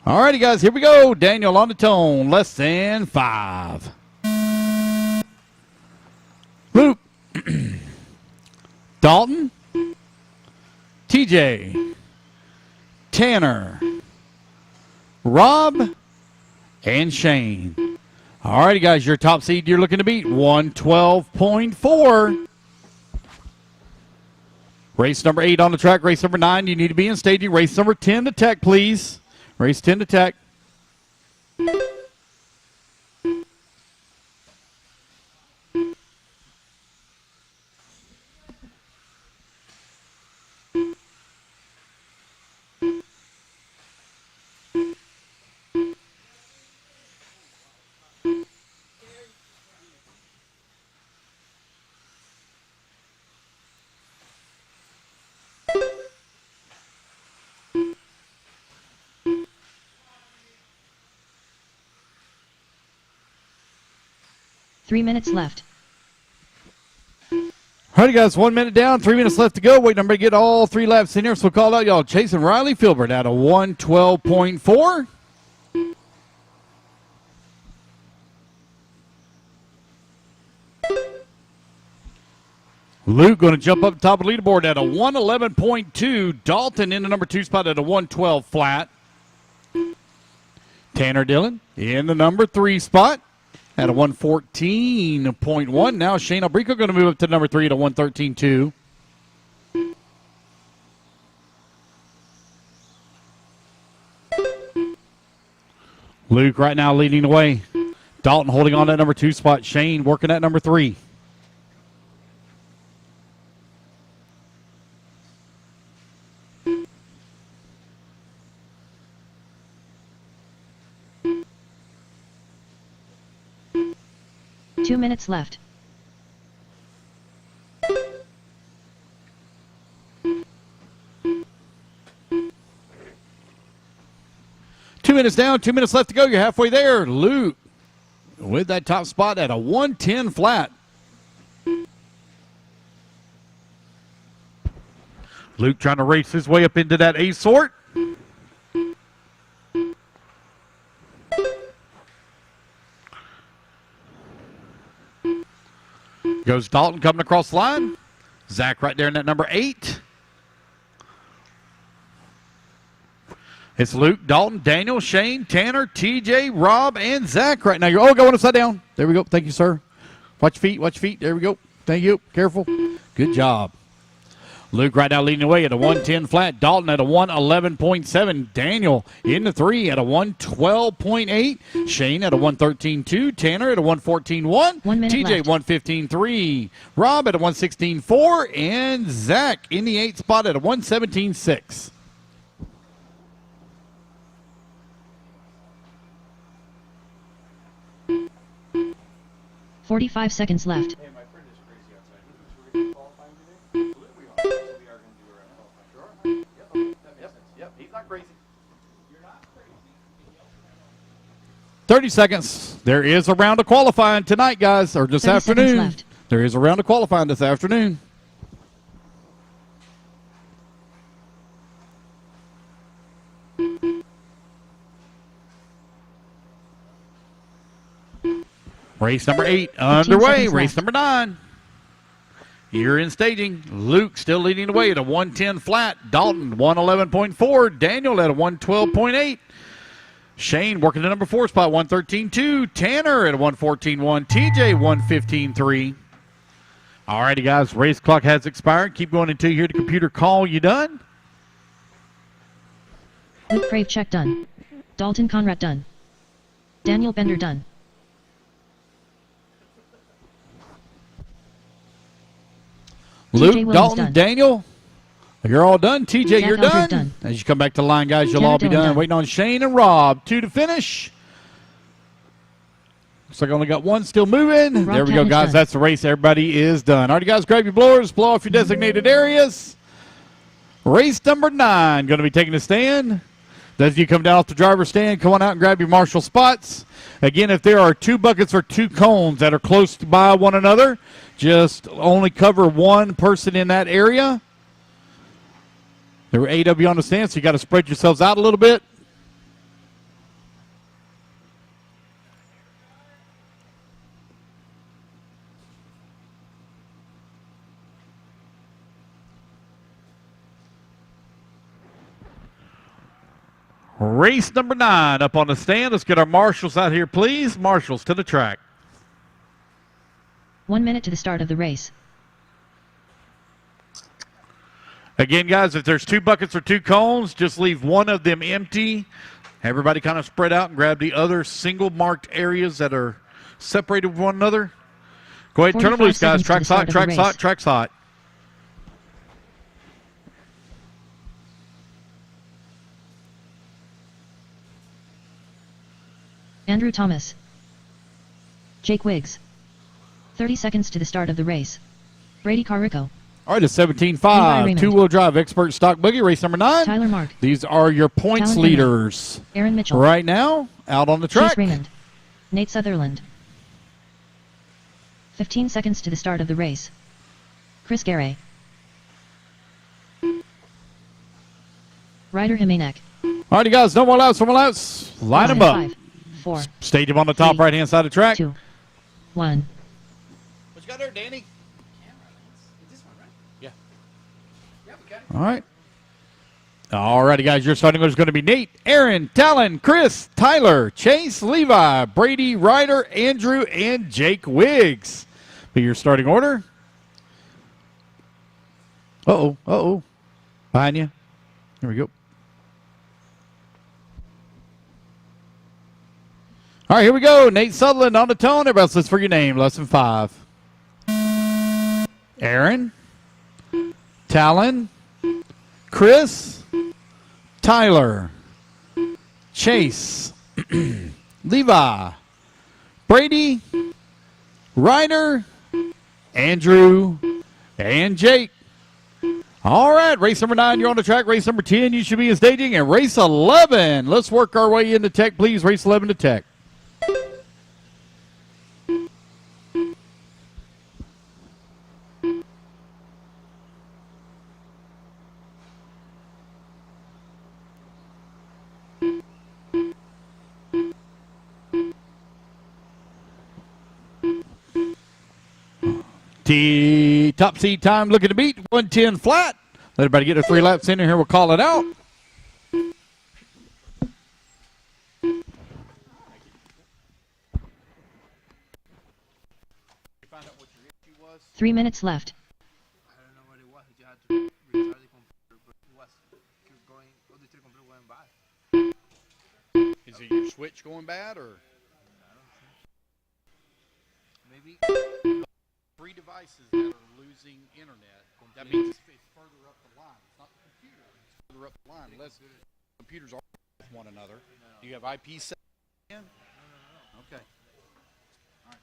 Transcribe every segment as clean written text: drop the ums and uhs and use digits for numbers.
All righty, guys, here we go. Daniel on the tone, less than 5. Luke, Dalton, TJ, Tanner, Rob, and Shane. All righty, guys, your top seed you're looking to beat, 112.4. Race number 8 on the track. Race number 9, you need to be in staging. Race number 10 to tech, please. Race 10 to tech. Three minutes left. All right, guys, 1 minute down, 3 minutes left to go. Wait, number to get all 3 laps in here. So we'll call out y'all. Chasing Riley Filbert out of 112.4. Luke going to jump up top of the leaderboard at a 111.2. Dalton in the number 2 spot at a 112 flat. Tanner Dillon in the number 3 spot at a 114.1. Now Shane Albrico going to move up to number 3 at a 113.2. Luke right now leading the way. Dalton holding on that number 2 spot. Shane working at number 3. Two minutes left. Two minutes down, 2 minutes left to go. You're halfway there. Luke with that top spot at a 110 flat. Luke trying to race his way up into that A sort. Goes Dalton coming across the line. Zach right there in that number 8. It's Luke, Dalton, Daniel, Shane, Tanner, TJ, Rob, and Zach right now. You're going upside down. There we go. Thank you, sir. Watch your feet. Watch your feet. There we go. Thank you. Careful. Good job. Luke right now leading the way at a 110 flat. Dalton at a 111.7. Daniel in the 3 at a 112.8. Shane at a 113.2. Tanner at a 114.1. TJ 115.3. Rob at a 116.4. And Zach in the 8th spot at a 117.6. 45 seconds left. Hey, my friend is crazy outside. He thinks we're going to qualify today? Absolutely we are. So we are going to do our qualifying. Sure? Yep, okay. That makes sense. Yep, he's not crazy. You're not crazy. 30 seconds. There is a round of qualifying tonight, guys, or this 30 afternoon. seconds left. There is a round of qualifying this afternoon. Race number 8 underway. Race number 9. You're in staging. Luke still leading the way at a 110 flat. Dalton 111.4. Daniel at a 112.8. Shane working the number 4 spot, 113.2. Tanner at a 114.1. TJ 115.3. All righty, guys. Race clock has expired. Keep going until you hear the computer call you done. Luke Crave check done. Dalton Conrad done. Daniel Bender done. Luke, Dalton, done. Daniel, you're all done. TJ, Zach you're Alfred's done. done. As you come back to the line, guys, you'll Tanner all be Dillon done. done. Waiting on Shane and Rob. 2 to finish. Looks like I only got 1 still moving. Rob There we go, Cavendish guys. done. That's the race. Everybody is done. All right, guys, grab your blowers. Blow off your designated areas. Race number 9 going to be taking a stand. As you come down off the driver's stand, come on out and grab your marshal spots. Again, if there are 2 buckets or 2 cones that are close by one another, just only cover 1 person in that area. There were AW on the stand, so you got to spread yourselves out a little bit. Race number 9 up on the stand. Let's get our marshals out here, please. Marshals to the track. 1 minute to the start of the race. Again, guys, if there's 2 buckets or 2 cones, just leave one of them empty. Everybody kind of spread out and grab the other single marked areas that are separated with one another. Go ahead and turn them loose, guys. Track's hot, track's hot, track's hot. Andrew Thomas. Jake Wiggs. 30 seconds to the start of the race. Brady Carrico. All right, it's 17-5. Raymond. Two-wheel drive expert stock buggy, race number 9. Tyler Mark. These are your points Talon leaders. Aaron Mitchell. Right now, out on the track. Chase Raymond. Nate Sutherland. 15 seconds to the start of the race. Chris Garay. Ryder Jimenez. All righty, guys, no more laps, no more laps. Line them up. 5, 4, Stadium on the top 3, right-hand side of the track. 2, 1. What you got there, Danny? This one, right? Yeah. Yeah, we got it. All right. All righty, guys, your starting order is going to be Nate, Aaron, Talon, Chris, Tyler, Chase, Levi, Brady, Ryder, Andrew, and Jake Wiggs. Be your starting order. Uh-oh. Behind you. Here we go. All right, here we go. Nate Sutherland on the tone. Everybody else, listen for your name. Lesson 5. Aaron, Talon, Chris, Tyler, Chase, Levi, Brady, Ryder, Andrew, and Jake. All right, race number 9, you're on the track. Race number 10, you should be in staging. And race 11, let's work our way into tech, please. Race 11 to tech. Top seed time looking to beat 110 flat. Let everybody get their 3 laps in here. We'll call it out. Find out what your issue was. 3 minutes left. I don't know what it was. You had to restart the computer, but it was keep going. All the 3 computer went bad. Is it your switch going bad or? Maybe 3 devices that are losing internet. That means it's further up the line. It's not the computer. It's further up the line. Unless computers are with one another. Do you have IP set in? No. Okay. All right.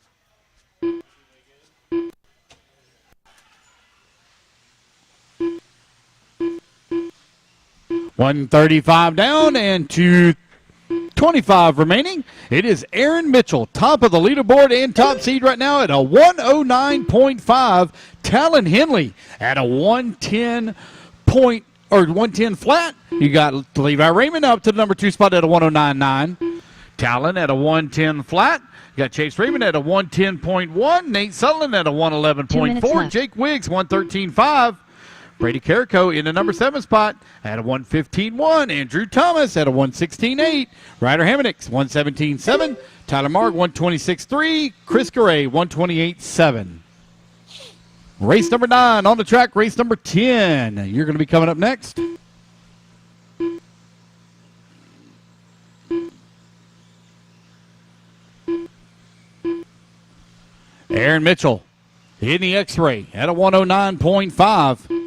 135 down and 225 remaining. It is Aaron Mitchell, top of the leaderboard and top seed right now at a 109.5. Talon Henley at a 110 flat. You got Levi Raymond up to the number 2 spot at a 109.9. Talon at a 110 flat. You got Chase Raymond at a 110.1. Nate Sutherland at a 111.4. Jake Wiggs 113.5. Brady Carrico in the number 7 spot at a 115.1. Andrew Thomas at a 116.8. Ryder Jimenez 117.7. Tyler Mark 126.3. Chris Garay 128.7. Race number 9 on the track. Race number 10. You're going to be coming up next. Aaron Mitchell in the X-ray at a 109.5.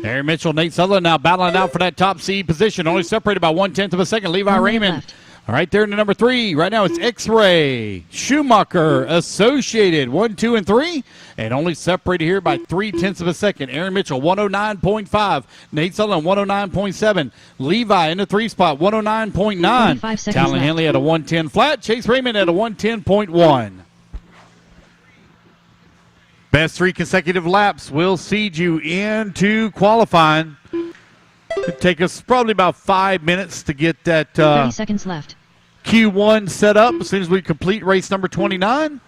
Aaron Mitchell, Nate Sutherland now battling out for that top seed position. Only separated by 1/10 of a second. Levi Raymond right there in the number 3. Right now it's X-Ray, Schumacher, Associated 1, 2, and 3. And only separated here by 3/10 of a second. Aaron Mitchell 109.5. Nate Sutherland 109.7. Levi in the 3 spot 109.9. Talon Henley at a 110 flat. Chase Raymond at a 110.1. Best 3 consecutive laps will seed you into qualifying. It'll take us probably about 5 minutes to get that 30 seconds left. Q1 set up as soon as we complete race number 29.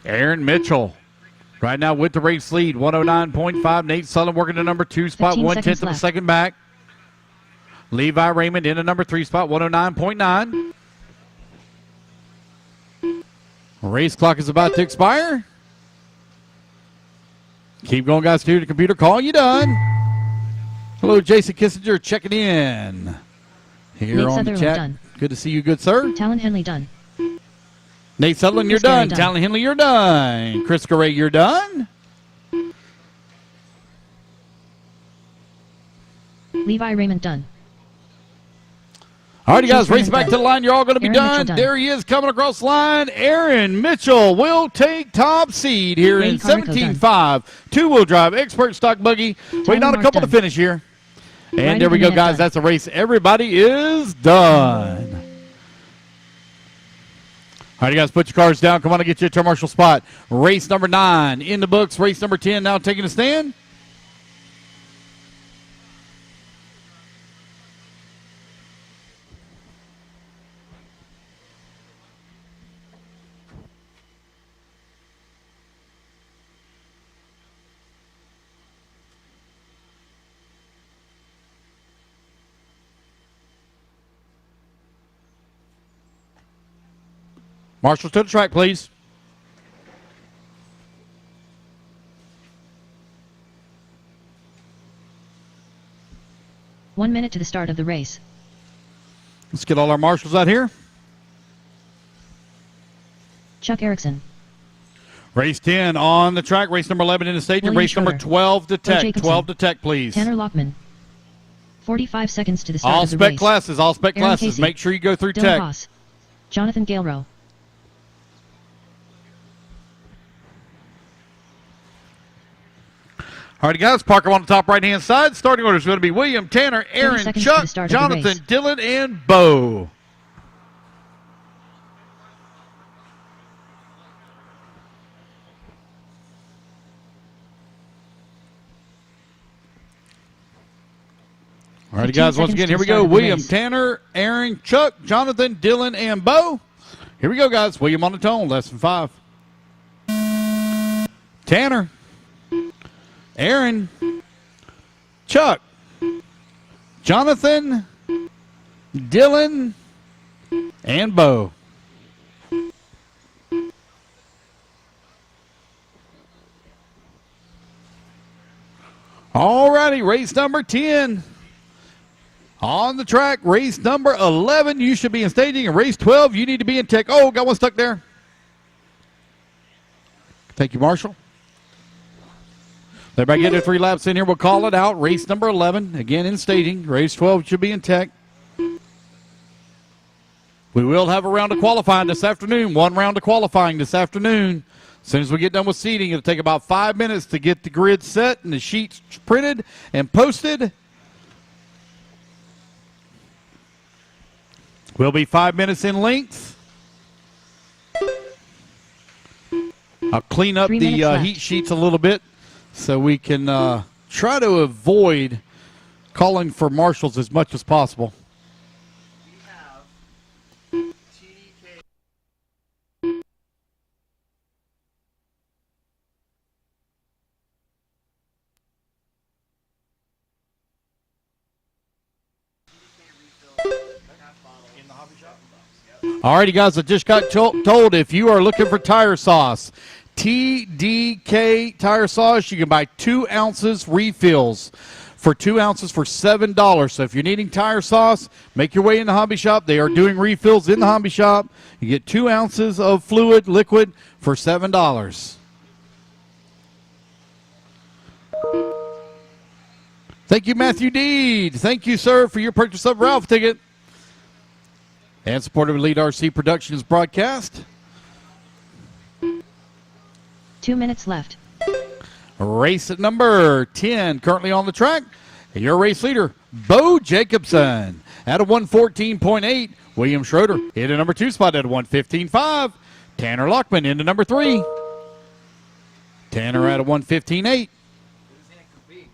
Aaron Mitchell right now with the race lead, 109.5. Nate Sullivan working the number 2 spot, 1/10 of a second back. Levi Raymond in the number 3 spot, 109.9. Race clock is about to expire. Keep going, guys. To the computer call. You done? Hello, Jason Kissinger checking in here Nate on the Sutherland chat. done. Good to see you, good sir. Talon Henley done. Nate Sutherland, you're Chris Gary done. done. Talon Henley, you're done. Chris Garay, you're done. Levi Raymond done. All right, you guys, Chase race Raymond back done. to the line. You're all going to be Aaron done. Mitchell done. There he is coming across the line. Aaron Mitchell will take top seed here Brady in Carrico 17.5. Two-wheel drive, expert stock buggy. Waiting on a Mark couple to done. finish here. And Right there we in the go, minute guys. done. That's a race. Everybody is done. All right, you guys, put your cars down. Come on and get you a turn marshal spot. Race number 9 in the books. Race number 10 now taking a stand. Marshals to the track, please. One minute to the start of the race. Let's get all our marshals out here. Chuck Erickson. Race 10 on the track. Race number 11 in the stadium. William Race number Schroeder. 12 to tech. Jacobson. 12 to tech, please. Tanner Lockman. 45 seconds to the start All of the spec race. classes. All spec Aaron classes. Casey. Make sure you go through Dylan tech. Haas. Jonathan Galerow. All right, guys, park them on the top right-hand side. Starting order is going to be William, Tanner, Aaron, seconds to Chuck, the start of the Jonathan, race. Dylan, and Bo. All right, 15 guys, once seconds again, to here the we start go. of the William, race. Tanner, Aaron, Chuck, Jonathan, Dylan, and Bo. Here we go, guys. William on the tone, less than 5. Tanner, Aaron, Chuck, Jonathan, Dylan, and Bo. All righty, race number 10. On the track, race number 11, you should be in staging. And race 12, you need to be in tech. Oh, got one stuck there. Thank you, Marshall. Everybody get their 3 laps in here. We'll call it out. Race number 11, again in staging. Race 12 should be in tech. We will have a round of qualifying this afternoon. 1 round of qualifying this afternoon. As soon as we get done with seating, it'll take about 5 minutes to get the grid set and the sheets printed and posted. We'll be 5 minutes in length. I'll clean up 3 the minutes left. heat sheets a little bit so we can try to avoid calling for marshals as much as possible. We have TDK. In the hobby shop? Yep. All righty, guys, I just got told if you are looking for tire sauce, TDK tire sauce, you can buy 2 ounces refills for 2 ounces for $7. So if you're needing tire sauce, make your way in the hobby shop. They are doing refills in the hobby shop. You get 2 ounces of fluid, liquid, for $7. Thank you, Matthew Deed. Thank you, sir, for your purchase of Ralph ticket. And supported with Lead RC Productions broadcast. 2 minutes left. Race at number 10 currently on the track. Your race leader, Bo Jacobson, at a 114.8. William Schroeder into number 2 spot at a 115.5. Tanner Lockman into number 3. Tanner at a 115.8. This hand could be.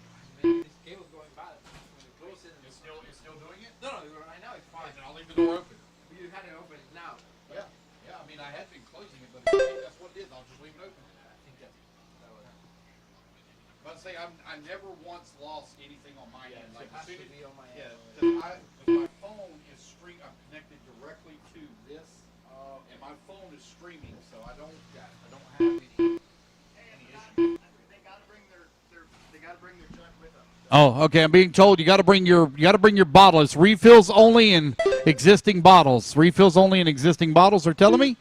Maybe this cable's going bad. When you close it, It's still doing it? no, right now it's fine. Then I'll leave the door open. But you had it open now. Yeah. Yeah, I mean, I had been closing it, but if you think that's what it is, I'll just leave it open. I think that would happen. But say, I never once lost anything on my end. Like, it has as to soon be as, on my yeah, end. because my phone is I'm connected directly to this, and my phone is streaming, so I don't have any issues. They gotta bring their truck with them. Oh, okay. I'm being told you got to bring your bottle. It's refills only in existing bottles. Refills only in existing bottles. They're telling me.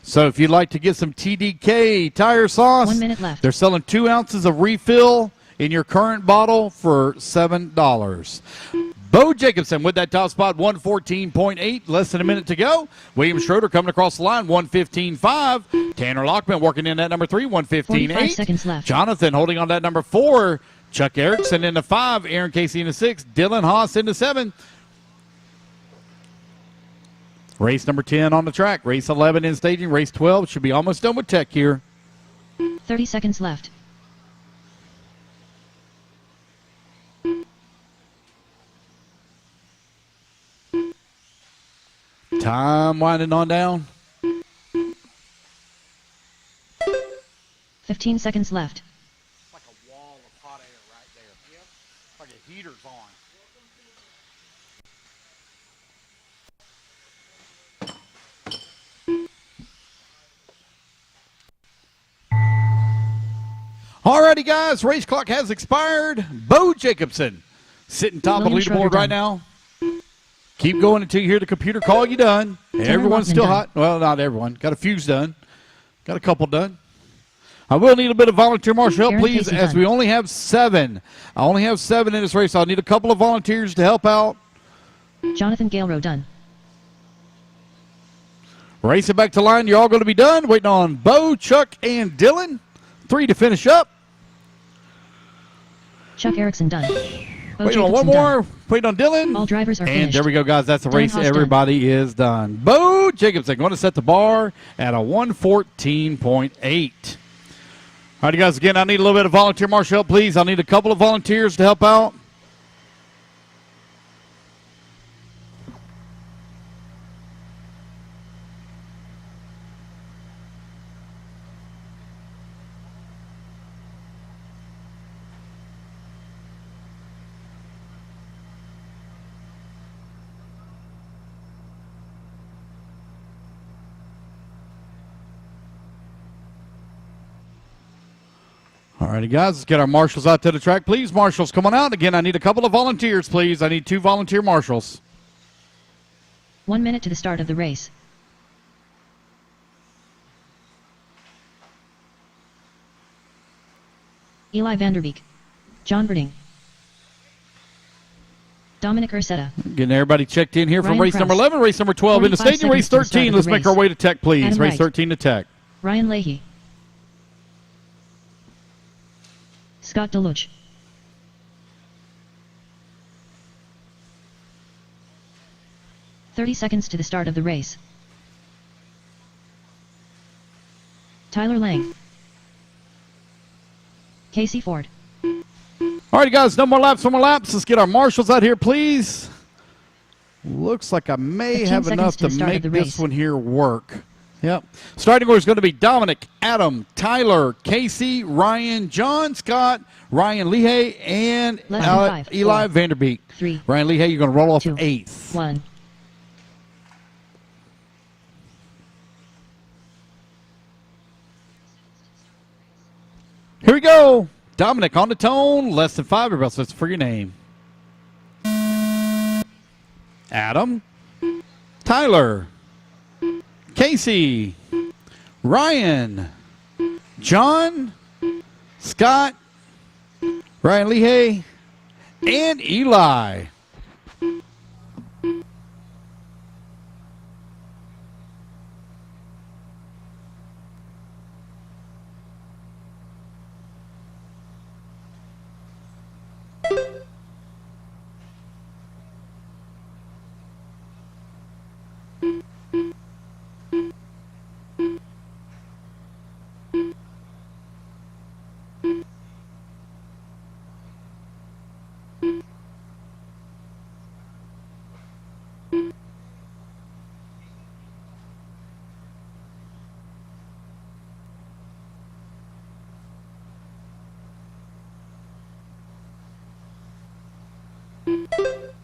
So if you'd like to get some TDK tire sauce, 1 minute left. they're selling 2 ounces of refill in your current bottle for $7. Bo Jacobson with that top spot, 114.8. Less than a minute to go. William Schroeder coming across the line, 115.5. Tanner Lockman working in that number 3, 45 115.8. seconds left. Jonathan holding on that number 4. Chuck Erickson into 5. Aaron Casey into 6. Dylan Haas into 7. Race number 10 on the track. Race 11 in staging. Race 12 should be almost done with tech here. 30 seconds left. Time winding on down. 15 seconds left. It's like a wall of hot air right there. Yep. It's like a heater's on. Alrighty, guys. Race clock has expired. Bo Jacobson sitting top of the William Schroeder leaderboard right done. now. Keep going until you hear the computer call you done. Everyone's Lockman still done. hot. Well, not everyone. Got a few's done. Got a couple done. I will need a bit of volunteer marshal help, Aaron please, Casey as done. we only have 7. I only have 7 in this race. I'll need a couple of volunteers to help out. Jonathan Galero done. Racing back to line. You're all going to be done. Waiting on Bo, Chuck, and Dylan. 3 to finish up. Chuck Erickson done. Bo Waiting on one Jacobson done. more. Waiting on Dylan. All drivers are And finished. there we go, guys. That's the Dylan race. Haas done. Everybody is done. Bo Jacobson going to set the bar at a 114.8. All right, guys. Again, I need a little bit of volunteer marshal help, please. I need a couple of volunteers to help out. All righty, guys, let's get our marshals out to the track, please. Marshals, come on out. Again, I need a couple of volunteers, please. I need 2 volunteer marshals. 1 minute to the start of the race. Eli Vanderbeek. John Verding. Dominic Ursetta. Getting everybody checked in here from Ryan race number Krause. 11, race number 12 into 45 staging, race seconds to the start 13. of the Let's make our race. way to tech, please. Adam Race Wright. 13 to tech. Ryan Leahy. Scott Deluge. "30 seconds to the start of the race. Tyler Lang. Casey Ford. All right, guys, no more laps, no more laps. Let's get our marshals out here, please. Looks like I may 15 have seconds enough to to the start of make the this race. one here work. Yep. Starting order is going to be Dominic, Adam, Tyler, Casey, Ryan, John, Scott, Ryan Leahy, and Less than 5, Eli 4, Vanderbeek. 3, Ryan Leahy, you're going to roll off 2, 8th. 1. Here we go. Dominic on the tone. Less than 5. Everybody else listen for your name. Adam. Tyler. Casey. Ryan. John. Scott. Ryan Leahy. And Eli.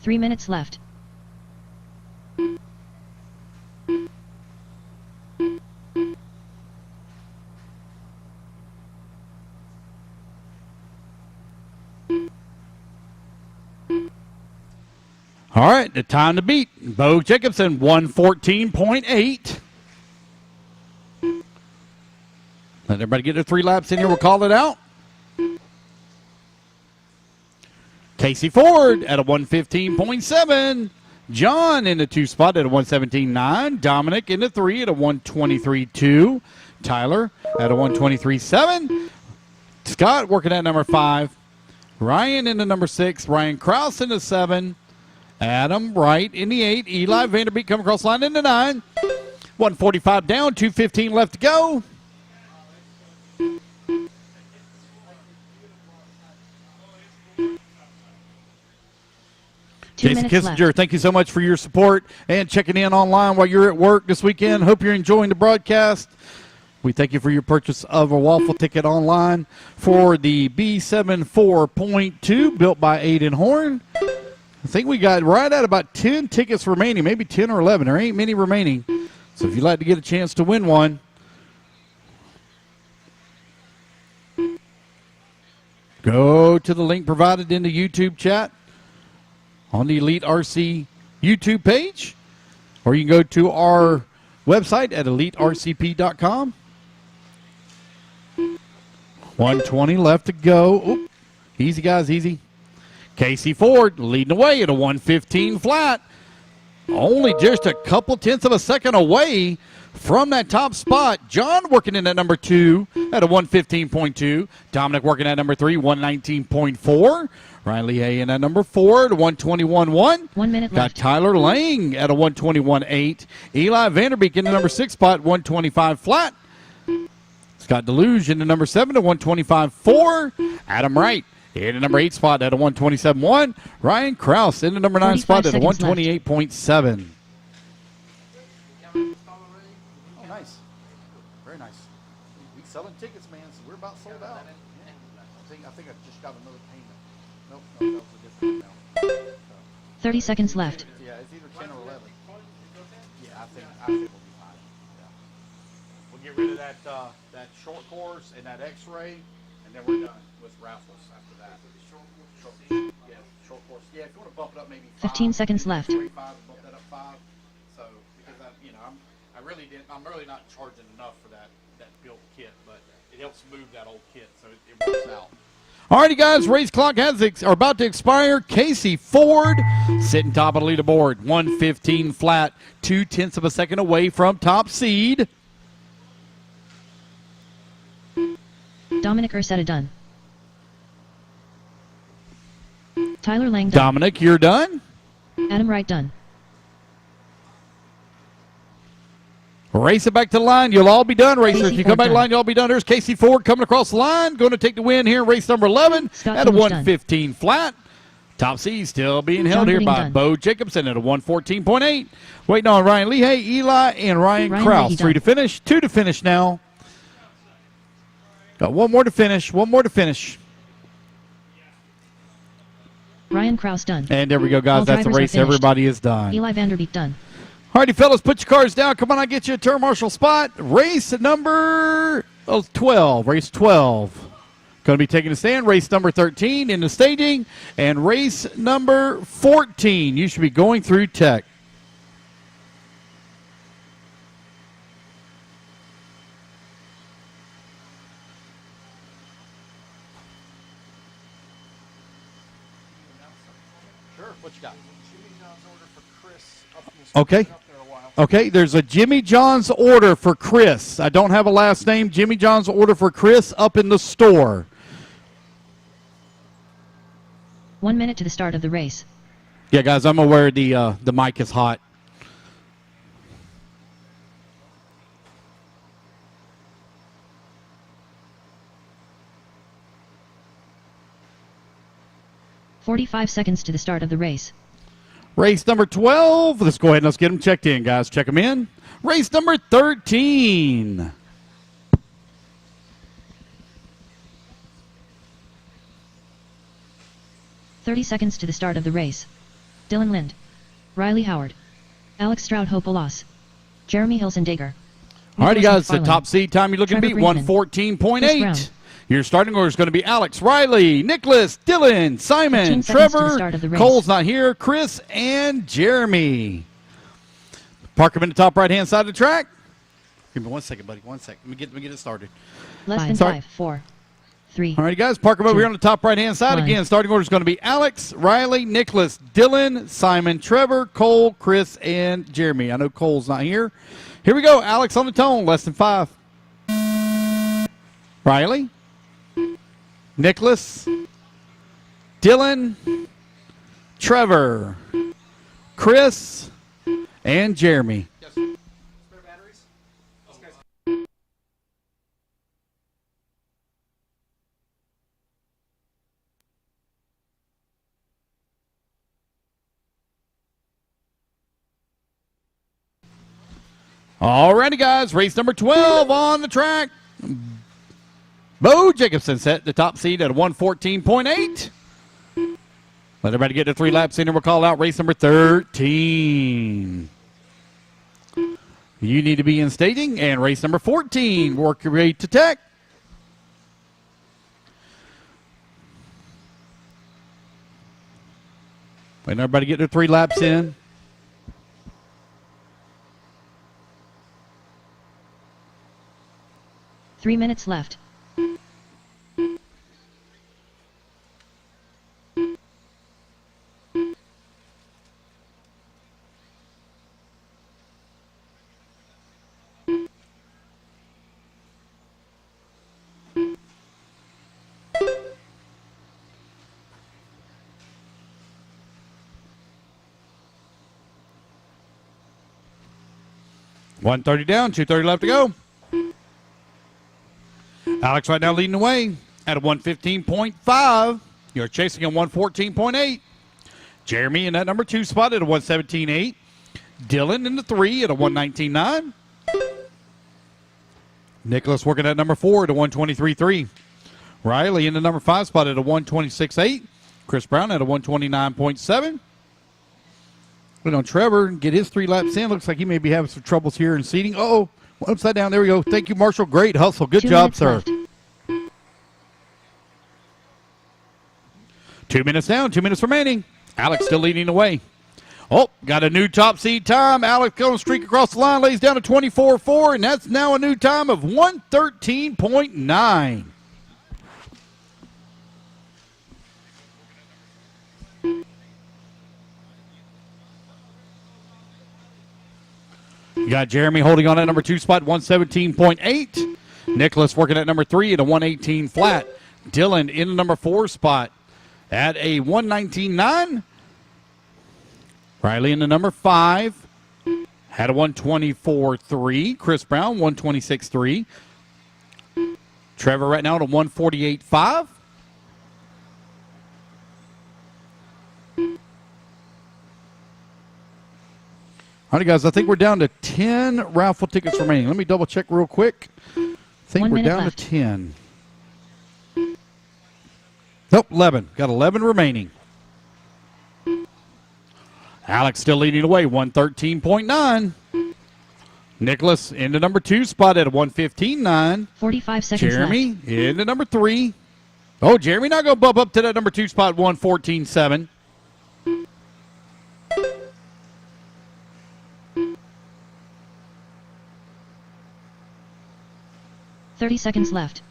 3 minutes left. All right, the time to beat. Bo Jacobson, 114.8. Let everybody get their 3 laps in here. We'll call it out. Casey Ford at a 115.7. John in the 2 spot at a 117.9. Dominic in the 3 at a 123.2. Tyler at a 123.7. Scott working at number 5. Ryan in the number 6. Ryan Krause in the 7. Adam Wright in the 8. Eli Vanderbeek coming across the line in the 9. 145 down, 2:15 left to go. Jason Kissinger, thank you so much for your support and checking in online while you're at work this weekend. Hope you're enjoying the broadcast. We thank you for your purchase of a waffle ticket online for the B7 4.2 built by Aiden Horn. I think we got right at about 10 tickets remaining, maybe 10 or 11. There ain't many remaining. So if you'd like to get a chance to win one, go to the link provided in the YouTube chat on the Elite RC YouTube page, or you can go to our website at elitercp.com. 120 left to go. Oop. Easy, guys, easy. Casey Ford leading away at a 115 flat. Only just a couple tenths of a second away from that top spot. John working in at number 2 at a 115.2. Dominic working at number 3, 119.4. Riley Hay in at number 4 at 121.1. 1 minute Got left. Tyler Lang at a 121.8. Eli Vanderbeek in the number 6 spot, 125 flat. Scott Deluge in the number 7 at 125.4. Adam Wright in the number 8 spot at a 127.1. Ryan Krause in the number 9 spot at a 128.7. Oh, nice. Very nice. We selling tickets, man, so we're about sold out. I think I just got another payment. Nope, that was a different amount. 30 seconds left. Yeah, it's either 10 or 11. Yeah, I think we'll be fine. Yeah. We'll get rid of that short course and that X-ray, and then we're done with raffles after that. Yeah, short course. Yeah, if you want to bump it up maybe 5. 15 seconds left. 35, bump that up 5. So because I'm really not charging enough for that built kit, but it helps move that old kit, so it works out. Alrighty, guys, race clock are about to expire. Casey Ford sitting top of the leaderboard, 115 flat, 0.2 of a second away from top seed. Dominic Ursetta done. Tyler Lang done. Dominic, you're done. Adam Wright done. Race it back to the line. You'll all be done, racers. Casey If you come Ford back to the done. line, you'll all be done. There's Casey Ford coming across the line. Going to take the win here in race number 11 Scott at a Deluge 115 flat. Top seed still being held John here Gooding by done. Bo Jacobson at a 114.8. Waiting on Ryan Lehigh, Eli, and Ryan Krause. Leahy 3 to done. finish. 2 to finish now. Got one more to finish. One more to finish. Ryan Krause done. And there we go, guys. All That's the drivers are race. finished. Everybody is done. Eli Vanderbeek done. Alrighty, fellas, put your cars down. Come on, I'll get you a turn marshal spot. Race number 12. Race 12. Going to be taking a stand. Race number 13 in the staging. And race number 14. You should be going through tech. Sure, what you got? Order for Chris up in this Okay. up there a while. Okay, there's a Jimmy John's order for Chris. I don't have a last name. Jimmy John's order for Chris up in the store. 1 minute to the start of the race. Yeah, guys, I'm aware the mic is hot. "45 seconds to the start of the race. Race number 12. Let's go ahead and let's get them checked in, guys. Check them in. Race number 13. 30 seconds to the start of the race. Dylan Lind, Riley Howard, Alex Stroud Hope Alas, Jeremy Hilsendager. Alrighty, guys, the McFarland, top seed time you're looking to Trevor beat, Brinkman, Chris Brown. 114.8. Your starting order is going to be Alex, Riley, Nicholas, Dylan, 15 Simon, seconds to the Trevor, start of the race. Cole's not here, Chris, and Jeremy. Park them in the top right-hand side of the track. Give me 1 second, buddy. 1 second. Let me get it started. Less than Sorry. 5, 4, 3. All righty, guys, park them over 2, here on the top right-hand side. 1. Again, starting order is going to be Alex, Riley, Nicholas, Dylan, Simon, Trevor, Cole, Chris, and Jeremy. I know Cole's not here. Here we go. Alex on the tone. Less than 5. Riley, Nicholas, Dylan, Trevor, Chris, and Jeremy. Yes, sir. Spare batteries? Okay. Alrighty, guys, race number 12 on the track. Bo Jacobson set the top seed at 114.8. Let everybody get to 3 laps in, and we'll call out race number 13. You need to be in staging, and race number 14. Work your way to tech. Letting everybody get their 3 laps in. Three minutes left. $130 down, $230 left to go. Alex right now leading the way at a 115.5. You're chasing a 114.8. Jeremy in that number 2 spot at a 117.8. Dylan in the 3 at a 119.9. Nicholas working at number 4 at a 123.3. Riley in the number 5 spot at a 126.8. Chris Brown at a 129.7. Wait on Trevor get his 3 laps in. Looks like he may be having some troubles here in seating. Uh-oh. Upside down. There we go. Thank you, Marshall. Great hustle. Good 2 job, minutes sir. left. 2 minutes down. 2 minutes remaining. Alex still leading the way. Oh, got a new top seed time. Alex going to streak across the line. Lays down to 24.4, and that's now a new time of 113.9. You got Jeremy holding on at number 2 spot, 117.8. Nicholas working at number 3 at a 118 flat. Dylan in the number 4 spot at a 119.9. Riley in the number 5 had a 124.3. Chris Brown, 126.3. Trevor right now at a 148.5. All right, guys, I think we're down to 10 raffle tickets remaining. Let me double check real quick. I think 1 we're minute down left. to 10. Nope, 11. Got 11 remaining. Alex still leading the way, 113.9. Nicholas in the number 2 spot at a 115.9. 45 seconds Jeremy left. in the number 3. Oh, Jeremy not going to bump up to that number 2 spot, 114.7. Thirty seconds left.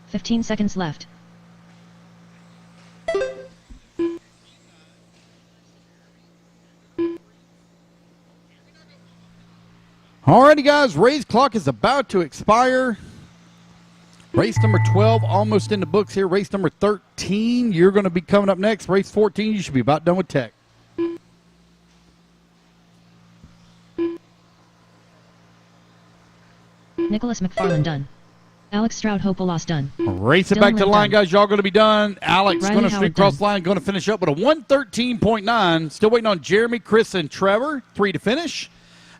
Fifteen seconds left. Alrighty, guys, race clock is about to expire. Race number 12 almost in the books here. Race number 13, you're going to be coming up next. Race 14, you should be about done with tech. Nicholas McFarland done. Alex Stroud Hope lost done. Race it Dylan back to the Lamb line, done. guys. Y'all going to be done. Alex Riley going to streak Howard across done. the line, going to finish up with a 113.9. Still waiting on Jeremy, Chris, and Trevor. 3 to finish.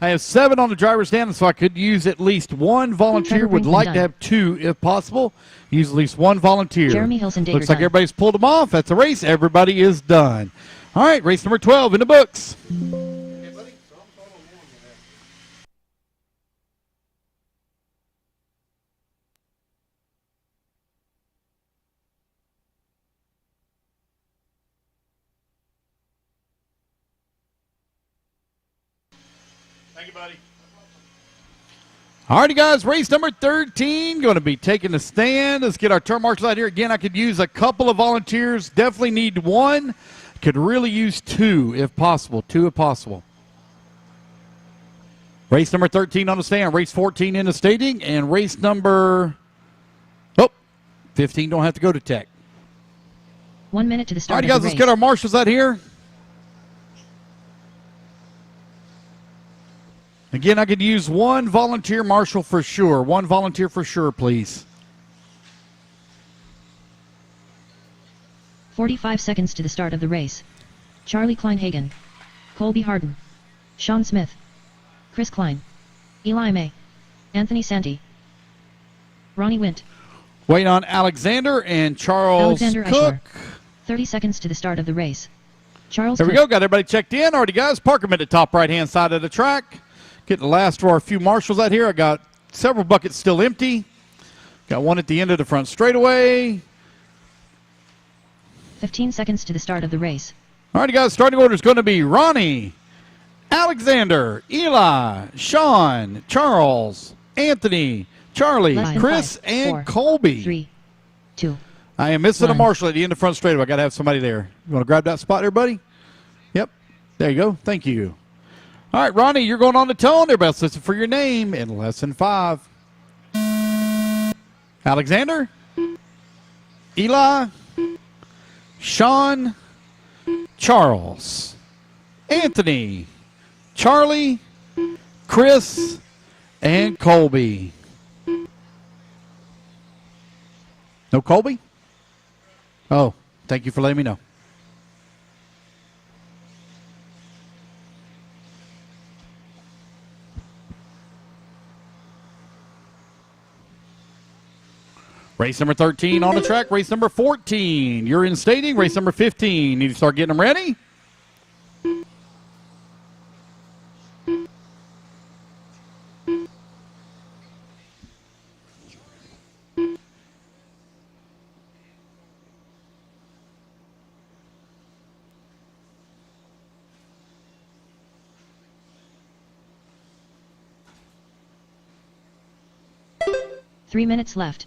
I have 7 on the driver's stand, so I could use at least 1 volunteer. Trevor Would Brinkman like done. to have 2 if possible. Use at least 1 volunteer. Jeremy Hilson Dagger Looks like done. everybody's pulled them off. That's a race. Everybody is done. All right, race number 12 in the books. Thank you, buddy. All righty, guys, race number 13 going to be taking the stand. Let's get our turn marshals out here. Again, I could use a couple of volunteers. Definitely need 1. Could really use 2 if possible. 2 if possible. Race number 13 on the stand. Race 14 in the staging. And race number 15 don't have to go to tech. 1 minute to the All start righty, of guys, the let's race. get our marshals out here. Again, I could use 1 volunteer marshal for sure. 1 volunteer for sure, please. 45 seconds to the start of the race. Charlie Kleinhagen, Colby Harden, Sean Smith, Chris Klein, Eli May, Anthony Santi, Ronnie Wint, Waiting on Alexander and Charles Alexander Cook. Eichler. 30 seconds to the start of the race. Charles There we Cook. go. Got everybody checked in. Already, guys. Park them at the top right-hand side of the track. Getting the last of our few marshals out here. I got several buckets still empty. Got 1 at the end of the front straightaway. 15 seconds to the start of the race. All righty, guys. Starting order is going to be Ronnie, Alexander, Eli, Sean, Charles, Anthony, Charlie, Less than Chris, 5, and 4, Colby. 3, 2. I am missing a 1. marshal at the end of the front straightaway. I got to have somebody there. You want to grab that spot there, buddy? Yep. There you go. Thank you. All right, Ronnie, you're going on the tone. Everybody's listening for your name in less than 5. Alexander, Eli, Sean, Charles, Anthony, Charlie, Chris, and Colby. No Colby? Oh, thank you for letting me know. Race number 13 on the track. Race number 14. You're in staging. Race number 15. Need to start getting them ready. Three minutes left.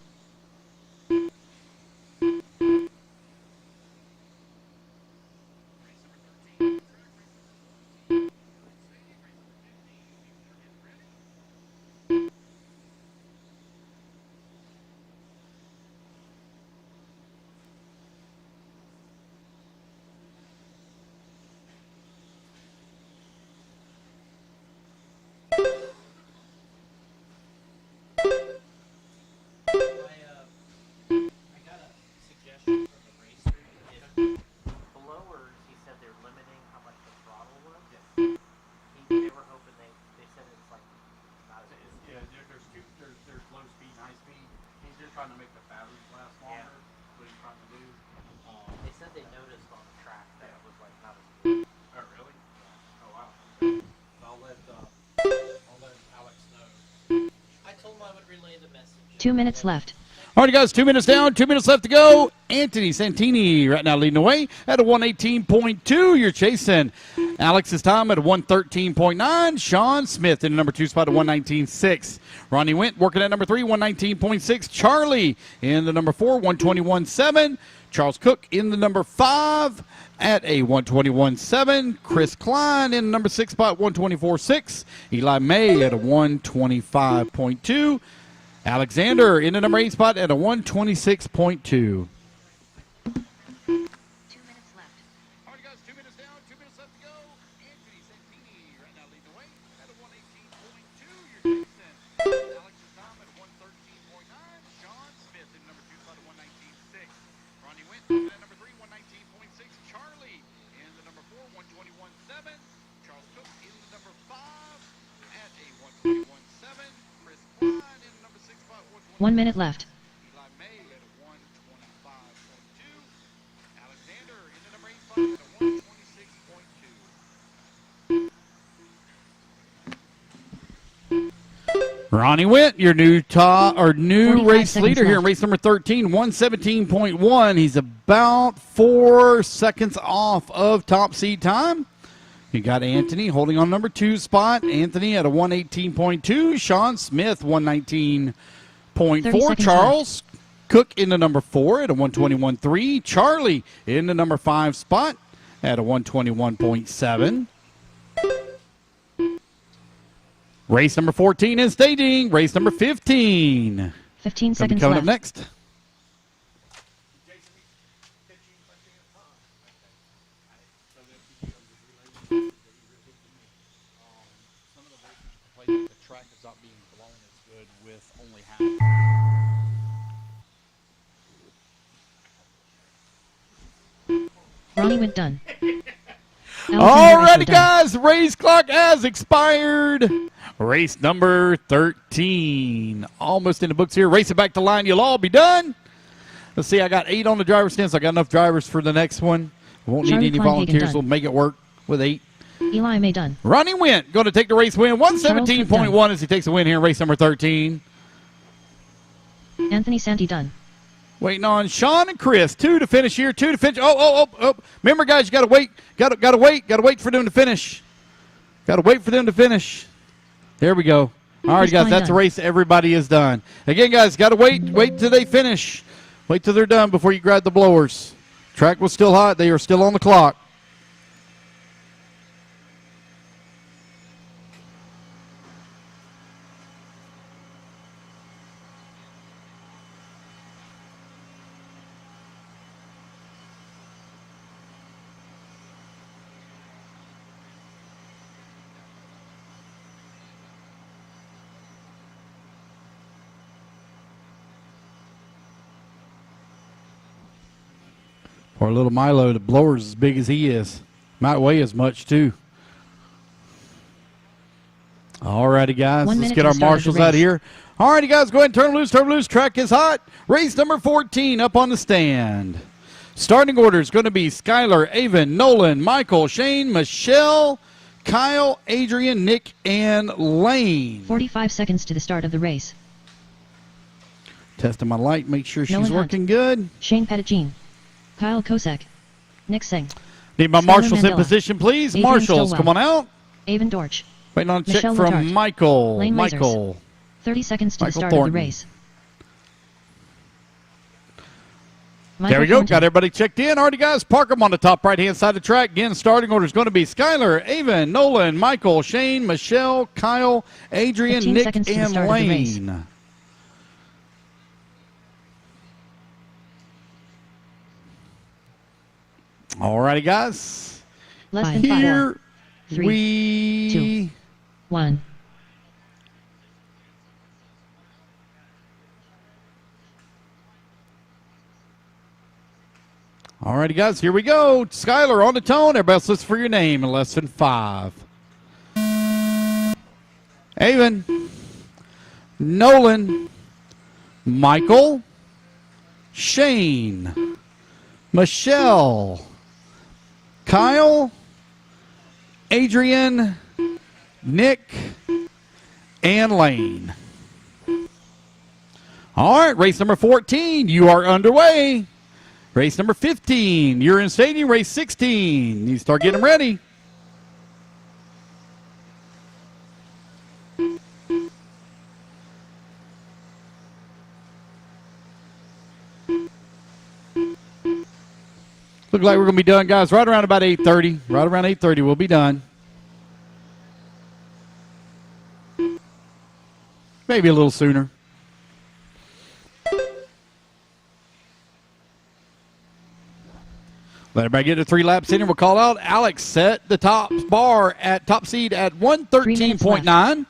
I got a suggestion from the racer. If blowers, he said they're limiting how much the throttle was. They were hoping they said it's like not as good. Yeah, there's low speed and high speed. He's just trying to make the batteries last longer. What he's trying to do. They said they noticed on the track that it was like not as good. Oh, really? Oh, wow. I'll let Alex know. I told him I would relay the message. 2 minutes left. All right, guys, 2 minutes down, 2 minutes left to go. Anthony Santini right now leading the way at a 118.2. You're chasing Alex's time at a 113.9. Sean Smith in the number 2 spot at 119.6. Ronnie Wint working at number 3, 119.6. Charlie in the number 4, 121.7. Charles Cook in the number 5 at a 121.7. Chris Klein in the number 6 spot, 124.6. Eli May at a 125.2. Alexander in the number 8 spot at a 126.2. 2 minutes left. All right, guys, 2 minutes down, 2 minutes left to go. Anthony Santini right now leading the way at a 118.2. You're chasing Alex's time at 113.9. 1 minute left. Eli May at a 125.2. Alexander into number 85 at a 126.2. Ronnie Went, your new 45 race seconds leader here in left. race number 13, 117.1. He's about 4 seconds off of top seed time. You got Anthony holding on number 2 spot. Anthony at a 118.2. Sean Smith, 30 119.4. seconds Charles Cook into number 4 at a 121.3. Charlie in the number 5 spot at a 121.7. Race number 14 is staging. Race number 15. 15 seconds Coming left. up next. Some of the racers complain that the track is not being blown as good with only half. Ronnie Went done. Alrighty, guys. Race clock has expired. Race number 13. Almost in the books here. Race it back to line. You'll all be done. Let's see. I got 8 on the driver's stand, so I got enough drivers for the next one. Won't Charlie need any Klein volunteers. Hagen We'll make it work with 8. Eli May done. Ronnie Went going to take the race win. Smith 117.1 as he takes the win here in race number 13. Anthony Santi done. Waiting on Sean and Chris. 2 to finish here. 2 to finish. Oh. Remember, guys, you got to wait. Got to wait. Got to wait for them to finish. Got to wait for them to finish. There we go. All right, Chris guys, Klein that's a done. race everybody is done. Again, guys, got to wait. Wait till they finish. Wait till they're done before you grab the blowers. Track was still hot. They are still on the clock. Or little Milo, the blower's as big as he is. Might weigh as much, too. All righty, guys. 1 Let's minute get to our the start of the marshals out of race. here. All righty, guys. Go ahead and turn them loose. Turn them loose. Track is hot. Race number 14 up on the stand. Starting order is going to be Skylar, Avon, Nolan, Michael, Shane, Michelle, Kyle, Adrian, Nick, and Lane. 45 seconds to the start of the race. Testing my light. Make sure she's Nolan Hunt. working good. Shane Pettigene. Kyle Kosek. Nick Singh. Need my Skylar marshals in Mandela. position, please. Adrian Marshals, Stillwell. come on out. Avon Dorch. Waiting on a check Michelle from Letarte. Michael. Lane Lasers. Michael. 30 seconds to Michael the start Thornton. of the race. There Michael we go. Thornton. Got everybody checked in. Alrighty, guys. Park them on the top right-hand side of the track. Again, starting order is going to be Skylar, Avon, Nolan, Michael, Shane, Michelle, Kyle, Adrian, 15 Nick, seconds to the and start of the race. Lane. Alrighty, guys. Less than 5, Here 3, we 2. 1. Alrighty, guys, here we go. Skylar on the tone. Everybody else listen for your name in less than 5. Avon, Nolan, Michael, Shane, Michelle, Kyle, Adrian, Nick, and Lane. All right, race number 14, you are underway. Race number 15, you're in stadium. Race 16, you start getting ready. Look like we're going to be done, guys, right around about 8:30. Right around 8:30, we'll be done. Maybe a little sooner. Let everybody get to 3 laps in, and we'll call out. Alex set the top bar at top seed at 113.9.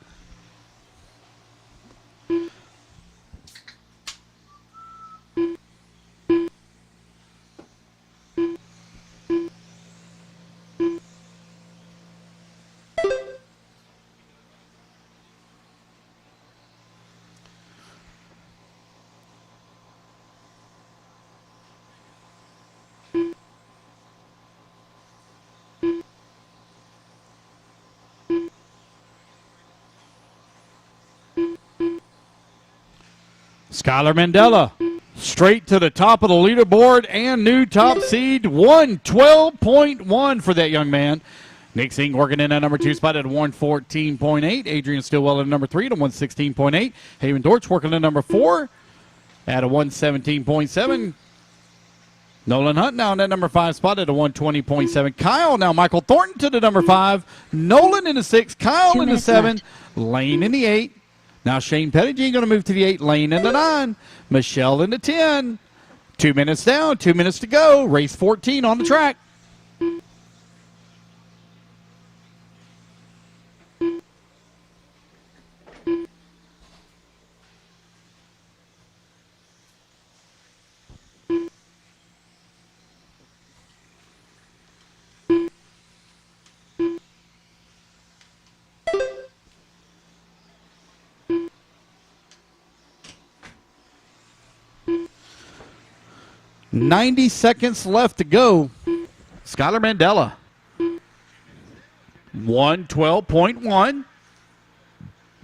Skylar Mandela, straight to the top of the leaderboard and new top seed, 112.1 for that young man. Nick Singh working in at number 2 spot at 114.8. Adrian Stillwell at number 3 at 116.8. Haven Dortch working at number 4 at a 117.7. Nolan Hunt now in that number 5 spot at a 120.7. Kyle now Michael Thornton to the number 5. Nolan in the 6. Kyle 2 in the minutes 7. left. Lane in the 8. Now Shane Pettigee going to move to the 8. Lane in the 9. Michelle in the 10. 2 minutes down. 2 minutes to go. Race 14 on the track. .90 seconds left to go. Skylar Mandela, 112.1.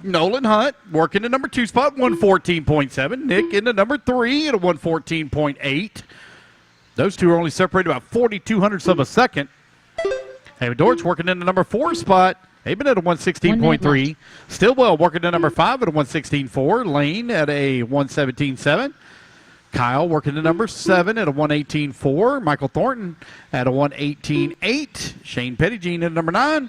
Nolan Hunt working the number 2 spot, 114.7. Nick in the number 3 at a 114.8. Those two are only separated about 0.42 of a second. Haven Dortch working in the number 4 spot. They've been at a 116.3. Stillwell working the number 5 at a 116.4. Lane at a 117.7. Kyle working the number 7 at a 118.4. Michael Thornton at a 118.8. Shane Pettigee at number 9.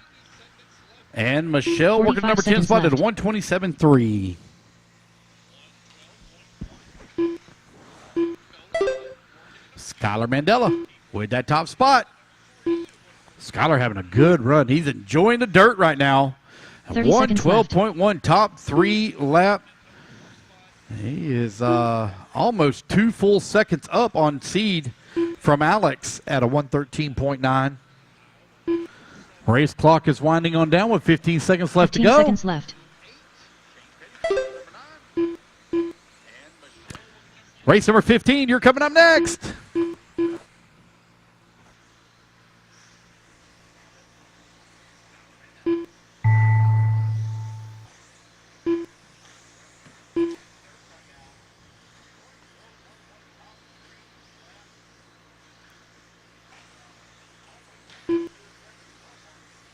And Michelle working the number 10 spot at a 127.3. Skylar Mandela with that top spot. Skylar having a good run. He's enjoying the dirt right now. 112.1 top 3 lap. He is almost 2 full seconds up on seed from Alex at a 113.9. Race clock is winding on down with 15 seconds left to go. 15 seconds left. Race number 15, you're coming up next.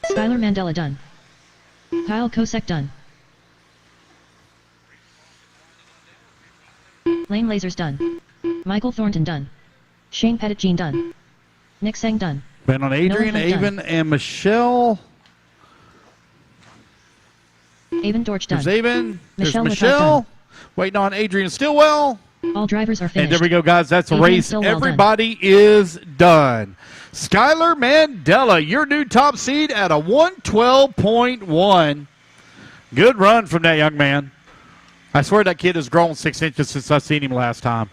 Skylar Mandela done. Kyle Kosek done. Lane Lasers done. Michael Thornton done. Shane Pettigee done. Nick Sang done. Been on Adrian, Nolan Hunt Avon, and Michelle. Avon Dortch done. There's Avon. There's Michelle Michelle. Waiting on Adrian Stillwell. All drivers are finished. And there we go, guys. That's a Adrian race. Stillwell Everybody is done. Skylar Mandela, your new top seed at a 112.1. Good run from that young man. I swear that kid has grown 6 inches since I've seen him last time.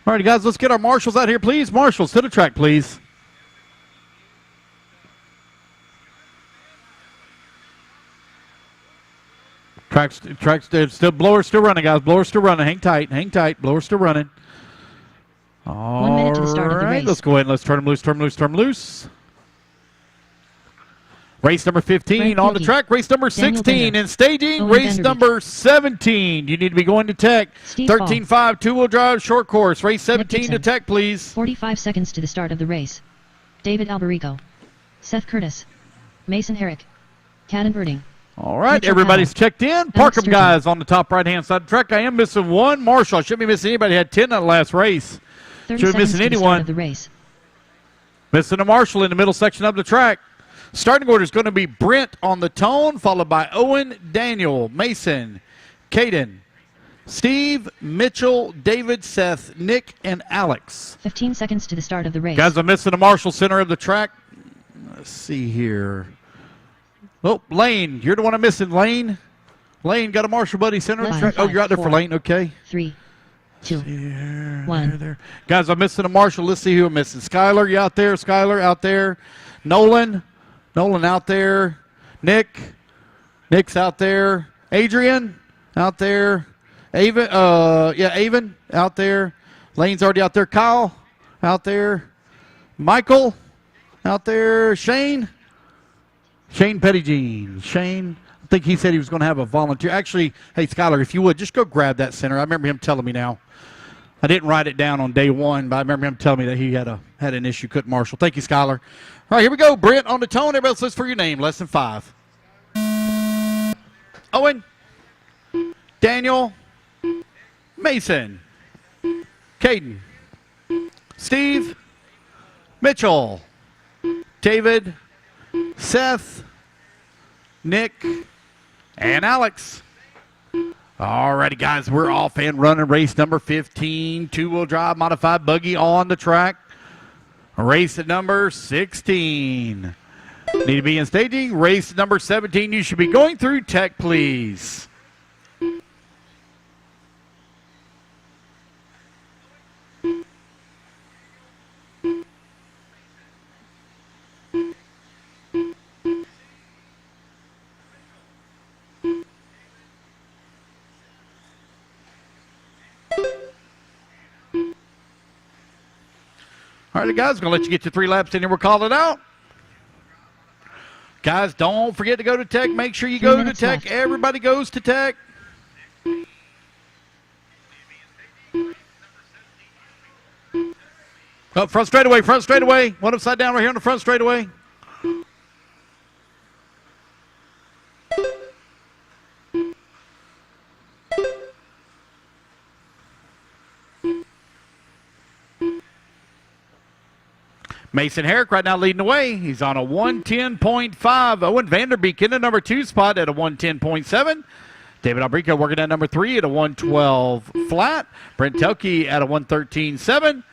All right, guys, let's get our marshals out here, please. Marshals, to the track, please. Tracks, still, blower's still running, guys. Blower's still running. Hang tight. Blower's still running. All 1 minute to the start of the race. Let's go ahead and let's turn them loose. Race number 15 Frank on the Hilke, track. Race number Daniel 16 Bender, in staging. Owen Race Vanderbeek. number 17. You need to be going to tech. Steve 13.5 two-wheel drive short course. Race 17 to Gibson. tech, please. 45 seconds to the start of the race. David Alberico. Seth Curtis. Mason Herrick. Caden Birding. All right, Mitchell everybody's Howell. checked in. Park Alex them, Sturgeon. guys, on the top right-hand side of the track. I am missing one. Marshall, I shouldn't be missing anybody. Had 10 in that last race. 30 Shouldn't be seconds missing to the start anyone. of the race. Missing a Marshall in the middle section of the track. Starting order is going to be Brent on the tone, followed by Owen, Daniel, Mason, Caden, Steve, Mitchell, David, Seth, Nick, and Alex. 15 seconds to the start of the race. Guys, I'm missing the Marshall center of the track. Let's see here. Oh, Lane, you're the one I'm missing, Lane. Lane, got a Marshall buddy center of the Less track. than Oh, you're out there for 4, Lane, okay. 3, 2. There, 1. there. Guys, I'm missing a Marshall. Let's see who I'm missing. Skylar, you out there? Skylar out there. Nolan out there. Nick's out there. Adrian out there. Avon, Avon out there. Lane's already out there. Kyle out there. Michael out there. Shane Pettyjean. Shane, I think he said he was going to have a volunteer. Actually, hey, Skylar, if you would, just go grab that center. I remember him telling me now. I didn't write it down on day one, but I remember him telling me that he had an issue, couldn't marshal. Thank you, Skylar. All right, here we go. Brent on the tone. Everybody else listen for your name. Less than 5. Owen. Daniel. Mason. Caden. Steve. Mitchell. David. Seth. Nick. And Alex. All righty, guys, we're off and running race number 15, two-wheel drive modified buggy on the track. Race at number 16. Need to be in staging. Race number 17, you should be going through tech, please. All right, guys, going to let you get your 3 laps in here. We'll call it out. Guys, don't forget to go to tech. Make sure you go to tech. Left. Everybody goes to tech. Oh, front straightaway, front straightaway. One upside down right here on the front straightaway. Mason Herrick right now leading the way. He's on a 110.5. Owen Vanderbeek in the number 2 spot at a 110.7. David Albrico working at number 3 at a 112 flat. Brent Telke at a 113.7.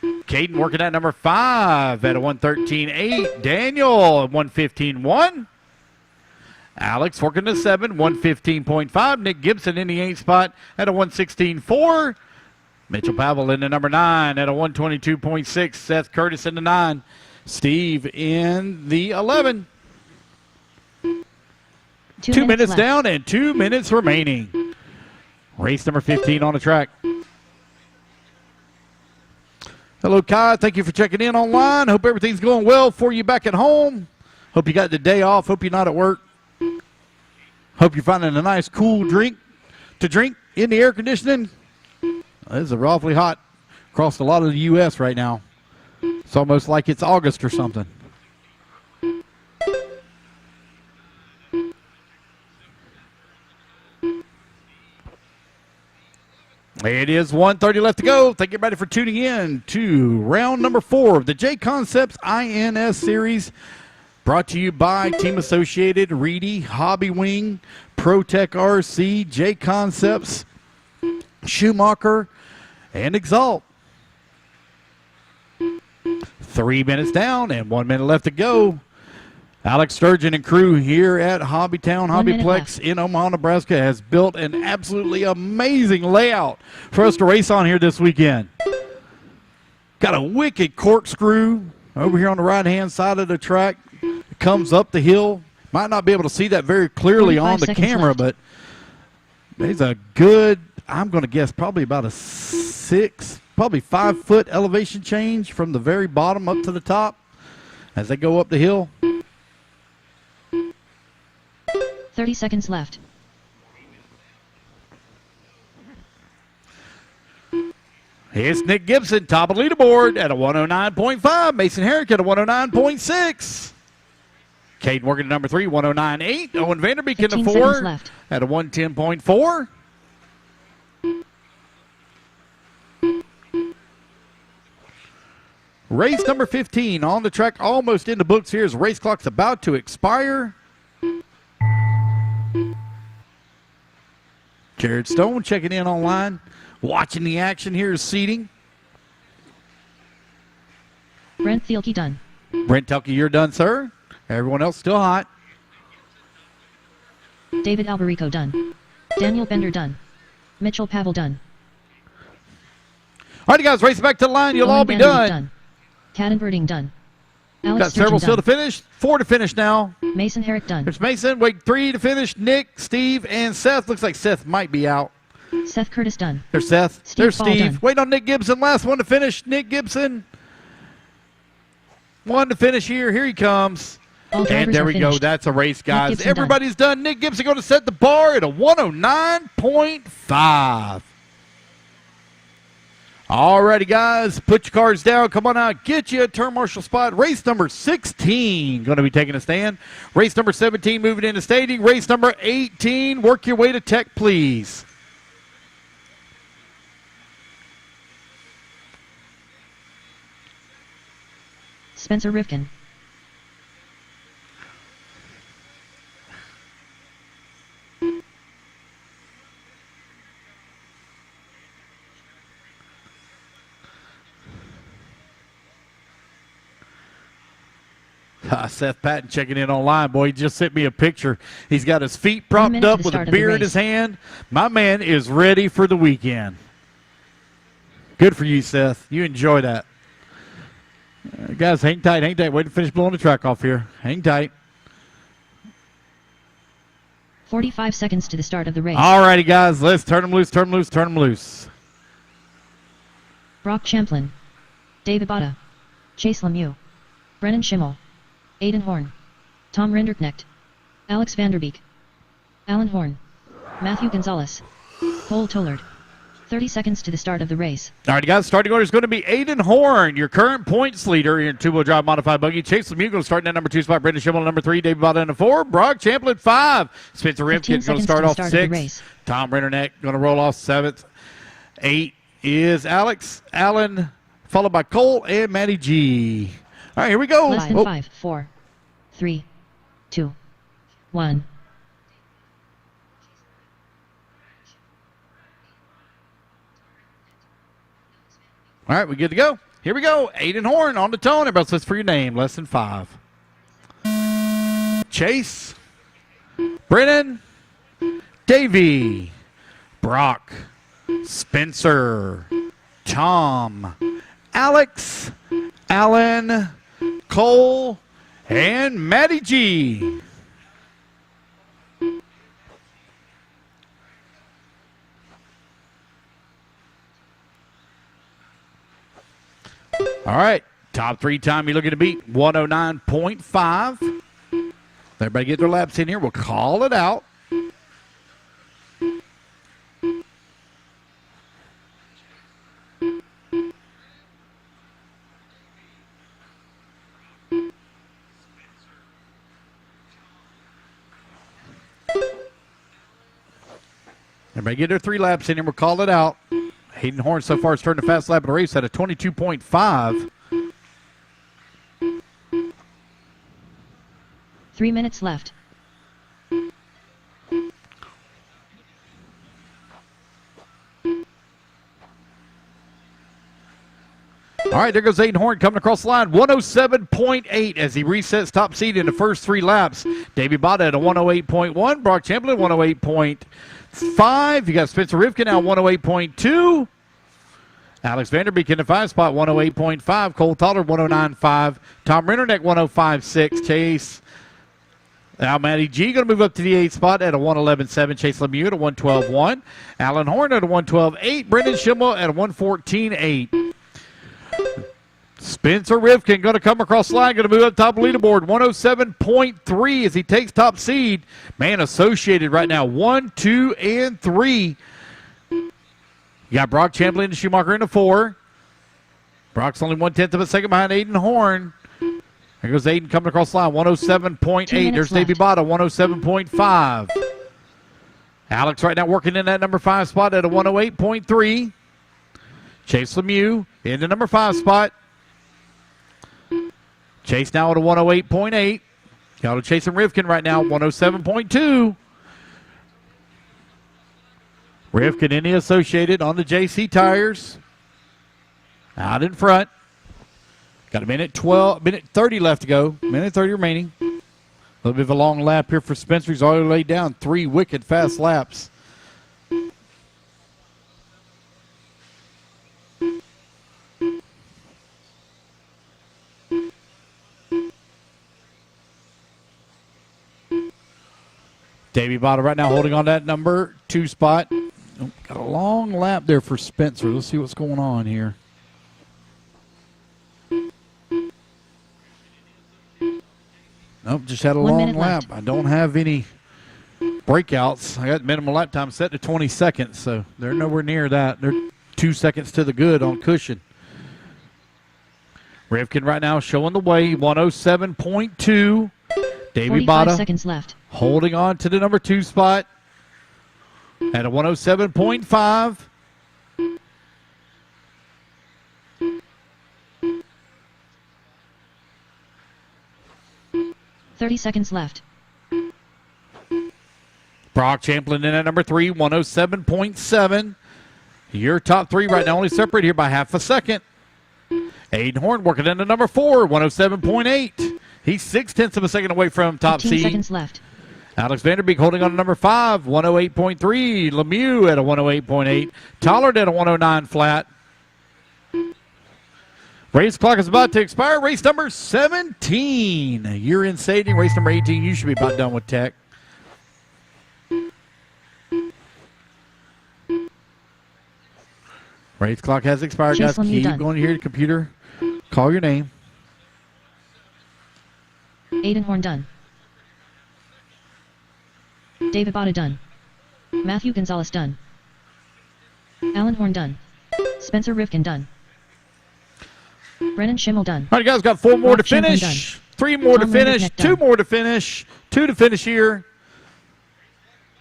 Caden working at number 5 at a 113.8. Daniel at 115.1. Alex working at 7, 115.5. Nick Gibson in the 8 spot at a 116.4. Mitchell Pavel in the number 9 at a 122.6. Seth Curtis in the 9. Steve in the 11. 2 minutes left. down and 2 minutes remaining. Race number 15 on the track. Hello, Kai. Thank you for checking in online. Hope everything's going well for you back at home. Hope you got the day off. Hope you're not at work. Hope you're finding a nice, cool drink to drink in the air conditioning. It's awfully hot across a lot of the U.S. right now. It's almost like it's August or something. It is 1:30 left to go. Thank you, everybody, for tuning in to round number 4 of the J Concepts INS Series. Brought to you by Team Associated, Reedy, Hobby Wing, ProTech RC, J Concepts, Schumacher, and Exalt. 3 minutes down and 1 minute left to go. Alex Sturgeon and crew here at Hobbytown, 1 minute Hobbyplex left. in Omaha, Nebraska has built an absolutely amazing layout for us to race on here this weekend. Got a wicked corkscrew over here on the right-hand side of the track. It comes up the hill. Might not be able to see that very clearly 45 on the seconds camera, left. but there's a good, I'm going to guess probably about a 5 foot elevation change from the very bottom up to the top as they go up the hill. 30 seconds left. Here's Nick Gibson, top of the leaderboard at a 109.5. Mason Herrick at a 109.6. Caden working at number 3, 109.8. Owen Vanderbeek in 15 the seconds 4 left. at a 110.4. Race number 15 on the track, almost in the books here as race clock's about to expire. Jared Stone checking in online, watching the action here is seating. Brent Thielke done. Brent Telke, you're done, sir. Everyone else still hot. David Alberico done. Daniel Bender done. Mitchell Pavel done. All right, guys, race back to the line. You'll Owen all be Vanderbeek done. Cadenberding done. Alex Got several Sturgeon still to done. finish. 4 to finish now. Mason Herrick done. There's Mason. Wait, 3 to finish. Nick, Steve, and Seth. Looks like Seth might be out. Seth Curtis done. There's Seth. Steve There's Ball Steve. done. Waiting on Nick Gibson. Last one to finish. Nick Gibson. 1 to finish here. Here he comes. All drivers And there are we go. finished. That's a race, guys. Gibson Everybody's done. Nick Gibson going to set the bar at a 109.5. Alrighty, guys. Put your cards down. Come on out. Get you a turn marshal spot. Race number 16 going to be taking a stand. Race number 17 moving into staging. Race number 18. Work your way to tech, please. Spencer Rivkin. Seth Patton checking in online. Boy, he just sent me a picture. He's got his feet propped minute to up the with a start of the beer in race. his hand. My man is ready for the weekend. Good for you, Seth. You enjoy that. Guys, hang tight, hang tight. Wait to finish blowing the track off here. Hang tight. 45 seconds to the start of the race. All righty, guys. Let's turn them loose, turn them loose, turn them loose. Brock Champlin. David Botta. Chase Lemieux. Brennan Schimmel. Aiden Horn. Tom Rinderknecht. Alex Vanderbeek. Alan Horn. Matthew Gonzalez. Cole Tollard. 30 seconds to the start of the race. All right, guys, starting order is going to be Aiden Horn, your current points leader in two-wheel drive modified buggy. Chase Lemieux going to start in that number 2 spot. Brendan Schimmel, number 3. David Botta in the 4. Brock Champlin, 5. Spencer 15 Rivkin going to seconds start to the off start of the 6. race. Tom Rennerneck going to roll off 7th. 8 is Alex Allen, followed by Cole and Matty G. All right, here we go. Less than Oh, 5, 4, 3, 2, 1. All right, we good to go. Here we go. Aiden Horn on the tone. Everybody listen for your name. Less than 5. Chase. Brennan. Davey. Brock. Spencer. Tom. Alex. Alan. Cole. And Matty G. All right, top 3 time you're looking to beat 109.5. Everybody get their laps in here. We'll call it out. Everybody get their 3 laps in here. We'll call it out. Hayden Horn so far has turned a fast lap in the race at a 22.5. 3 minutes left. All right, there goes Aiden Horn coming across the line. 107.8 as he resets top seed in the first 3 laps. Davey Botta at a 108.1. Brock Champlin, 108.5. You got Spencer Rivkin now 108.2. Alex Vanderbeek in the 5 spot, 108.5. Cole Tollard, 109.5. Tom Rinderneck, 105.6. Chase. Now Matty G going to move up to the 8th spot at a 111.7. Chase Lemieux at a 112.1. Alan Horn at a 112.8. Brendan Schimmel at a 114.8. Spencer Rivkin going to come across the line, going to move up top of the leaderboard, 107.3 as he takes top seed. Man, Associated right now, 1, 2, and 3. You got Brock Champlin and Schumacher in the 4. Brock's only 1/10 of a second behind Aiden Horn. There goes Aiden coming across the line, 107.8. There's Davey Botta, 107.5. Alex right now working in that number 5 spot at a 108.3. Chase Lemieux in the number 5 spot. Chase now at a 108.8. Got to Chase and Rivkin right now, 107.2. Rivkin in the Associated on the JC tires. Out in front. Got a minute 30 left to go. Minute 30 remaining. A little bit of a long lap here for Spencer. He's already laid down 3 wicked fast laps. Davey Bottle right now holding on that number 2 spot. Oh, got a long lap there for Spencer. Let's see what's going on here. Nope, just had a 1 long minute lap. left. I don't have any breakouts. I got minimum lap time set to 20 seconds, so they're nowhere near that. They're 2 seconds to the good on cushion. Rivkin right now showing the way, 107.2. Davey 45 Bottle seconds left. holding on to the number 2 spot at a 107.5. 30 seconds left. Brock Champlin in at number 3, 107.7. Your top 3 right now only separate here by half a second. Aiden Horn working into number 4, 107.8. He's 0.6 of a second away from top 15 seed. seconds left. Alex Vanderbeek holding on to number 5, 108.3. Lemieux at a 108.8. Tollard at a 109 flat. Race clock is about to expire. Race number 17. You're in staging. Race number 18. You should be about done with tech. Race clock has expired, Chase guys. Lemieux Keep done. going here to the computer. Call your name. Aiden Horn done. David Botta done. Matthew Gonzalez done. Alan Horn done. Spencer Rivkin done. Brennan Schimmel done. All right, guys, got 4 more Brock to Champlin finish. 3 more to Tom finish. Lenderknecht 2 done. more to finish. 2 to finish here.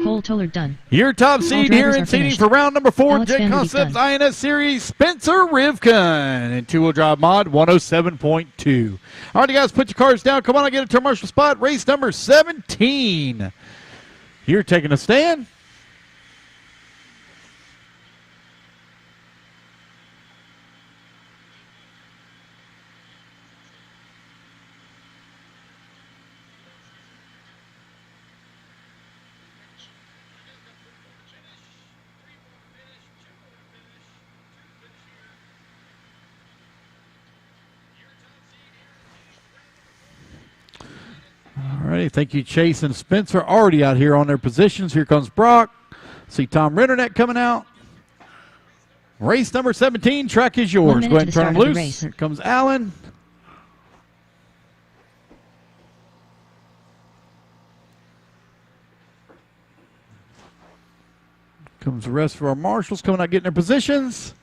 Cole Tollard done. Your top seed here drivers in are seeding finished. for round number 4, Alex Jet Vanderbeek Concepts done. INS Series, Spencer Rivkin in 2-wheel drive mod, 107.2. All right, guys, put your cars down. Come on and get a turn marshal spot. Race number 17. You're taking a stand. All righty, thank you, Chase and Spencer. Already out here on their positions. Here comes Brock. See Tom Rennerneck coming out. Race number 17, track is 1 yours. minute Go ahead to and turn the them start of the loose. race. Here comes Allen. Comes the rest of our marshals coming out, getting their positions.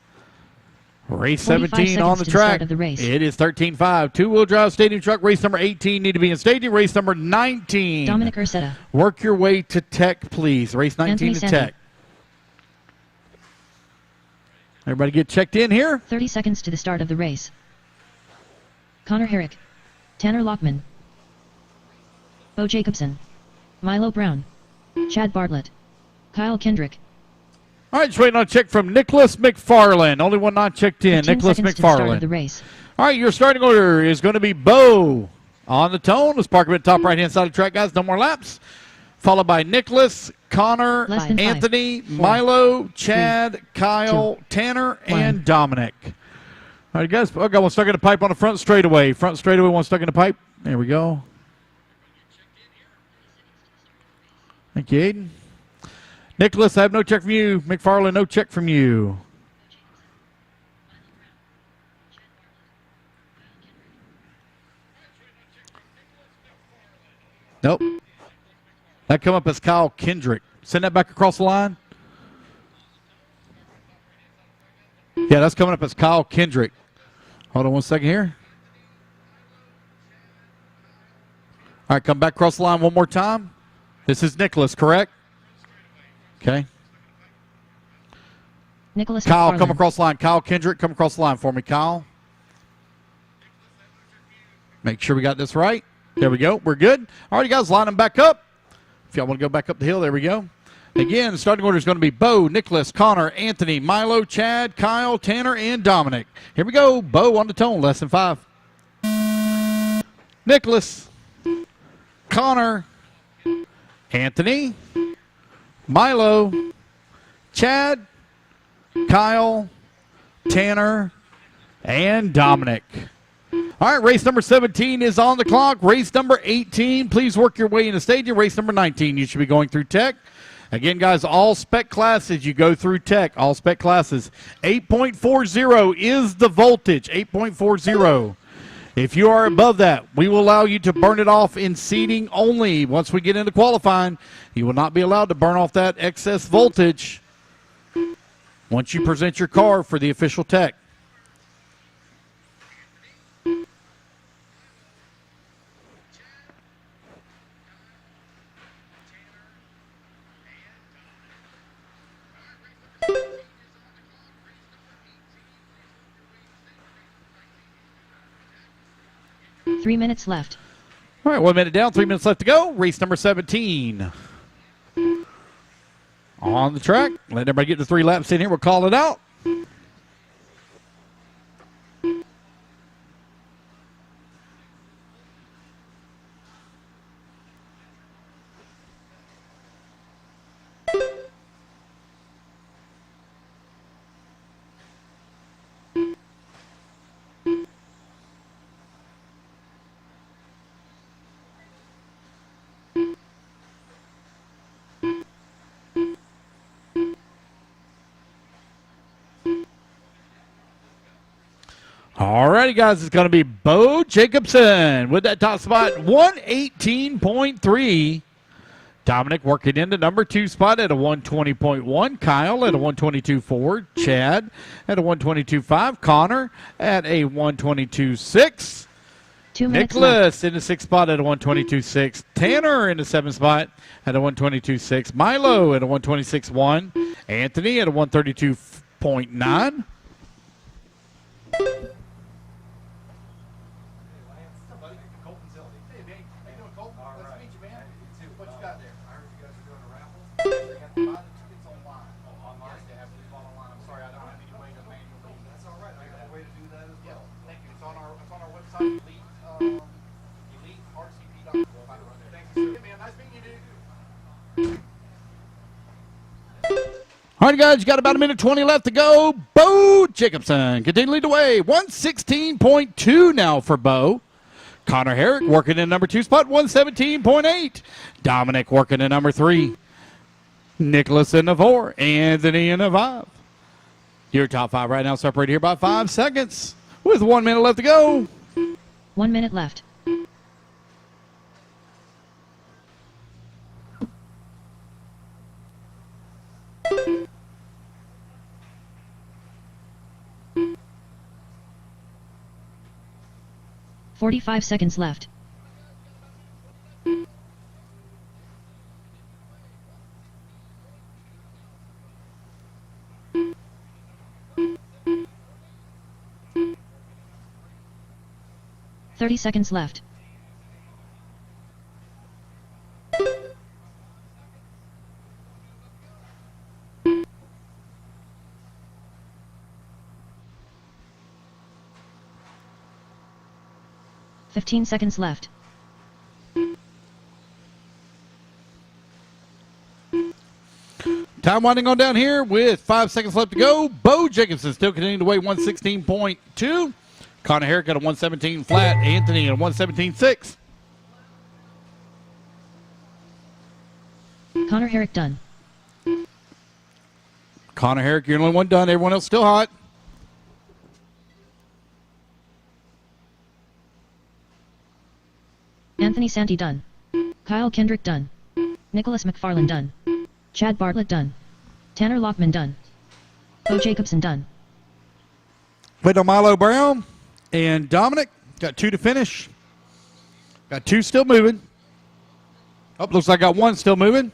Race 45 17 on seconds the to the start track. of the race. It is 13.5. 2-wheel drive stadium truck. Race number 18 need to be in stadium. Race number 19. Dominic Ursetta. Work your way to tech, please. Race 19 Anthony to Sandy. tech. Everybody get checked in here. 30 seconds to the start of the race. Connor Herrick. Tanner Lockman. Bo Jacobson. Milo Brown. Chad Bartlett. Kyle Kendrick. All right, just waiting on a check from Nicholas McFarland. Only one not checked in. 15 Nicholas seconds to the start of McFarland. the race. All right, your starting order is going to be Bo on the tone. Let's park him at the top right-hand side of the track, guys. No more laps. Followed by Nicholas, Connor, Less than 5, Anthony, 4, Milo, Chad, Kyle, 2, Tanner, 1. and Dominic. All right, guys. I got one stuck in the pipe on the front straightaway. Front straightaway, one stuck in the pipe. There we go. Thank you, Aiden. Nicholas, I have no check from you. McFarland, no check from you. Nope. That come up as Kyle Kendrick. Send that back across the line. Yeah, that's coming up as Kyle Kendrick. Hold on one second here. All right, come back across the line one more time. This is Nicholas, correct? Okay. Nicholas Kyle, McFarland. come across the line. Kyle Kendrick, come across the line for me, Kyle. Make sure we got this right. There we go. We're good. All right, guys, line them back up. If y'all want to go back up the hill, there we go. Again, the starting order is going to be Bo, Nicholas, Connor, Anthony, Milo, Chad, Kyle, Tanner, and Dominic. Here we go. Bo on the tone, less than 5. Nicholas, Connor, Anthony, Milo, Chad, Kyle, Tanner, and Dominic. All right, race number 17 is on the clock. Race number 18, please work your way in the stadium. Race number 19, you should be going through tech. Again, guys, all spec classes, you go through tech, all spec classes. 8.40 is the voltage, 8.40. If you are above that, we will allow you to burn it off in seating only. Once we get into qualifying, you will not be allowed to burn off that excess voltage once you present your car for the official tech. Three minutes left. All right, 1 minute down, 3 minutes left to go. Race number 17 on the track. Let everybody get the 3 laps in here. We'll call it out. All righty, guys, it's going to be Bo Jacobson with that top spot, 118.3. Dominic working into number 2 spot at a 120.1. Kyle at a 122.4. Chad at a 122.5. Connor at a 122.6. 2 minutes Nicholas in the 6th spot at a 122.6. Tanner in the 7th spot at a 122.6. Milo at a 126.1. Anthony at a 132.9. All right, guys, you got about 1:20 left to go. Bo Jacobson continue to lead the way. 116.2 now for Bo. Connor Herrick working in number 2 spot, 117.8. Dominic working in number 3. Nicholas in the 4. Anthony in the 5. Your top 5 right now separated here by 5 seconds with 1 minute left to go. 1 minute left. "45 seconds left. "30 seconds left. "15 seconds left. Time winding on down here with 5 seconds left to go. Bo Jacobson still continuing to weigh 116.2. Connor Herrick at a 117 flat. Anthony at a 117.6. Connor Herrick done. Connor Herrick, you're the only one done. Everyone else still hot. Anthony Santi done. Kyle Kendrick done. Nicholas McFarland done. Chad Bartlett done. Tanner Lockman done. Bo Jacobson done. Wait on Milo Brown and Dominic. Got 2 to finish. Got 2 still moving. Oh, looks like I got 1 still moving.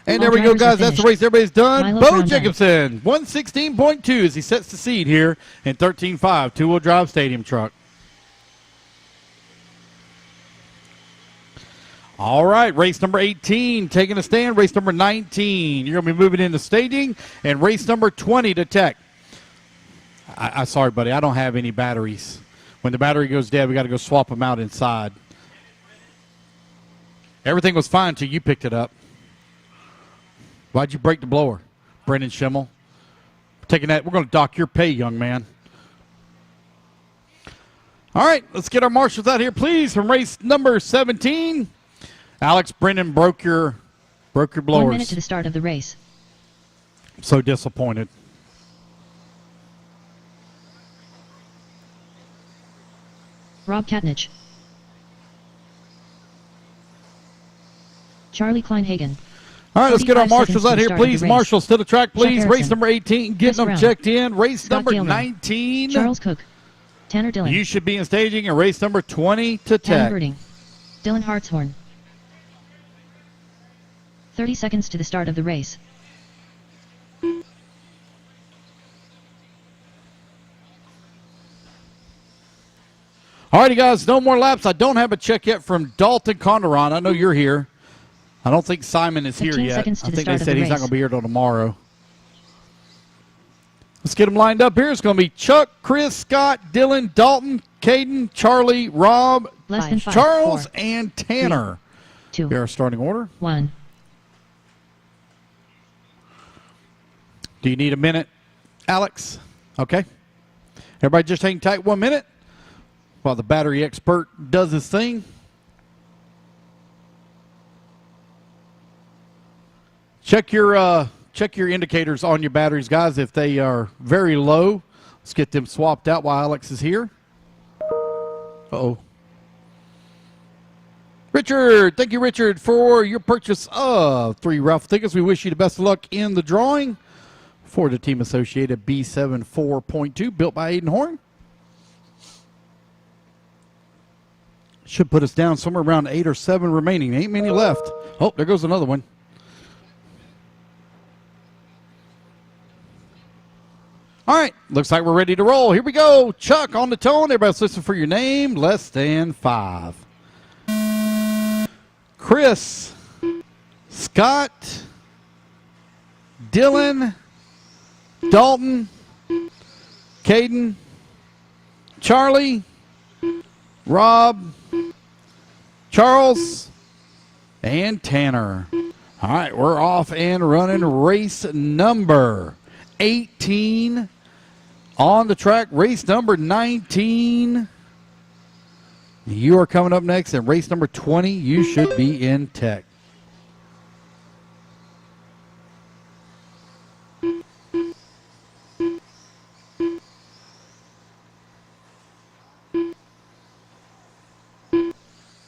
And there we go, guys. That's the race. Everybody's done. Bo Jacobson, 116.2 as he sets the seed here in 13.5 two-wheel drive stadium truck. All right, race number 18 taking a stand. Race number 19, you're going to be moving into staging. And race number 20 to tech. I sorry, buddy, I don't have any batteries. When the battery goes dead, we got to go swap them out inside. Everything was fine until you picked it up. Why'd you break the blower, Brendan Schimmel? Taking that, we're going to dock your pay, young man. All right, let's get our marshals out here, please, from race number 17. Alex Brennan broke your blowers. 1 minute to the start of the race. So disappointed. Rob Katnich. Charlie Kleinhagen. All right, let's get our 45 marshals seconds to out the here, start of the please. race. Marshals to the track, please. Chuck Race Erickson. number 18, Chris getting them Brown. checked in. Race Scott number Gilman. 19. Charles Cook. Tanner Dillon. You should be in staging, and race number 20 to Tanner tech. Birding. Dylan Hartshorn. 30 seconds to the start of the race. Alrighty, guys, no more laps. I don't have a check yet from Dalton Conderon. I know you're here. I don't think Simon is here 15 yet. seconds to I the think start they of said the he's not race. going to be here till tomorrow. Let's get them lined up here. It's going to be Chuck, Chris, Scott, Dylan, Dalton, Caden, Charlie, Rob, Less than 5, Charles, 4, and Tanner. 2, Here our starting order. 1. Do you need a minute, Alex? Okay. Everybody just hang tight 1 minute while the battery expert does his thing. Check your indicators on your batteries, guys. If they are very low, let's get them swapped out while Alex is here. Uh-oh. Richard, thank you, Richard, for your purchase of 3 raffle tickets. We wish you the best of luck in the drawing for the Team Associated B7 4.2, built by Aiden Horn. Should put us down somewhere around 8 or 7 remaining. Ain't many left. Oh, there goes another one. All right, looks like we're ready to roll. Here we go. Chuck on the tone. Everybody's listening for your name. Less than 5. Chris, Scott, Dylan, Dalton, Caden, Charlie, Rob, Charles, and Tanner. All right, we're off and running race number 18 on the track. Race number 19. You are coming up next, and race number 20, you should be in tech.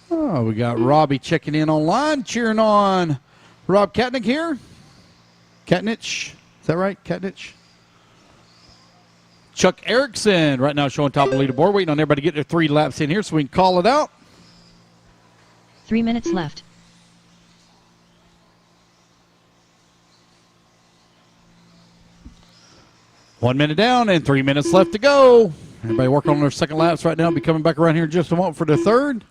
Oh, we got Robbie checking in online, cheering on Rob Katnick here. Katnich, is that right? Katnich? Chuck Erickson right now showing top of the leaderboard, waiting on everybody to get their 3 laps in here so we can call it out. 3 minutes left. One minute down and 3 minutes left to go. Everybody working on their second laps right now. Be coming back around here in just a moment for the third.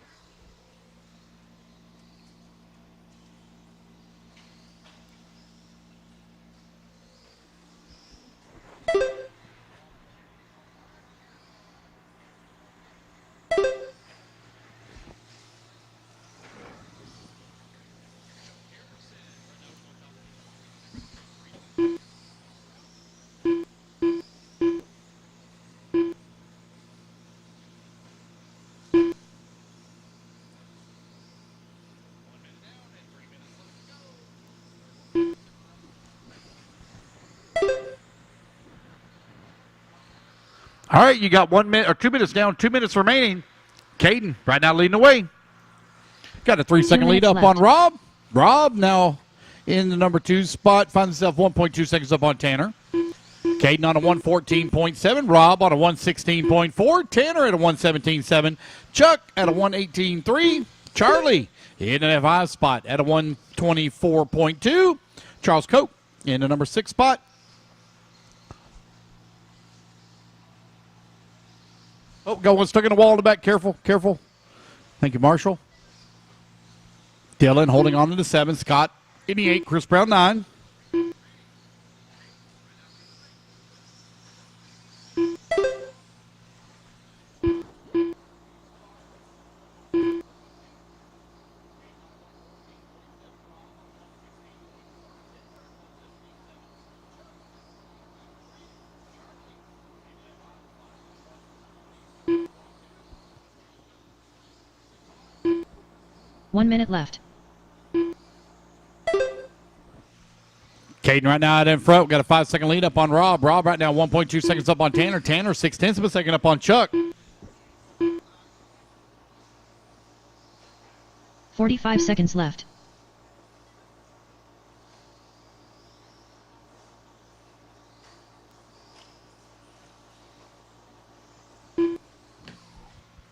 All right, you got 1 minute or 2 minutes down, 2 minutes remaining. Caden right now leading the way. Got a 3-second lead up left. on Rob. Rob now in the number 2 spot, finds himself 1.2 seconds up on Tanner. Caden on a 114.7. Rob on a 116.4. Tanner at a 117.7. Chuck at a 118.3. Charlie in the 5 spot at a 124.2. Charles Cope in the number 6 spot. Oh, got one stuck in the wall in the back. Careful, careful. Thank you, Marshall. Dylan holding on to the 7. Scott in the 8. Chris Brown 9. 1 minute left. Caden right now out in front. We've got a 5-second lead up on Rob. Rob right now 1.2 seconds up on Tanner. Tanner 0.6 of a second up on Chuck. 45 seconds left.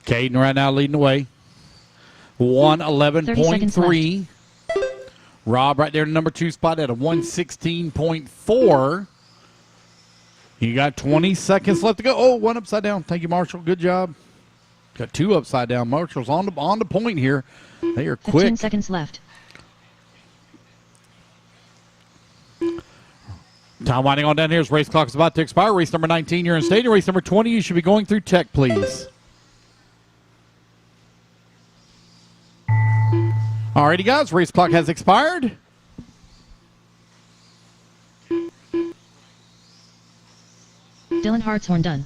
Caden right now leading the way. 111.3. Rob right there in the number 2 spot at a 116.4. You got 20 seconds left to go. Oh, one upside down. Thank you, Marshall. Good job. Got 2 upside down. Marshall's on the point here. They are quick. 15 seconds left. Time winding on down here as race clock is about to expire. Race number 19, you're in stadium. Race number 20, you should be going through tech, please. Alrighty, guys, race clock has expired. Dylan Hartshorn done.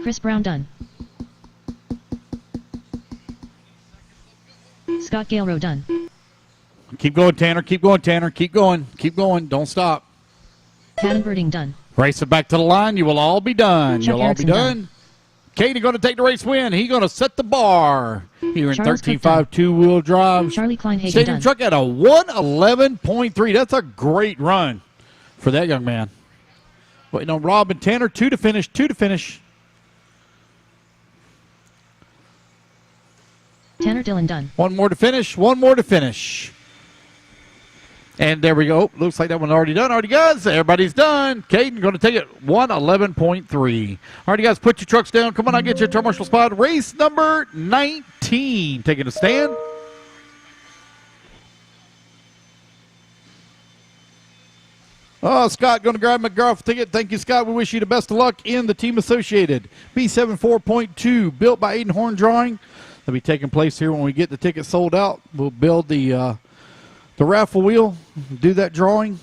Chris Brown done. Scott Galerow done. Keep going, Tanner. Keep going, Tanner. Keep going. Keep going. Don't stop. Caden Birding done. Race it back to the line. You will all be done. Chuck You'll all be Erickson done. Katie going to take the race win. He's going to set the bar here in Charles Cook 13.5 two-wheel drive. Charlie Kleinhagen Stadium done. truck at a 111.3. That's a great run for that young man. Waiting on Rob and Tanner. 2 to finish. 2 to finish. Tanner Dillon done. 1 more to finish. 1 more to finish. And there we go. Looks like that one already done. Already, guys. Everybody's done. Caden going to take it 111.3. Alrighty, guys. Put your trucks down. Come on, I'll get you a commercial spot. Race number 19. Taking a stand. Oh, Scott going to grab McGrath ticket. Thank you, Scott. We wish you the best of luck in the Team Associated. B74.2, built by Aiden Horn Drawing. That'll be taking place here when we get the tickets sold out. We'll build the raffle wheel, do that drawing.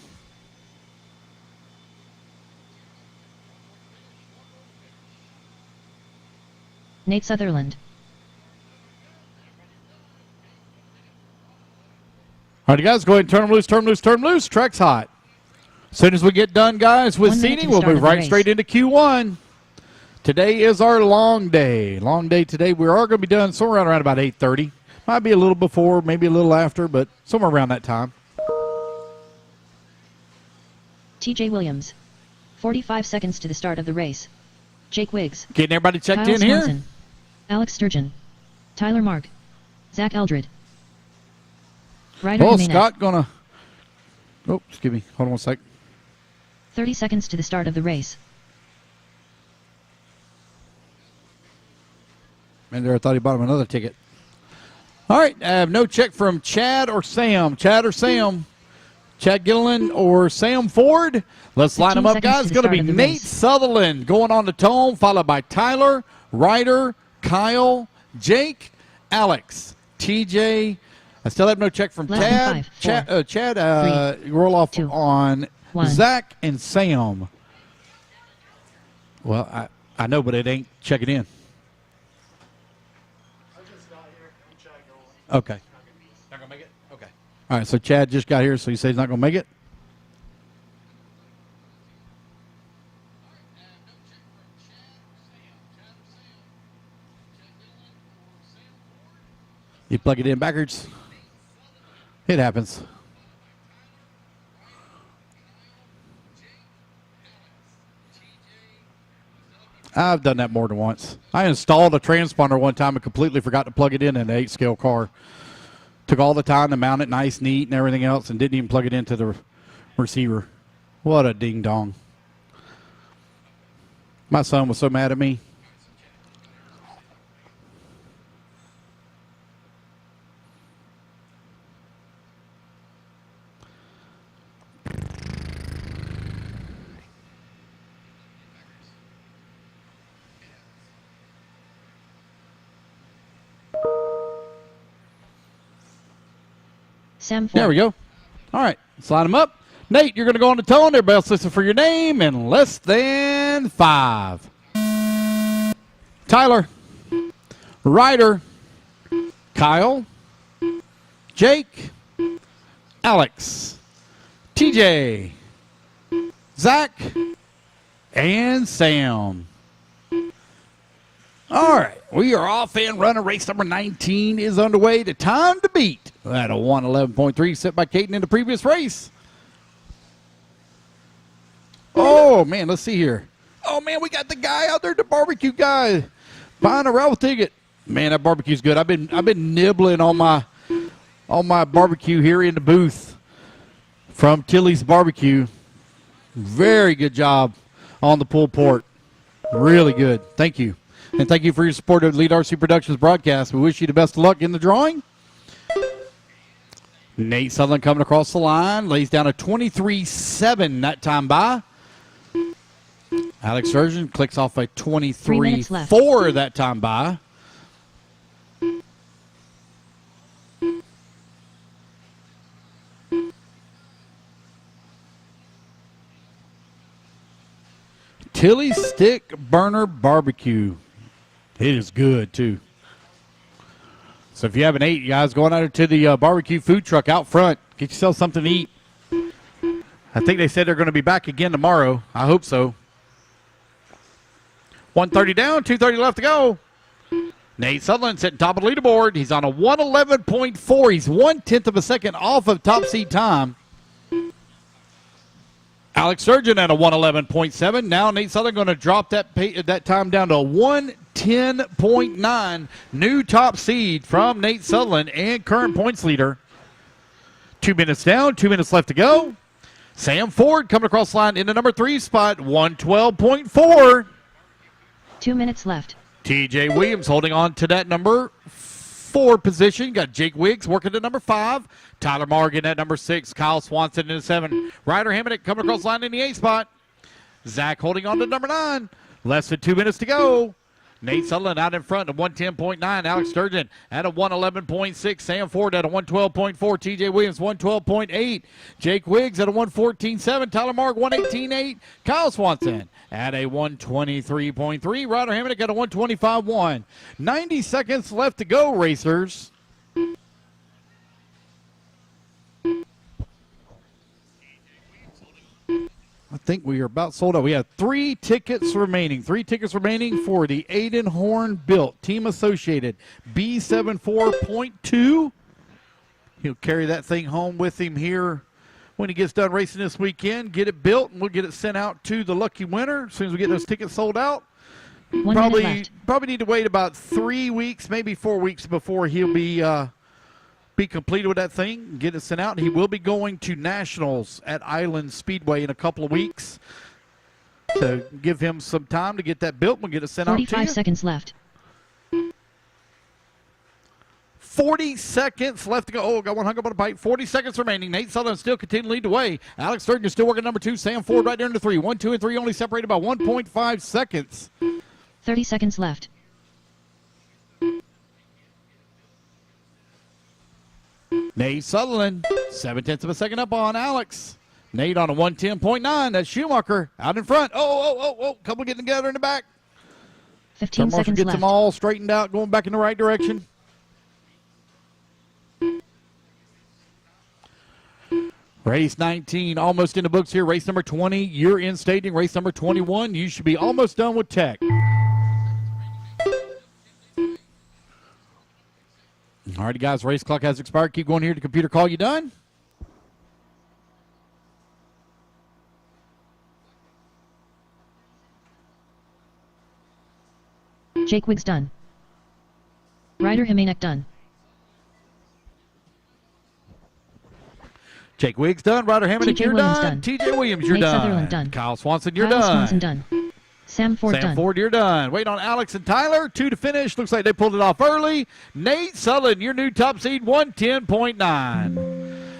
Nate Sutherland. All right, guys, go ahead and turn them loose, turn them loose, turn them loose. Track's hot. As soon as we get done, guys, with 1 minute to seating, the we'll start move of the right race. straight into Q1. Today is our long day. Long day today. We are going to be done somewhere around about 8:30. Might be a little before, maybe a little after, but somewhere around that time. TJ Williams. 45 seconds to the start of the race. Jake Wiggs. Getting everybody checked Kyle in here. Swanson. Alex Sturgeon. Tyler Mark. Zach Eldred. Ryder Oh, Jimenez. Scott going to... Oh, excuse me. Hold on one sec. 30 seconds to the start of the race. Man, there, I thought he bought him another ticket. All right, I have no check from Chad or Sam. Chad or Sam. Chad Gilliland or Sam Ford. Let's line them up, 15 guys. seconds It's to going to be the start of the Nate race. Sutherland going on the tone, followed by Tyler, Ryder, Kyle, Jake, Alex, TJ. I still have no check from Less than Tad. 5, 4, Chad, roll off 2, on 1. Zach and Sam. Well, I know, but it ain't checking in. Okay. Not going to make it? Okay. All right, so Chad just got here, so he says he's not going to make it? You plug it in backwards. It happens. I've done that more than once. I installed a transponder one time and completely forgot to plug it in an 8-scale car. Took all the time to mount it nice, neat, and everything else, and didn't even plug it into the receiver. What a ding-dong. My son was so mad at me. Sam Ford. There we go. All right, let's line them up. Nate, you're going to go on the tone. Everybody else listen for your name in less than 5. Tyler. Ryder, Kyle, Jake, Alex, TJ, Zach, and Sam. All right, we are off and running. Race number 19 is underway. The time to beat at a 111.3 set by Caden in the previous race. Oh, man, let's see here. Oh, man, we got the guy out there, the barbecue guy, buying a raffle ticket. Man, that barbecue's good. I've been nibbling on my barbecue here in the booth from Tilly's Barbecue. Very good job on the pulled pork. Really good. Thank you. And thank you for your support of Lead RC Productions broadcast. We wish you the best of luck in the drawing. Nate Sutherland coming across the line. Lays down a 23.7 that time by. Alex Sturgeon clicks off a 23.4 that time by. Tilly's Stick Burner Barbecue. It is good, too. So if you haven't ate, you guys, going out to the barbecue food truck out front. Get yourself something to eat. I think they said they're going to be back again tomorrow. I hope so. 1:30 down, 2:30 left to go. Nate Sutherland sitting top of the leaderboard. He's on a 111.4. He's 1/10 of a second off of top seed time. Alex Sturgeon at a 111.7. Now Nate Sutherland going to drop that time down to a 110.9. New top seed from Nate Sutherland and current points leader. 2 minutes down, 2 minutes left to go. Sam Ford coming across the line in the number 3 spot, 112.4. 2 minutes left. TJ Williams holding on to that number 4 position. Got Jake Wiggs working at number 5. Tyler Morgan at number 6. Kyle Swanson in the 7. Ryder Hammond coming across the line in the 8 spot. Zach holding on to number 9. Less than 2 minutes to go. Nate Sutherland out in front at 110.9. Alex Sturgeon at a 111.6. Sam Ford at a 112.4. TJ Williams 112.8. Jake Wiggs at a 114.7. Tyler Mark 118.8. Kyle Swanson at a 123.3. Ryder Hammond at a 125.1. 90 seconds left to go, racers. I think we are about sold out. We have 3 tickets remaining. 3 tickets remaining for the Aiden Horn built Team Associated B74.2. He'll carry that thing home with him here when he gets done racing this weekend. Get it built, and we'll get it sent out to the lucky winner as soon as we get those tickets sold out. 1 minute left. Probably need to wait about 3 weeks, maybe 4 weeks before he'll be completed with that thing, get it sent out. He will be going to Nationals at Island Speedway in a couple of weeks to give him some time to get that built. We'll get it sent out to you. 45 seconds left. 40 seconds left to go. Oh, got one hung up on a bite. 40 seconds remaining. Nate Sutherland still continuing to lead the way. Alex Sturgeon still working number 2. Sam Ford right there in the 3. 1, 2, and 3 only separated by 1.5 seconds. 30 seconds left. Nate Sutherland, 7/10 of a second up on Alex. Nate on a 110.9. That's Schumacher out in front. Oh. Couple getting together in the back. 15 Marshall seconds gets left. them all straightened out, going back in the right direction. Race 19, almost in the books here. Race number 20, you're in staging. Race number 21, you should be almost done with tech. All righty, guys, race clock has expired. Keep going here to computer call you done. Jake Wiggs done. Ryder Jimenez done. Jake Wiggs done. Ryder Hammond, TJ you're Williams done. done. TJ Williams, you're Nate done. Sutherland done. Kyle Swanson, you're Kyle done. Swanson done. Sam Ford done. Ford, you're done. Wait on Alex and Tyler. 2 to finish. Looks like they pulled it off early. Nate Sutherland, your new top seed, 110.9.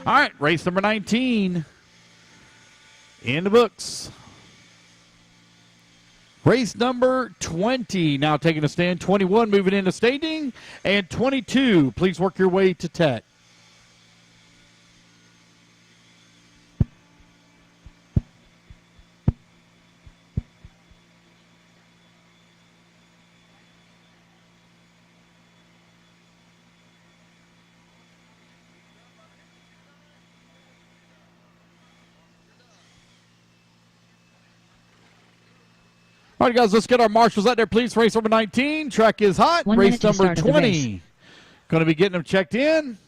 All right, race number 19 in the books. Race number 20 now taking a stand. 21 moving into staging. And 22, please work your way to tech. All right, guys, let's get our marshals out there, please. Race number 19. Track is hot. 1 Race minute to the number start of the 20. Going to be getting them checked in.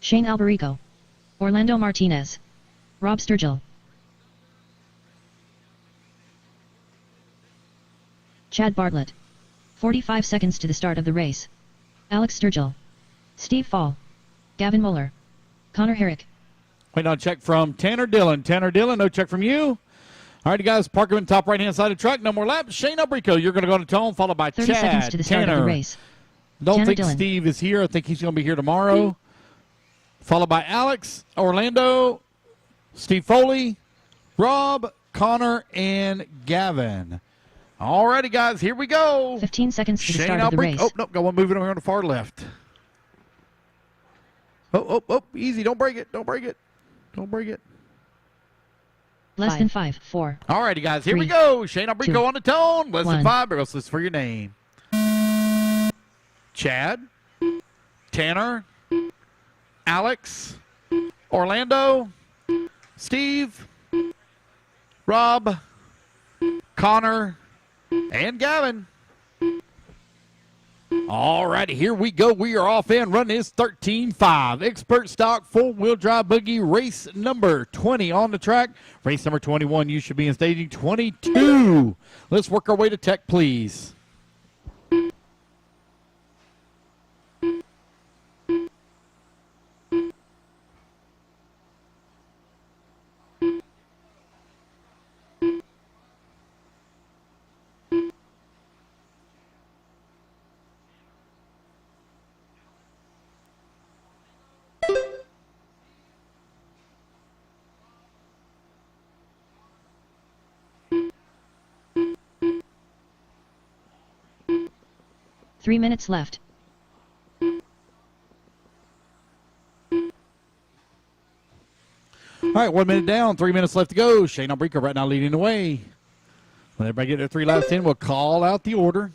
Shane Alberico. Orlando Martinez. Rob Sturgill. Chad Bartlett. 45 seconds to the start of the race. Alex Sturgill. Steve Fall. Gavin Moeller. Connor Herrick. Waiting on a check from Tanner Dillon. Tanner Dillon, no check from you. All right, guys, park him in the top right-hand side of the truck. No more laps. Shane Alberico, you're going to go to tone, followed by 30 Chad. seconds to the start Tanner. of the race. Don't Tanner think Dillon. Steve is here. I think he's going to be here tomorrow. Followed by Alex, Orlando, Steve Foley, Rob, Connor, and Gavin. All righty, guys, here we go. 15 seconds to the Shane start of the Alberico. race. Oh, no, got one moving over here on the far left. Oh, easy. Don't break it. Don't break it. Don't break it. Less than 5, 4. All righty, guys, here we 3, go. Shane Alberico 2, on the tone. Less than 1. 5, but let's listen for your name. Chad, Tanner, Alex, Orlando, Steve, Rob, Connor, and Gavin. All righty, here we go. We are off and running is 13.5. Expert stock, four-wheel drive buggy, race number 20 on the track. Race number 21, you should be in staging 22. Let's work our way to tech, please. Three minutes left. All right, 1 minute down, 3 minutes left to go. Shane Alberico right now leading the way. When everybody get their 3 laps in, we'll call out the order.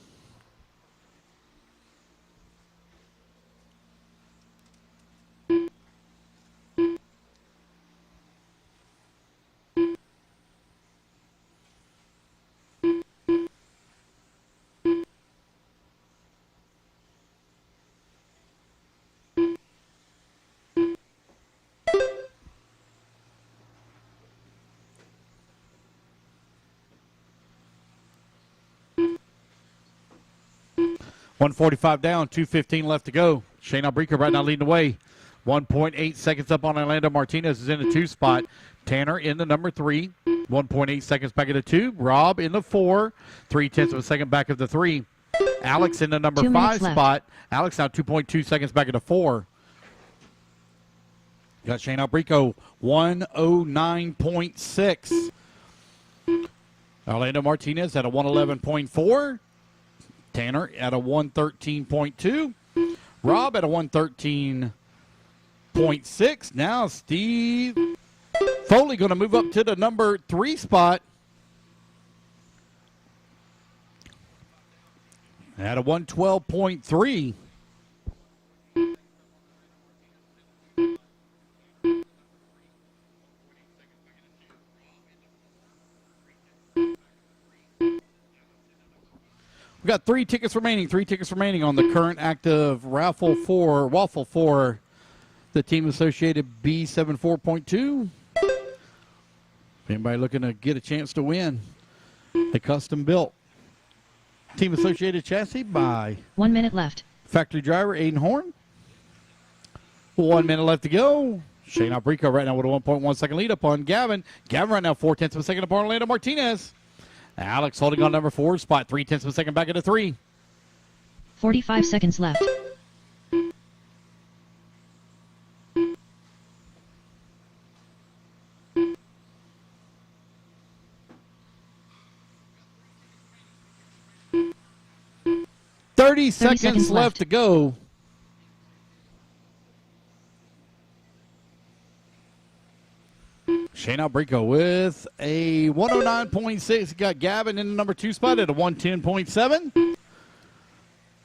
.145 down, 2:15 left to go. Shane Alberico right now leading the way. 1.8 seconds up on Orlando Martinez is in the 2 spot. Tanner in the number 3. 1.8 seconds back of the 2. Rob in the 4. 0.3 of a second back of the 3. Alex in the number 5 spot. Alex now 2.2 seconds back of the 4. Got Shane Alberico 109.6. Orlando Martinez at a 111.4. Tanner at a 113.2. Rob at a 113.6. Now Steve Foley going to move up to the number 3 spot at a 112.3. We've got 3 tickets remaining. 3 tickets remaining on the current active waffle for the Team Associated B74.2. If anybody looking to get a chance to win a custom built Team Associated chassis by 1 minute left. factory driver Aiden Horn. 1 minute left to go. Shane Alberico right now with a 1.1 second lead upon Gavin. Gavin right now 0.4 of a second upon Orlando Martinez. Alex holding on number 4 spot, 0.3 of a second back at the 3. 45 seconds left. Thirty seconds left to go. Shane Alberico with a 109.6. Got Gavin in the number 2 spot at a 110.7.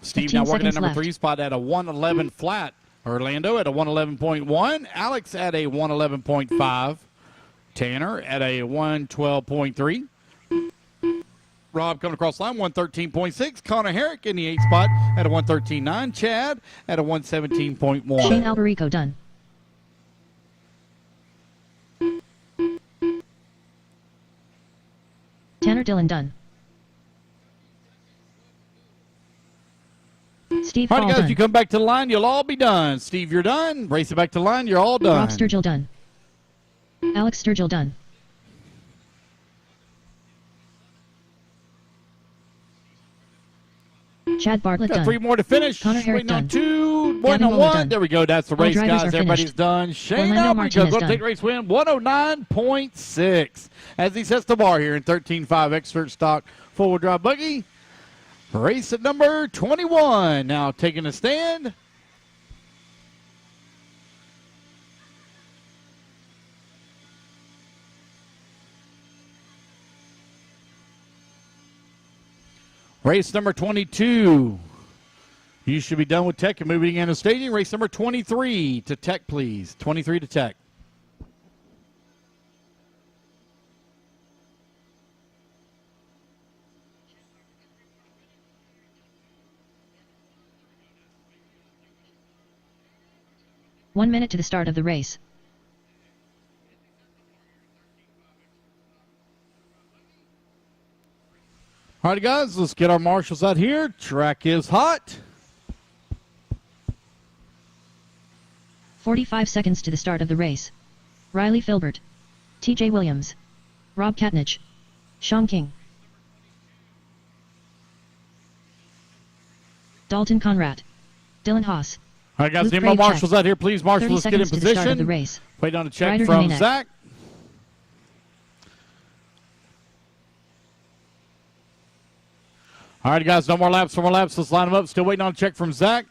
Steve now working at number 3 spot at a 111 flat. Orlando at a 111.1. Alex at a 111.5. Tanner at a 112.3. Rob coming across the line, 113.6. Connor Herrick in the 8th spot at a 113.9. Chad at a 117.1. Shane Alberico done. Tanner Dillon done. Steve All Hall right, guys, done. you come back to the line, you'll all be done. Steve, you're done. Race it back to the line, you're all done. Rob Sturgill done. Alex Sturgill done. Chad Bartlett Got done. 3 more to finish. Connor Herrick Waiting on done. 2, waiting Gavin on Muller 1. done. There we go. That's the All race, drivers guys. are Everybody's finished. done. Shane Orlando Alberico Martinez going to take done. the race win, 109.6. As he sets the bar here in 13.5 expert stock four-wheel drive buggy. Race at number 21. Now taking a stand. Race number 22. You should be done with tech and moving into staging. Race number 23 to tech, please. 23 to tech. One minute to the start of the race. All right, guys, let's get our marshals out here. Track is hot. 45 seconds to the start of the race. Riley Filbert. TJ Williams. Rob Katnich. Sean King. Dalton Conrad. Dylan Haas. All right, guys, Luke need more Gray, check. marshals out here, please. Marshal, 30 let's get in seconds to the start of the position. race. Wait on a check Ryder from Jimenez. Zach. All right, guys, no more laps, no more laps. Let's line them up. Still waiting on a check from Zach.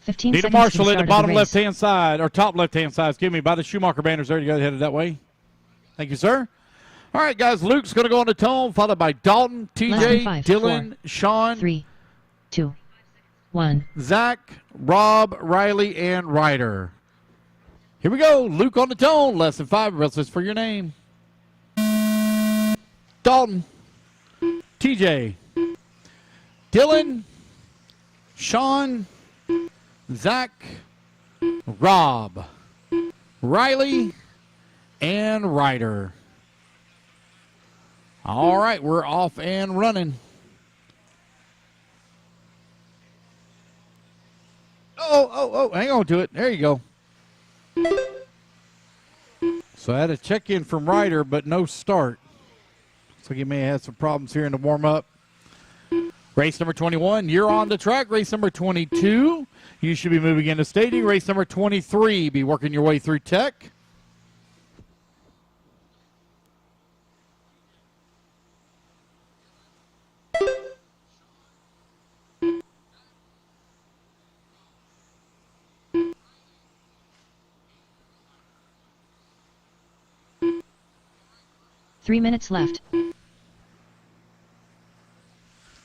15 Need a seconds to the marshal start at the of bottom race. left-hand side, or top left-hand side, excuse me, by the Schumacher banners there. You go headed that way. Thank you, sir. All right, guys, Luke's going to go on the tone, followed by Dalton, Less than TJ, 5, Dylan, 4, Sean, 3, 2, 1. Zach, Rob, Riley, and Ryder. Here we go. Luke on the tone. Less than 5. Wrestlers for your name. Dalton, TJ, Dylan, Sean, Zach, Rob, Riley, and Ryder. All right, we're off and running. Oh, hang on to it. There you go. So I had a check-in from Ryder, but no start. So he may have had some problems here in the warm-up. Race number 21, you're on the track. Race number 22, you should be moving into staging. Race number 23, be working your way through tech. Three minutes left.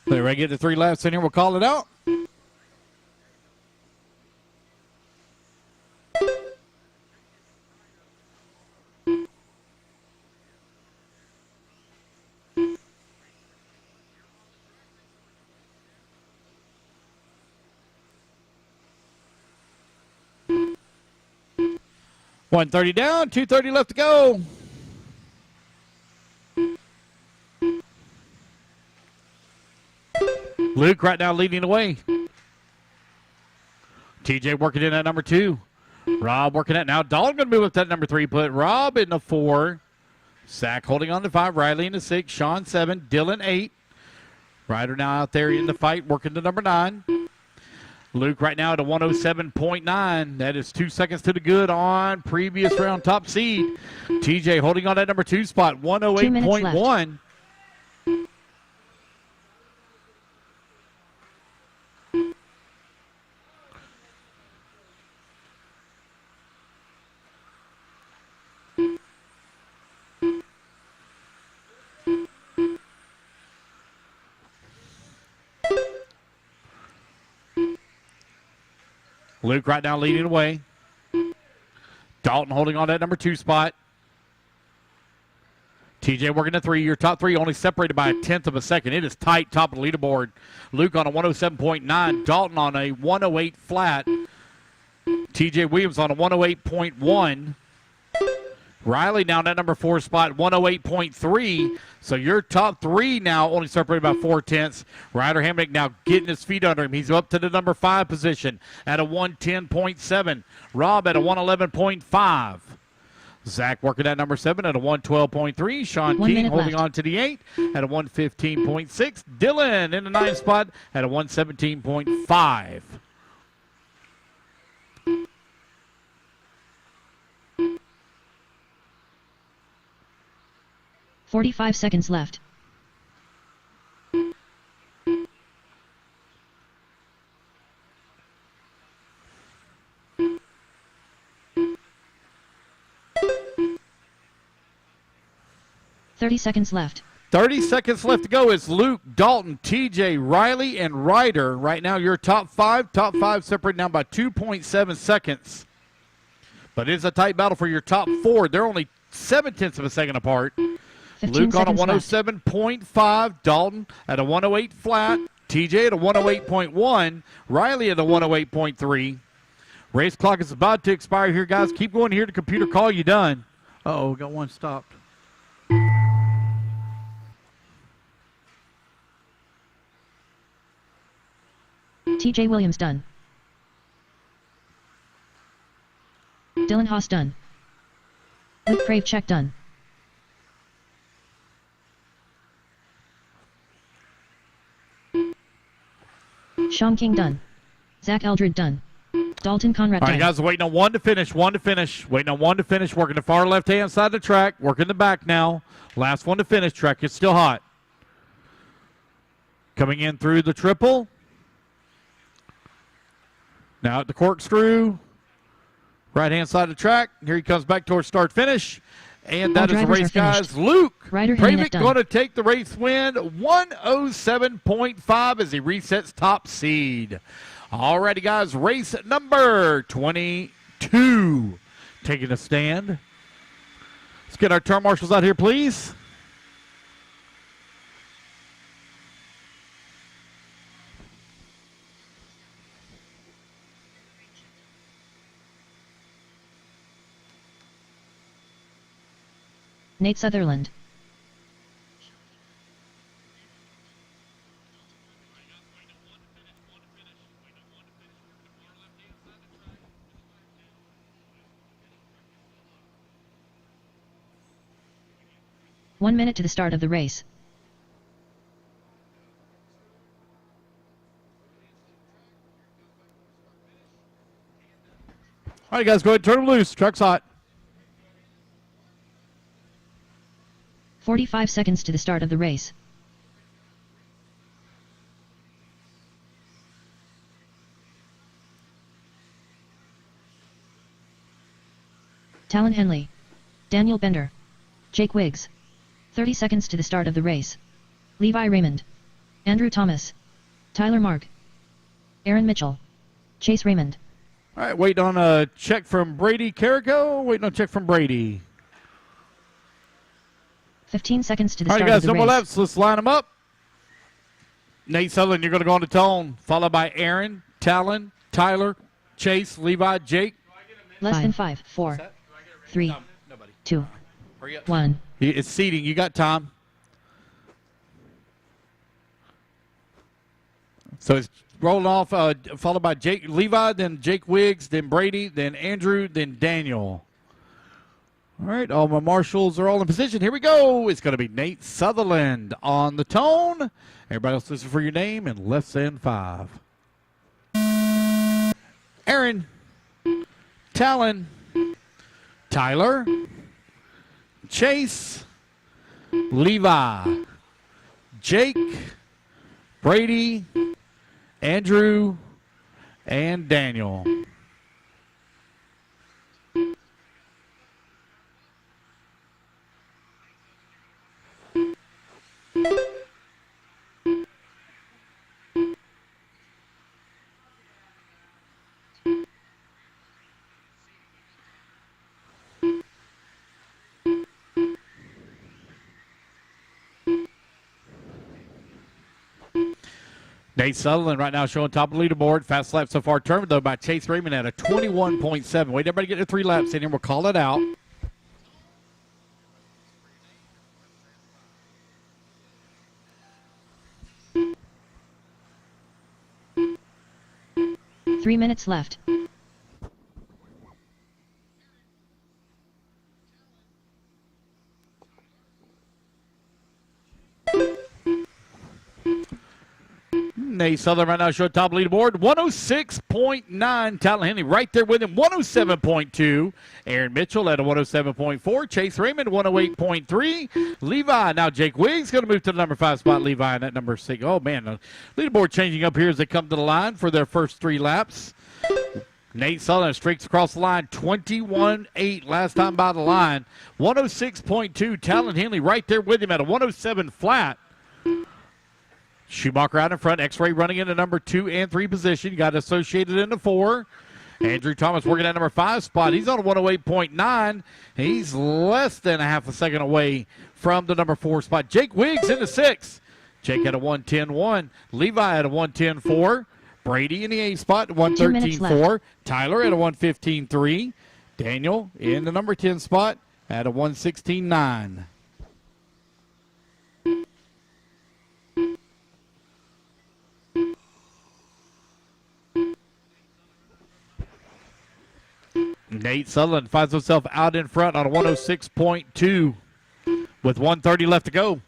There, I get the 3 laps in here. We'll call it out. $130 down, $230 left to go. Luke right now leading the way. TJ working in at number 2. Rob working at now. Dalton going to move up to that number 3. Put Rob in the 4. Zach holding on to 5. Riley in the 6. Sean 7. Dylan 8. Ryder now out there in the fight working to number 9. Luke right now at a 107.9. That is 2 seconds to the good on previous round top seed. TJ holding on that number 2 spot. 108.1. Luke right now leading the way. Dalton holding on that number 2 spot. TJ working the 3. Your top 3 only separated by a 1/10 of a second. It is tight, top of the leaderboard. Luke on a 107.9. Dalton on a 108 flat. TJ Williams on a 108.1. Riley down that number 4 spot, 108.3. So your top 3 now only separated by 4/10. Ryder Hamnick now getting his feet under him. He's up to the number 5 position at a 110.7. Rob at a 111.5. Zach working at number 7 at a 112.3. Sean 1 King minute holding left. on to the 8 at a 115.6. Dylan in the 9th spot at a 117.5. 45 seconds left. $30 left. 30 seconds left to go. It's Luke, Dalton, TJ, Riley, and Ryder. Right now, your top 5. Top 5 separated now by 2.7 seconds. But it's a tight battle for your top 4. They're only 7/10 of a second apart. 15 Luke on a seconds left. 107.5. Dalton at a 108 flat. TJ at a 108.1. Riley at a 108.3. Race clock is about to expire here, guys. Keep going here. The computer call you done. Uh-oh, got one stopped. TJ Williams done. Dylan Haas done. Luke Kravchuk done. Sean King done. Zach Eldred done. Dalton Conrad All done. right, guys, waiting on one to finish. Waiting on one to finish. Working the far left-hand side of the track. Working the back now. Last one to finish. Track is still hot. Coming in through the triple. Now at the corkscrew. Right-hand side of the track. Here he comes back towards start-finish. And that All is the drivers race, are guys. finished. Luke Ryder Pravick Hamnick done. going to take the race win. 107.5 as he resets top seed. Alrighty, guys. Race number 22. Taking a stand. Let's get our turn marshals out here, please. Nate Sutherland. One minute to the start of the race. All right, guys, go ahead and turn them loose. Truck's hot. 45 seconds to the start of the race. Talon Henley. Daniel Bender. Jake Wiggs. 30 seconds to the start of the race. Levi Raymond. Andrew Thomas. Tyler Mark. Aaron Mitchell. Chase Raymond. All right, waiting on a check from Brady Carrico. Waiting on a check from Brady. 15 seconds to the All right, start guys, of the no more race. laps. Let's line them up. Nate Sutherland, you're going to go on the tone, followed by Aaron, Talon, Tyler, Chase, Levi, Jake. Less than 5, 4, 3, 2, 1. It's seating. You got time. So it's rolling off, followed by Jake, Levi, then Jake Wiggs, then Brady, then Andrew, then Daniel. All right, all my marshals are all in position. Here we go. It's going to be Nate Sutherland on the tone. Everybody else listen for your name and less than 5. Aaron, Talon, Tyler, Chase, Levi, Jake, Brady, Andrew, and Daniel. Nate Sutherland right now showing top of the leaderboard. Fast lap so far determined, though, by Chase Raymond at a 21.7. Wait, everybody get their 3 laps in here. We'll call it out. Three minutes left. Nate Sutherland right now showing top of the leaderboard. 106.9. Talon Henley right there with him. 107.2. Aaron Mitchell at a 107.4. Chase Raymond 108.3. Levi. Now Jake Wiggs going to move to the number 5 spot. Levi in at number 6. Oh, man. The leaderboard changing up here as they come to the line for their first 3 laps. Nate Sutherland streaks across the line. 21.8 last time by the line. 106.2. Talon Henley right there with him at a 107 flat. Schumacher out in front. X-Ray running into number 2 and 3 position. Got Associated into 4. Andrew Thomas working at number 5 spot. He's on a 108.9. He's less than a half a second away from the number 4 spot. Jake Wiggs into 6. Jake at a 110.1. Levi at a 110.4. Brady in the 8 spot, 113.4. Tyler at a 115.3. Daniel in the number 10 spot at a 116.9. Nate Sutherland finds himself out in front on a 106.2 with 1:30 left to go.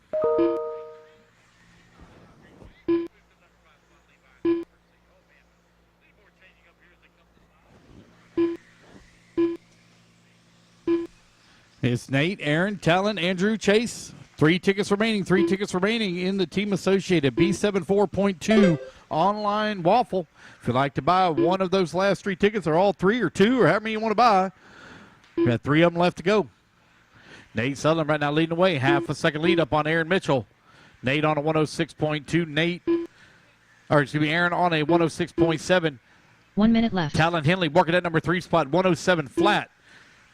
It's Nate, Aaron, Talon, Andrew, Chase. 3 tickets remaining. 3 tickets remaining in the Team Associated B74.2 online waffle. If you'd like to buy one of those last 3 tickets, or all 3 or 2, or however many you want to buy, we got 3 of them left to go. Nate Sutherland right now leading the way. Half a second lead up on Aaron Mitchell. Nate on a 106.2. Aaron on a 106.7. 1 minute left. Talon Henley working at number 3 spot, 107 flat.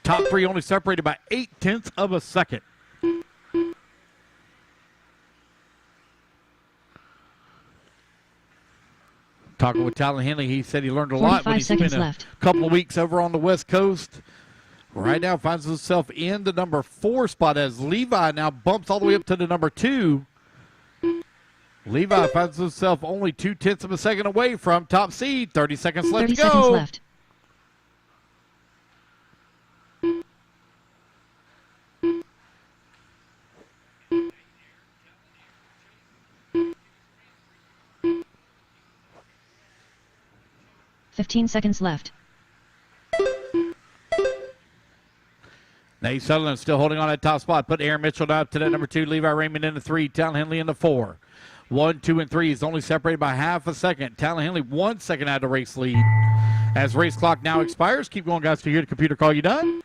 Top 3 only separated by 0.8 of a second. Talking with Talon Henley, he said he learned a lot when he spent a couple of weeks over on the West Coast. Right now finds himself in the number 4 spot as Levi now bumps all the way up to the number 2. Levi finds himself only 0.2 of a second away from top seed. 30 seconds left 30 to go. seconds left. $15 seconds left. Nate Sutherland still holding on that top spot. Put Aaron Mitchell down to that number 2. Levi Raymond into 3. Talon Henley into 4. 1, 2, and 3 is only separated by half a second. Talon Henley 1 second out of the race lead. As race clock now expires. Keep going, guys, to hear the computer call you done.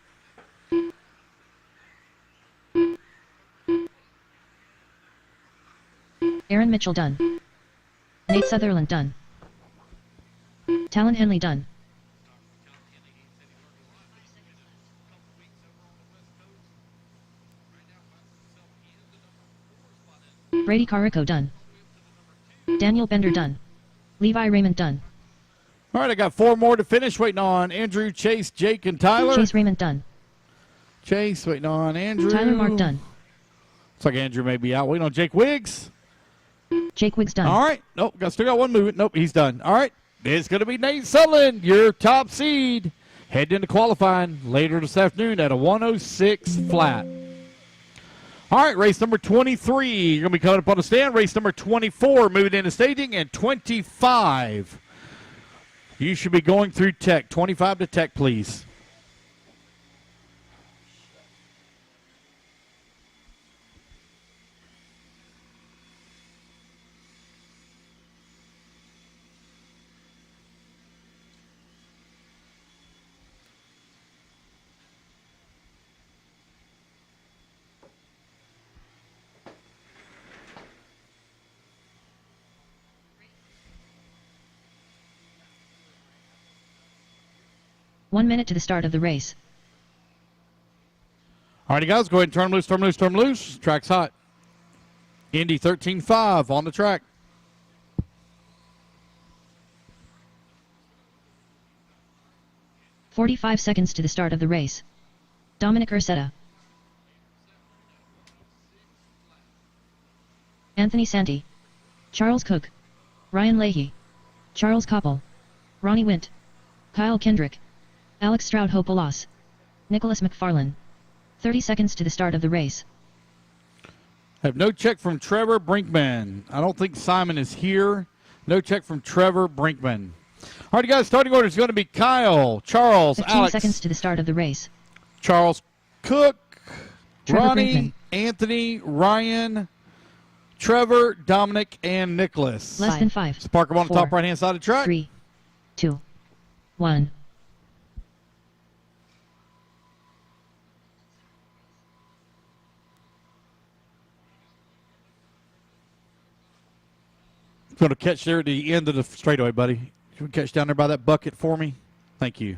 Aaron Mitchell done. Nate Sutherland done. Talon Henley done. Brady Carrico done. Daniel Bender done. Levi Raymond done. All right, I got 4 more to finish. Waiting on Andrew, Chase, Jake, and Tyler. Chase Raymond done. Chase waiting on Andrew. Tyler Mark done. Looks like Andrew may be out. Waiting on Jake Wiggs. Jake Wiggs done. All right. Nope, still got 1 moving. Nope, he's done. All right. It's going to be Nate Sutherland, your top seed. Heading into qualifying later this afternoon at a 106 flat. All right, race number 23. You're going to be coming up on the stand. Race number 24 moving into staging, and 25. You should be going through tech. 25 to tech, please. One minute to the start of the race. All righty, guys, go ahead and turn loose, turn loose, turn loose. Track's hot. Indy 13.5 on the track. 45 seconds to the start of the race. Dominic Ursetta. Anthony Santi. Charles Cook. Ryan Leahy. Charles Koppel. Ronnie Wint. Kyle Kendrick. Alex Stroud-Hopelas. Nicholas McFarlane. 30 seconds to the start of the race. Have no check from Trevor Brinkman. I don't think Simon is here. No check from Trevor Brinkman. All right, guys, starting order is going to be Kyle, Charles, 15 Alex, seconds to the start of the race. Charles Cook, Trevor Ronnie, Brinkman. Anthony, Ryan, Trevor, Dominic, and Nicholas. Less than 5. So park them on the top 4, right-hand side of the track. 3, 2, 1. Going to catch there at the end of the straightaway, buddy. You can catch down there by that bucket for me. Thank you.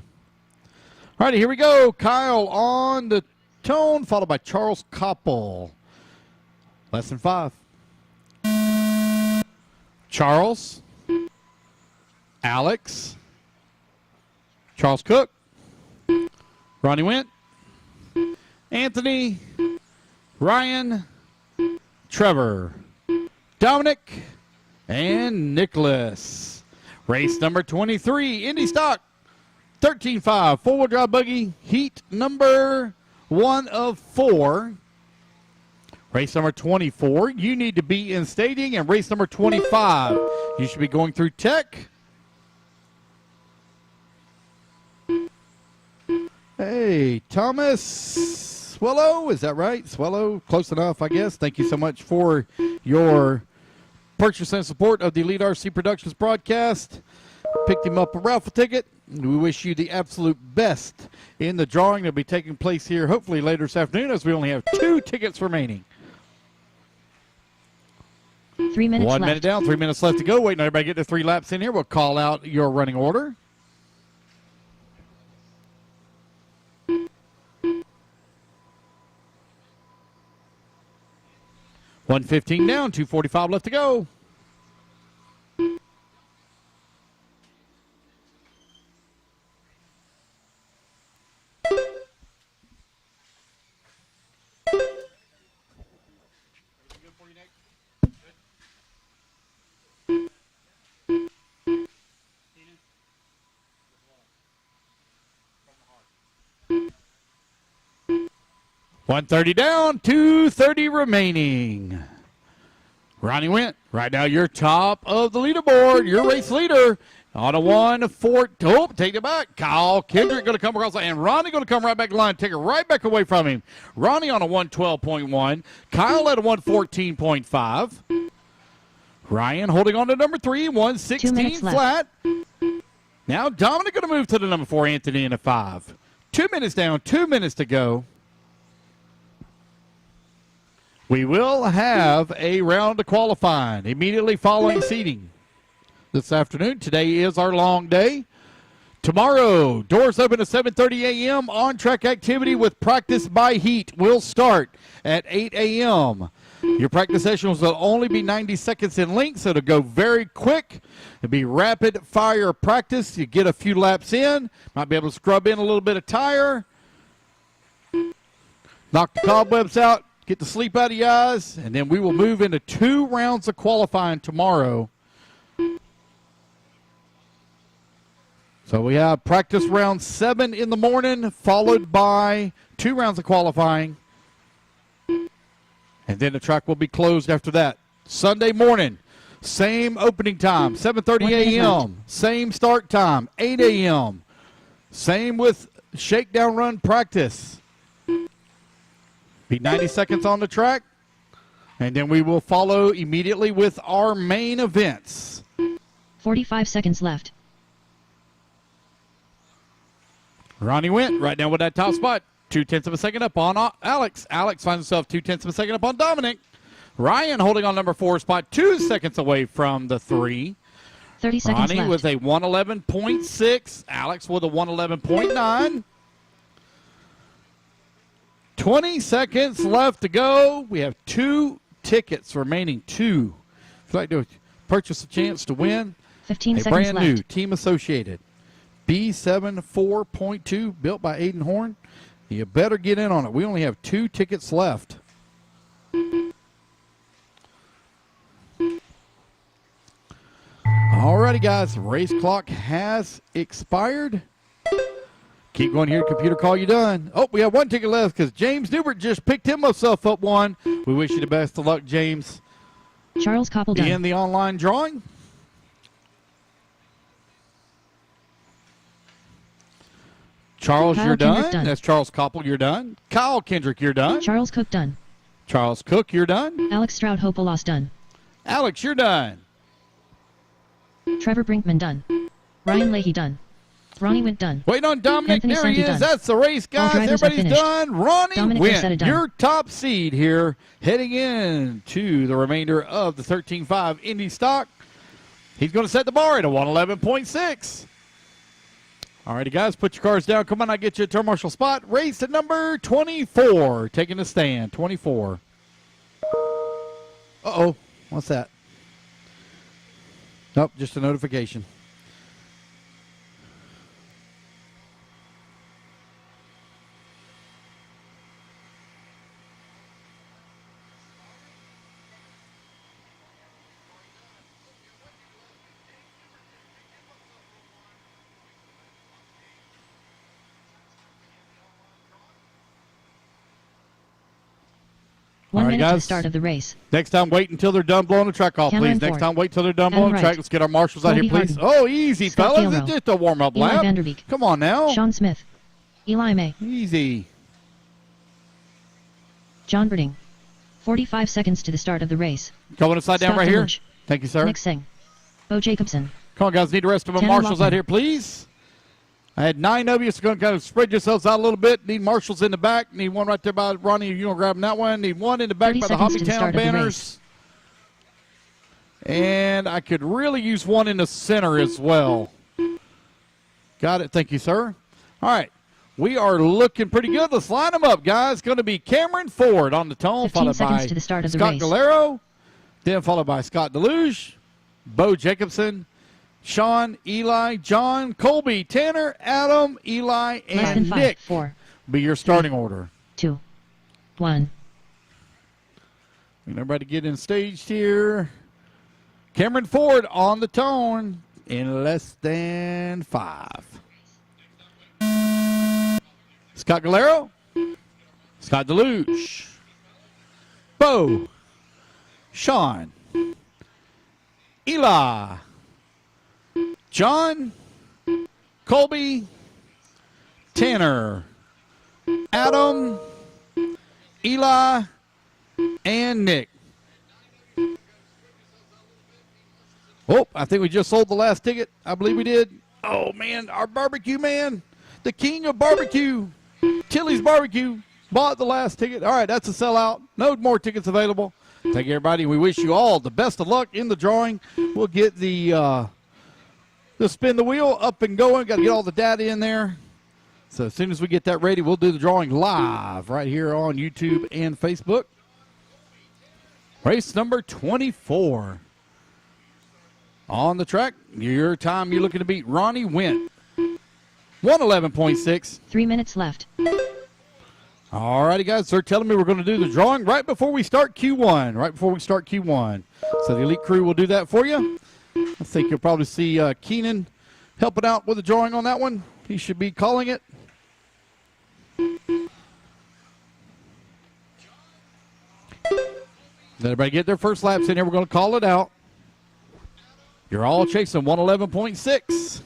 All righty, here we go. Kyle on the tone, followed by Charles Koppel. Less than 5. Charles, Alex, Charles Cook, Ronnie Wint, Anthony, Ryan, Trevor, Dominic, and Nicholas. Race number 23, Indy Stock, 13.5, four-wheel drive buggy, heat number 1 of 4. Race number 24, you need to be in staging, and race number 25, you should be going through tech. Hey, Thomas Swallow, is that right? Swallow, close enough, I guess. Thank you so much for your purchase and support of the Elite RC Productions broadcast. Picked him up a raffle ticket. We wish you the absolute best in the drawing that will be taking place here hopefully later this afternoon, as we only have 2 tickets remaining. 3 minutes 1 left. minute down, 3 minutes left to go. Waiting on everybody to get their 3 laps in here. We'll call out your running order. $1:15 down, 2:45 left to go. $130 down, $230 remaining. Ronnie Wint, right now you're top of the leaderboard. Your race leader on a 1-4. Oh, take it back. Kyle Kendrick going to come across, and Ronnie going to come right back to line, take it right back away from him. Ronnie on a 112.1. Kyle at a 114.5. Ryan holding on to number 3, 2 116 minutes left. flat. Now Dominic going to move to the number 4, Anthony in a 5. 2 minutes down, 2 minutes to go. We will have a round of qualifying immediately following seating this afternoon. Today is our long day. Tomorrow, doors open at 7:30 a.m. On-track activity with practice by heat will start at 8 a.m. Your practice sessions will only be 90 seconds in length, so it'll go very quick. It'll be rapid fire practice. You get a few laps in, might be able to scrub in a little bit of tire, knock the cobwebs out, get the sleep out of your eyes, and then we will move into 2 rounds of qualifying tomorrow. So we have practice round 7 in the morning, followed by 2 rounds of qualifying. And then the track will be closed after that. Sunday morning, same opening time, 7:30 a.m., same start time, 8 a.m. Same with shakedown run practice. Be 90 seconds on the track, and then we will follow immediately with our main events. 45 seconds left. Ronnie Wint right now with that top spot. 0.2 of a second up on Alex. Alex finds himself 0.2 of a second up on Dominic. Ryan holding on number 4 spot, 2 seconds away from the 3. 30 seconds Ronnie left. with a 111.6. Alex with a 111.9. 20 seconds left to go. We have 2 tickets remaining. 2. If you'd like to purchase a chance to win 15 a seconds brand left. new Team Associated B7 4.2 built by Aiden Horn. You better get in on it. We only have 2 tickets left. Alrighty, guys. Race clock has expired. Keep going here. Computer call you done. Oh, we have 1 ticket left because James Newbert just picked himself up one. We wish you the best of luck, James. Charles Koppel done. In the online drawing. Charles, Kyle you're Kendrick done. That's Charles Koppel, you're done. Kyle Kendrick, you're done. Charles Cook done. Charles Cook, you're done. Alex Stroud Hopolos done. Alex, you're done. Trevor Brinkman done. Ryan Leahy done. Ronnie Wint done. Waiting on Dominic. Anthony There he Santi is. done. That's the race, guys. drivers are Everybody's finished. done. Ronnie Dominic Wint, Rosetta done. your top seed here, heading into the remainder of the 13.5 Indy stock. He's going to set the bar at a 111.6. Alrighty, guys, put your cars down. Come on, I'll get you a turn marshal spot. Race at number 24, taking the stand, 24. Uh-oh, what's that? Nope, just a notification. One All right, minute to the guys. start of the race. Next time, wait until they're done blowing the track off, Cameron please. Next Ford. time, wait till they're done Adam blowing the track. Wright. Let's get our marshals out here, Colby please. Harden. Oh, easy, Scott fellas. Gilrow. It's just a warm-up Eli lap. Vanderbeek. Come on now. Sean Smith. Eli May. Easy. John Birding. 45 seconds to the start of the race. Going upside down Scott right here. Deluge. Thank you, sir. Nick Singh. Bo Jacobson. Come on, guys. Need the rest of the Tanner marshals out Lockman. here, please. I had 9 of you, so going to kind of spread yourselves out a little bit. Need marshals in the back. Need one right there by Ronnie. You're going to grab that one. Need one in the back 30 by the seconds to the Hobbytown start of the banners. race. And I could really use one in the center as well. Got it. Thank you, sir. All right. We are looking pretty good. Let's line them up, guys. Going to be Cameron Ford on the tone, 15 followed seconds by to the start of the Scott race. Galero, then followed by Scott Deluge, Bo Jacobson, Sean, Eli, John, Colby, Tanner, Adam, Eli, Less than and 5, Nick 4, be your starting order. 2, 1. And everybody get in staged here. Cameron Ford on the tone in less than 5. Scott Galero, Scott Deluge, Bo, Sean, Eli, John, Colby, Tanner, Adam, Eli, and Nick. Oh, I think we just sold the last ticket. I believe we did. Oh, man, our barbecue man, the king of barbecue, Tilly's Barbecue, bought the last ticket. All right, that's a sellout. No more tickets available. Thank you, everybody. We wish you all the best of luck in the drawing. We'll get the spin the wheel up and going. Got to get all the data in there. So as soon as we get that ready, we'll do the drawing live right here on YouTube and Facebook. Race number 24. On the track, your time you're looking to beat Ronnie Wint. 111.6. 3 minutes left. All righty, guys. They're telling me we're going to do the drawing right before we start Q1. Right before we start Q1. So the Elite Crew will do that for you. I think you'll probably see Keenan helping out with the drawing on that one. He should be calling it. Let everybody get their first laps in here. We're going to call it out. You're all chasing 111.6.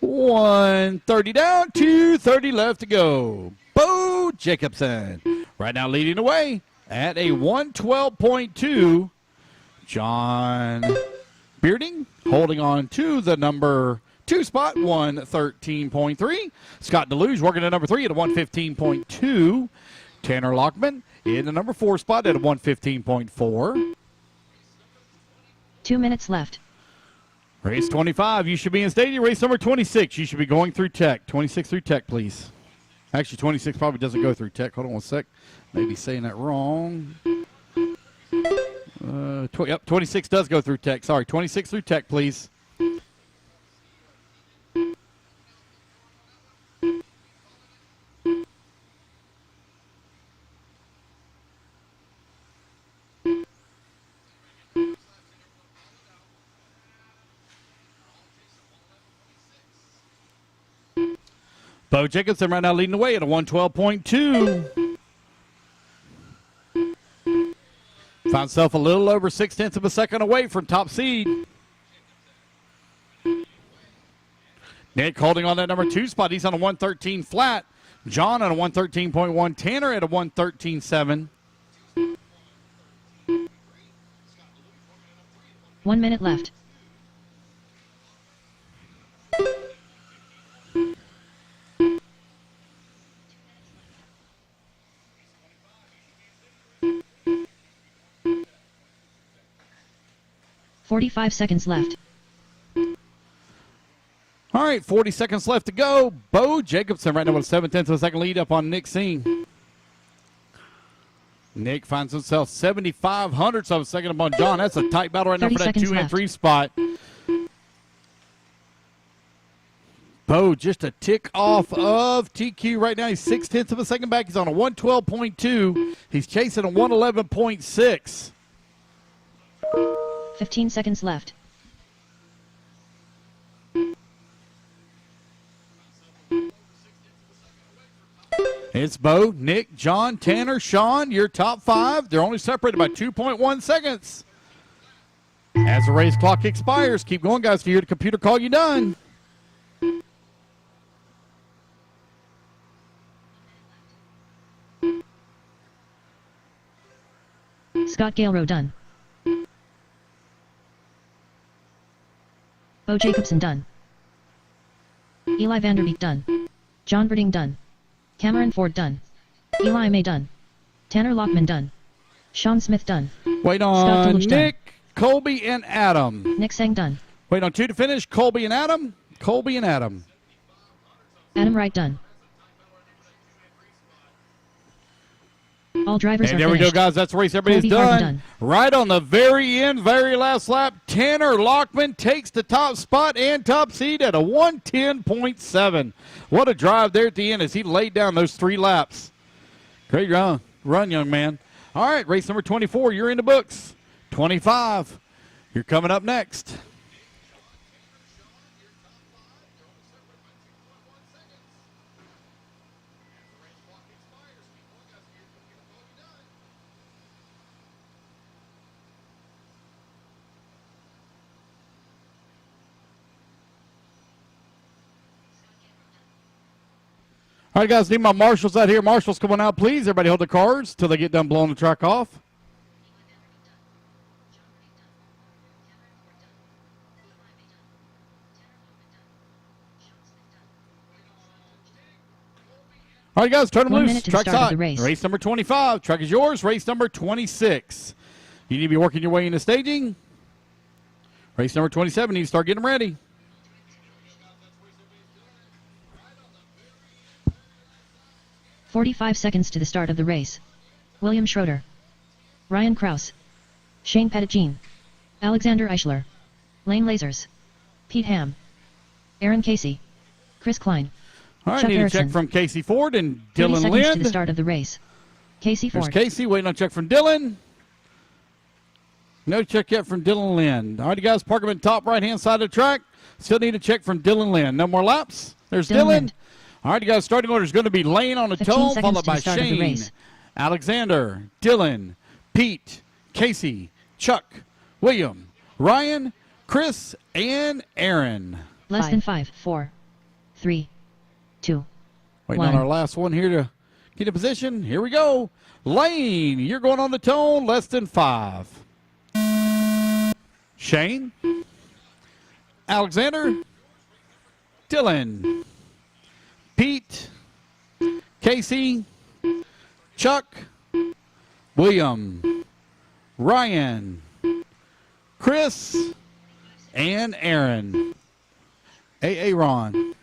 $130 down, $230 left to go. Bo Jacobson right now leading the way at a 112.2. John Bearding holding on to the number 2 spot, 113.3. Scott Deluge working at number 3 at a 115.2. Tanner Lockman in the number 4 spot at a 115.4. 2 minutes left. Race 25, you should be in stadium. Race number 26, you should be going through tech. 26 through tech, please. Actually, 26 probably doesn't go through tech. Hold on one sec. Maybe saying that wrong. Yep, 26 does go through tech. Sorry, 26 through tech, please. Bo Jacobson right now leading the way at a 112.2. Found himself a little over 0.6 of a second away from top seed. Nick holding on that number 2 spot. He's on a 113 flat. John on a 113.1. Tanner at a 113.7. 1 minute left. "45 seconds left. All right, 40 seconds left to go. Bo Jacobson right now with a 0.7 of a second lead up on Nick Singh. Nick finds himself 7,500 of a second up on John. That's a tight battle right now for that 2 and 3 spot. Bo just a tick off of TQ right now. He's 0.6 of a second back. He's on a 112.2. He's chasing a 111.6. 15 seconds left. It's Bo, Nick, John, Tanner, Sean, your top 5. They're only separated by 2.1 seconds. As the race clock expires, keep going, guys. If you hear the computer call, you done. Scott Galerow done. Bo Jacobson done. Eli Vanderbeek done. John Verding done. Cameron Ford done. Eli May done. Tanner Lockman done. Sean Smith done. Wait Scott on Deluge done. Nick, Colby, and Adam. Nick Sang done. Wait on 2 to finish. Colby and Adam. Colby and Adam. Adam Wright done. All drivers And are there we finished. go, guys. That's the race. Everybody's Colby Harden done. done. Right on the very end, very last lap, Tanner Lockman takes the top spot and top seed at a 110.7. What a drive there at the end as he laid down those 3 laps. Great run, young man. All right, race number 24, you're in the books. 25, you're coming up next. All right, guys, need my marshals out here. Marshals, come on out, please. Everybody hold the cards till they get done blowing the track off. All right, guys, turn them 1 loose. minute to the Track's start of hot. the race. Race number 25. Track is yours. Race number 26. You need to be working your way into staging. Race number 27. You need to start getting ready. "45 seconds to the start of the race. William Schroeder. Ryan Kraus. Shane Pettigene. Alexander Eichler. Lane Lasers. Pete Ham. Aaron Casey. Chris Klein. All right, Chuck need Erickson. a check from Casey Ford and 30 Dylan seconds to Lind. the start of the race. Casey There's Ford. Casey waiting on a check from Dylan. No check yet from Dylan Lind. All right, you guys, park them in top right-hand side of the track. Still need a check from Dylan Lind. No more laps. There's Dylan Dylan. Lind. All right, you guys, starting order is going to be Lane on the 15 toe, seconds followed to the by start of the Shane, race. Alexander, Dylan, Pete, Casey, Chuck, William, Ryan, Chris, and Aaron. Less than 5, 4, 3, 2. Waiting One. on our last one here to get in position. Here we go. Lane, you're going on the tone, less than 5. Shane, Alexander, Dylan, Pete, Casey, Chuck, William, Ryan, Chris, and Aaron. Aaron.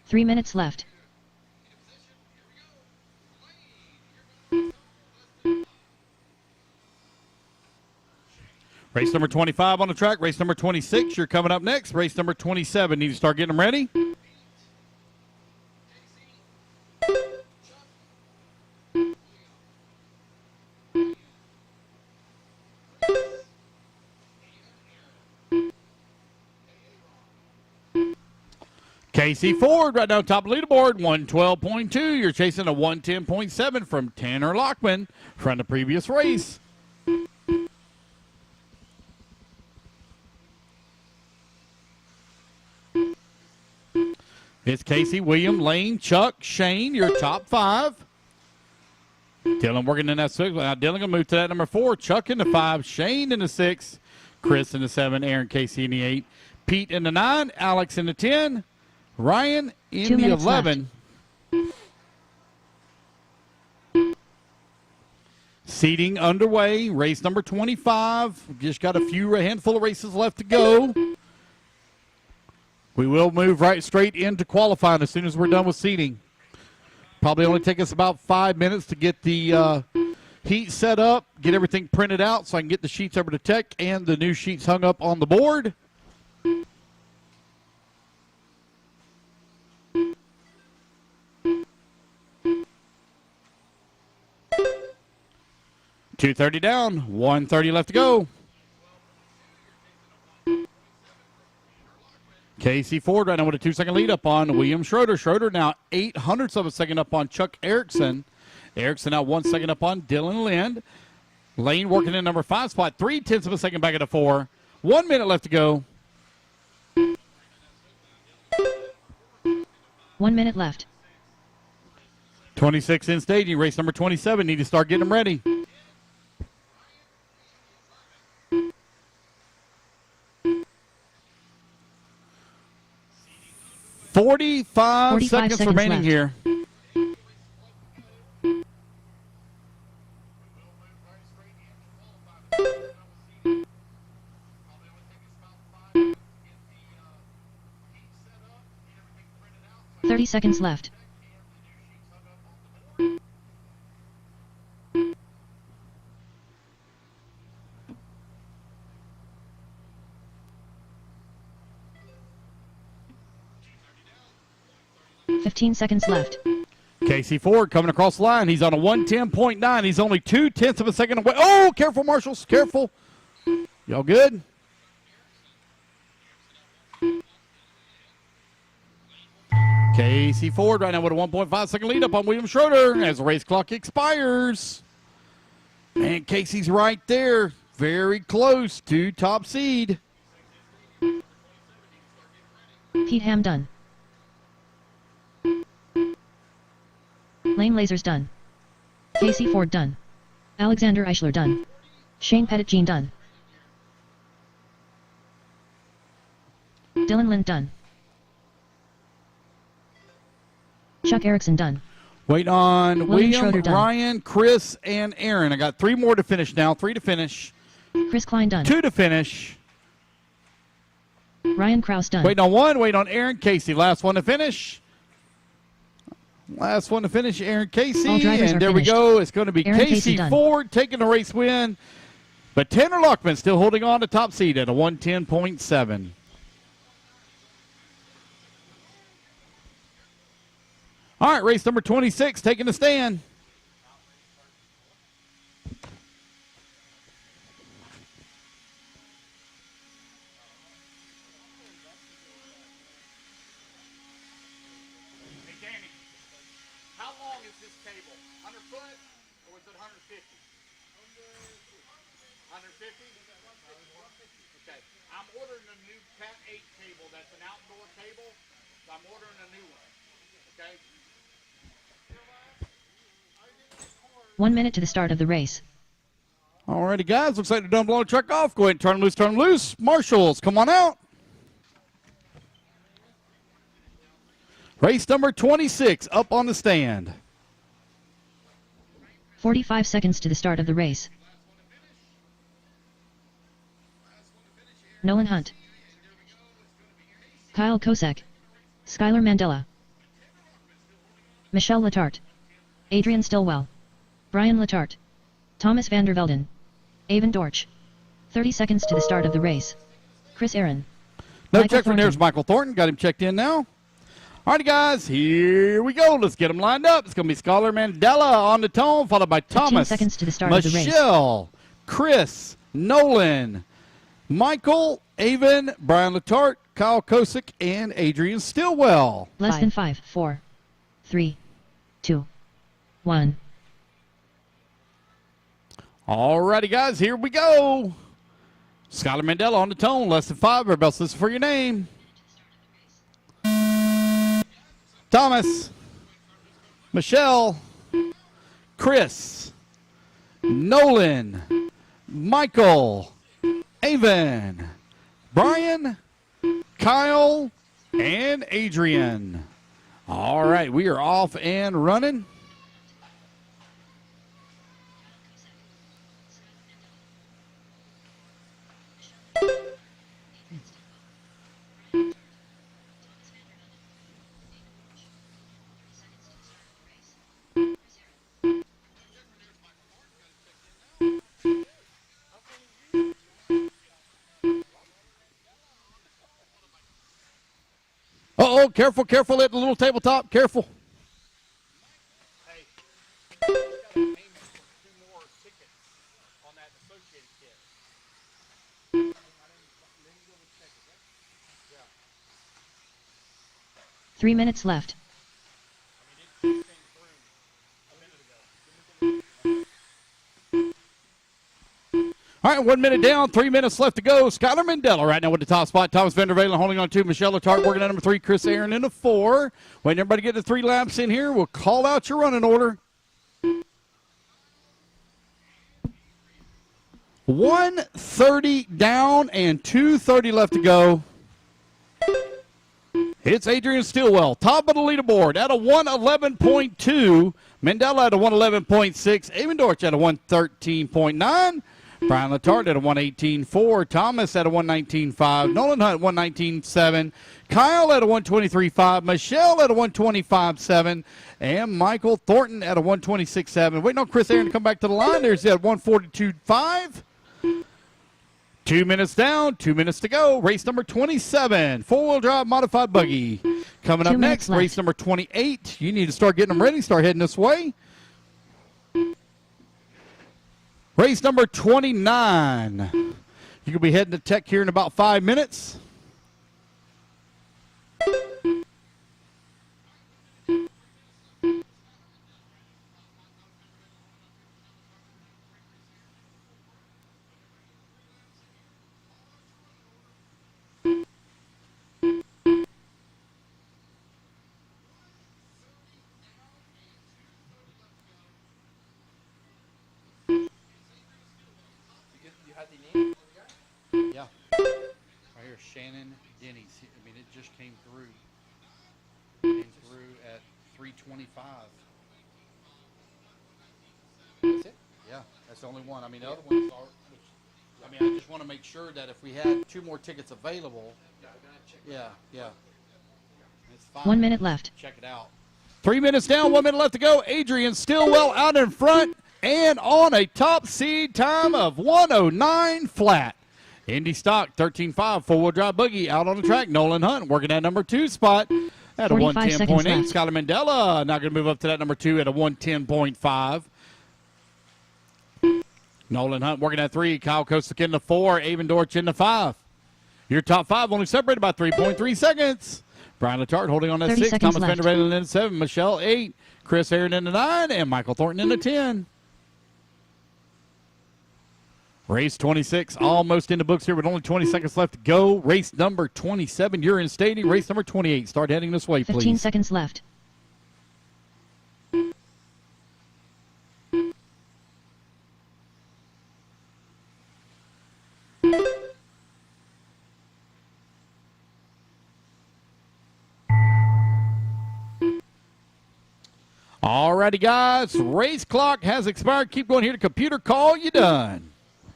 3 minutes left. Race number 25 on the track. Race number 26, you're coming up next. Race number 27, need to start getting them ready. Casey Ford right now top of the leaderboard, 112.2. You're chasing a 110.7 from Tanner Lockman from the previous race. It's Casey, William, Lane, Chuck, Shane, your top 5. Dylan working in that 6. Now Dylan going to move to that number 4. Chuck in the 5, Shane in the 6, Chris in the 7, Aaron Casey in the 8, Pete in the 9, Alex in the 10, Ryan in 2 the minutes 11. Seating underway. Race number 25. Just got a handful of races left to go. We will move right straight into qualifying as soon as we're done with seating. Probably only take us about 5 minutes to get the heat set up, get everything printed out so I can get the sheets over to Tech and the new sheets hung up on the board. 2:30 down, 1:30 left to go. Casey Ford right now with a 2-second lead up on William Schroeder. Schroeder now 0.08 of a second up on Chuck Erickson. Erickson now 1 second up on Dylan Lind. Lane working in number 5 spot, 0.3 of a second back at the 4. 1 minute left to go. 1 minute left. 26 in staging, race number 27. Need to start getting them ready. Forty-five seconds remaining left. here. Thirty seconds left. $15 seconds left. Casey Ford coming across the line. He's on a 110.9. He's only 0.2 of a second away. Oh, careful, marshals. Careful. Y'all good? Casey Ford right now with a 1.5 second lead up on William Schroeder as the race clock expires. And Casey's right there. Very close to top seed. Pete Ham done. Lane Lasers done. Casey Ford done. Alexander Eichler done. Shane Pettit-Jean done. Dylan Lind done. Chuck Erickson done. Wait on William, Schroeder done. Ryan, Chris, and Aaron. I got 3 more to finish now. 3 to finish. Chris Klein done. 2 to finish. Ryan Kraus done. Waiting on 1. Waiting on Aaron Casey. Last one to finish. Last one to finish, Aaron Casey. All drivers And are there we finished. go. It's going to be Aaron Casey Casey done. Ford taking the race win. But Tanner Lockman still holding on to top seed at a 110.7. All right, race number 26 taking the stand. Hey, Danny, how long is this cable? 100 foot or is it 150? 150? Okay. I'm ordering a new Cat 8 cable that's an outdoor cable. So I'm ordering a new one. Okay? 1 minute to the start of the race. All righty, guys. Looks like they're done blowing the truck off. Go ahead and turn them loose, turn them loose. Marshals, come on out. Race number 26 up on the stand. 45 seconds to the start of the race. Nolan Hunt. Kyle Kosek. Skylar Mandela. Michelle Letarte. Adrian Stillwell. Brian Letarte. Thomas van der Velden. Avon Dorch. 30 seconds to the start of the race. Chris Aaron. No Michael check from there's Thornton. Michael Thornton. Got him checked in now. All righty, guys, here we go. Let's get them lined up. It's going to be Skylar Mandela on the tone, followed by 15 Thomas, seconds to the start of the race. Michelle, Chris, Nolan, Michael, Avon, Brian Letarte, Kyle Kosick, and Adrian Stillwell. Less than 5, 4, 3, 2, 1. All righty, guys, here we go. Skylar Mandela on the tone, less than 5. Everybody else listen for your name. Thomas, Michelle, Chris, Nolan, Michael, Avon, Brian, Kyle, and Adrian. All right, we are off and running. Uh-oh, careful, careful at the little tabletop. Careful. Hey, got a payment for 2 more tickets on that associated kit. 3 minutes left. I mean, it came through a minute ago. All right, 1 minute down, 3 minutes left to go. Skylar Mandela right now with the top spot. Thomas van der Velen holding on to Michelle Letarte, working at number 3. Chris Aaron in the 4. Waiting everybody to get the 3 laps in here. We'll call out your running order. 1:30 down and 2:30 left to go. It's Adrian Stillwell, top of the leaderboard at a 111.2. Mandela at a 111.6. Avon Dorch at a 113.9. Brian Letarte at a 118.4. Thomas at a 119.5. Nolan Hunt 119.7. Kyle at a 123.5. Michelle at a 125.7. And Michael Thornton at a 126.7. Waiting on Chris Aaron to come back to the line. There's at 142.5. 2 minutes down, 2 minutes to go. Race number 27, 4-wheel drive modified buggy. Coming up 2 minutes next, left. race number 28. You need to start getting them ready. Start heading this way. Race number 29. You could be heading to Tech here in about 5 minutes. You had the name? Yeah. Right here, Shannon Denny's. I mean, it just came through. Came through at 325. That's it? Yeah, that's the only one. I mean, the other ones are. I mean, I just want to make sure that if we had 2 more tickets available. Yeah. It's fine. 1 minute left. Check it out. 3 minutes down, 1 minute left to go. Adrian Stillwell out in front and on a top seed time of 109 flat. Indy Stock 13.5 4-wheel drive buggy out on the track. Nolan Hunt working at number 2 spot at a 45 seconds 110.8. left. Skylar Mandela not going to move up to that number 2 at a 110.5. Nolan Hunt working at 3. Kyle Kosick in the 4. Avon Dorch in the 5. Your top 5 only separated by 3.3 seconds. Brian Letarte holding on at 30 6. seconds Thomas left. Vandervalen in the 7. Michelle 8. Chris Aaron in the 9. And Michael Thornton in the 10. Race 26 almost in the books here with only 20 seconds left to go. Race number 27, you're in stadium. Race number 28, start heading this way, 15 please. seconds left. Alrighty, guys. Race clock has expired. Keep going here to computer call. You done.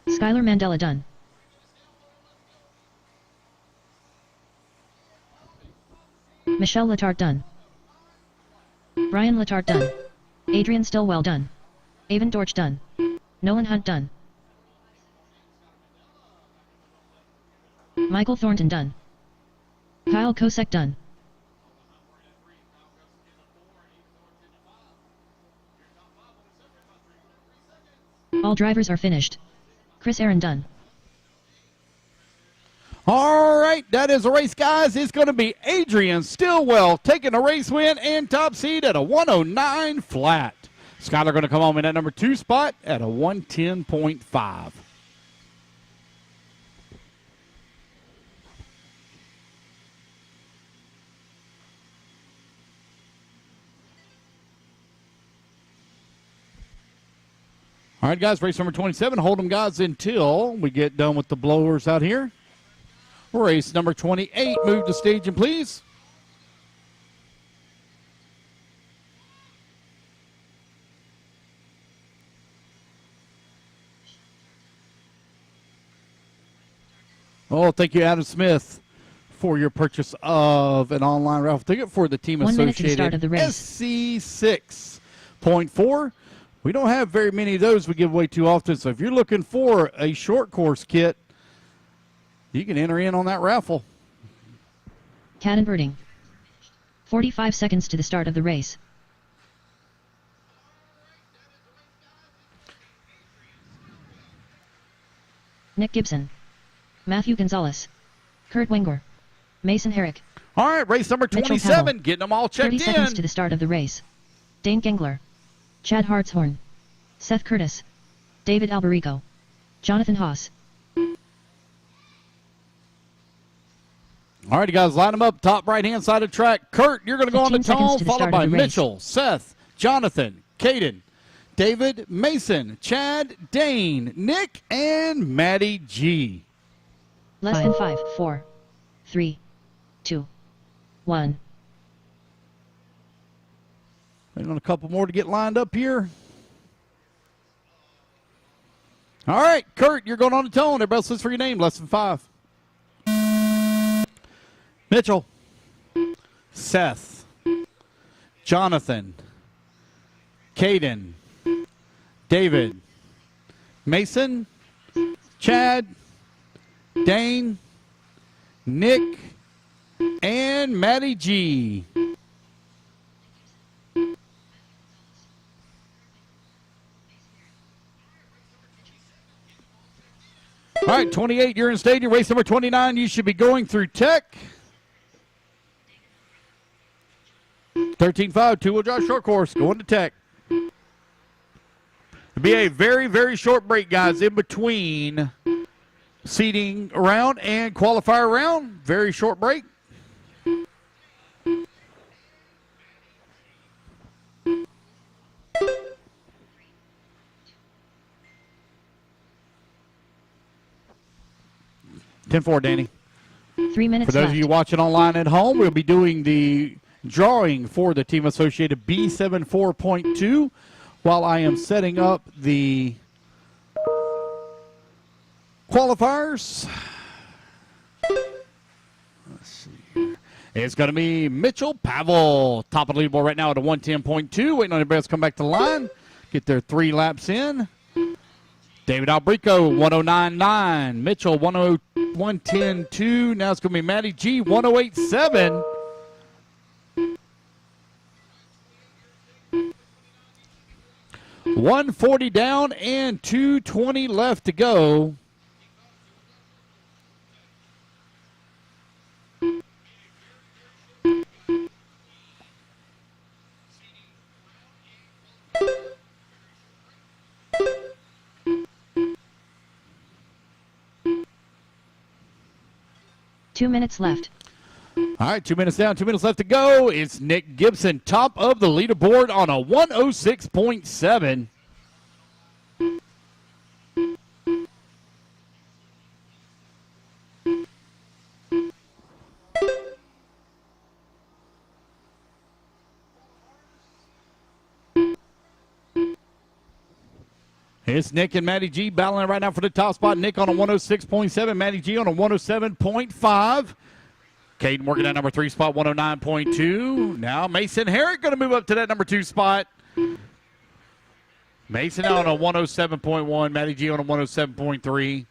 Skylar Mandela done. Michelle Letarte done. Brian Letarte done. Adrian Stillwell done. Avon Dorch done. Nolan Hunt done. Michael Thornton done. Kyle Kosek done. All drivers are finished. Chris Aaron done. All right, that is a race, guys. It's going to be Adrian Stillwell taking a race win and top seed at a 109 flat. Skylar going to come home in that number 2 spot at a 110.5. All right, guys, race number 27. Hold them, guys, until we get done with the blowers out here. Race number 28. Move to staging, please. Oh, thank you, Adam Smith, for your purchase of an online raffle ticket for the Team 1 minute to the Associated start of the race. SC6.4. We don't have very many of those we give away too often, so if you're looking for a short course kit, you can enter in on that raffle. Cat inverting. 45 seconds to the start of the race. Nick Gibson. Matthew Gonzalez. Kurt Wenger. Mason Herrick. All right, race number Mitchell 27, Pavel. getting them all checked 30 seconds in. to the start of the race. Dane Gengler. Chad Hartshorn. Seth Curtis. David Alberico. Jonathan Haas. All right, you guys, line them up. Top right-hand side of the track. Kurt, you're going to go on the 15 seconds tone, to the followed start of by the race. Mitchell, Seth, Jonathan, Caden, David, Mason, Chad, Dane, Nick, and Maddie G. Less than 5, 4, 3, 2, 1. Waiting on a couple more to get lined up here. All right, Kurt, you're going on the tone. Everybody else listen for your name. Less than 5. Mitchell, Seth, Jonathan, Caden, David, Mason, Chad, Dane, Nick, and Maddie G. All right, 28, you're in stadium. Race number 29, you should be going through Tech. 13.5, two-wheel drive short course, going to Tech. It'll be a very, very short break, guys, in between seating round and qualifier round. Very short break. Ten-4, Danny. 3 minutes For those left. of you watching online at home, we'll be doing the drawing for the Team Associated B74.2 while I am setting up the qualifiers. Let's see here. It's going to be Mitchell Pavel, top of the leaderboard right now at a 110.2. Waiting on everybody else to come back to the line, get their 3 laps in. David Albrico, 109.9. Mitchell, 110.2. Now it's going to be Matty G, 108.7. $140 down and $220 left to go. Two minutes left. All right, 2 minutes down, 2 minutes left to go. It's Nick Gibson, top of the leaderboard on a 106.7. It's Nick and Matty G battling right now for the top spot. Nick on a 106.7, Matty G on a 107.5. Caden working at number 3 spot, 109.2. Now Mason Herrick going to move up to that number 2 spot. Mason out on a 107.1. Matty G on a 107.3.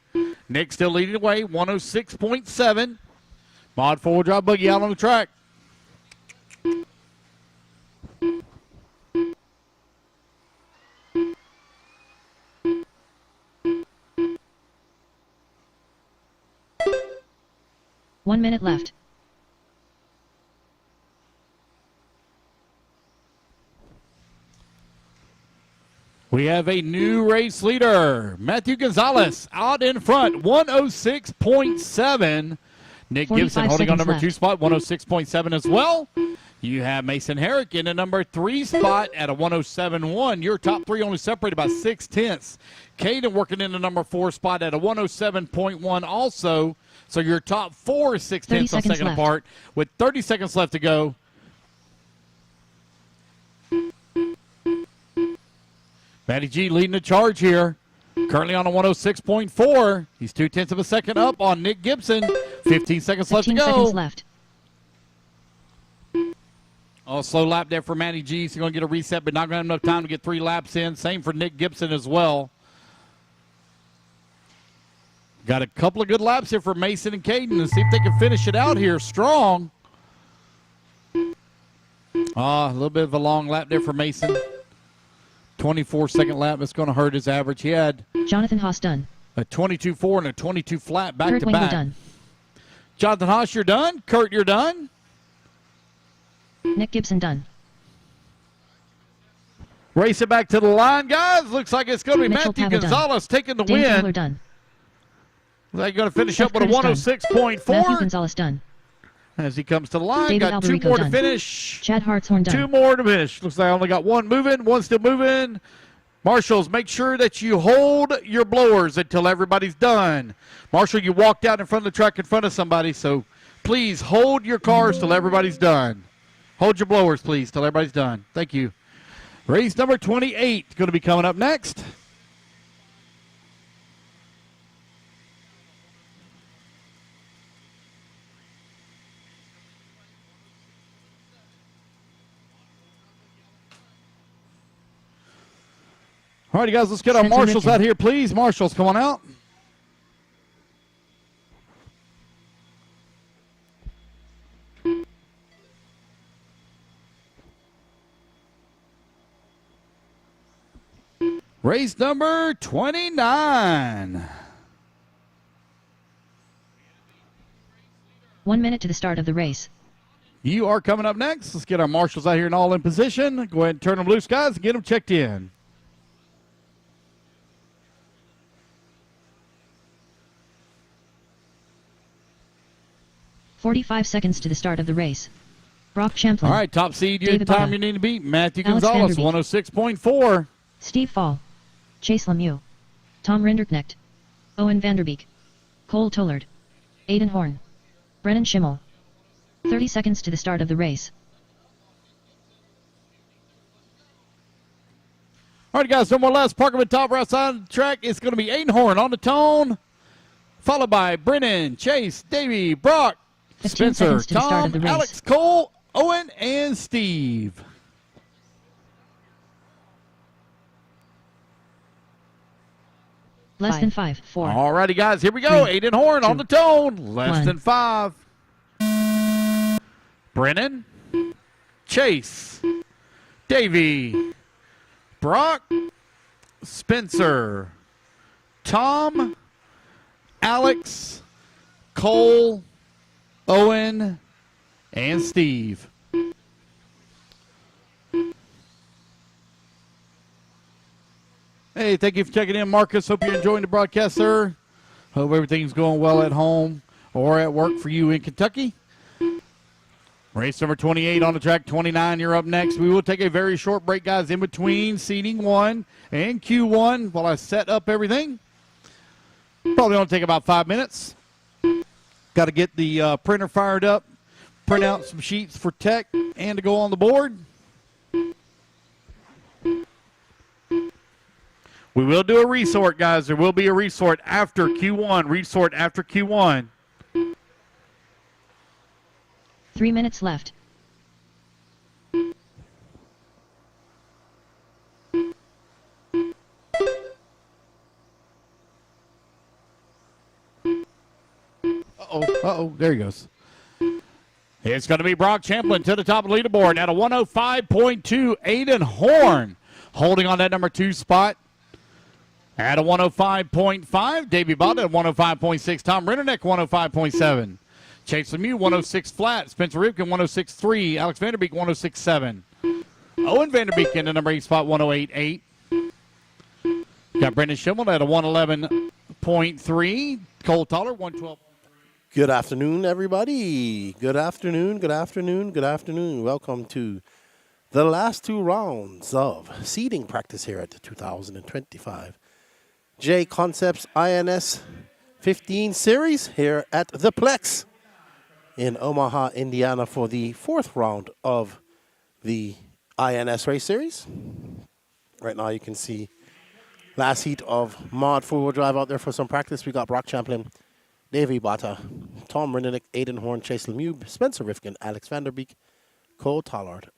Nick still leading the way, 106.7. Mod 4 drive buggy out on the track. One minute left. We have a new race leader. Matthew Gonzalez out in front, 106.7. Nick Gibson holding on number 2 spot, 106.7 as well. You have Mason Herrick in the number 3 spot at a 107.1. Your top 3 only separated by 0.6. Caden working in the number 4 spot at a 107.1 also. So your top 4 is 0.6 on second apart with 30 seconds left to go. Matty G leading the charge here. Currently on a 106.4. He's 0.2 of a second up on Nick Gibson. 15 seconds left to go. 15 seconds left. Oh, slow lap there for Matty G. He's going to get a reset, but not going to have enough time to get 3 laps in. Same for Nick Gibson as well. Got a couple of good laps here for Mason and Caden to see if they can finish it out here strong. A little bit of a long lap there for Mason. 24-second lap. That's going to hurt his average. He had Jonathan Haas done. a 22.4 and a 22 flat back Kurt to Wayne, back. done. Jonathan Haas, you're done. Kurt, you're done. Nick Gibson done. Race it back to the line, guys. Looks like it's going to be Mitchell Matthew Pava Gonzalez taking the Dane Taylor win. done. They're going to finish Seth up with a Curtis done. 106.4. Matthew Gonzalez done. As he comes to the line, David got 2 Alberico more to done. finish. Chad Hartshorn done. 2 more to finish. Looks like I only got 1 moving, 1 still moving. Marshals, make sure that you hold your blowers until everybody's done. Marshall, you walked out in front of the truck in front of somebody, so please hold your cars till everybody's done. Hold your blowers, please, till everybody's done. Thank you. Race number 28 going to be coming up next. All righty, guys, let's get our Spencer marshals Mitchell. out here, please. Marshals, come on out. Race number 29. 1 minute to the start of the race. You are coming up next. Let's get our marshals out here and all in position. Go ahead and turn them loose, guys, and get them checked in. 45 seconds to the start of the race. Brock Champlin. All right, top seed, your David time Butta. you need to beat. Matthew Alex Gonzalez, Vanderbeek. 106.4. Steve Fall. Chase Lemieux. Tom Rinderknecht. Owen Vanderbeek. Cole Tollard. Aiden Horn. Brennan Schimmel. 30 seconds to the start of the race. All right, guys, no more laps. Park them at top right outside the track. It's going to be Aiden Horn on the tone, followed by Brennan, Chase, Davey, Brock, 15 Spencer, seconds to the start Tom, of the race. Alex, Cole, Owen, and Steve. Less than 5, 4. All righty, guys, here we go. 3, Aiden Horn on 2, the tone, less 1. than 5. Brennan, Chase, Davey, Brock, Spencer, Tom, Alex, Cole, Owen, and Steve. Hey, thank you for checking in, Marcus. Hope you're enjoying the broadcast, sir. Hope everything's going well at home or at work for you in Kentucky. Race number 28 on the track, 29, you're up next. We will take a very short break, guys, in between seating 1 and Q1 while I set up everything. Probably going to take about 5 minutes. Got to get the printer fired up, print out some sheets for tech, and to go on the board. We will do a resort, guys. There will be a resort after Q1. Resort after Q1. 3 minutes left. Uh-oh, there he goes. It's going to be Brock Champlin to the top of the leaderboard at a 105.2. Aiden Horn holding on that number 2 spot at a 105.5. Davey Bott at 105.6. Tom Rinderneck, 105.7. Chase Lemieux, 106 flat. Spencer Ripken, 106.3. Alex Vanderbeek, 106.7. Owen Vanderbeek in the number 8 spot, 108.8. Got Brendan Schimmel at a 111.3. Cole Toller, 112. Good afternoon, everybody. Good afternoon, good afternoon, good afternoon. Welcome to the last 2 rounds of seeding practice here at the 2025 J Concepts INS 15 series here at the Plex in Omaha, Indiana for the 4th round of the INS race series. Right now you can see last heat of mod 4-wheel drive out there for some practice. We got Brock Champlin, Davey Botta, Tom Rindernick, Aiden Horn, Chase Lemieux, Spencer Rifkin, Alex Vanderbeek, Cole Tollard,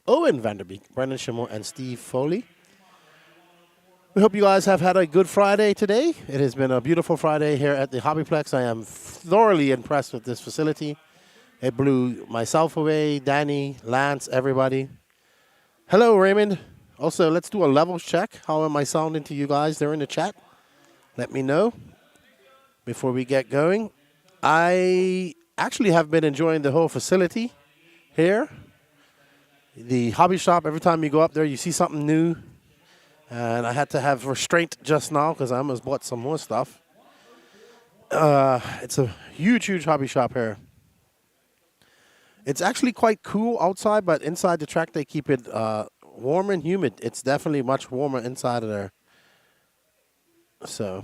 Owen Vanderbeek, Brendan Schimmel, and Steve Foley. We hope you guys have had a good Friday today. It has been a beautiful Friday here at the Hobbyplex. I am thoroughly impressed with this facility. It blew myself away, Danny, Lance, everybody. Hello, Raymond. Also, let's do a levels check. How am I sounding to you guys there in the chat? Let me know before we get going. I actually have been enjoying the whole facility here. The hobby shop, every time you go up there, you see something new. And I had to have restraint just now because I almost bought some more stuff. It's a huge, huge hobby shop here. It's actually quite cool outside, but inside the track they keep it warm and humid. It's definitely much warmer inside of there. So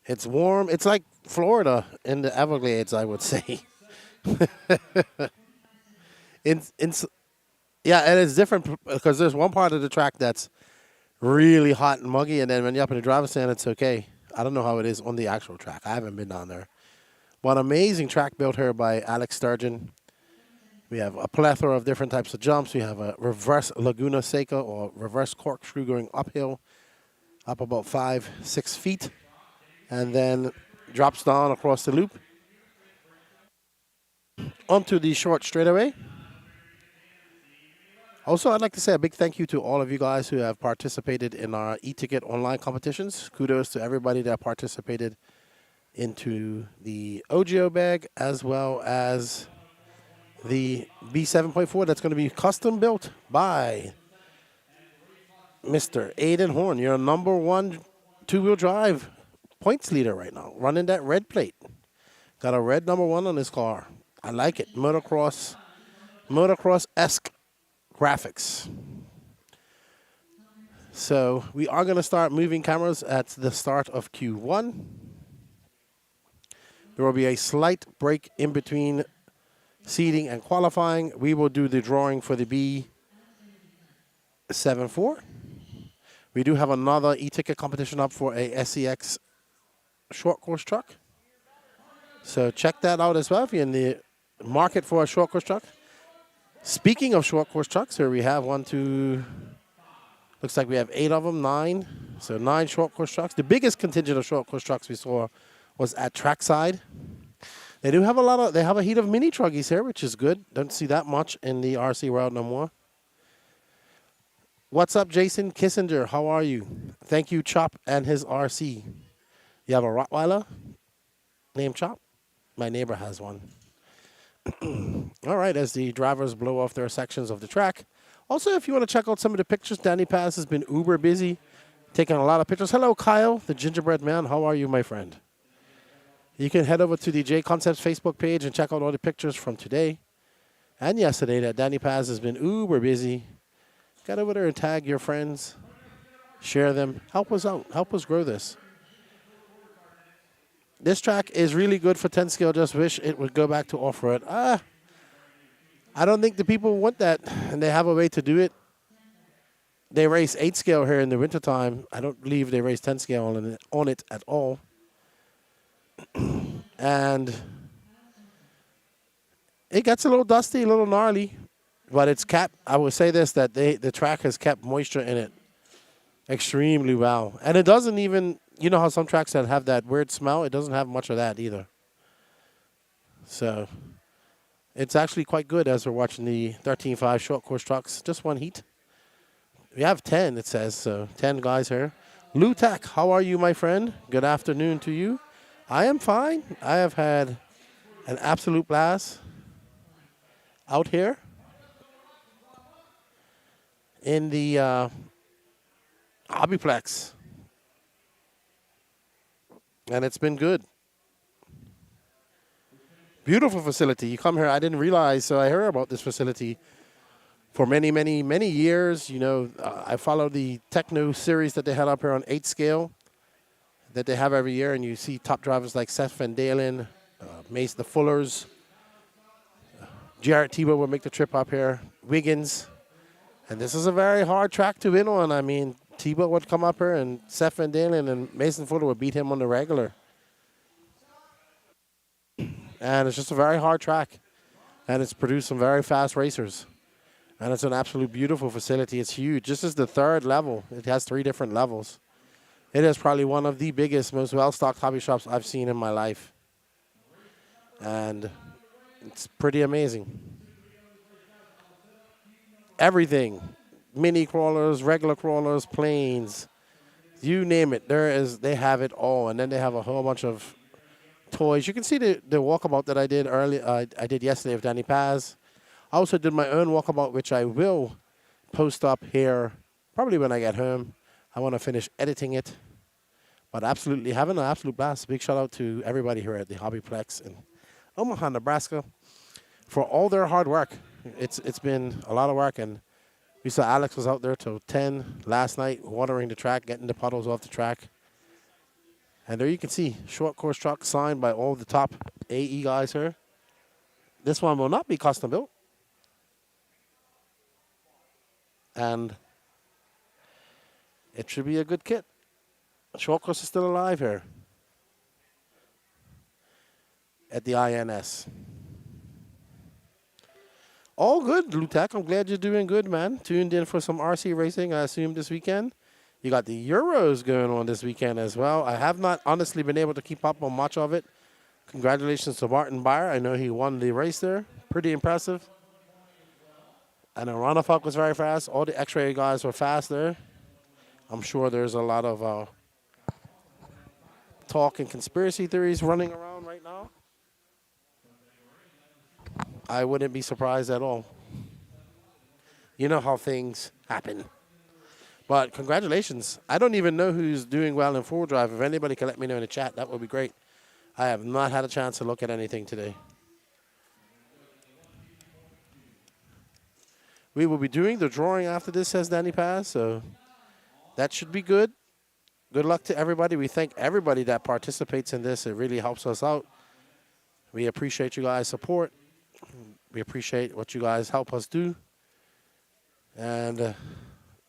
it's warm. It's like Florida in the Everglades, I would say. Yeah, and it's different because there's one part of the track that's really hot and muggy, and then when you're up in the driver's stand, it's okay. I don't know how it is on the actual track. I haven't been down there. But amazing track built here by Alex Sturgeon. We have a plethora of different types of jumps. We have a reverse Laguna Seca or reverse corkscrew going uphill, up about 5-6 feet, and then drops down across the loop onto the short straightaway. Also, I'd like to say a big thank you to all of you guys who have participated in our e-ticket online competitions. Kudos to everybody that participated into the OGO bag as well as the B7.4 that's going to be custom built by Mr. Aiden Horn, your number 1 2-wheel drive points leader right now, running that red plate. Got a red number 1 on his car. I like it. Motocross-esque graphics. So we are going to start moving cameras at the start of Q1. There will be a slight break in between seeding and qualifying. We will do the drawing for the B74. We do have another e-ticket competition up for a SEX short course truck. So check that out as well if you're in the market for a short course truck. Speaking of short course trucks, here we have 1, 2, looks like we have 8 of them, 9. So 9 short course trucks. The biggest contingent of short course trucks we saw was at Trackside. They do have they have a heat of mini truggies here, which is good. Don't see that much in the RC world no more. What's up, Jason Kissinger? How are you? Thank you, Chop and his RC. You have a Rottweiler named Chop? My neighbor has one. All right, as the drivers blow off their sections of the track. Also, if you want to check out some of the pictures, Danny Paz has been uber busy, taking a lot of pictures. Hello, Kyle, the gingerbread man. How are you, my friend? You can head over to the J Concepts Facebook page and check out all the pictures from today and yesterday that Danny Paz has been uber busy. Get over there and tag your friends. Share them. Help us out. Help us grow this. This track is really good for 10 scale. Just wish it would go back to off-road. I don't think the people want that, and they have a way to do it. They race 8 scale here in the wintertime. I don't believe they race 10 scale on it at all. And it gets a little dusty, a little gnarly, but it's kept. I would say this, that the track has kept moisture in it extremely well, and it doesn't even. You know how some tracks that have that weird smell? It doesn't have much of that either. So it's actually quite good as we're watching the 13.5 short course trucks. Just one heat. We have 10, it says, so 10 guys here. Lutak, how are you, my friend? Good afternoon to you. I am fine. I have had an absolute blast out here in the Hobbyplex. And it's been good. Beautiful facility. You come here, I didn't realize, so I heard about this facility for many, many, many years. You know, I follow the techno series that they had up here on 8 scale that they have every year, and you see top drivers like Seth Van Dalen, Mace the Fullers, Jarrett Tebow will make the trip up here, Wiggins. And this is a very hard track to win on. I mean, Tebow would come up here, and Seth Van Dalen and Mason Fuller would beat him on the regular. And it's just a very hard track. And it's produced some very fast racers. And it's an absolute beautiful facility. It's huge. This is the 3rd level. It has 3 different levels. It is probably one of the biggest, most well-stocked hobby shops I've seen in my life. And it's pretty amazing. Everything. Mini crawlers, regular crawlers, planes, you name it. They have it all. And then they have a whole bunch of toys. You can see the walkabout that I did earlier. I did yesterday with Danny Paz. I also did my own walkabout, which I will post up here probably when I get home. I want to finish editing it. But absolutely having an absolute blast. Big shout out to everybody here at the Hobbyplex in Omaha, Nebraska for all their hard work. It's been a lot of work, and we saw Alex was out there till 10 last night, watering the track, getting the puddles off the track. And there you can see, short course truck signed by all the top AE guys here. This one will not be custom built. And it should be a good kit. Short course is still alive here at the INS. All good, Lutak. I'm glad you're doing good, man. Tuned in for some RC racing, I assume, this weekend. You got the Euros going on this weekend as well. I have not honestly been able to keep up on much of it. Congratulations to Martin Beyer. I know he won the race there. Pretty impressive. And Ronafalk was very fast. All the X-ray guys were fast there. I'm sure there's a lot of talk and conspiracy theories running around right now. I wouldn't be surprised at all. You know how things happen. But congratulations. I don't even know who's doing well in full drive. If anybody can let me know in the chat, that would be great. I have not had a chance to look at anything today. We will be doing the drawing after this, says Danny Paz, so that should be good. Good luck to everybody. We thank everybody that participates in this. It really helps us out. We appreciate you guys' support. We appreciate what you guys help us do. And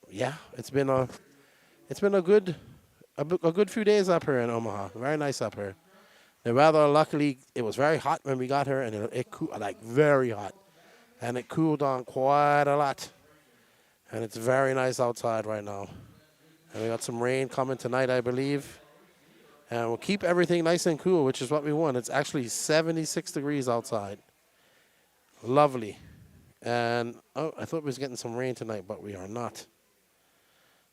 yeah, it's been a good few days up here in Omaha. Very nice up here. The weather, luckily, it was very hot when we got here, and it cooled, like very hot. And it cooled down quite a lot. And it's very nice outside right now. And we got some rain coming tonight, I believe. And we'll keep everything nice and cool, which is what we want. It's actually 76 degrees outside. Lovely. And, oh, I thought we was getting some rain tonight, but we are not.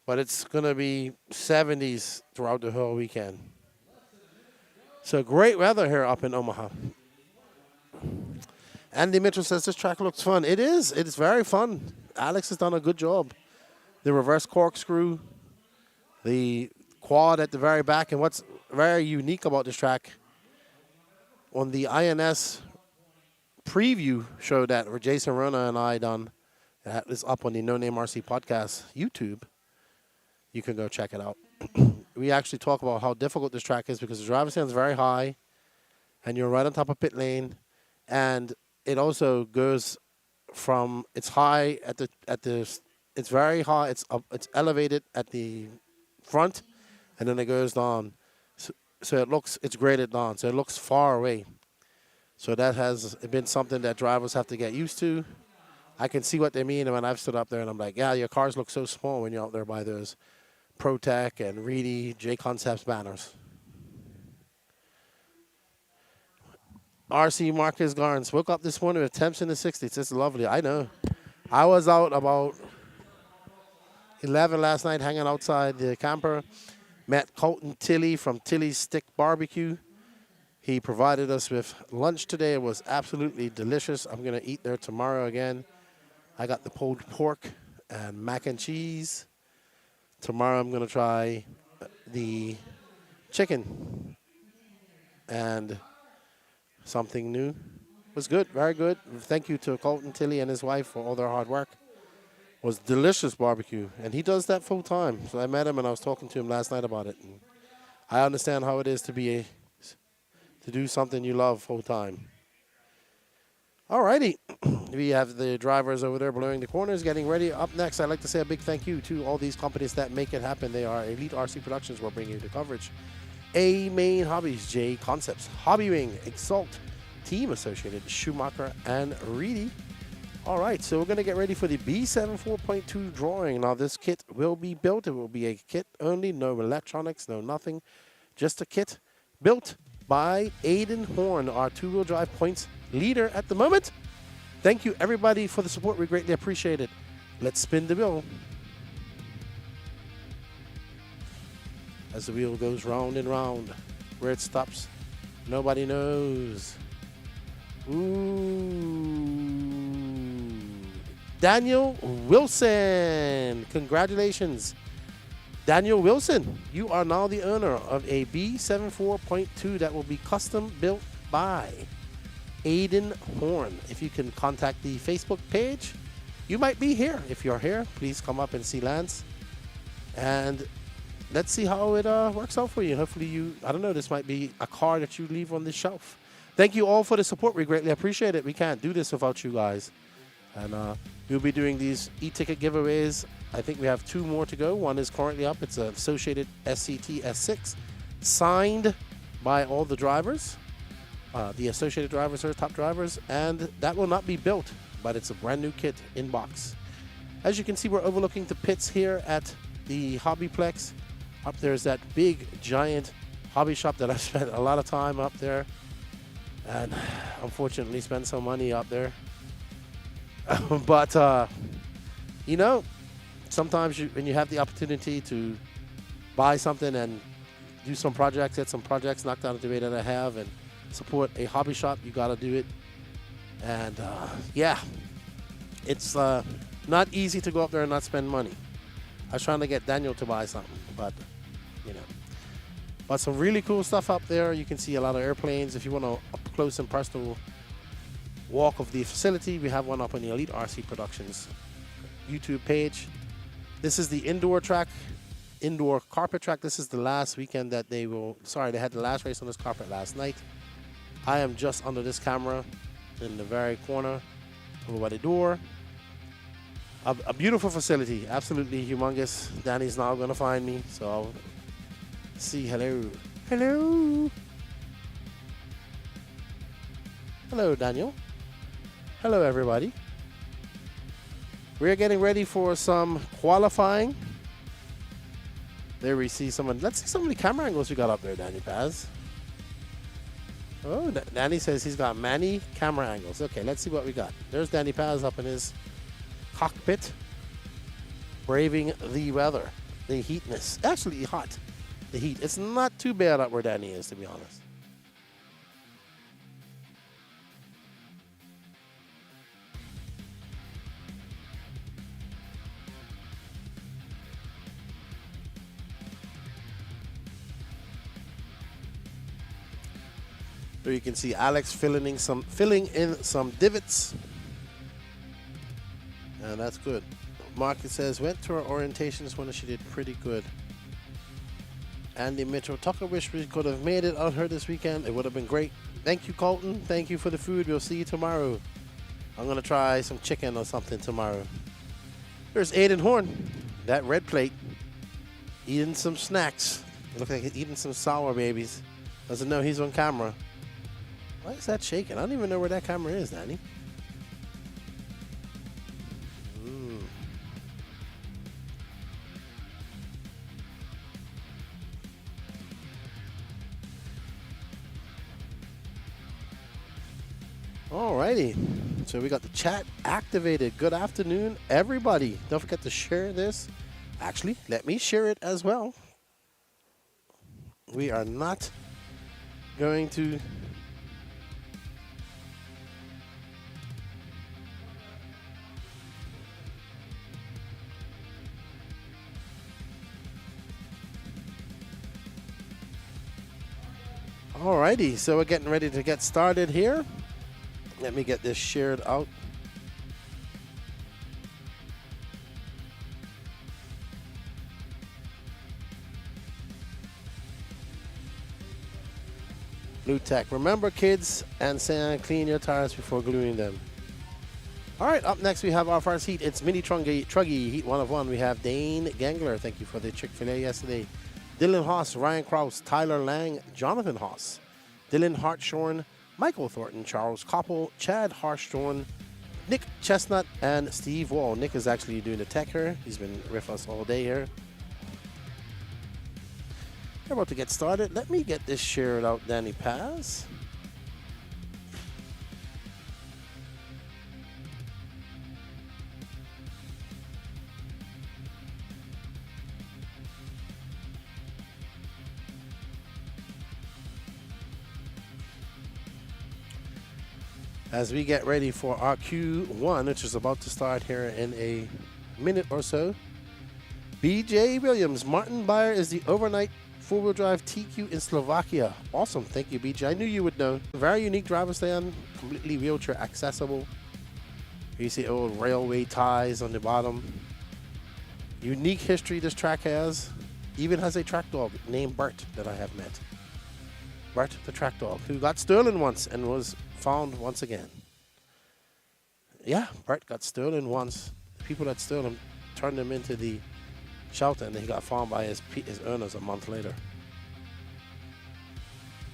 But it's going to be 70s throughout the whole weekend. So great weather here up in Omaha. Andy Mitchell says this track looks fun. It is. It is very fun. Alex has done a good job. The reverse corkscrew, the quad at the very back, and what's very unique about this track, on the INS preview show that Jason Rona and I done, that is up on the No Name RC podcast YouTube. You can go check it out. We actually talk about how difficult this track is because the driver's stand is very high, and you're right on top of pit lane, and it also goes from, it's high it's very high, it's elevated at the front, and then it goes down. So it's graded down, so it looks far away. So that has been something that drivers have to get used to. I can see what they mean when I've stood up there and I'm like, yeah, your cars look so small when you're out there by those ProTech and Reedy J Concepts banners. RC Marcus Garns woke up this morning with temps in the 60s. It's lovely. I know. I was out about 11 last night hanging outside the camper. Met Colton Tilley from Tilley's Stick Barbecue. He provided us with lunch today. It was absolutely delicious. I'm going to eat there tomorrow again. I got the pulled pork and mac and cheese. Tomorrow I'm going to try the chicken and something new. It was good, very good. Thank you to Colton Tilley and his wife for all their hard work. It was delicious barbecue, and he does that full time. So I met him and I was talking to him last night about it. And I understand how it is to do something you love full time. Alrighty, we have the drivers over there blowing the corners, getting ready. Up next, I'd like to say a big thank you to all these companies that make it happen. They are Elite RC Productions. We're bringing you the coverage. A Main Hobbies, J Concepts, Hobby Wing, Exalt, Team Associated, Schumacher, and Reedy. All right, so we're going to get ready for the B74.2 drawing. Now, this kit will be built. It will be a kit only, no electronics, no nothing. Just a kit built by Aiden Horn, our two-wheel drive points leader at the moment. Thank you, everybody, for the support. We greatly appreciate it. Let's spin the wheel. As the wheel goes round and round, where it stops, nobody knows. Ooh. Daniel Wilson. Congratulations. Daniel Wilson, you are now the owner of a B74.2 that will be custom built by Aiden Horn. If you can contact the Facebook page, you might be here. If you're here, please come up and see Lance. And let's see how it works out for you. Hopefully I don't know, this might be a car that you leave on the shelf. Thank you all for the support. We greatly appreciate it. We can't do this without you guys. And we'll be doing these e-ticket giveaways. I think we have 2 more to go. One is currently up. It's an Associated SCT S6 signed by all the drivers. The Associated drivers are top drivers. And that will not be built, but it's a brand new kit in box. As you can see, we're overlooking the pits here at the Hobbyplex. Up there's that big, giant hobby shop that I've spent a lot of time up there. And unfortunately spend some money up there. But, you know, sometimes when you have the opportunity to buy something and do some projects, get some projects knocked out of the way that I have, and support a hobby shop, you got to do it. And, yeah, it's not easy to go up there and not spend money. I was trying to get Daniel to buy something, but, you know. But some really cool stuff up there. You can see a lot of airplanes. If you want a up close and personal walk of the facility, we have one up on the Elite RC Productions YouTube page. This is the indoor track, indoor carpet track. This is the last weekend that they had the last race on this carpet last night. I am just under this camera in the very corner over by the door. A beautiful facility, absolutely humongous. Danny's now going to find me, so I'll see. Hello. Hello. Hello, Daniel. Hello, everybody. We're getting ready for some qualifying. There we see someone. Let's see some of the camera angles we got up there, Danny Paz. Oh, Danny says he's got many camera angles. Okay, let's see what we got. There's Danny Paz up in his cockpit, braving the weather, the heatness. Actually, hot. The heat. It's not too bad up where Danny is, to be honest. There you can see Alex filling in some divots. And that's good. Market says, went to her orientation this morning. She did pretty good. Andy Mitchell, Tucker wish we could have made it out here this weekend. It would have been great. Thank you, Colton. Thank you for the food. We'll see you tomorrow. I'm going to try some chicken or something tomorrow. There's Aiden Horn, that red plate, eating some snacks. It looks like he's eating some sour babies. Doesn't know he's on camera. Why is that shaking? I don't even know where that camera is, Danny. Alrighty, so we got the chat activated. Good afternoon, everybody. Don't forget to share this. Actually, let me share it as well. We are not going to... Alrighty, so we're getting ready to get started here. Let me get this shared out. Blue Tech. Remember, kids and sand, clean your tires before gluing them. All right, up next we have our first heat. It's Mini Truggy, heat 1 of 1. We have Dane Gangler. Thank you for the Chick-fil-A yesterday. Dylan Haas, Ryan Kraus, Tyler Lang, Jonathan Haas, Dylan Hartshorn, Michael Thornton, Charles Koppel, Chad Harshorn, Nick Chestnut, and Steve Wall. Nick is actually doing the tech here. He's been with us all day here. We're about to get started. Let me get this shared out, Danny Paz. As we get ready for our Q1, which is about to start here in a minute or so. BJ Williams, Martin Beyer is the overnight four-wheel drive TQ in Slovakia. Awesome, thank you, BJ. I knew you would know. Very unique driver stand, completely wheelchair accessible. You see old railway ties on the bottom. Unique history this track has. Even has a track dog named Bert that I have met. Bert the track dog, who got stolen once and was found once again. Yeah, Bert got stolen once. The people that stole him turned him into the shelter, and he got found by his owners a month later.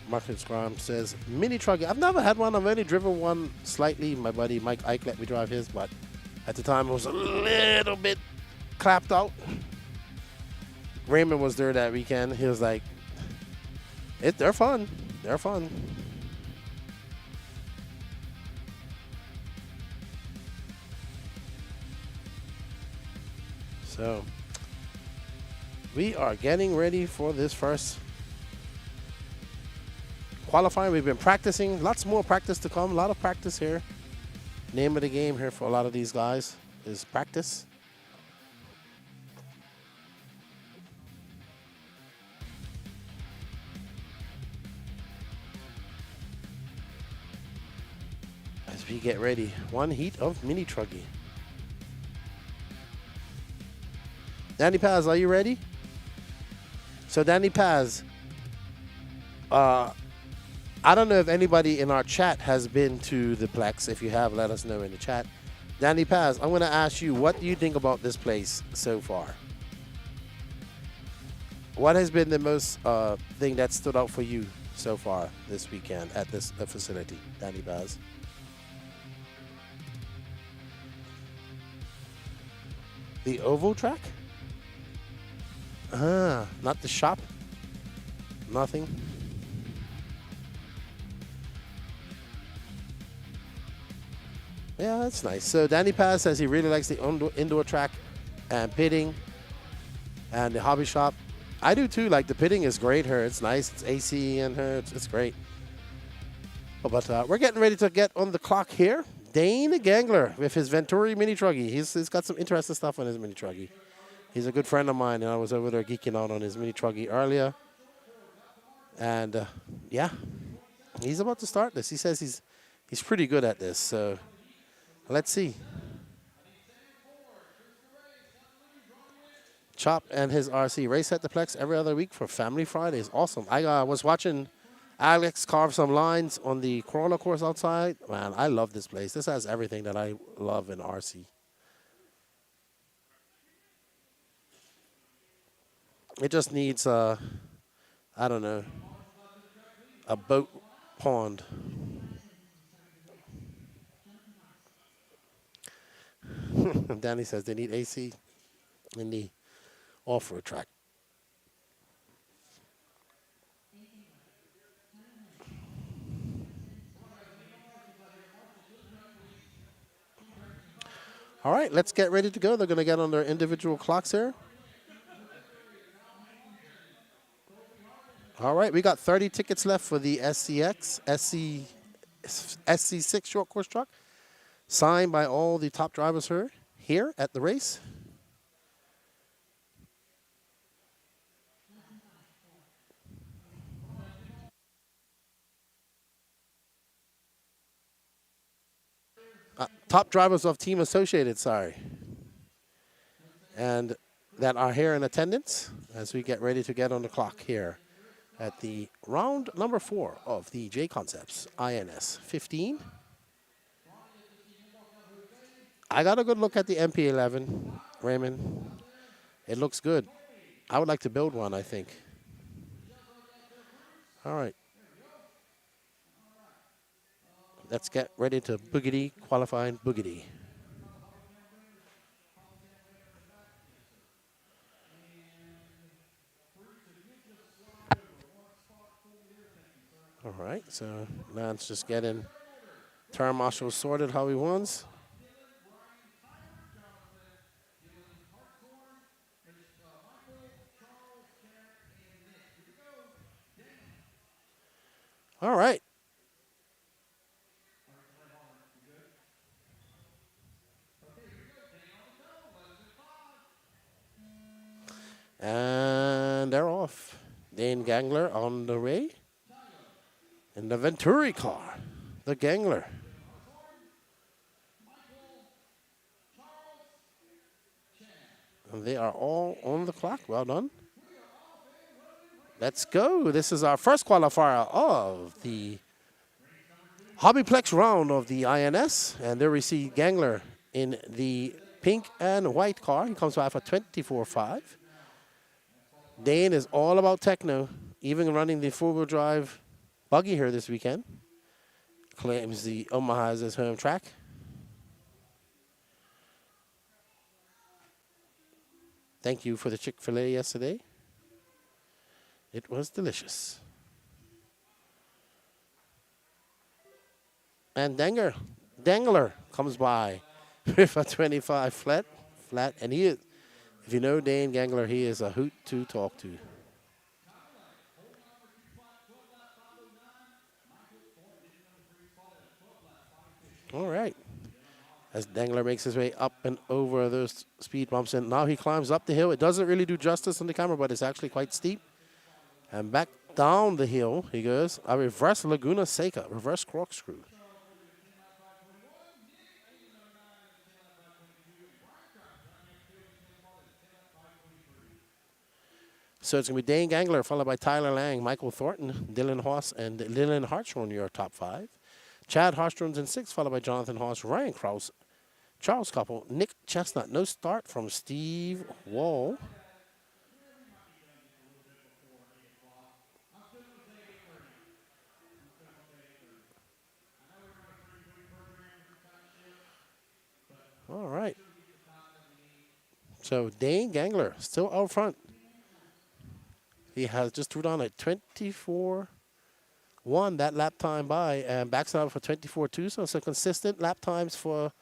Marcus Graham says, Mini Truggy. I've never had one. I've only driven one slightly. My buddy Mike Ike let me drive his, but at the time it was a little bit clapped out. Raymond was there that weekend. He was like, they're fun. They're fun. So we are getting ready for this first qualifying. We've been practicing. Lots more practice to come. A lot of practice here. Name of the game here for a lot of these guys is practice. As we get ready, one heat of Mini Truggy. Danny Paz, are you ready? So Danny Paz, I don't know if anybody in our chat has been to the Plex. If you have, let us know in the chat. Danny Paz, I'm going to ask you, what do you think about this place so far? What has been the most thing that stood out for you so far this weekend at this facility, Danny Paz? The oval track? Not the shop? Nothing? Yeah, that's nice. So Danny Paz says he really likes the indoor track and pitting and the hobby shop. I do too. Like, the pitting is great here. It's nice. It's AC in here. It's great. But we're getting ready to get on the clock here. Dane Gangler with his Venturi Mini Truggy. He's got some interesting stuff on his Mini Truggy. He's a good friend of mine, and I was over there geeking out on his Mini Truggy earlier. And yeah, he's about to start this. He says he's pretty good at this. So let's see. Chop and his RC race at the Plex every other week for Family Fridays. Awesome. I was watching Alex carve some lines on the crawler course outside. Man, I love this place. This has everything that I love in RC. It just needs, I don't know, a boat pond. And Danny says they need AC in the off-road track. All right, let's get ready to go. They're going to get on their individual clocks here. All right, we got 30 tickets left for the SC6 short course truck, signed by all the top drivers here at the race. Top drivers of Team Associated, sorry. And that are here in attendance as we get ready to get on the clock here at the round number 4 of the J Concepts INS 15. I got a good look at the MP11, Raymond. It looks good. I would like to build one, I think. All right. Let's get ready to boogity, qualifying boogity. All right, so Lance just getting term marshals sorted how he wants. All right. And they're off. Dane Gangler on the way. In the Venturi car, the Gangler. And they are all on the clock. Well done. Let's go. This is our first qualifier of the Hobbyplex round of the INS. And there we see Gangler in the pink and white car. He comes by for 24.5. Dane is all about techno, even running the four-wheel drive buggy here this weekend. Claims the Omaha as his home track. Thank you for the Chick-fil-A yesterday. It was delicious. And Dangler comes by with a 25 flat. And he is, if you know Dane Gangler, he is a hoot to talk to. All right. As Dangler makes his way up and over those speed bumps, and now he climbs up the hill. It doesn't really do justice on the camera, but it's actually quite steep. And back down the hill he goes. A reverse Laguna Seca, reverse corkscrew. So it's going to be Dane Gangler, followed by Tyler Lang, Michael Thornton, Dylan Haas, and Lillian Hartshorn, your top 5. Chad Harstrom's in 6th, followed by Jonathan Haas, Ryan Krause, Charles Couple, Nick Chestnut. No start from Steve Wall. All right. So Dane Gangler still out front. He has just threw down a 24-1 that lap time by and backs it up for 24-2. So it's a consistent lap times for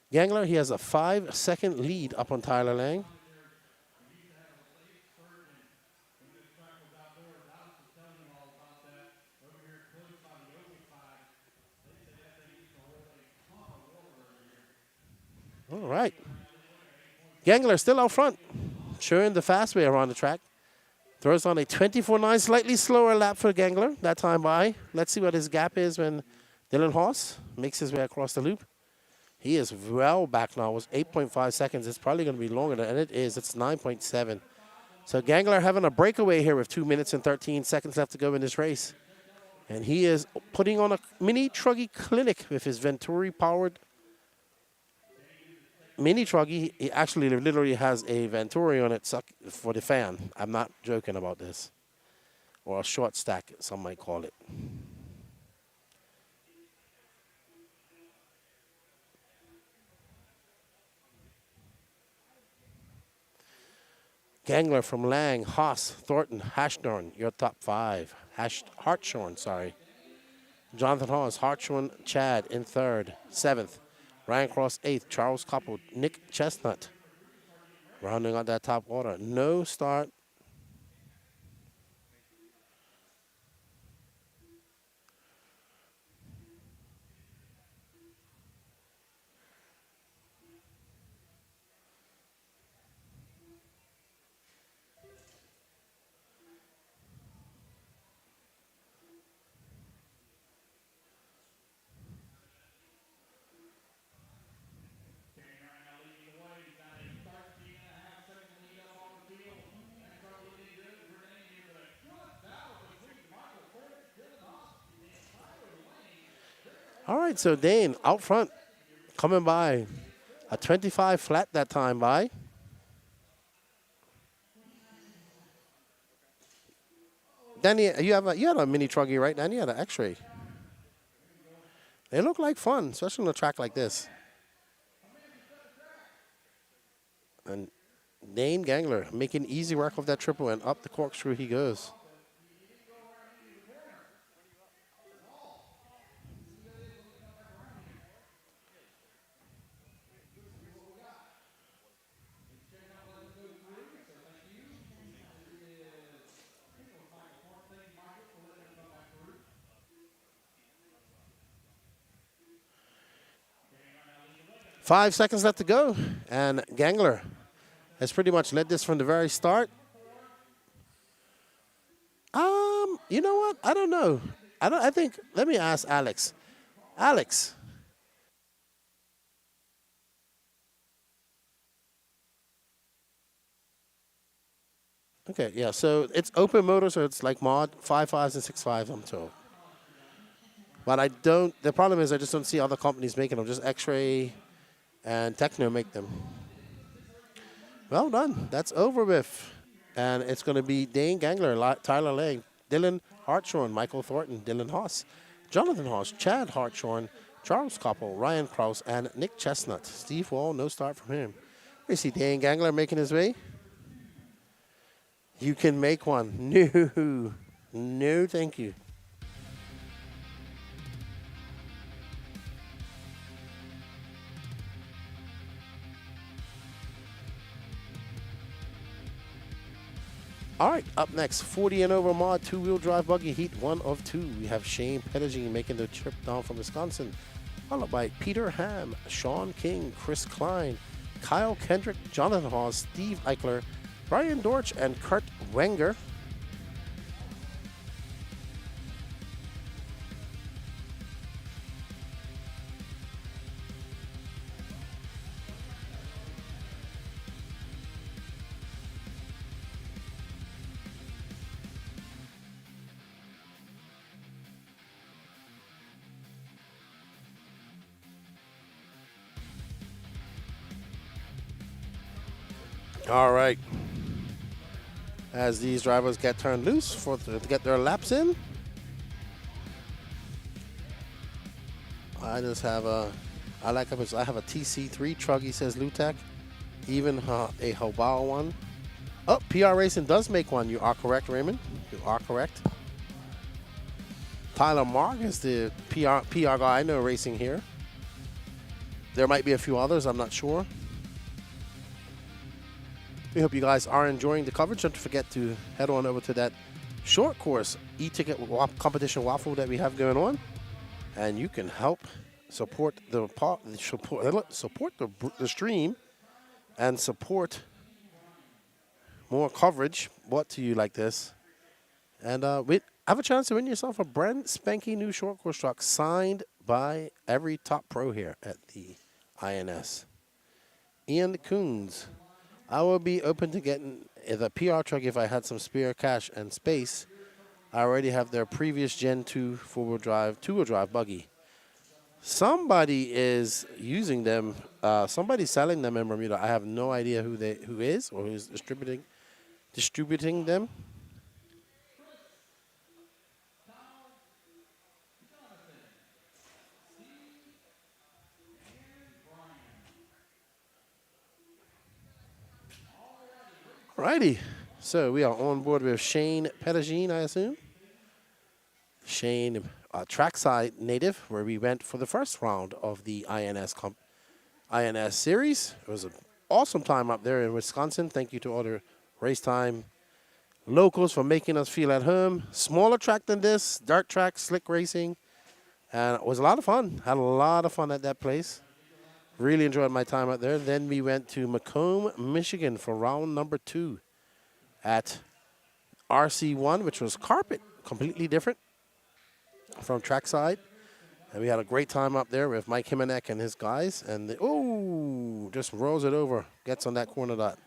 Gangler. He has a 5-second lead up on Tyler Lang. All right. Gangler still out front, showing the fast way around the track. Throws on a 24-9, slightly slower lap for Gangler that time by. Let's see what his gap is when Dylan Haas makes his way across the loop. He is well back now. It was 8.5 seconds. It's probably going to be longer than, and it is. It's 9.7. So Gangler having a breakaway here with 2 minutes and 13 seconds left to go in this race. And he is putting on a mini truggy clinic with his Venturi-powered mini truggy. He actually literally has a Venturi on it for the fan. I'm not joking about this. Or a short stack, some might call it. Gangler from Lang, Haas, Thornton, Hashnorn, your top 5. Hartshorn, sorry. Jonathan Haas, Hartshorn, Chad in 3rd. 7th, Ryan Cross 8th, Charles Koppel, Nick Chestnut. Rounding out that top order. No start. All right, so Dane out front, coming by. A 25 flat that time by. Danny, you had a mini truggy, right? Danny, you had an X-ray. They look like fun, especially on a track like this. And Dane Gangler making easy work of that triple, and up the corkscrew he goes. Five seconds left to go, and Gangler has pretty much led this from the very start. You know what? I don't know. I think. Let me ask Alex. Alex. Okay, yeah. So it's open motor, so it's like mod 5.5s and 6.5s, I'm told. But I don't. The problem is I just don't see other companies making them. Just X-Ray and Techno make them. Well done. That's over with. And it's going to be Dane Gangler, Tyler Lang, Dylan Hartshorn, Michael Thornton, Dylan Haas, Jonathan Haas, Chad Hartshorn, Charles Koppel, Ryan Krause, and Nick Chestnut. Steve Wall, no start from him. We see Dane Gangler making his way. You can make one. No. No, thank you. All right, up next, 40 and over mod, two-wheel drive buggy, heat 1 of 2. We have Shane Pettigee making the trip down from Wisconsin, followed by Peter Ham, Sean King, Chris Klein, Kyle Kendrick, Jonathan Haas, Steve Eichler, Brian Dorch, and Kurt Wenger. All right. As these drivers get turned loose to get their laps in, I just have I have a TC3 Truggy, says Lutek, even a Hobao one. Oh, PR Racing does make one. You are correct, Raymond. You are correct. Tyler Mark is the PR guy I know racing here. There might be a few others, I'm not sure. We hope you guys are enjoying the coverage. Don't forget to head on over to that short course e-ticket competition waffle that we have going on, and you can help support the stream and support more coverage brought to you like this. And we have a chance to win yourself a brand spanky new short course truck signed by every top pro here at the INS. Ian Coons. I will be open to getting the PR truck if I had some spare cash and space. I already have their previous Gen 2 two-wheel drive buggy. Somebody is using them. Somebody's selling them in Bermuda. I have no idea who is or who's distributing them. All right. righty. So we are on board with Shane Pettigene, I assume. Shane, a trackside native, where we went for the first round of the INS series. It was an awesome time up there in Wisconsin. Thank you to all the race time locals for making us feel at home. Smaller track than this, dirt track, slick racing. And it was a lot of fun. Had a lot of fun at that place. Really enjoyed my time out there. Then we went to Macomb, Michigan for round number 2 at RC1, which was carpet, completely different from trackside. And we had a great time up there with Mike Himanek and his guys. And just rolls it over, gets on that corner dot.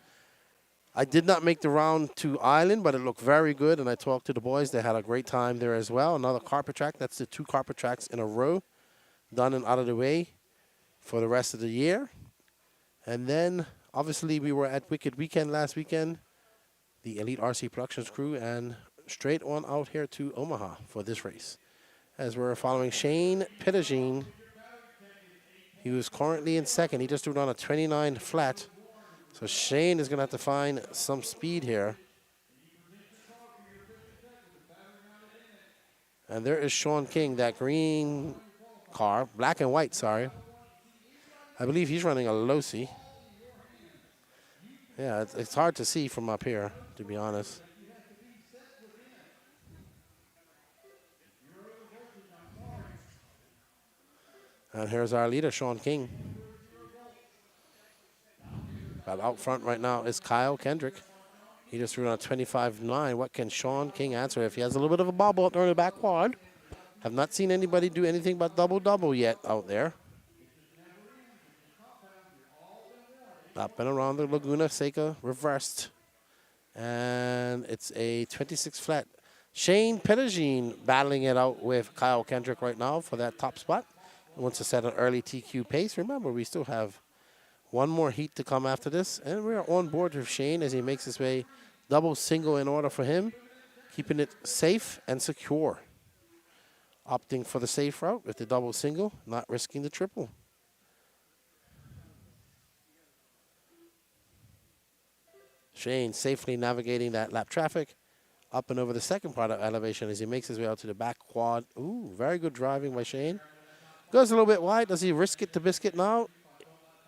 I did not make the round to Island, but it looked very good. And I talked to the boys. They had a great time there as well. Another carpet track. That's the 2 carpet tracks in a row, done and out of the way for the rest of the year. And then, obviously, we were at Wicked Weekend last weekend, the Elite RC Productions crew, and straight on out here to Omaha for this race. As we're following Shane Pettigene. He was currently in second. He just threw down a 29 flat. So Shane is going to have to find some speed here. And there is Sean King, that green car, black and white, sorry. I believe he's running a Losi. Yeah, it's hard to see from up here, to be honest. And here's our leader, Sean King. But out front right now is Kyle Kendrick. He just threw on a 25.9. What can Sean King answer if he has a little bit of a bobble out there in the back quad? Have not seen anybody do anything but double-double yet out there. Up and around the Laguna Seca, reversed. And it's a 26 flat. Shane Pettigene battling it out with Kyle Kendrick right now for that top spot. He wants to set an early TQ pace. Remember, we still have one more heat to come after this. And we're on board with Shane as he makes his way double single in order for him, keeping it safe and secure. Opting for the safe route with the double single, not risking the triple. Shane safely navigating that lap traffic up and over the second part of elevation as he makes his way out to the back quad. Ooh, very good driving by Shane. Goes a little bit wide. Does he risk it to biscuit now?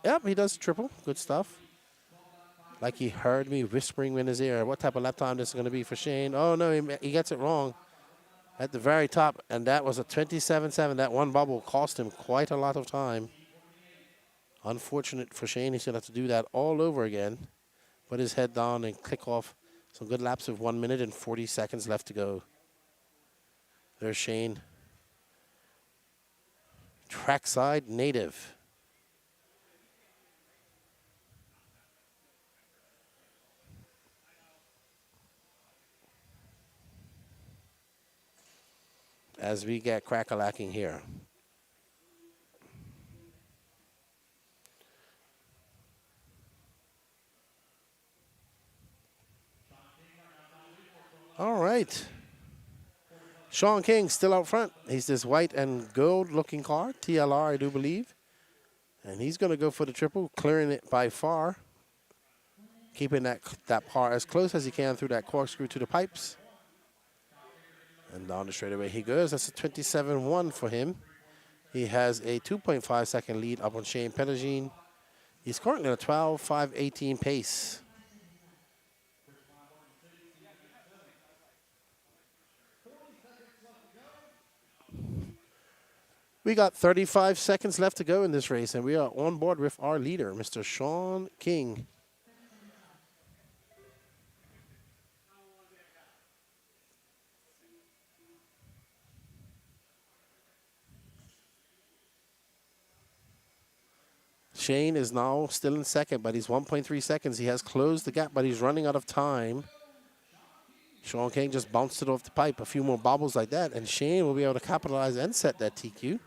Yep, he does triple. Good stuff. Like he heard me whispering in his ear. What type of lap time this is going to be for Shane? Oh, no, he gets it wrong at the very top. And that was a 27.7. That one bubble cost him quite a lot of time. Unfortunate for Shane. He's going to have to do that all over again. Put his head down and click off some good laps with 1 minute and 40 seconds left to go. There's Shane. Trackside native. As we get crack-a-lacking here. All right. Sean King still out front. He's this white and gold-looking car, TLR, I do believe. And he's going to go for the triple, clearing it by far. Keeping that par as close as he can through that corkscrew to the pipes. And down the straightaway he goes. That's a 27.1 for him. He has a 2.5 second lead up on Shane Pettigene. He's currently at a 12.518 pace. We got 35 seconds left to go in this race, and we are on board with our leader, Mr. Sean King. Shane is now still in second, but he's 1.3 seconds. He has closed the gap, but he's running out of time. Sean King just bounced it off the pipe. A few more bobbles like that, and Shane will be able to capitalize and set that TQ.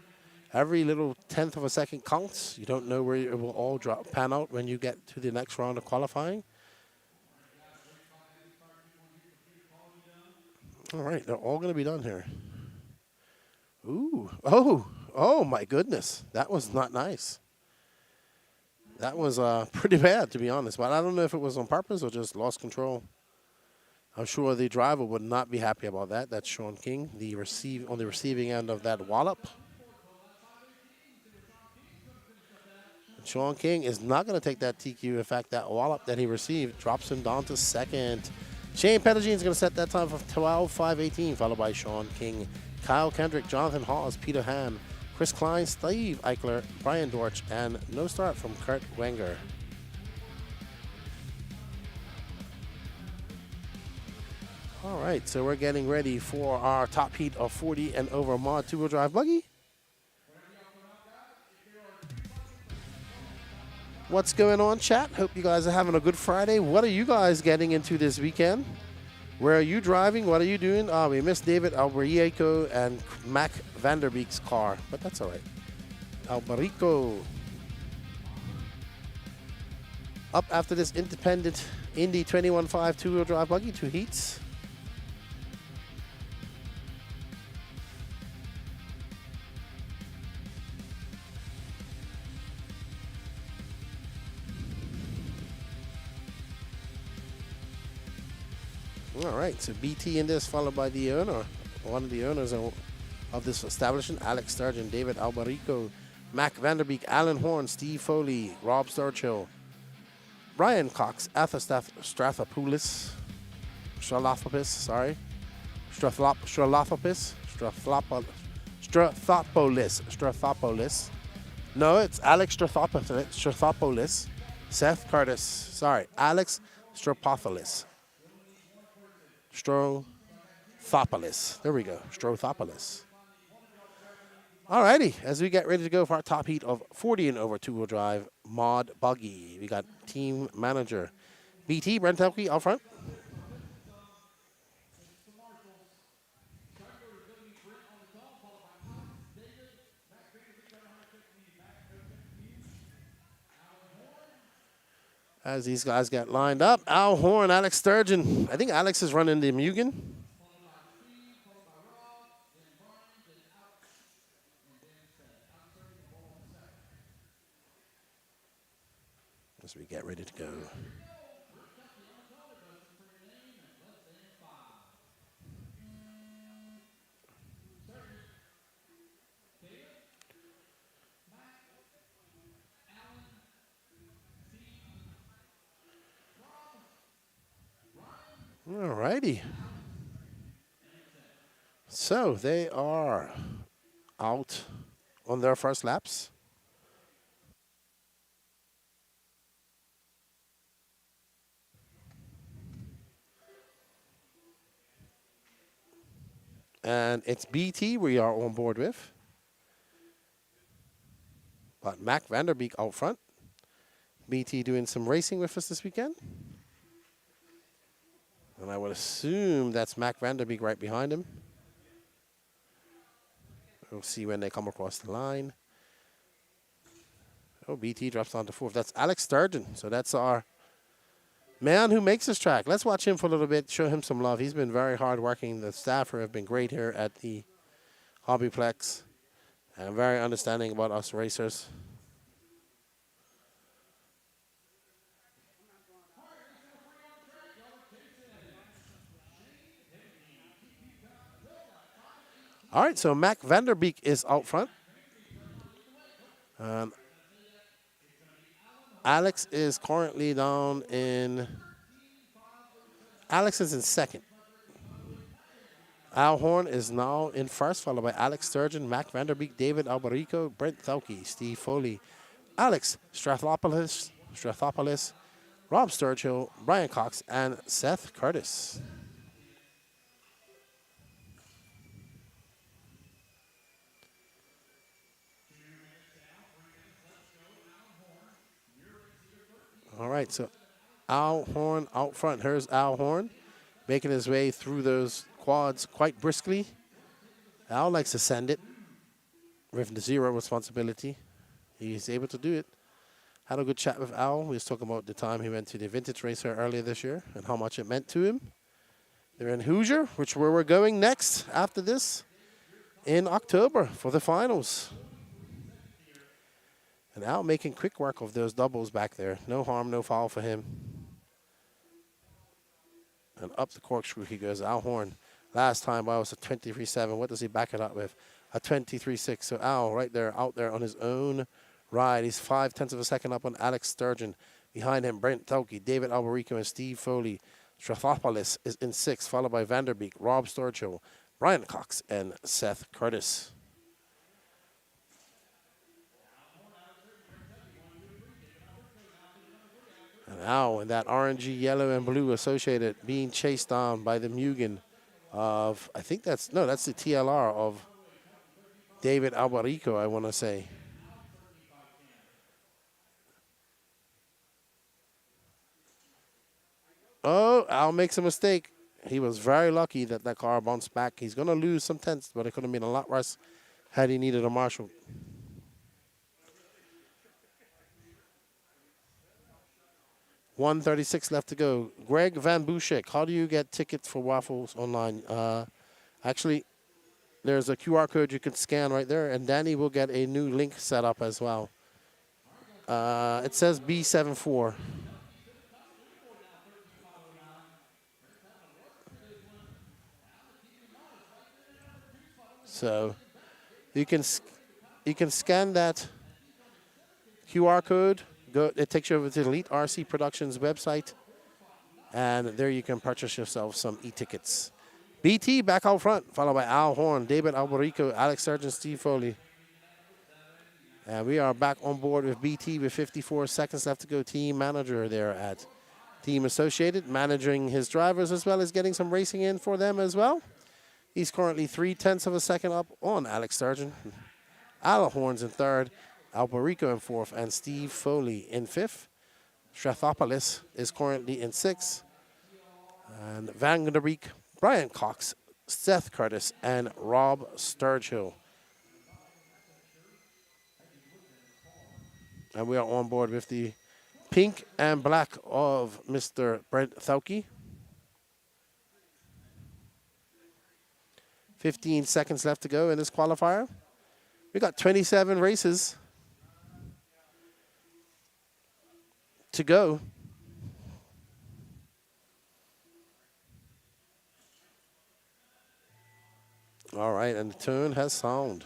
Every little tenth of a second counts. You don't know where it will all pan out when you get to the next round of qualifying. All right, they're all going to be done here. Ooh, oh my goodness. That was not nice. That was pretty bad, to be honest. But I don't know if it was on purpose or just lost control. I'm sure the driver would not be happy about that. That's Sean King, on the receiving end of that wallop. Sean King is not going to take that TQ. In fact, that wallop that he received drops him down to second. Shane Pettigene is going to set that time for 12:5:18, followed by Sean King, Kyle Kendrick, Jonathan Hawes, Peter Ham, Chris Klein, Steve Eichler, Brian Dortch, and no start from Kurt Wenger. All right, so we're getting ready for our top heat of 40 and over mod two-wheel drive buggy. What's going on, chat? Hope you guys are having a good Friday. What are you guys getting into this weekend? Where are you driving? What are you doing? Oh, we missed David Alberico and Mac Vanderbeek's car, but that's all right. Alberico. Up after this independent Indy 21.5 two-wheel drive buggy, 2 heats. All right, so BT in this, followed by the owner, one of the owners of this establishment, Alex Sturgeon, David Alberico, Mac Vanderbeek, Alan Horn, Steve Foley, Rob Sturchill, Brian Cox, Arthur Strathopoulos, Strathopoulos. No, it's Alex Strathopoulos, Seth Curtis, Alex Strathopoulos. Strothopoulos. There we go. Strothopoulos. Alrighty, as we get ready to go for our top heat of 40 and over two-wheel drive mod buggy, we got team manager BT Brent Elke out front. As these guys get lined up, Al Horn, Alex Sturgeon. I think Alex is running the Mugen. As we get ready to go. All righty. So they are out on their first laps. And it's BT we are on board with. But Mac Vanderbeek out front. BT doing some racing with us this weekend. And I would assume that's Mac Vanderbeek right behind him. We'll see when they come across the line. Oh, BT drops down to 4th. That's Alex Sturgeon. So that's our man who makes this track. Let's watch him for a little bit, show him some love. He's been very hard working. The staff have been great here at the Hobbyplex. And very understanding about us racers. All right, so Mac Vanderbeek is out front. Alex is currently down in... Alex is in 2nd. Al Horn is now in 1st, followed by Alex Sturgeon, Mac Vanderbeek, David Alberico, Brent Thelke, Steve Foley, Alex Strathopoulos, Rob Sturchill, Brian Cox, and Seth Curtis. All right, so Al Horn out front. Here's Al Horn making his way through those quads quite briskly. Al likes to send it with zero responsibility. He's able to do it. Had a good chat with Al. We was talking about the time he went to the Vintage Racer earlier this year and how much it meant to him. They're in Hoosier, which where we're going next after this in October for the finals. And Al making quick work of those doubles back there. No harm, no foul for him. And up the corkscrew he goes. Al Horn. Last time I was a 23.7. What does he back it up with? A 23.6. So Al right there, out there on his own ride. He's 0.5 of a second up on Alex Sturgeon. Behind him, Brent Tauke, David Alberico, and Steve Foley. Strathopoulos is in 6th, followed by Vanderbeek, Rob Sturgill, Brian Cox, and Seth Curtis. And now in that orangey, yellow, and blue associated being chased down by the Mugen of, I think that's the TLR of David Alberico, I want to say. Oh, Al makes a mistake. He was very lucky that that car bounced back. He's going to lose some tenths, but it could have been a lot worse had he needed a marshal. $136 left to go. Greg Van Bushek, how do you get tickets for waffles online? Actually, there's a QR code you can scan right there, and Danny will get a new link set up as well. It says B74. So you can scan that QR code. It takes you over to the Elite RC Productions website, and there you can purchase yourself some e-tickets. BT back out front, followed by Al Horn, David Alberico, Alex Sargent, Steve Foley. And we are back on board with BT with 54 seconds left to go. Team manager there at Team Associated, managing his drivers as well as getting some racing in for them as well. He's currently 0.3 of a second up on Alex Sturgeon. Al Horn's in 3rd, Alberico in 4th, and Steve Foley in 5th. Strathopoulos is currently in 6th. And Vanderbeek, Brian Cox, Seth Curtis, and Rob Sturgill. And we are on board with the pink and black of Mr. Brent Tauke. 15 seconds left to go in this qualifier. We got 27 races to go. All right, and the tune has sound.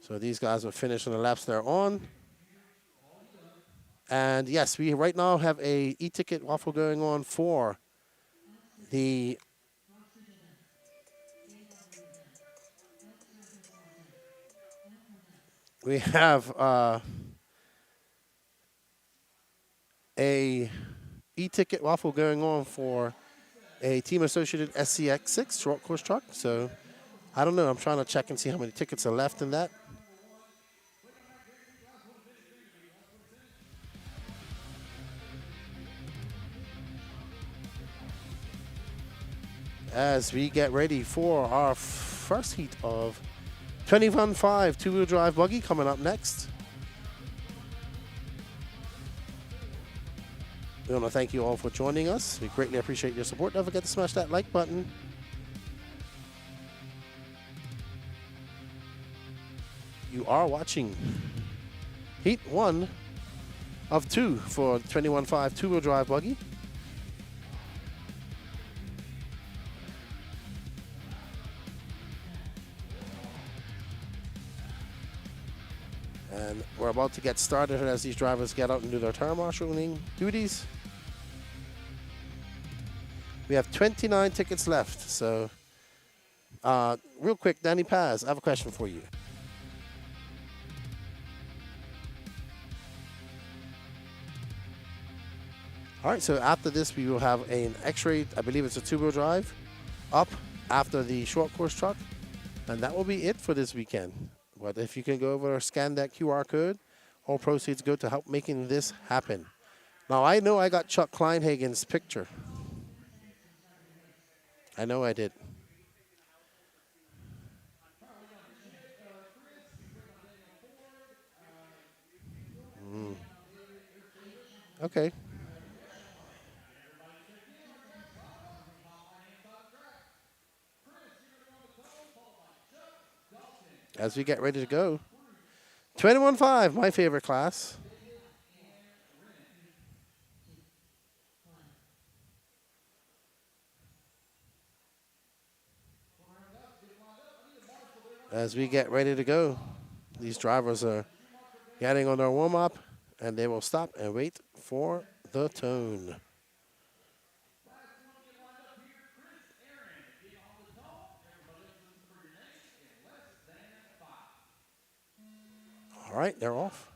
So these guys are finishing the laps they're on. And yes, we right now have a e-ticket waffle going on for the we have a e-ticket waffle going on for a Team Associated SCX6 short course truck. So I don't know. I'm trying to check and see how many tickets are left in that. As we get ready for our first heat of 21.5 two-wheel drive buggy coming up next. We want to thank you all for joining us. We greatly appreciate your support. Don't forget to smash that like button. You are watching Heat 1 of 2 for 21.5 two-wheel drive buggy. And we're about to get started as these drivers get out and do their turn marshalling duties. We have 29 tickets left. So, real quick, Danny Paz, I have a question for you. All right, so after this, we will have an X-Ray, I believe it's a two-wheel drive, up after the short course truck. And that will be it for this weekend. But if you can go over or scan that QR code, all proceeds go to help making this happen. Now, I know I got Chuck Kleinhagen's picture. I know I did. Okay. as we get ready to go. 21.5, my favorite class. As we get ready to go, these drivers are getting on their warm-up, and they will stop and wait for the tone. All right, they're off.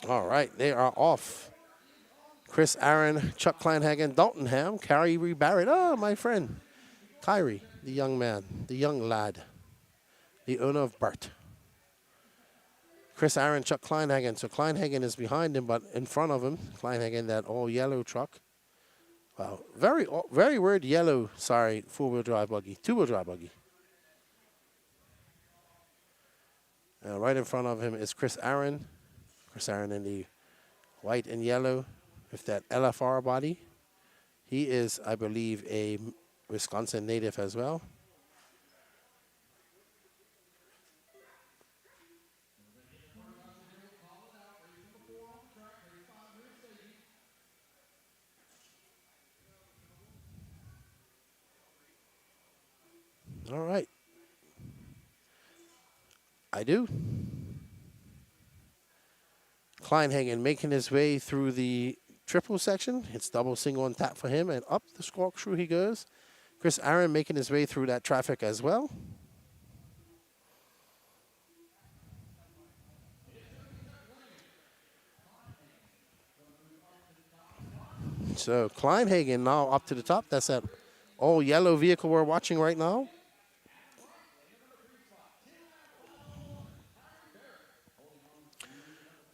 All right, they are off. Chris Aaron, Chuck Kleinhagen, Dalton Ham, Kyrie Barrett. Oh, my friend. Kyrie, the young man, the young lad, the owner of Bart. Chris Aaron, Chuck Kleinhagen. So Kleinhagen is behind him, but in front of him, Kleinhagen, that all-yellow truck. Wow, very weird yellow, sorry, four-wheel drive buggy, two-wheel drive buggy. Right in front of him is Chris Aaron. Chris Aaron in the white and yellow with that LFR body. He is, I believe, a Wisconsin native as well. All right. I do. Kleinhagen making his way through the triple section. It's double, single, and tap for him, and up the corkscrew he goes. Chris Aaron making his way through that traffic as well. So Kleinhagen now up to the top. That's that all yellow vehicle we're watching right now.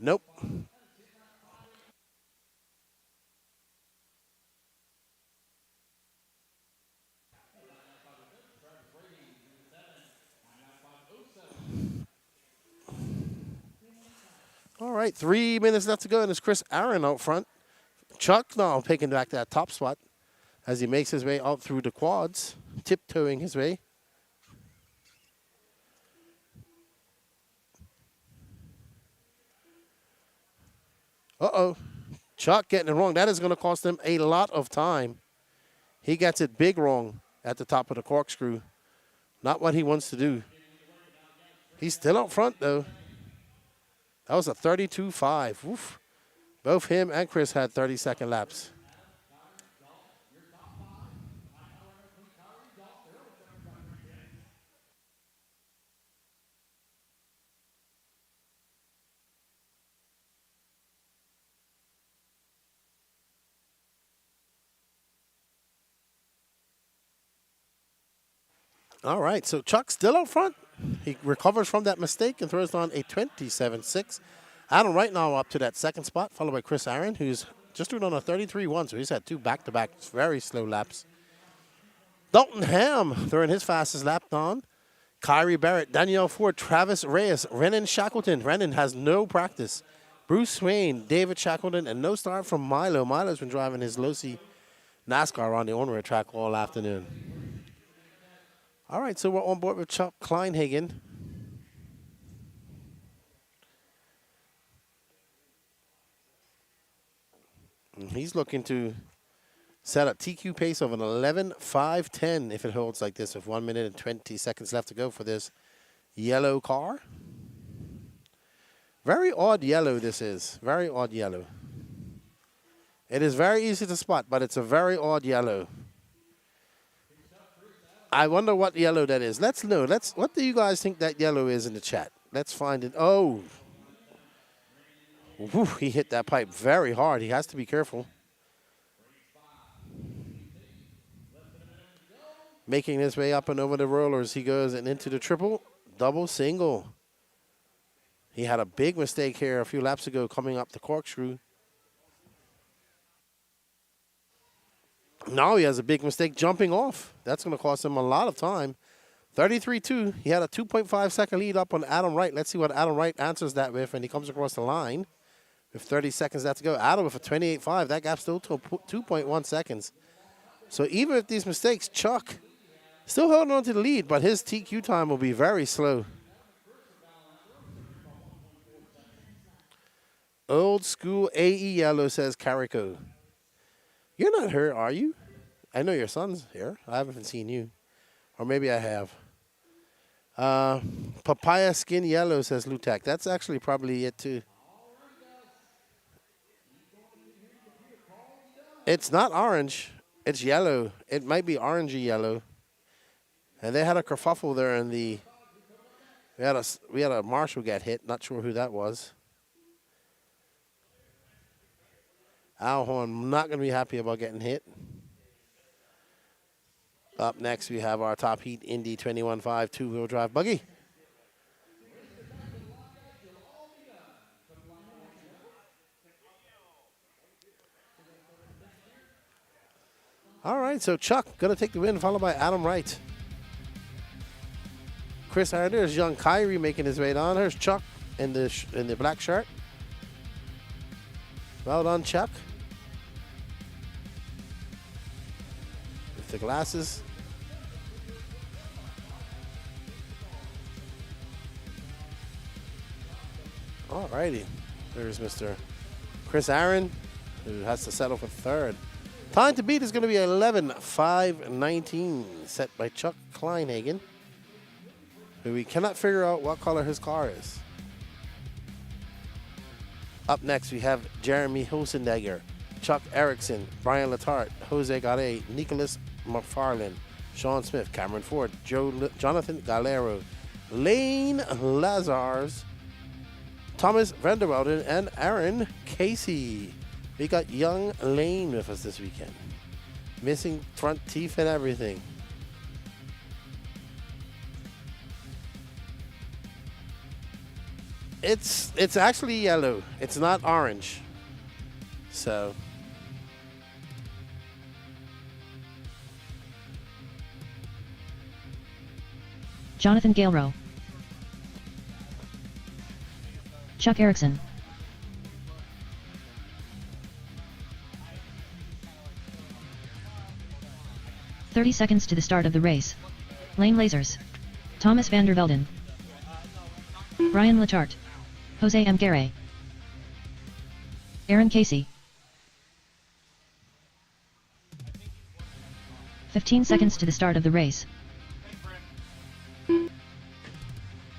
Nope. All right, 3 minutes left to go, and it's Chris Aaron out front. Chuck now taking back that top spot as he makes his way out through the quads, tiptoeing his way. Uh-oh. Chuck getting it wrong. That is going to cost him a lot of time. He gets it big wrong at the top of the corkscrew. Not what he wants to do. He's still out front, though. That was a 32.5. Oof. Both him and Chris had 30-second laps. All right, so Chuck's still out front. He recovers from that mistake and throws on a 27.6. Adam right now up to that second spot, followed by Chris Aaron, who's just doing on a 33.1, so he's had two back-to-back very slow laps. Dalton Ham throwing his fastest lap on. Kyrie Barrett, Danielle Ford, Travis Reyes, Renan Shackleton. Renan has no practice. Bruce Swain, David Shackleton, and no start from Milo. Milo's been driving his Losi NASCAR on the on-road track all afternoon. All right, so we're on board with Chuck Kleinhagen. And he's looking to set a TQ pace of an 11.510 if it holds like this with 1 minute and 20 seconds left to go for this yellow car. Very odd yellow this is. Very odd yellow. It is very easy to spot, but it's a very odd yellow. I wonder what yellow that is. Let's know. What do you guys think that yellow is in the chat? Let's find it. Oh. Whew, he hit that pipe very hard. He has to be careful. Making his way up and over the rollers. He goes and into the triple, double, single. He had a big mistake here a few laps ago coming up the corkscrew. Now he has a big mistake jumping off. That's going to cost him a lot of time. 33-2. He had a 2.5 second lead up on Adam Wright. Let's see what Adam Wright answers that with, and he comes across the line with 30 seconds left to go. Adam with a 28.5. That gap still to 2.1 seconds. So even with these mistakes, Chuck still holding on to the lead, but his TQ time will be very slow. Old school AE yellow, says Carico. You're not hurt, are you? I know your son's here. I haven't seen you. Or maybe I have. Papaya skin yellow, says Lutak. That's actually probably it too. It's not orange. It's yellow. It might be orangey yellow. And they had a kerfuffle there in the. We had a marshal get hit. Not sure who that was. Alhorn not going to be happy about getting hit. Up next, we have our top heat Indy 21.5 two-wheel drive buggy. All right, so Chuck going to take the win, followed by Adam Wright. Chris Aaron, there's young Kyrie making his way down. There's Chuck in the black shirt. Well done, Chuck. With the glasses. All righty. There's Mr. Chris Aaron, who has to settle for third. Time to beat is going to be 11.519, set by Chuck Kleinhagen, who we cannot figure out what color his car is. Up next, we have Jeremy Hosendegger, Chuck Erickson, Brian Letarte, Jose Garay, Nicholas McFarlane, Sean Smith, Cameron Ford, Jonathan Galero, Lane Lazars, Thomas Vanderwelden, and Aaron Casey. We got young Lane with us this weekend. Missing front teeth and everything. It's actually yellow. It's not orange. So Jonathan Galero, Chuck Erickson, .30 seconds to the start of the race. Lane Lasers, Thomas Vandervelden, Brian Letarte, Jose M. Garay, Aaron Casey. 15 seconds to the start of the race.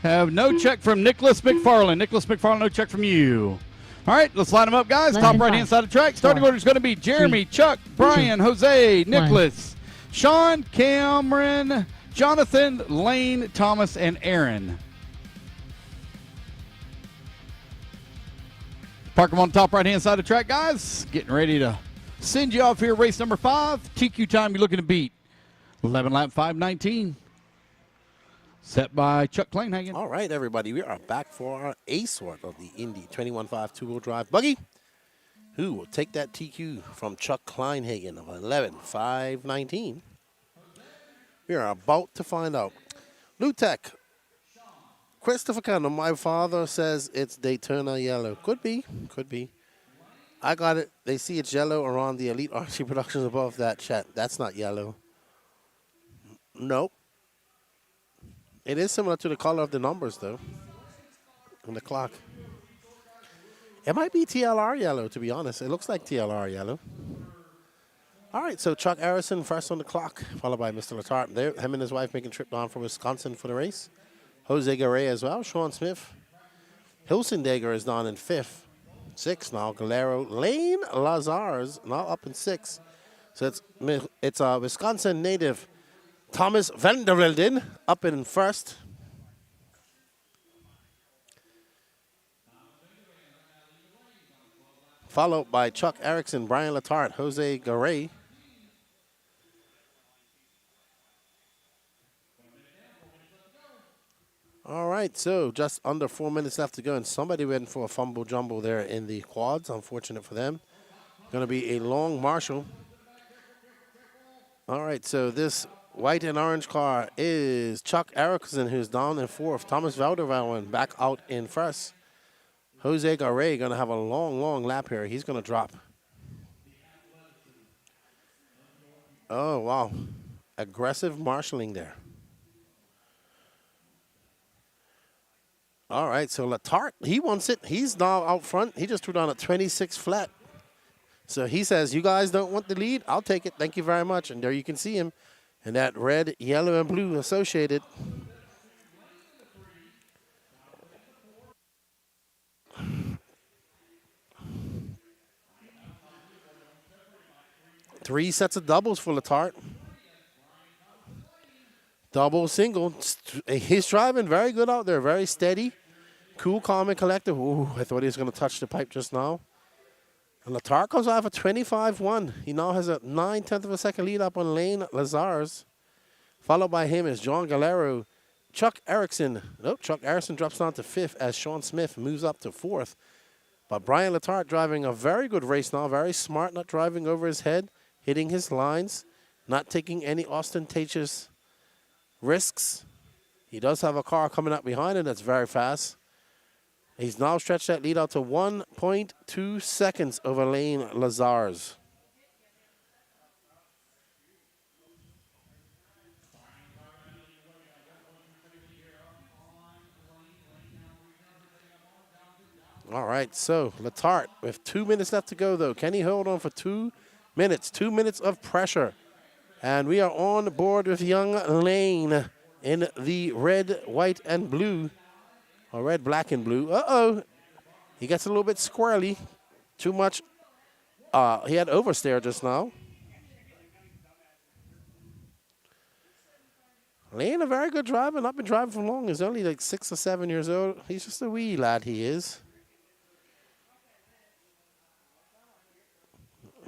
Have no check from Nicholas McFarlane. Nicholas McFarlane, no check from you. All right, let's line them up, guys. Less Top than right-hand 5, side of the track. Starting 4, order is going to be Jeremy, 3, Chuck, Brian, 2, Jose, 1. Nicholas, Sean, Cameron, Jonathan, Lane, Thomas, and Aaron. Park them on the top right-hand side of the track, guys. Getting ready to send you off here. Race number 5. TQ time you're looking to beat. 11 lap 5:19. Set by Chuck Kleinhagen. all right, everybody, we are back for our ace work of the Indy 21.5 two-wheel drive buggy. Who will take that TQ from Chuck Kleinhagen of 11.519? We are about to find out. Lutek, Christopher Candle, my father says it's Daytona yellow. Could be, could be. I got it. They see it's yellow around the Elite RC Productions above that chat. That's not yellow. Nope. It is similar to the color of the numbers, though, on the clock. It might be TLR yellow, to be honest. It looks like TLR yellow. All right, so Chuck Harrison first on the clock, followed by Mr. Letarte. There, him and his wife making a trip down from Wisconsin for the race. Jose Garay as well, Sean Smith. Hilsendeger is down in 5th. 6th now, Galero. Lane Lazars now up in 6th. So it's a Wisconsin native, Thomas Vandervelden, up in 1st. Followed by Chuck Erickson, Brian Letarte, Jose Garay. All right, so just under 4 minutes left to go, and somebody went for a fumble jumble there in the quads. Unfortunate for them. Going to be a long marshal. All right, so this white and orange car is Chuck Erickson, who's down in fourth. Thomas Valdervan back out in first. Jose Garay going to have a long, long lap here. He's going to drop. Oh, wow. Aggressive marshalling there. All right, so Letarte, he wants it. He's now out front. He just threw down a 26 flat. So he says, you guys don't want the lead? I'll take it. Thank you very much. And there you can see him in that red, yellow, and blue associated. Three sets of doubles for Letarte. Double, single. He's driving very good out there. Very steady. Cool, calm, and collected. Ooh, I thought he was going to touch the pipe just now. And Letarte comes off a 25-1. He now has a 9/10 of a second lead up on Lane Lazars. Followed by him is John Galero. Chuck Erickson. Nope, Chuck Erickson drops down to fifth as Sean Smith moves up to fourth. But Brian Letarte driving a very good race now. Very smart, not driving over his head. Hitting his lines. Not taking any ostentatious risks. He does have a car coming up behind him that's very fast. He's now stretched that lead out to 1.2 seconds over Lane Lazars. All right, so Letarte with 2 minutes left to go, though. Can he hold on for 2 minutes? 2 minutes of pressure. And we are on board with young Lane in the red, white, and blue. Or red, black, and blue. Uh-oh. He gets a little bit squirrely. Too much. He had oversteer just now. Lane, a very good driver. Not been driving for long. He's only like 6 or 7 years old. He's just a wee lad, he is.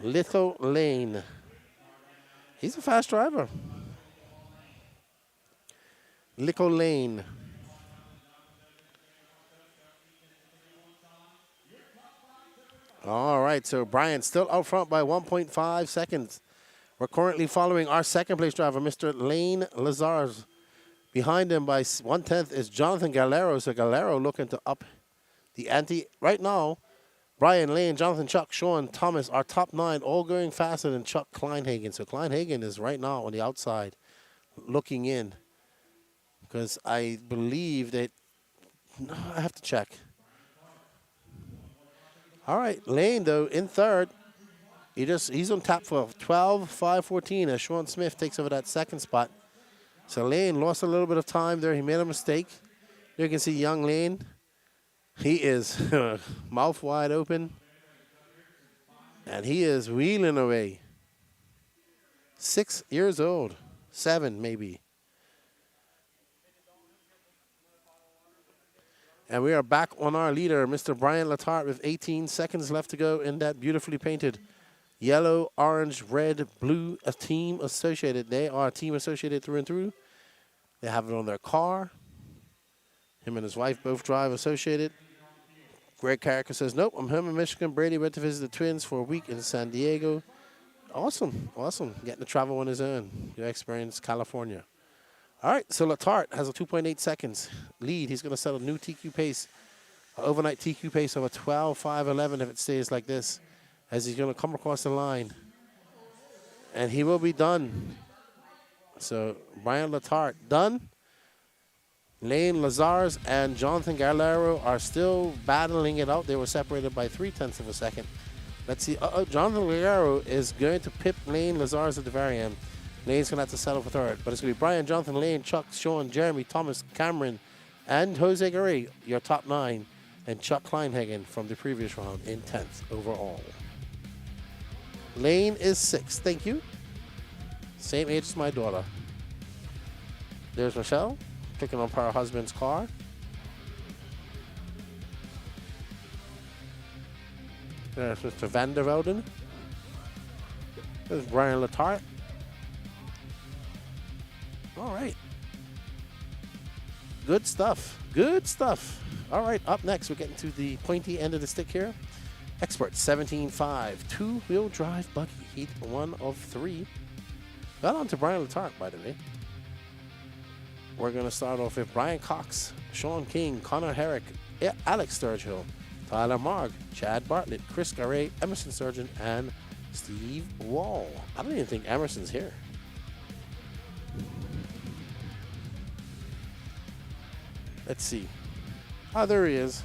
Little Lane. He's a fast driver. Little Lane. All right, so Brian still out front by 1.5 seconds. We're currently following our second place driver, Mr. Lane Lazars. Behind him by 1/10 is Jonathan Galero. So Galero looking to up the ante. Right now, Brian, Lane, Jonathan, Chuck, Sean, Thomas, our top 9, all going faster than Chuck Kleinhagen. So Kleinhagen is right now on the outside looking in. Because I believe that, no, I have to check. All right, Lane, though, in third. He's on tap for 12.514 as Sean Smith takes over that second spot. So Lane lost a little bit of time there. He made a mistake. There you can see young Lane. He is mouth wide open. And he is wheeling away. 6 years old. 7, maybe. And we are back on our leader, Mr. Brian Letarte, with 18 seconds left to go in that beautifully painted yellow, orange, red, blue, a team associated. They are team associated through and through. They have it on their car. Him and his wife both drive associated. Greg Carricker says, nope, I'm home in Michigan. Brady went to visit the twins for a week in San Diego. Awesome, awesome. Getting to travel on his own. Your experience, California. All right, so Letarte has a 2.8 seconds lead. He's going to set a new TQ pace, an overnight TQ pace of a 12.511 if it stays like this, as he's going to come across the line. And he will be done. So Brian Letarte done. Lane Lazars and Jonathan Galero are still battling it out. They were separated by 0.3 of a second. Let's see. Jonathan Galero is going to pip Lane Lazars at the very end. Lane's going to have to settle for third. But it's going to be Brian, Jonathan, Lane, Chuck, Sean, Jeremy, Thomas, Cameron, and Jose Garay, your top 9, and Chuck Kleinhagen from the previous round in 10th overall. Lane is 6th. Thank you. Same age as my daughter. There's Michelle, picking up her husband's car. There's Mr. Van der Velden. There's Brian Letarte. All right. Good stuff. Good stuff. All right, up next, we're getting to the pointy end of the stick here. Expert 17.5, two-wheel drive buggy, heat 1 of 3. Got on to Brian Latark, by the way. We're going to start off with Brian Cox, Sean King, Connor Herrick, Alex Sturgill, Tyler Marg, Chad Bartlett, Chris Garay, Emerson Sturgeon, and Steve Wall. I don't even think Emerson's here. Let's see. Oh, there he is.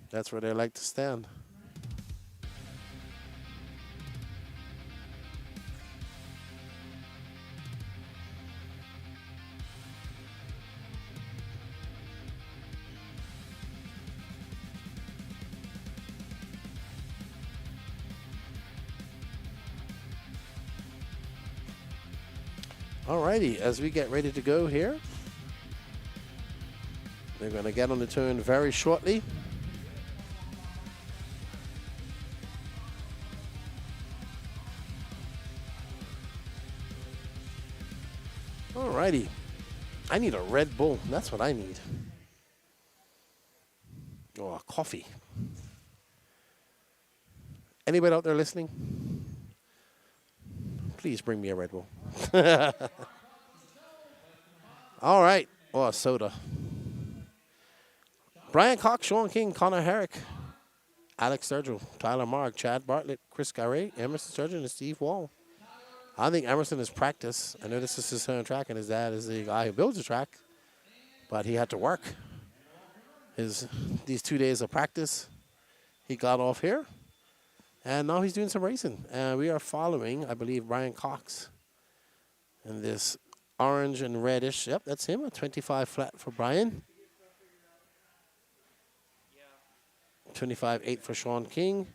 That's where they like to stand. Alrighty, as we get ready to go here, they're going to get on the turn very shortly. Alrighty, I need a Red Bull. That's what I need. Or a coffee. Anybody out there listening? Please bring me a Red Bull. All right. Oh, a soda. Brian Cox, Sean King, Connor Herrick, Alex Sturgill, Tyler Marg, Chad Bartlett, Chris Garay, Emerson Sturgeon, and Steve Wall. I think Emerson is practice. I know this is his home track, and his dad is the guy who builds the track, but he had to work. These 2 days of practice, he got off here. And now he's doing some racing. And we are following, I believe, Brian Cox in this orange and reddish. Yep, that's him. A 25 flat for Brian. 25.8 for Sean King.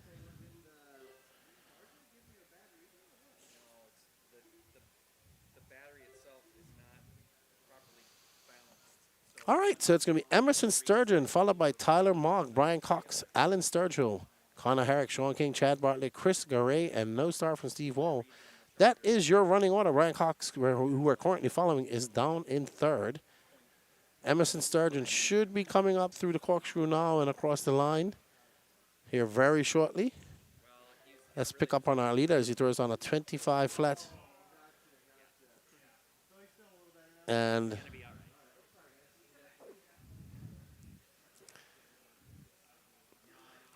All right, so it's going to be Emerson Sturgeon, followed by Tyler Mogg, Brian Cox, Alan Sturgill, Connor Herrick, Sean King, Chad Bartlett, Chris Garay, and no star from Steve Wall. That is your running order. Brian Cox, who we're currently following, is down in third. Emerson Sturgeon should be coming up through the corkscrew now and across the line here very shortly. Let's pick up on our leader as he throws on a 25 flat. And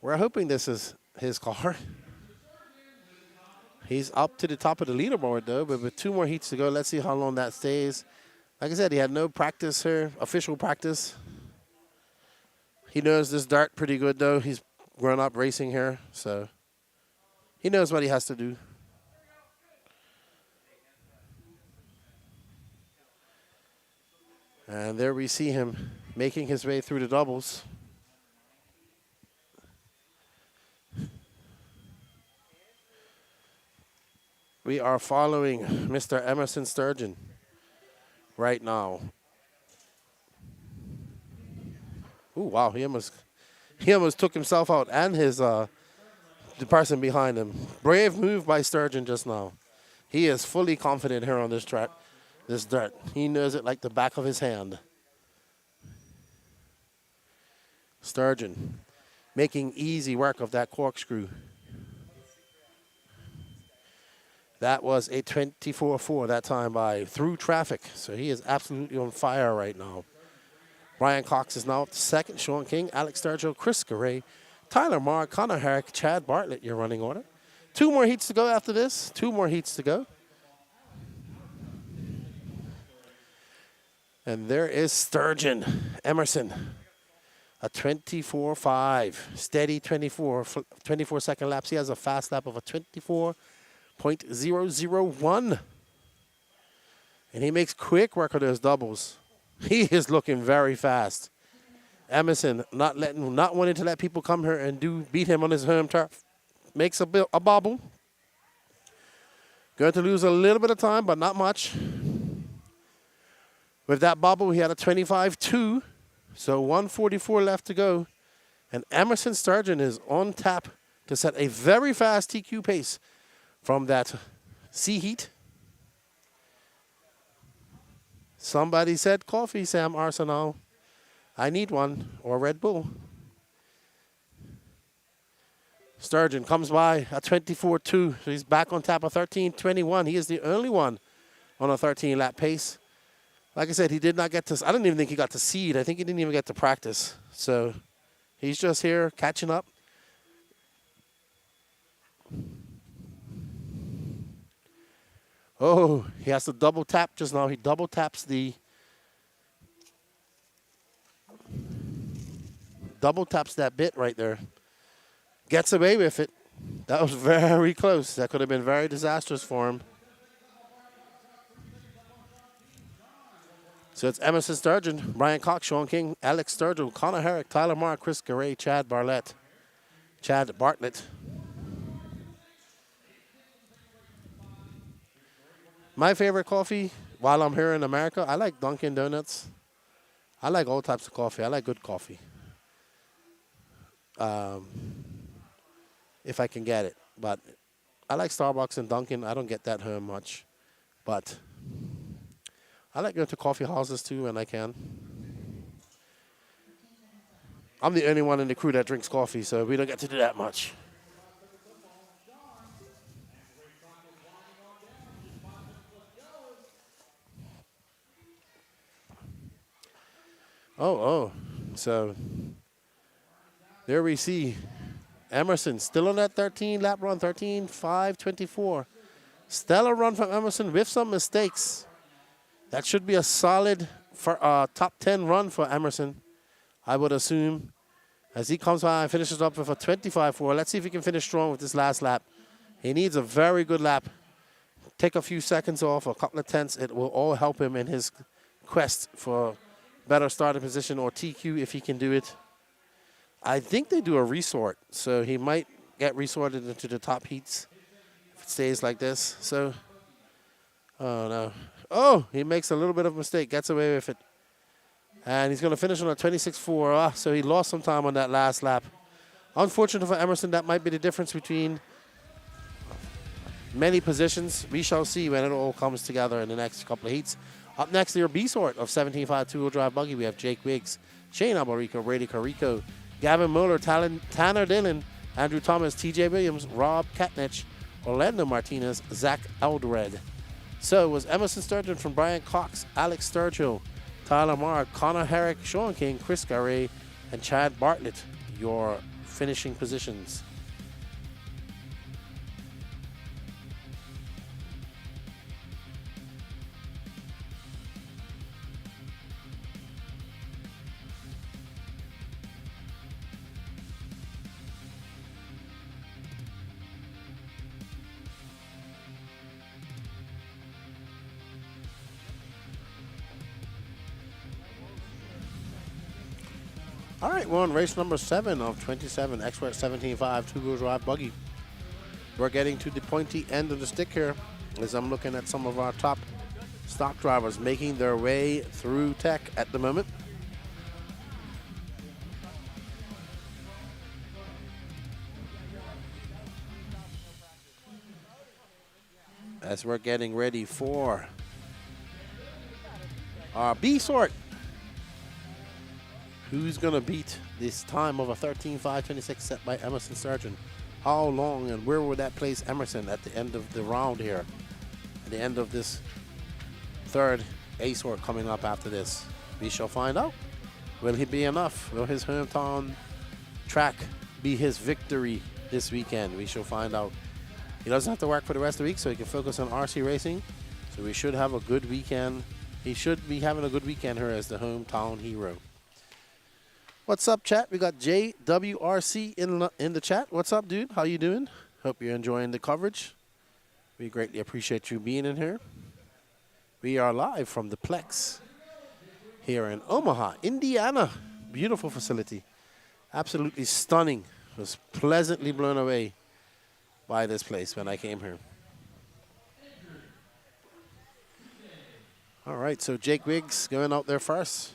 we're hoping this is his car. He's up to the top of the leaderboard, though, but with 2 more heats to go, let's see how long that stays. Like I said, he had no practice here, official practice. He knows this dirt pretty good, though. He's grown up racing here, so he knows what he has to do. And there we see him making his way through the doubles. We are following Mr. Emerson Sturgeon right now. Ooh, wow, he almost took himself out and his the person behind him. Brave move by Sturgeon just now. He is fully confident here on this track, this dirt. He knows it like the back of his hand. Sturgeon making easy work of that corkscrew. That was a 24-4 that time by through traffic. So he is absolutely on fire right now. Brian Cox is now up to second. Sean King, Alex Sturgill, Chris Garay, Tyler Marr, Connor Herrick, Chad Bartlett, your running order. 2 more heats to go after this. 2 more heats to go. And there is Sturgeon, Emerson. A 24-5, steady 24-second laps. He has a fast lap of a 24.001. And he makes quick work of those doubles. He is looking very fast. Emerson not wanting to let people come here and beat him on his home turf. Makes a bobble. Going to lose a little bit of time, but not much. With that bobble, he had a 25-2. So 144 left to go. And Emerson Sturgeon is on tap to set a very fast TQ pace from that C heat. Somebody said coffee, Sam Arsenal. I need one, or Red Bull. Sturgeon comes by at 24-2. So he's back on tap of 13:21. He is the only one on a 13-lap pace. Like I said, he did not get to, I don't even think he got to seed. I think he didn't even get to practice. So he's just here catching up. Oh, he has to double tap just now. He double taps that bit right there. Gets away with it. That was very close. That could have been very disastrous for him. So it's Emerson Sturgeon, Brian Cox, Sean King, Alex Sturgill, Connor Herrick, Tyler Marr, Chris Garay, Chad Bartlett. My favorite coffee while I'm here in America, I like Dunkin' Donuts. I like all types of coffee. I like good coffee. If I can get it. But I like Starbucks and Dunkin'. I don't get that here much. But I like going to coffee houses too when I can. I'm the only one in the crew that drinks coffee, so we don't get to do that much. So there we see Emerson still on that 13-lap run, 13:5:24. Stellar run from Emerson with some mistakes. That should be a solid top 10 run for Emerson, I would assume. As he comes by and finishes up with a 25.4. Let's see if he can finish strong with this last lap. He needs a very good lap. Take a few seconds off, a couple of tenths. It will all help him in his quest for better starting position or TQ if he can do it. I think they do a resort, so he might get resorted into the top heats if it stays like this. So, oh no. Oh, he makes a little bit of a mistake, gets away with it. And he's going to finish on a 26.4. So he lost some time on that last lap. Unfortunate for Emerson, that might be the difference between many positions. We shall see when it all comes together in the next couple of heats. Up next, your B sort of 17.5 two-wheel drive buggy. We have Jake Wiggs, Shane Albarico, Brady Carico, Gavin Mueller, Tanner Dillon, Andrew Thomas, TJ Williams, Rob Katnich, Orlando Martinez, Zach Eldred. So it was Emerson Sturgeon from Brian Cox, Alex Sturgill, Tyler Marr, Connor Herrick, Sean King, Chris Garay, and Chad Bartlett, your finishing positions. All right, we're on race number 7 of 27, Expert 17.5 two-wheel drive buggy. We're getting to the pointy end of the stick here as I'm looking at some of our top stock drivers making their way through tech at the moment. As we're getting ready for our B sort. Who's going to beat this time of a 13.5:26 set by Emerson Sturgeon? How long and where will that place Emerson at the end of the round here? At the end of this third A sort coming up after this? We shall find out. Will he be enough? Will his hometown track be his victory this weekend? We shall find out. He doesn't have to work for the rest of the week, so he can focus on RC racing. So we should have a good weekend. He should be having a good weekend here as the hometown hero. What's up, chat? We got JWRC in the chat. What's up, dude? How you doing? Hope you're enjoying the coverage. We greatly appreciate you being in here. We are live from the Plex here in Omaha, Indiana. Beautiful facility. Absolutely stunning. Was pleasantly blown away by this place when I came here. All right, so Jake Wiggs going out there first.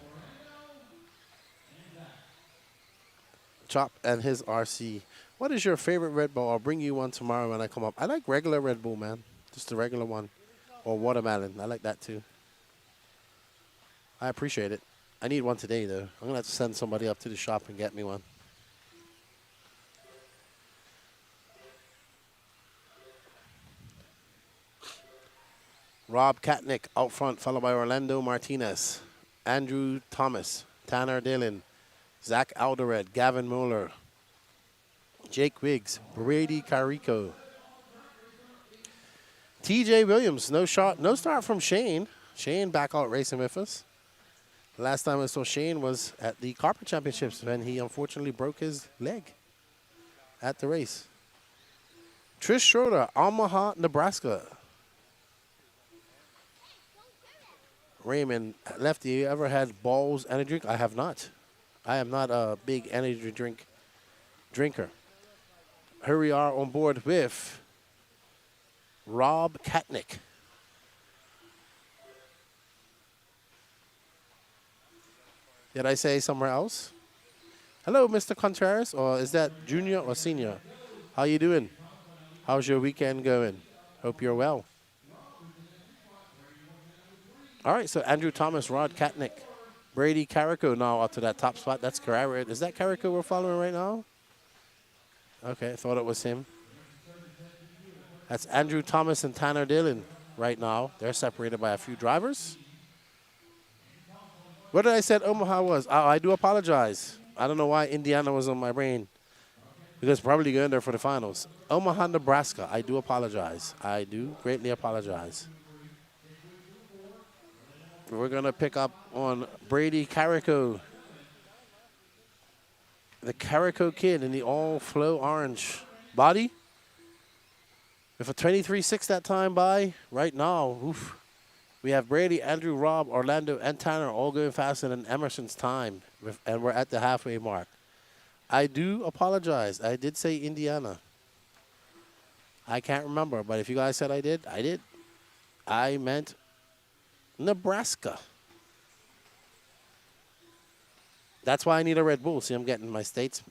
Chop and his RC. What is your favorite Red Bull? I'll bring you one tomorrow when I come up. I like regular Red Bull, man. Just the regular one. Or watermelon. I like that too. I appreciate it. I need one today, though. I'm going to have to send somebody up to the shop and get me one. Rob Katnick out front, followed by Orlando Martinez, Andrew Thomas, Tanner Dillon, Zach Alderred, Gavin Mueller, Jake Wiggs, Brady Carico, TJ Williams. No start from Shane. Shane back out racing with us. Last time I saw Shane was at the Carpet Championships when he unfortunately broke his leg at the race. Trish Schroeder, Omaha, Nebraska. Raymond, Lefty, you ever had Balls energy drink? I have not. I am not a big energy drink drinker. Here we are on board with Rob Katnick. Did I say somewhere else? Hello, Mr. Contreras, or is that junior or senior? How you doing? How's your weekend going? Hope you're well. All right, so Andrew Thomas, Rod Katnick, Brady Carico now up to that top spot. That's Carrera. Is that Carico we're following right now? Okay, I thought it was him. That's Andrew Thomas and Tanner Dillon right now. They're separated by a few drivers. What did I say Omaha was? Oh, I do apologize. I don't know why Indiana was on my brain. Because probably going there for the finals. Omaha, Nebraska. I do apologize. I do greatly apologize. We're going to pick up on Brady Carico. The Carico kid in the all-flow orange body. With a 23.6 that time by, right now, oof, we have Brady, Andrew, Rob, Orlando, and Tanner all going faster than Emerson's time. And we're at the halfway mark. I do apologize. I did say Indiana. I can't remember, but if you guys said I did, I did. I meant Nebraska. That's why I need a Red Bull. See, I'm getting my states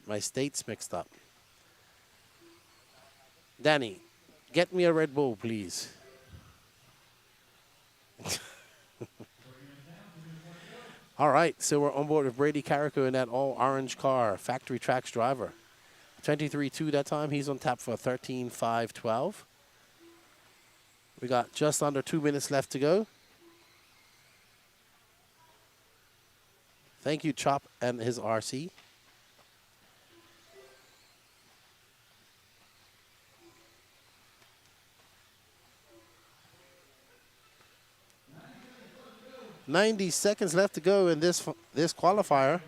mixed up. Danny, get me a Red Bull, please. All right, so we're on board with Brady Carico in that all-orange car, factory tracks driver. 23.2 that time. He's on tap for 13.512. We got just under 2 minutes left to go. Thank you, Chop and his RC. .90 seconds left to go in this qualifier.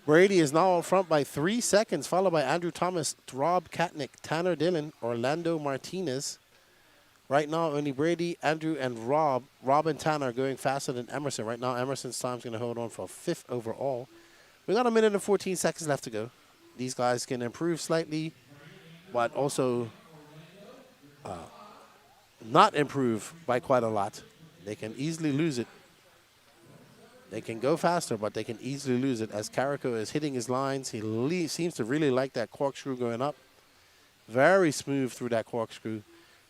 Brady is now out front by 3 seconds, followed by Andrew Thomas, Rob Katnick, Tanner Dillon, Orlando Martinez. Right now, only Brady, Andrew, and Rob and Tanner are going faster than Emerson. Right now, Emerson's time is going to hold on for 5th overall. We got 1 minute and 14 seconds left to go. These guys can improve slightly, but also not improve by quite a lot. They can easily lose it. They can go faster, but they can easily lose it. As Carico is hitting his lines, he seems to really like that corkscrew going up. Very smooth through that corkscrew.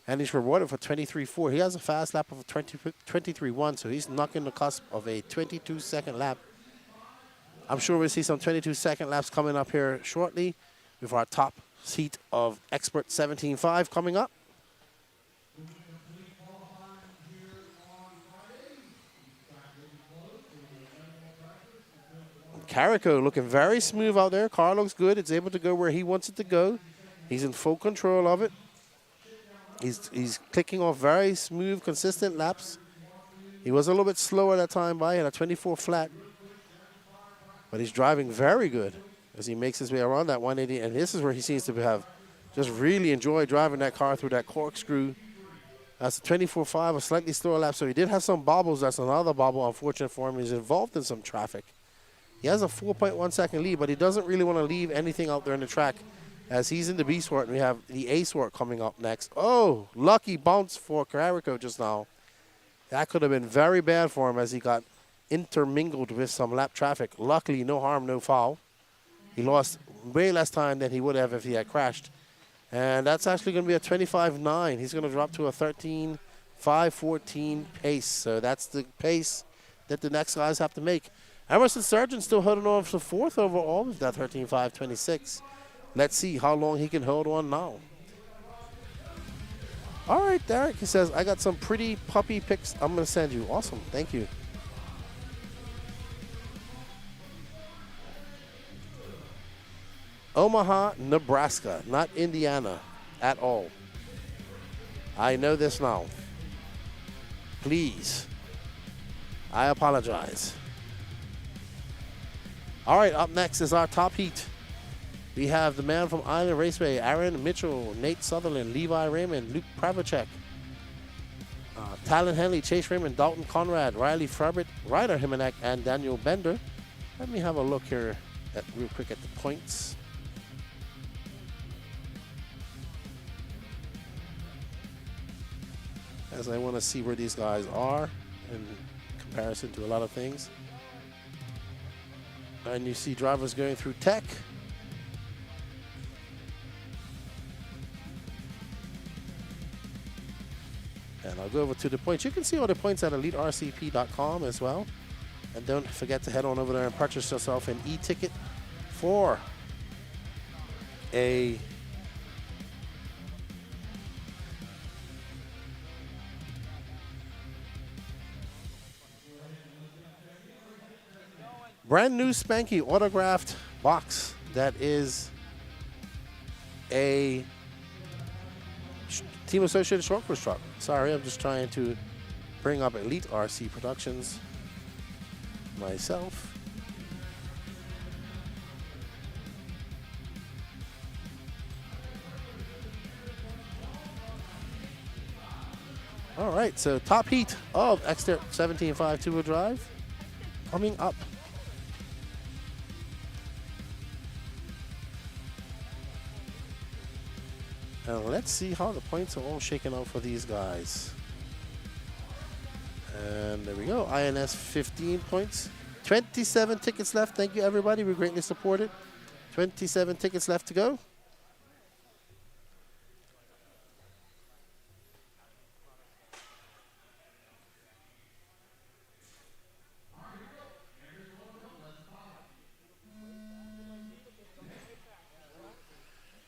And he's rewarded for 23.4. He has a fast lap of 23.1, so he's knocking the cusp of a 22-second lap. I'm sure we'll see some 22-second laps coming up here shortly with our top seat of Expert 17.5 coming up. Carico looking very smooth out there. Car looks good. It's able to go where he wants it to go. He's in full control of it. He's clicking off very smooth, consistent laps. He was a little bit slower that time by, at a 24 flat. But he's driving very good as he makes his way around that 180. And this is where he seems to have just really enjoyed driving that car through that corkscrew. That's a 24.5, a slightly slower lap. So he did have some bobbles. That's another bobble, unfortunate for him. He's involved in some traffic. He has a 4.1 second lead, but he doesn't really want to leave anything out there in the track as he's in the B sort, and we have the A sort coming up next. Oh, lucky bounce for Carico just now. That could have been very bad for him as he got intermingled with some lap traffic. Luckily, no harm, no foul. He lost way less time than he would have if he had crashed. And that's actually going to be a 25.9. He's going to drop to a 13.514 pace. So that's the pace that the next guys have to make. Emerson Surgeon still holding on for 4th overall with that 13.526. Let's see how long he can hold on now. All right, Derek. He says, I got some pretty puppy pics I'm going to send you. Awesome. Thank you. Omaha, Nebraska, not Indiana at all. I know this now. Please. I apologize. All right, up next is our top heat. We have the man from Island Raceway, Aaron Mitchell, Nate Sutherland, Levi Raymond, Luke Pravacek, Talon Henley, Chase Raymond, Dalton Conrad, Riley Frabert, Ryder Himanek, and Daniel Bender. Let me have a look here real quick at the points. As I want to see where these guys are in comparison to a lot of things. And you see drivers going through tech. And I'll go over to the points. You can see all the points at EliteRCP.com as well. And don't forget to head on over there and purchase yourself an e-ticket for a brand new spanky autographed box that is a Team Associated Short Course truck. Sorry, I'm just trying to bring up Elite RC Productions myself. All right, so top heat of Xter 17.5 two-wheel drive coming up. And let's see how the points are all shaken out for these guys. And there we go. INS 15 points. 27 tickets left. Thank you, everybody. We greatly support it. 27 tickets left to go.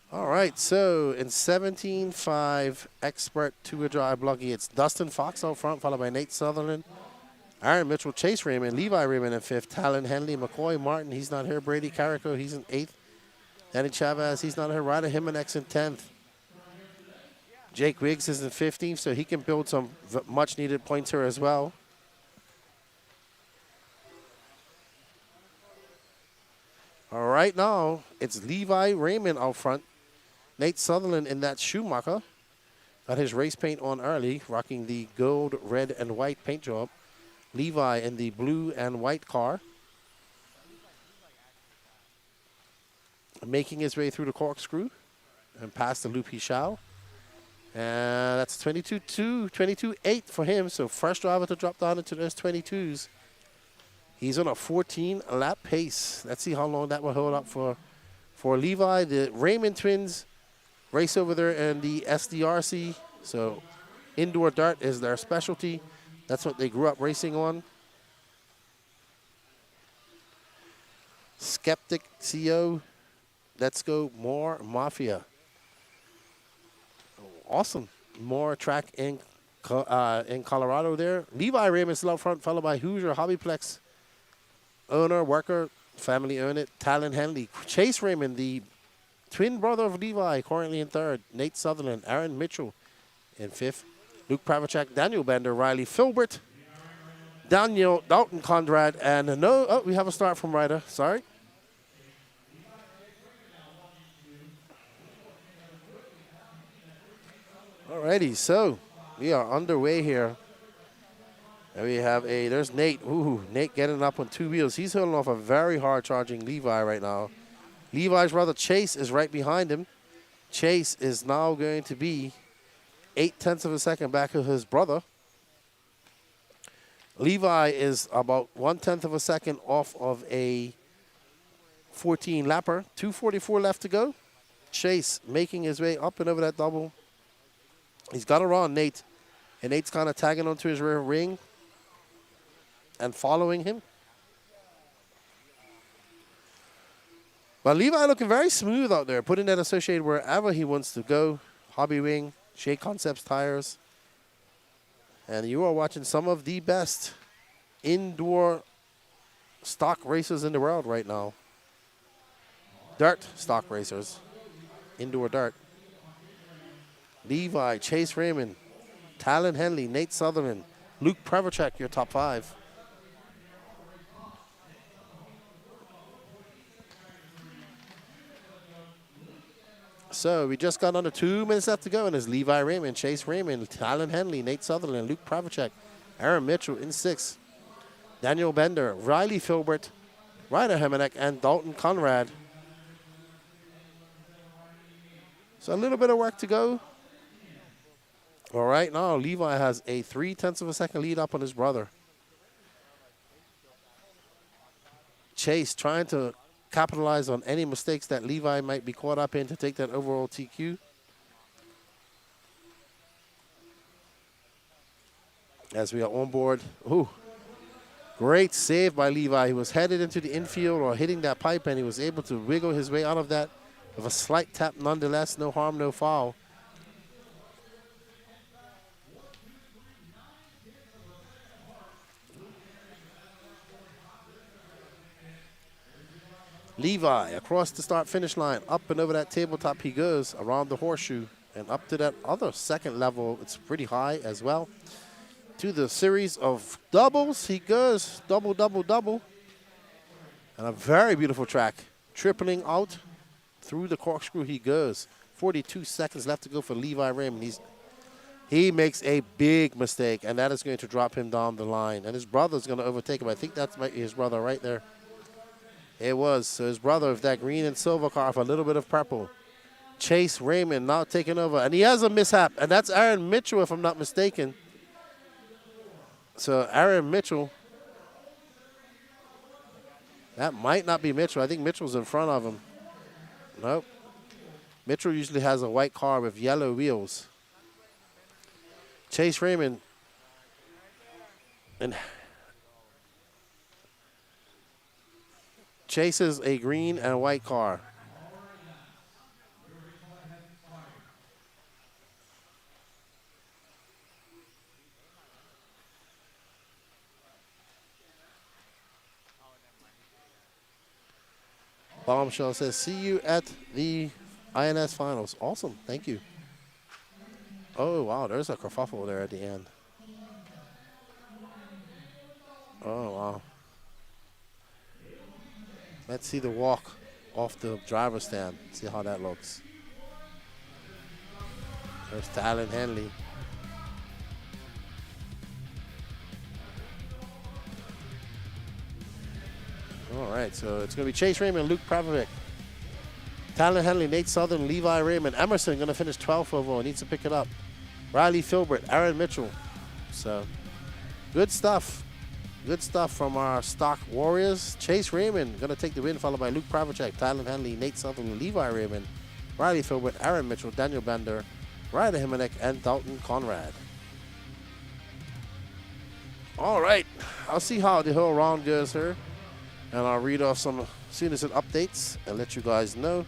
All right, so in 17.5 expert two-wheel drive bloggy, it's Dustin Fox out front, followed by Nate Sutherland, Aaron Mitchell, Chase Raymond, Levi Raymond in 5th, Talon Henley, McCoy Martin, he's not here, Brady Carrico, he's in 8th, Danny Chavez, he's not here, Ryder Himanex in 10th, Jake Wiggs is in 15th, so he can build some much-needed points here as well. All right, now it's Levi Raymond out front. Nate Sutherland in that Schumacher. Got his race paint on early, rocking the gold, red, and white paint job. Levi in the blue and white car. Making his way through the corkscrew and past the loop he shall. And that's 22.2, 22.8 for him. So first driver to drop down into those 22s. He's on a 14-lap pace. Let's see how long that will hold up for Levi. The Raymond twins race over there in the SDRC. So indoor dirt is their specialty. That's what they grew up racing on. Skeptic CO. Let's go more Mafia. Awesome. More track in Colorado there. Levi Raymond still up front, followed by Hoosier Hobbyplex owner, worker, family owned it, Talon Henley. Chase Raymond, the twin brother of Levi, currently in 3rd. Nate Sutherland, Aaron Mitchell in 5th. Luke Pravacek, Daniel Bender, Riley Filbert, Daniel Dalton Conrad, and we have a start from Ryder. Sorry. Alrighty, so we are underway here. And we have there's Nate. Ooh, Nate getting up on 2 wheels. He's holding off a very hard charging Levi right now. Levi's brother Chase is right behind him. Chase is now going to be 0.8 of a second back of his brother. Levi is about 0.1 of a second off of a 14-lapper. 2:44 left to go. Chase making his way up and over that double. He's got around Nate. And Nate's kind of tagging onto his rear ring and following him. But Levi looking very smooth out there, putting that associated wherever he wants to go. Hobby wing, Shea Concepts tires. And you are watching some of the best indoor stock racers in the world right now. Dirt stock racers. Indoor dirt. Levi, Chase Raymond, Talon Henley, Nate Sutherland, Luke Prevochek, your top 5. So we just got under 2 minutes left to go, and there's Levi Raymond, Chase Raymond, Talon Henley, Nate Sutherland, Luke Prevochek, Aaron Mitchell in 6th, Daniel Bender, Riley Filbert, Ryder Hemenek, and Dalton Conrad. So a little bit of work to go. All right, now Levi has a 0.3 of a second lead up on his brother. Chase trying to capitalize on any mistakes that Levi might be caught up in to take that overall TQ. As we are on board. Ooh, great save by Levi. He was headed into the infield or hitting that pipe, and he was able to wiggle his way out of that with a slight tap nonetheless. No harm, no foul. Levi across the start-finish line, up and over that tabletop he goes, around the horseshoe, and up to that other second level. It's pretty high as well. To the series of doubles, he goes, double, double, double. And a very beautiful track, tripling out through the corkscrew he goes. 42 seconds left to go for Levi Raymond. He makes a big mistake, and that is going to drop him down the line. And his brother's going to overtake him. I think that's his brother right there. It was. So his brother with that green and silver car with a little bit of purple. Chase Raymond now taking over. And he has a mishap. And that's Aaron Mitchell, if I'm not mistaken. So Aaron Mitchell. That might not be Mitchell. I think Mitchell's in front of him. Nope. Mitchell usually has a white car with yellow wheels. Chase Raymond. And chases a green and a white car. Bombshell says, see you at the INS finals. Awesome. Thank you. Oh, wow. There's a kerfuffle there at the end. Oh, wow. Let's see the walk off the driver's stand. See how that looks. There's Talon Henley. All right, so it's going to be Chase Raymond, Luke Pravovic, Talon Henley, Nate Southern, Levi Raymond. Emerson going to finish 12th overall. Needs to pick it up. Riley Filbert, Aaron Mitchell. So good stuff. Good stuff from our stock warriors. Chase Raymond going to take the win, followed by Luke Pravacek, Talon Henley, Nate Sutherland, Levi Raymond, Riley Filbert, Aaron Mitchell, Daniel Bender, Ryder Himanek, and Dalton Conrad. All right. I'll see how the whole round goes here. And I'll read off some soon as it updates and let you guys know.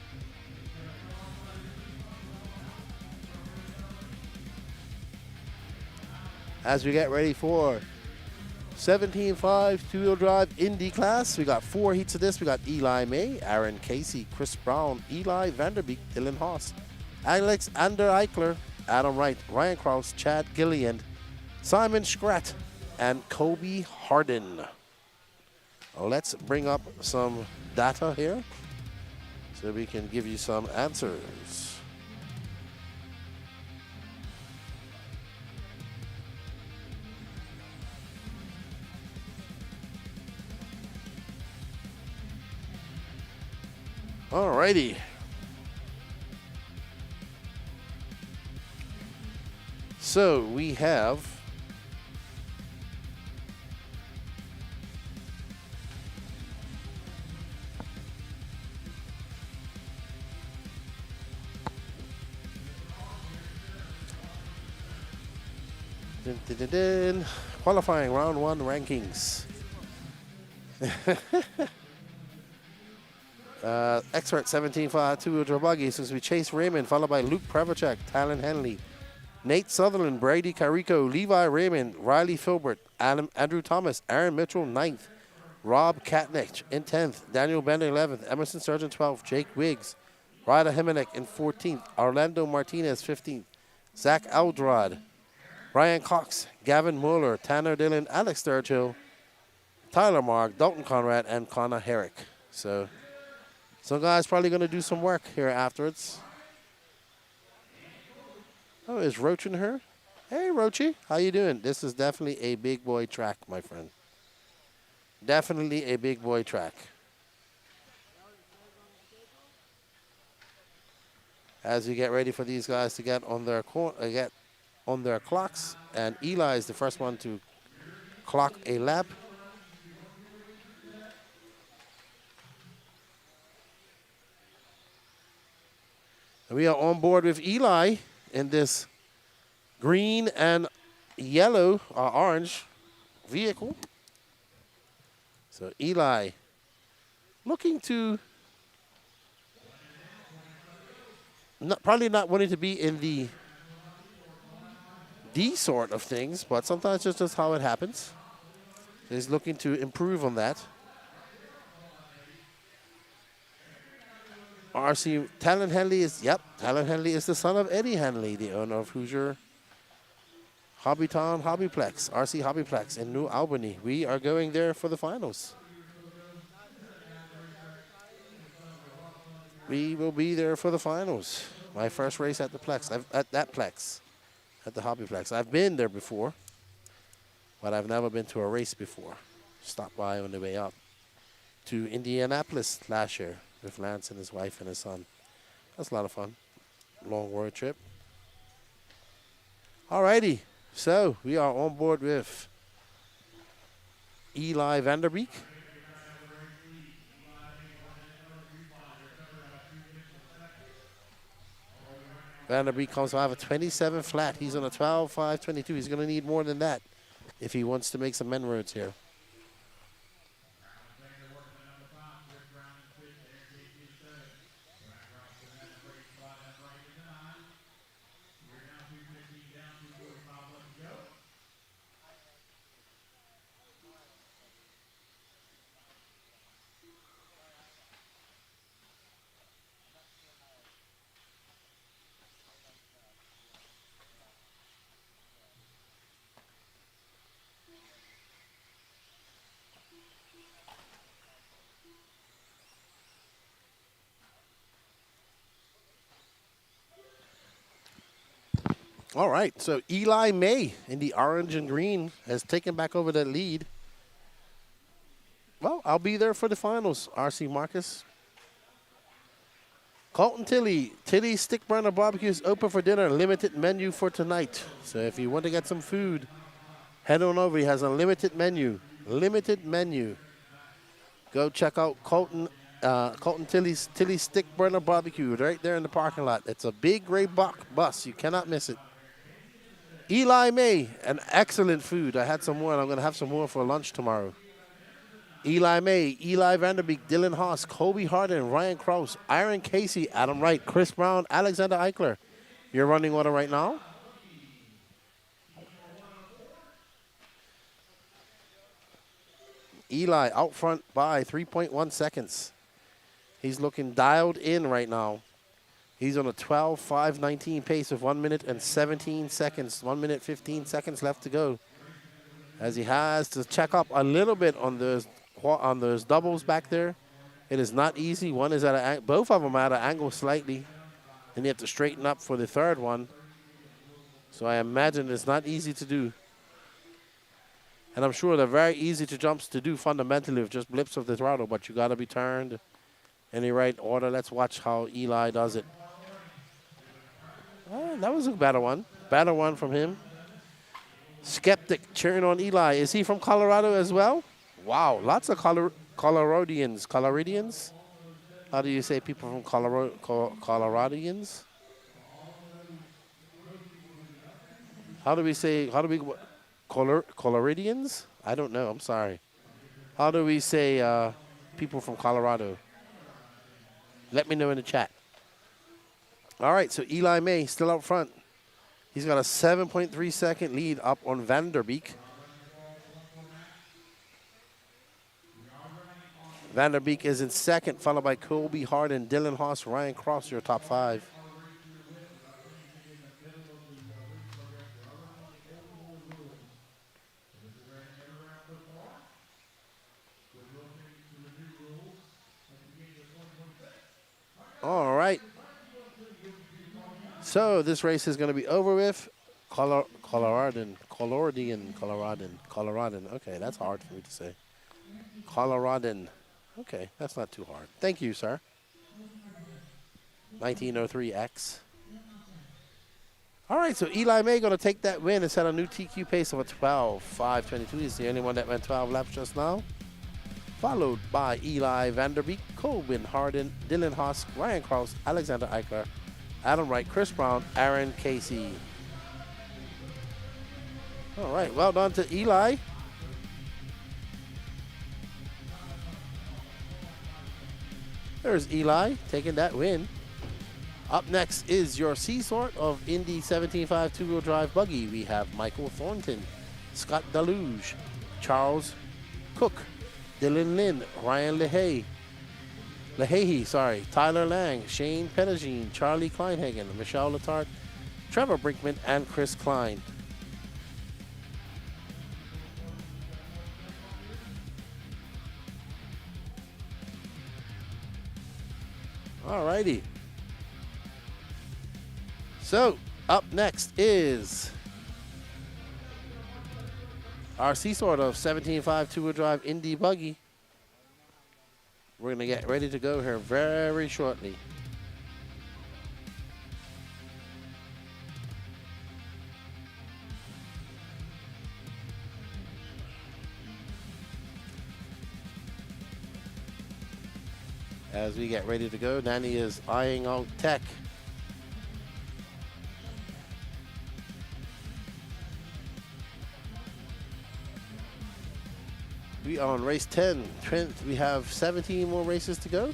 As we get ready for 17.5 two-wheel drive Indy class. We got 4 heats of this. We got Eli May, Aaron Casey, Chris Brown, Eli Vanderbeek, Dylan Haas, Alex Ander Eichler, Adam Wright, Ryan Krause, Chad Gilliand, Simon Schratt, and Kobe Harden. Let's bring up some data here so we can give you some answers. Alrighty. So we have qualifying round 1 rankings. Expert 17.5 two-wheel drive buggy. So it's going to be Chase Raymond, followed by Luke Prevacek, Talon Henley, Nate Sutherland, Brady Carico, Levi Raymond, Riley Filbert, Andrew Thomas, Aaron Mitchell, 9th. Rob Katnick in 10th. Daniel Bender, 11th. Emerson Surgeon, 12th. Jake Wiggs. Ryder Heminek in 14th. Orlando Martinez, 15th. Zach Aldrad. Ryan Cox. Gavin Mueller. Tanner Dillon. Alex Sturgill. Tyler Mark. Dalton Conrad. And Connor Herrick. So, some guys probably going to do some work here afterwards. Oh, is Roach in her? Hey, Roachy. How you doing? This is definitely a big boy track, my friend. Definitely a big boy track. As we get ready for these guys to get on their clocks, and Eli is the first one to clock a lap. And we are on board with Eli in this green and yellow or orange vehicle. So Eli looking to probably not wanting to be in the D sort of things, but sometimes it's just how it happens. He's looking to improve on that. RC Talon Henley is, Talon Henley is the son of Eddie Henley, the owner of Hoosier Hobbytown Hobbyplex, RC Hobbyplex in New Albany. We are going there for the finals. We will be there for the finals. My first race at the Plex, at the Hobbyplex. I've been there before, but I've never been to a race before. Stopped by on the way up to Indianapolis last year with Lance and his wife and his son. That's a lot of fun. Long road trip. Alrighty. So we are on board with Eli Vanderbeek. Vanderbeek comes out of a 27 flat. He's on a 12.522. He's going to need more than that if he wants to make some men roads here. All right, so Eli May in the orange and green has taken back over the lead. Well, I'll be there for the finals, RC Marcus. Colton Tilly's Stick Burner Barbecue is open for dinner. Limited menu for tonight. So if you want to get some food, head on over. He has a limited menu. Limited menu. Go check out Colton Tilly's Stick Burner Barbecue right there in the parking lot. It's a big gray bus. You cannot miss it. Eli May, an excellent food. I had some more, and I'm going to have some more for lunch tomorrow. Eli May, Eli Vanderbeek, Dylan Haas, Kobe Harden, Ryan Krause, Aaron Casey, Adam Wright, Chris Brown, Alexander Eichler. Your running order right now. Eli out front by 3.1 seconds. He's looking dialed in right now. He's on a 12.519 pace with 1 minute and 17 seconds, 1 minute 15 seconds left to go. As he has to check up a little bit on those doubles back there. It is not easy. One is at an both of them are at an angle slightly. And you have to straighten up for the third one. So I imagine it's not easy to do. And I'm sure they're very easy to jumps to do fundamentally with just blips of the throttle, but you got to be turned in the right order. Let's watch how Eli does it. Oh, that was a better one. Better one from him. Skeptic cheering on Eli. Is he from Colorado as well? Wow, lots of Coloradians. Coloradians? How do you say people from Coloradians? How do we Coloradians? I don't know, I'm sorry. How do we say people from Colorado? Let me know in the chat. All right, so Eli May still out front. He's got a 7.3 second lead up on Vanderbeek. Vanderbeek is in second, followed by Colby Harden, Dylan Haas, Ryan Cross, your top 5. All right. So this race is going to be over with. Coloradin. Okay, that's hard for me to say. Coloradin. Okay, that's not too hard. Thank you, sir. 1903X. All right, so Eli May going to take that win and set a new TQ pace of a 12.522. He's the only one that went 12 laps just now. Followed by Eli Vanderbeek, Colvin Harden, Dylan Haas, Ryan Krause, Alexander Eichler, Adam Wright, Chris Brown, Aaron Casey. All right, well done to Eli. There's Eli taking that win. Up next is your C-Sort of Indy 17.5 two-wheel drive buggy. We have Michael Thornton, Scott Deluge, Charles Cook, Dylan Lynn, Ryan Leahy, Tyler Lang, Shane Penagine, Charlie Kleinhagen, Michelle Letarte, Trevor Brinkman, and Chris Klein. All righty. So, up next is our C-Sort of 17.5 two-wheel drive Indy buggy. We're going to get ready to go here very shortly. As we get ready to go, Danny is eyeing out tech. We are on race 10. Trent, we have 17 more races to go.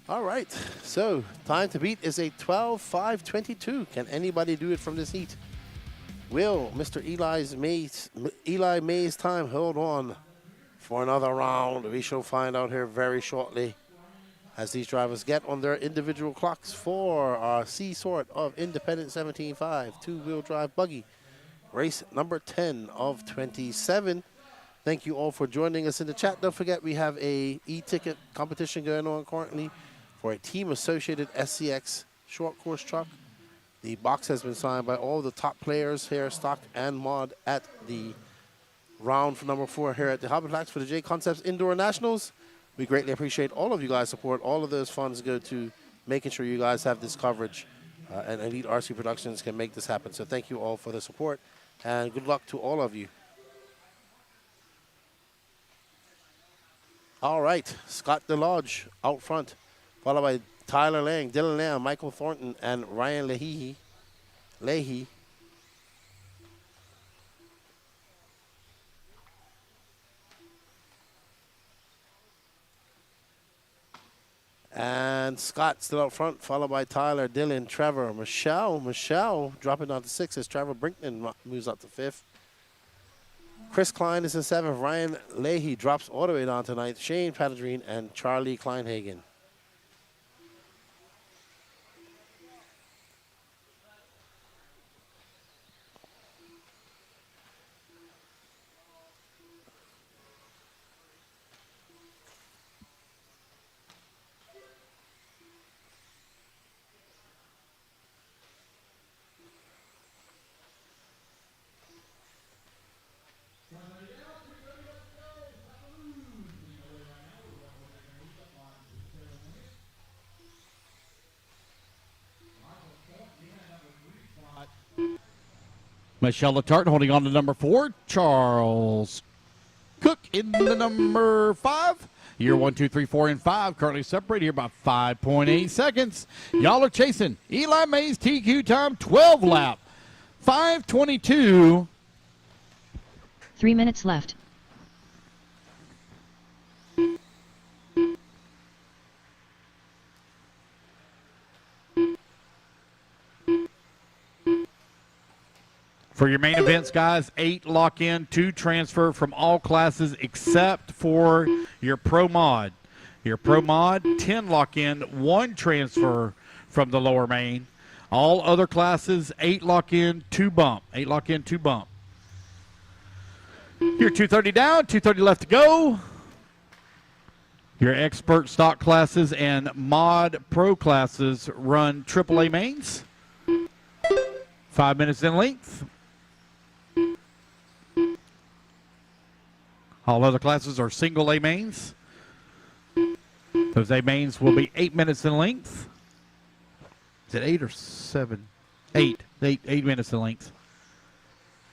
All right, so time to beat is a 12.522. Can anybody do it from this heat? Will Mr. Eli May's time hold on for another round? We shall find out here very shortly as these drivers get on their individual clocks for our C-Sort of Independent 17.5 two-wheel drive buggy. Race number 10 of 27. Thank you all for joining us in the chat. Don't forget we have a e-ticket competition going on currently for a Team Associated SCX short course truck. The box has been signed by all the top players here, stock and mod, at the round for number 4 here at the Hobbyplex for the J Concepts Indoor Nationals. We greatly appreciate all of you guys' support. All of those funds go to making sure you guys have this coverage, and Elite RC Productions can make this happen. So thank you all for the support, and good luck to all of you. All right, Scott DeLodge out front, followed by Tyler Lang, Dylan Lamb, Michael Thornton, and Ryan Leahy. And Scott still out front, followed by Tyler, Dylan, Trevor, Michelle dropping down to 6th as Trevor Brinkman moves up to 5th. Chris Klein is in 7th. Ryan Leahy drops all the way down to 9th. Shane Patadrine and Charlie Kleinhagen. Michelle Letarte holding on to number 4. Charles Cook in the number 5. Year 1, 2, 3, 4, and 5 currently separated here by 5.8 seconds. Y'all are chasing Eli May's TQ time 12 lap 5:22. 3 minutes left. For your main events, guys, 8 lock-in, 2 transfer from all classes except for your Pro Mod. Your Pro Mod, 10 lock-in, 1 transfer from the lower main. All other classes, 8 lock-in, 2 bump. 8 lock-in, 2 bump. Your 230 down, 230 left to go. Your expert stock classes and mod pro classes run AAA mains. 5 minutes in length. All other classes are single A mains. Those A mains will be 8 minutes in length. Is it 8 or 7? 8. 8 minutes in length.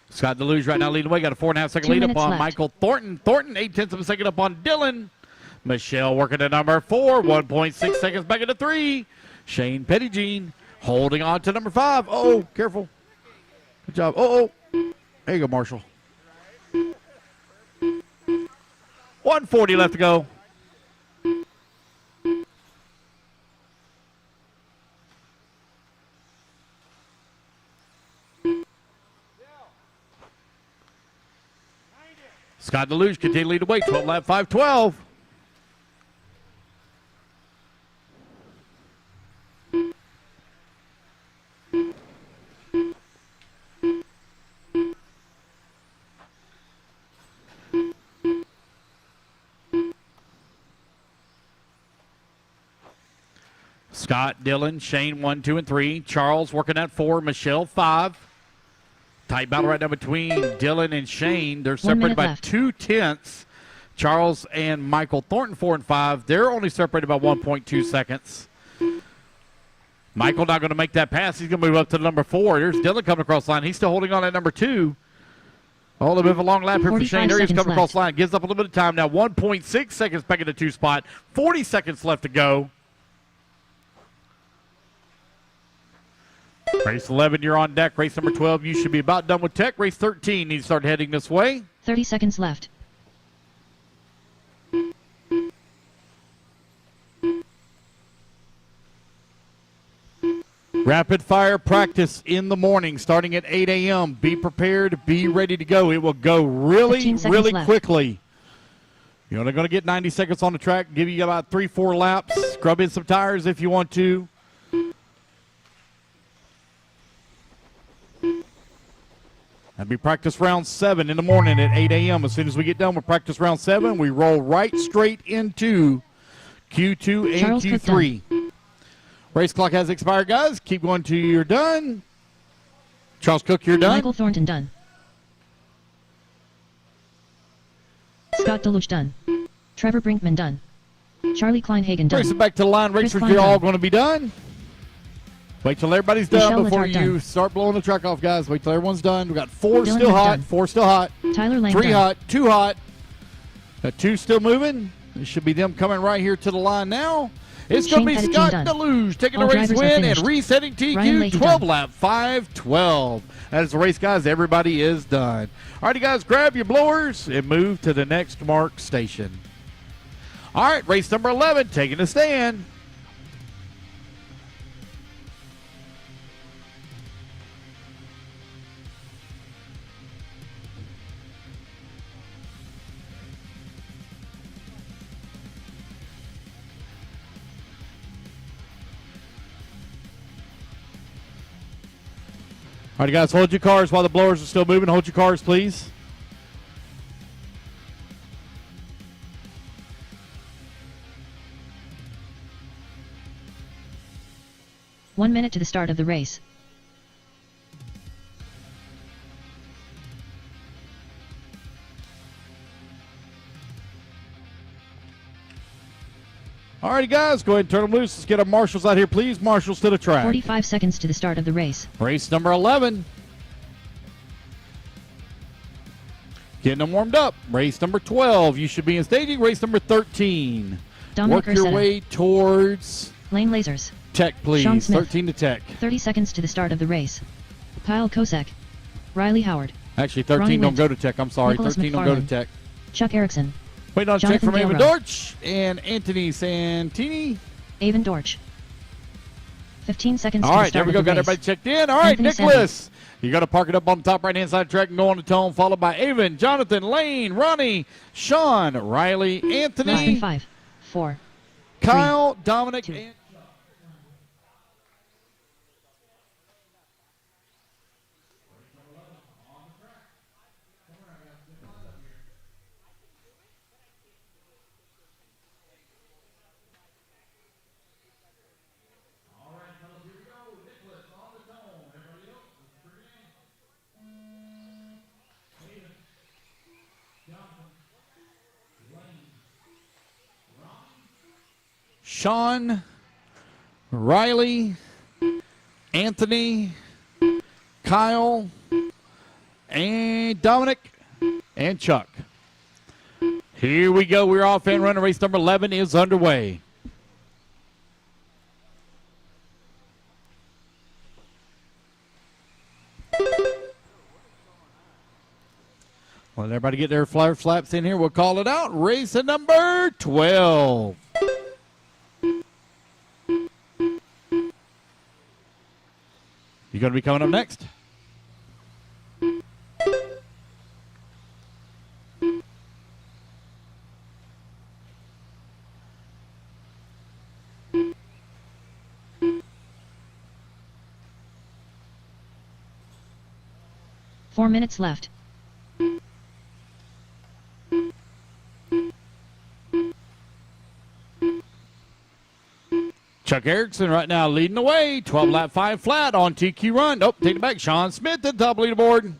Scott Deluge right now leading the way. Got a 4.5 second 2 lead up minutes on left. Michael Thornton. Thornton, 8/10 of a second up on Dylan. Michelle working at number 4. 1.6 seconds back into 3. Shane Pettigene holding on to number 5. Oh, careful. Good job. Oh. There you go, Marshall. 1:40 left to go. Scott Deluge continue to lead the way. 12 lap 5:12. Scott, Dylan, Shane 1, 2, and 3. Charles working at 4. Michelle 5. Tight battle right now between Dylan and Shane. They're 1 separated minute by left. 2/10. Charles and Michael Thornton 4 and 5. They're only separated by 1.2 seconds. Michael not going to make that pass. He's going to move up to number 4. There's Dylan coming across the line. He's still holding on at number 2. Oh, a little bit of a long lap here for 45 Shane. There he is seconds coming across left. the line. Gives up a little bit of time now. 1.6 seconds back into 2 spot. 40 seconds left to go. Race 11, you're on deck. Race number 12, you should be about done with tech. Race 13 needs to start heading this way. 30 seconds left. Rapid fire practice in the morning starting at 8 a.m. Be prepared. Be ready to go. It will go really, 15 seconds really left. quickly. You're only going to get 90 seconds on the track. Give you about 3-4 laps. Scrub in some tires if you want to. That'll be practice round 7 in the morning at 8 a.m. As soon as we get done with practice round 7, we roll right straight into Q2 and Charles Cook Q3. Race clock has expired, guys. Keep going till you're done. Charles Cook, you're done. Michael Thornton done. Scott Deluge done. Trevor Brinkman done. Charlie Kleinhagen done. Racing back to the line. Chris Racers, Klein you're all done. going to be done. Wait till everybody's Michelle done before Letard you done. start blowing the track off, guys. Wait till everyone's done. We got 4 Dylan still Hunt hot, done. 4 still hot, Tyler Lang 3 done. hot, 2 hot. 2 still moving. It should be them coming right here to the line now. It's going to be Shane Pettigene Scott done. Deluge taking All the race drivers are win and finished. resetting Ryan TQ Leahy 12 done. lap 5:12. That is the race, guys. Everybody is done. All righty, guys, grab your blowers and move to the next marked station. All right, race number 11 taking a stand. All right, guys, hold your cars while the blowers are still moving. Hold your cars, please. One minute to the start of the race. All righty, guys, go ahead and turn them loose. Let's get our marshals out here, please. Marshals to the track. 45 seconds to the start of the race. Race number 11. Getting them warmed up. Race number 12. You should be in staging. Race number 13. Dominic Work your Ursetta. way towards Lane Lasers. tech, please. Sean Smith. 13 to tech. 30 seconds to the start of the race. Kyle Kosek. Riley Howard. Actually, 13 Ronnie don't Wint. go to Tech. I'm sorry. Nicholas 13 don't go to McFarland. Tech. Chuck Erickson. Waiting on a check Jonathan from Evan Gilroy. Dortch and Anthony Santini. Avon Dorch. 15 seconds All to the right, there start we of go. the Got race. everybody checked in. All right, Anthony Nicholas. You got to park it up on the top right-hand side of the track and go on the tone, followed by Avon, Jonathan, Lane, Ronnie, Sean, Riley, Less than Anthony, 5, 4. Kyle, Dominic, 2. and Sean, Riley, Anthony, Kyle, and Dominic, and Chuck. Here we go. We're off and running. Race number 11 is underway. Well, everybody get their flyer flaps in here. We'll call it out. Race number 12. You going to be coming up next? Four minutes left. Chuck Erickson right now leading the way. 12 lap 5 flat on TQ run. Oh, take it back. Sean Smith at the top leaderboard.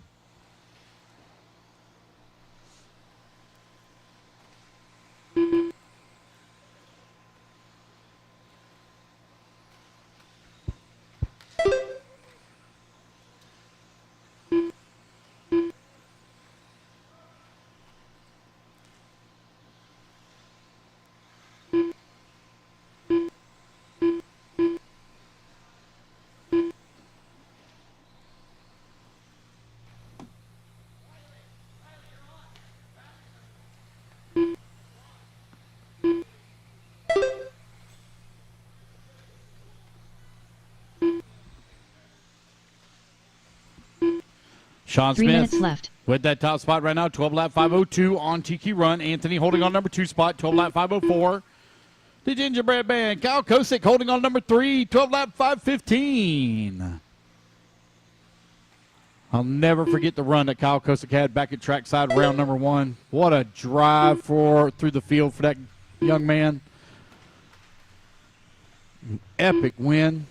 Sean 3 Smith minutes left. with that top spot right now. 12 lap 502 on TQ run. Anthony holding on number 2 spot. 12 lap 504. The Gingerbread Band. Kyle Kosick holding on number 3. 12 lap 515. I'll never forget the run that Kyle Kosick had back at trackside round number 1. What a drive through the field for that young man. An epic win.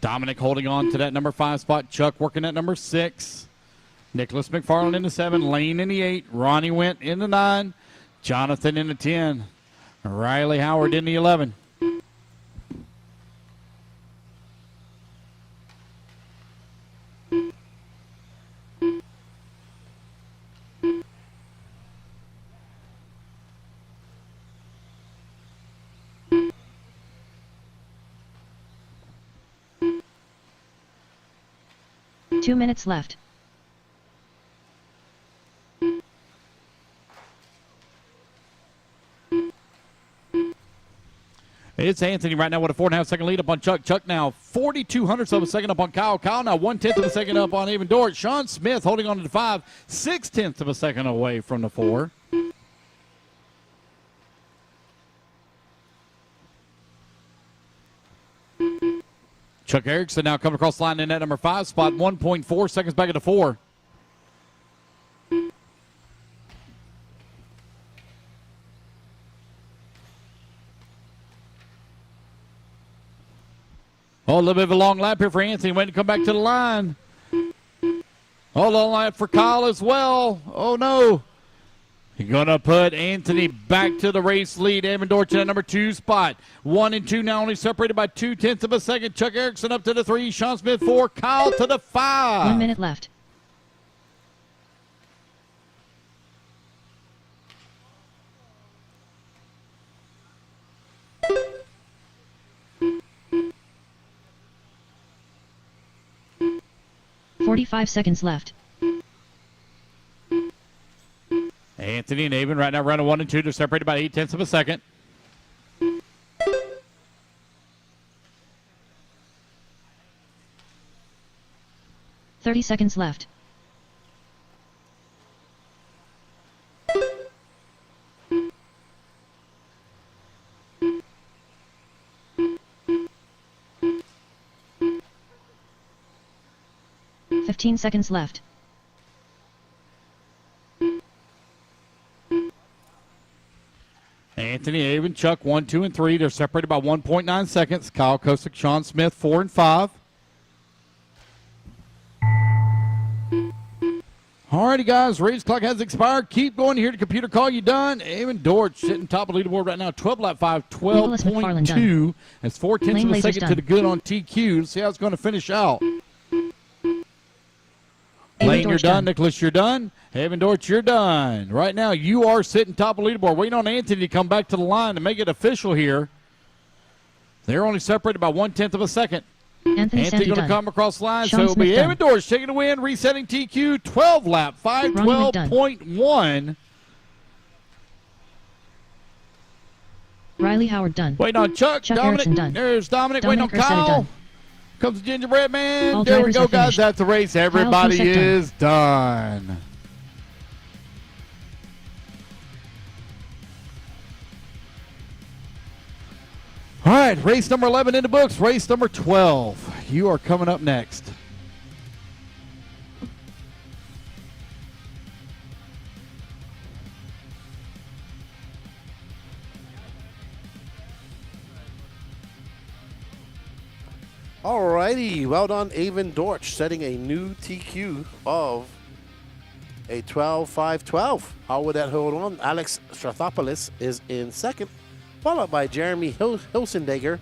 Dominic holding on to that number 5 spot. Chuck working at number 6. Nicholas McFarland in the 7. Lane in the 8. Ronnie Wint in the 9. Jonathan in the 10. Riley Howard in the 11. Two minutes left. It's Anthony right now with a 4.5 second lead up on Chuck. Chuck now 4,200ths of a second up on Kyle. Kyle now 1/10 of a second up on Avon Dortch. Sean Smith holding on to the 5, 6/10 of a second away from the 4. Chuck Erickson now coming across the line in that number 5 spot, 1.4 seconds back at the 4. Oh, a little bit of a long lap here for Anthony, waiting to come back to the line. Oh, long lap for Kyle as well. Oh, no. You're going to put Anthony back to the race lead. Avon Dortch at number 2 spot. 1 and 2 now only separated by 0.2 of a second. Chuck Erickson up to the 3. Sean Smith 4. Kyle to the 5. 1 minute left. 45 seconds left. Anthony and Avon right now running 1 and 2. They're separated by 0.8 of a second. Thirty seconds left. Fifteen seconds left. Anthony, Avon, Chuck 1, 2, and 3. They're separated by 1.9 seconds. Kyle Kosick, Sean Smith 4 and 5. Alrighty, guys. Race clock has expired. Keep going here to computer call. You done? Avon Dorch sitting top of the leaderboard right now. 12 lap 5, Nicholas McFarland 12.2. That's 0.4 Lane of a Lasers second to done. the good on TQ. Let's see how it's going to finish out. Avon Lane, you're Dorch done. done. Nicholas, you're done. Avon Dorch, you're done. Right now, you are sitting top of the leaderboard. Waiting on Anthony to come back to the line to make it official here. They're only separated by 1/10 of a second. Anthony Anthony Sandy going to done. come across the line, Sean so it'll be Smith done. Avon Dorch taking the win, resetting TQ, 12 lap, 5:12.1. Riley Howard done. Waiting on Chuck, Chuck Dominic. Erickson done. There's Dominic. Dominic Waiting on Ursetta Kyle. done. Comes the gingerbread man. All There we drivers go, are guys. finished. That's the race. Everybody Kosek done. is done. All right, race number 11 in the books. Race number 12. You are coming up next. Alrighty, well done, Avon Dorch, setting a new TQ of a 12.5.12. How would that hold on? Alex Strathopoulos is in second, followed by Jeremy Hilsendegger,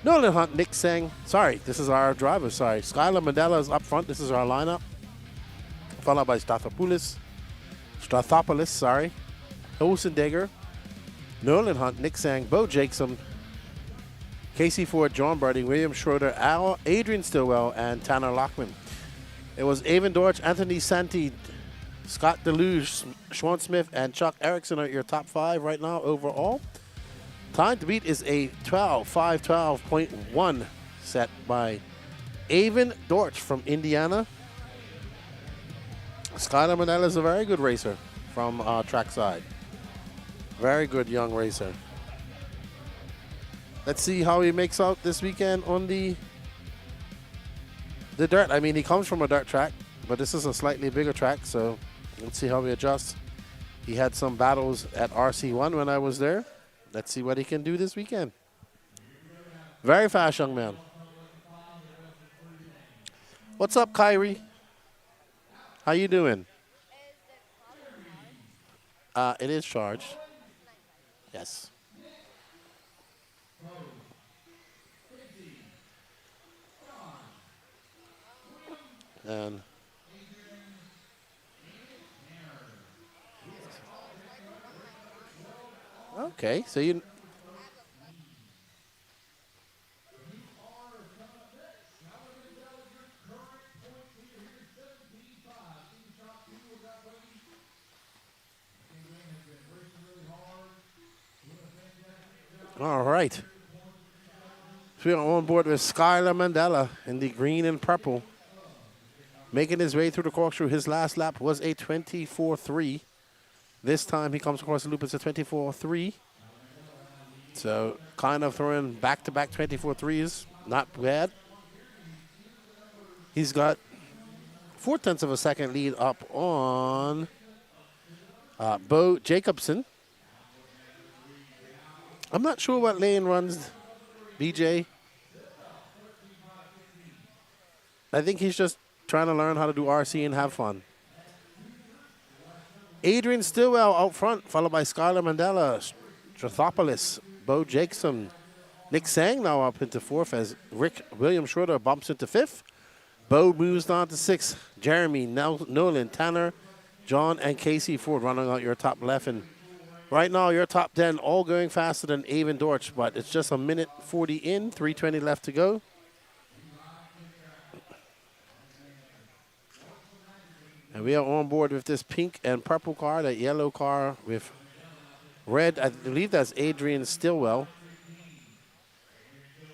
Nolan Hunt, Nick Sang. Sorry, this is our driver. Sorry, Skylar Mandela is up front. This is our lineup, followed by Strathopoulos. Sorry, Hilsendegger, Nolan Hunt, Nick Sang, Bo Jakeson, Casey Ford, John Birdie, William Schroeder, Adrian Stillwell, and Tanner Lockman. It was Avon Dorch, Anthony Santi, Scott Deluge, Sean Smith, and Chuck Erickson are your top 5 right now overall. Time to beat is a 5:12.1 set by Avon Dorch from Indiana. Skylar Manella is a very good racer from trackside. Very good young racer. Let's see how he makes out this weekend on the dirt. I mean, he comes from a dirt track, but this is a slightly bigger track, so let's see how he adjusts. He had some battles at RC1 when I was there. Let's see what he can do this weekend. Very fast young man. What's up, Kyrie? How you doing? It is charged. Yes. And okay, so you all right. So we are on board with Skylar Mandela in the green and purple. Making his way through the corkscrew. His last lap was a 24.3. This time he comes across the loop. It's a 24.3. So kind of throwing back-to-back 24.3s. Not bad. He's got 0.4 of a second lead up on Bo Jacobson. I'm not sure what lane runs BJ. I think he's just trying to learn how to do RC and have fun. Adrian Stillwell out front, followed by Skylar Mandela, Strathopoulos, Bo Jakeson, Nick Sang now up into 4th as William Schroeder bumps into 5th. Bo moves down to 6th. Jeremy, Nolan, Tanner, John, and Casey Ford running out your top left. And right now, your top 10 all going faster than Avon Dorch, but it's just a minute 40 in, 3:20 left to go. And we are on board with this pink and purple car, that yellow car with red. I believe that's Adrian Stillwell.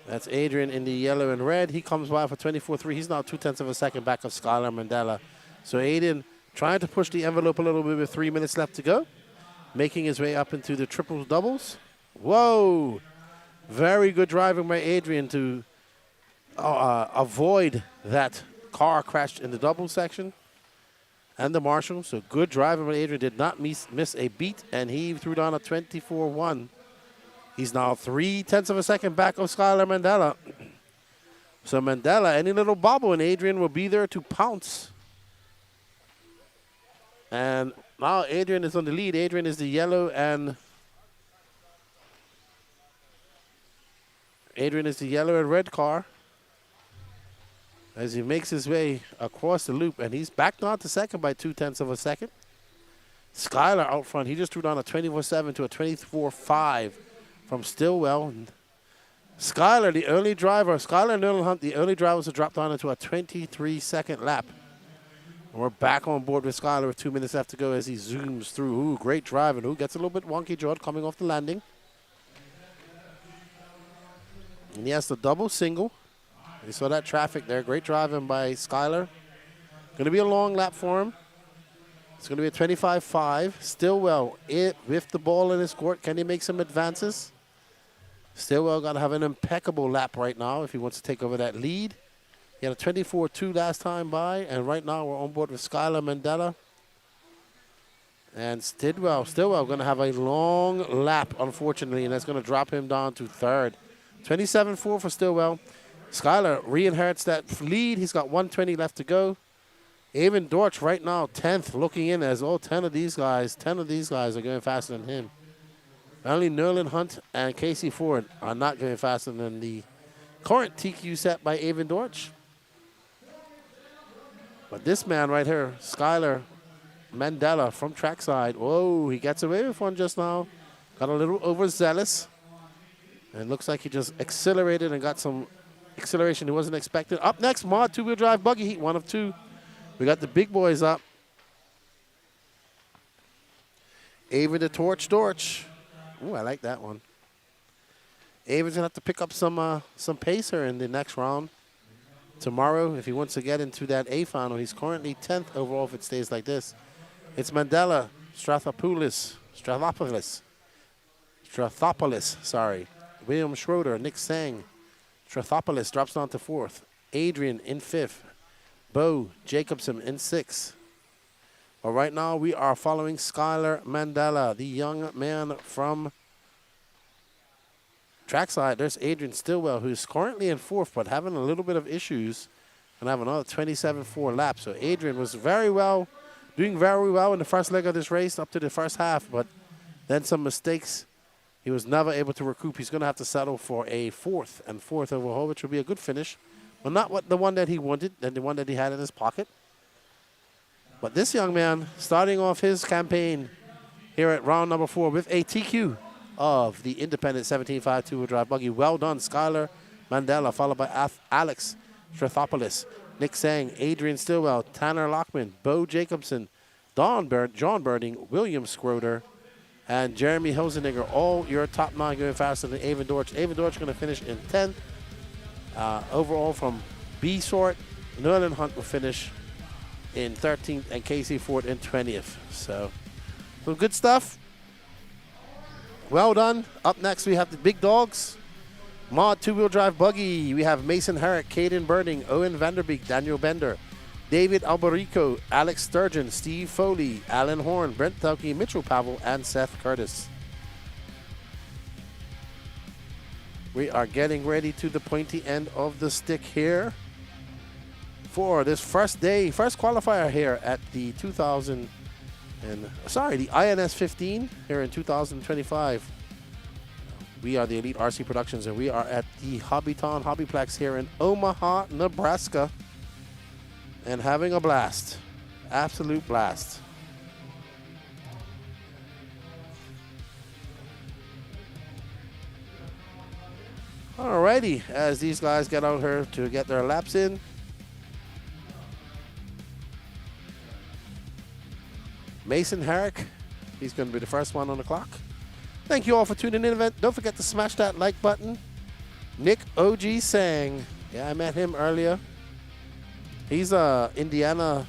That's Adrian in the yellow and red. He comes by for 24.3. He's now 0.2 of a second back of Skylar Mandela. So Aiden trying to push the envelope a little bit with 3 minutes left to go. Making his way up into the triples doubles. Whoa! Very good driving by Adrian to avoid that car crash in the double section. And the marshal. So good driving by Adrian. Did not miss a beat. And he threw down a 24.1. He's now 0.3 of a second back of Skylar Mandela. So Mandela, any little bobble, and Adrian will be there to pounce. And now Adrian is on the lead. Adrian is the yellow and red car as he makes his way across the loop, and he's back down to second by 0.2 of a second. Skylar out front. He just threw down a 24.7 to a 24.5 from Stillwell. Skylar, the early driver, Skylar and Nolan Hunt, the early drivers have dropped down into a 23-second lap. And we're back on board with Skylar with 2 minutes left to go as he zooms through. Ooh, great driving. Ooh, gets a little bit wonky jawed coming off the landing. And he has the double single. You saw that traffic there. Great driving by Skylar. Going to be a long lap for him. It's going to be a 25.5. Stillwell with the ball in his court. Can he make some advances? Stillwell got to have an impeccable lap right now if he wants to take over that lead. He had a 24.2 last time by, and right now we're on board with Skylar Mandela. And Stillwell going to have a long lap, unfortunately, and that's going to drop him down to third. 27.4 for Stillwell. Skylar re-inherits that lead. He's got 1:20 left to go. Avon Dortch right now 10th, looking in as all 10 of these guys are going faster than him. Only Nerlin Hunt and Casey Ford are not going faster than the current TQ set by Avon Dortch. But this man right here, Skylar Mandela from trackside. Whoa, he gets away with one just now. Got a little overzealous. And looks like he just accelerated and got some acceleration he wasn't expecting. Up next, Mod two-wheel drive buggy heat, 1 of 2. We got the big boys up. Avon the Torch Dorch. Ooh, I like that one. Avon's going to have to pick up some pace here in the next round. Tomorrow, if he wants to get into that A final, he's currently 10th overall if it stays like this. It's Mandela, Strathopoulos, sorry. William Schroeder, Nick Sang. Strathopoulos drops down to 4th. Adrian in 5th. Bo Jacobson in 6th. But right now we are following Skylar Mandela, the young man from trackside. There's Adrian Stillwell, who's currently in 4th, but having a little bit of issues and have another 27.4 laps. So Adrian was doing very well in the first leg of this race up to the first half, but then some mistakes. He was never able to recoup. He's going to have to settle for a 4th overall, which will be a good finish. But not the one that he wanted and the one that he had in his pocket. But this young man, starting off his campaign here at round number 4 with a TQ of the independent 17.5 two-wheel drive buggy. Well done, Skylar Mandela, followed by Alex Strathopoulos, Nick Sang, Adrian Stillwell, Tanner Lockman, Bo Jacobson, John Birding, William Schroeder, and Jeremy Hilsenegger. All your top 9 going faster than Avon Dortch. Avon Dortch going to finish in 10th. Overall from B sort, Nolan Hunt will finish in 13th and Casey Ford in 20th. So, some good stuff. Well done. Up next, we have the big dogs. Mod two-wheel drive buggy. We have Mason Herrick, Caden Birding, Owen Vanderbeek, Daniel Bender, David Alberico, Alex Sturgeon, Steve Foley, Alan Horn, Brent Tauke, Mitchell Pavel, and Seth Curtis. We are getting ready to the pointy end of the stick here for this first qualifier here at the the INS 15 here in 2025. We are the Elite RC Productions, and we are at the Hobbytown Hobbyplex here in Omaha, Nebraska, and having a blast, absolute blast. Alrighty, as these guys get out here to get their laps in. Mason Herrick, he's going to be the first one on the clock. Thank you all for tuning in. Event. Don't forget to smash that like button. Nick OG Sang. Yeah, I met him earlier. He's a Indiana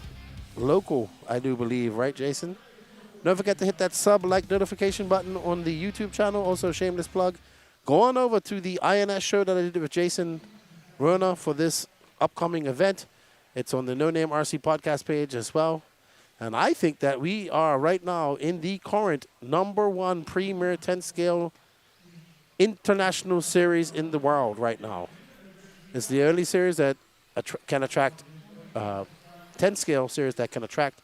local, I do believe, right, Jason? Don't forget to hit that sub-like notification button on the YouTube channel. Also, shameless plug. Go on over to the INS show that I did with Jason Rona for this upcoming event. It's on the No Name RC podcast page as well. And I think that we are right now in the current #1 premier 10-scale international series in the world right now. It's the only series that can attract 10-scale series that can attract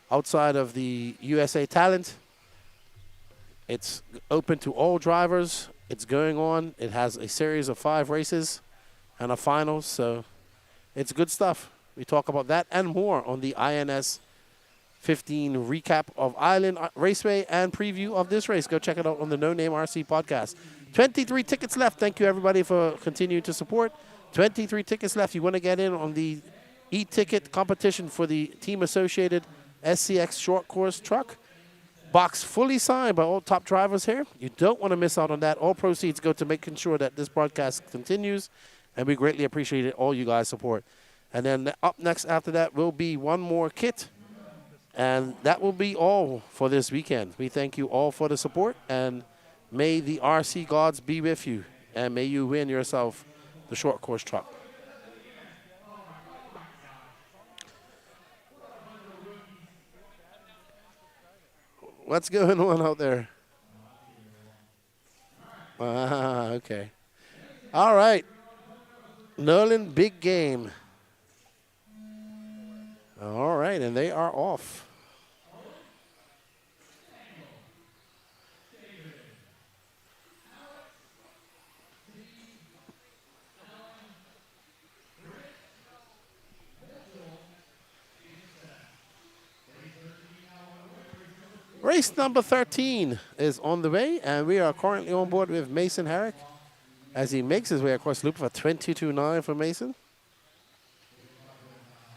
outside of the USA talent. It's open to all drivers. It's going on. It has a series of 5 races and a final, so it's good stuff. We talk about that and more on the INS 15 recap of Island Raceway and preview of this race. Go check it out on the No Name RC podcast. 23 tickets left. Thank you, everybody, for continuing to support. 23 tickets left. You want to get in on the e-ticket competition for the Team Associated SCX short course truck. Box fully signed by all top drivers here. You don't want to miss out on that. All proceeds go to making sure that this broadcast continues, and we greatly appreciate it, all you guys' support. And then up next after that will be one more kit, and that will be all for this weekend. We thank you all for the support, and may the RC gods be with you, and may you win yourself the short course truck. What's going on out there? Okay. All right. Nolan, big game. All right, and they are off. Race number 13 is on the way, and we are currently on board with Mason Herrick as he makes his way across the loop for 22.9 for Mason.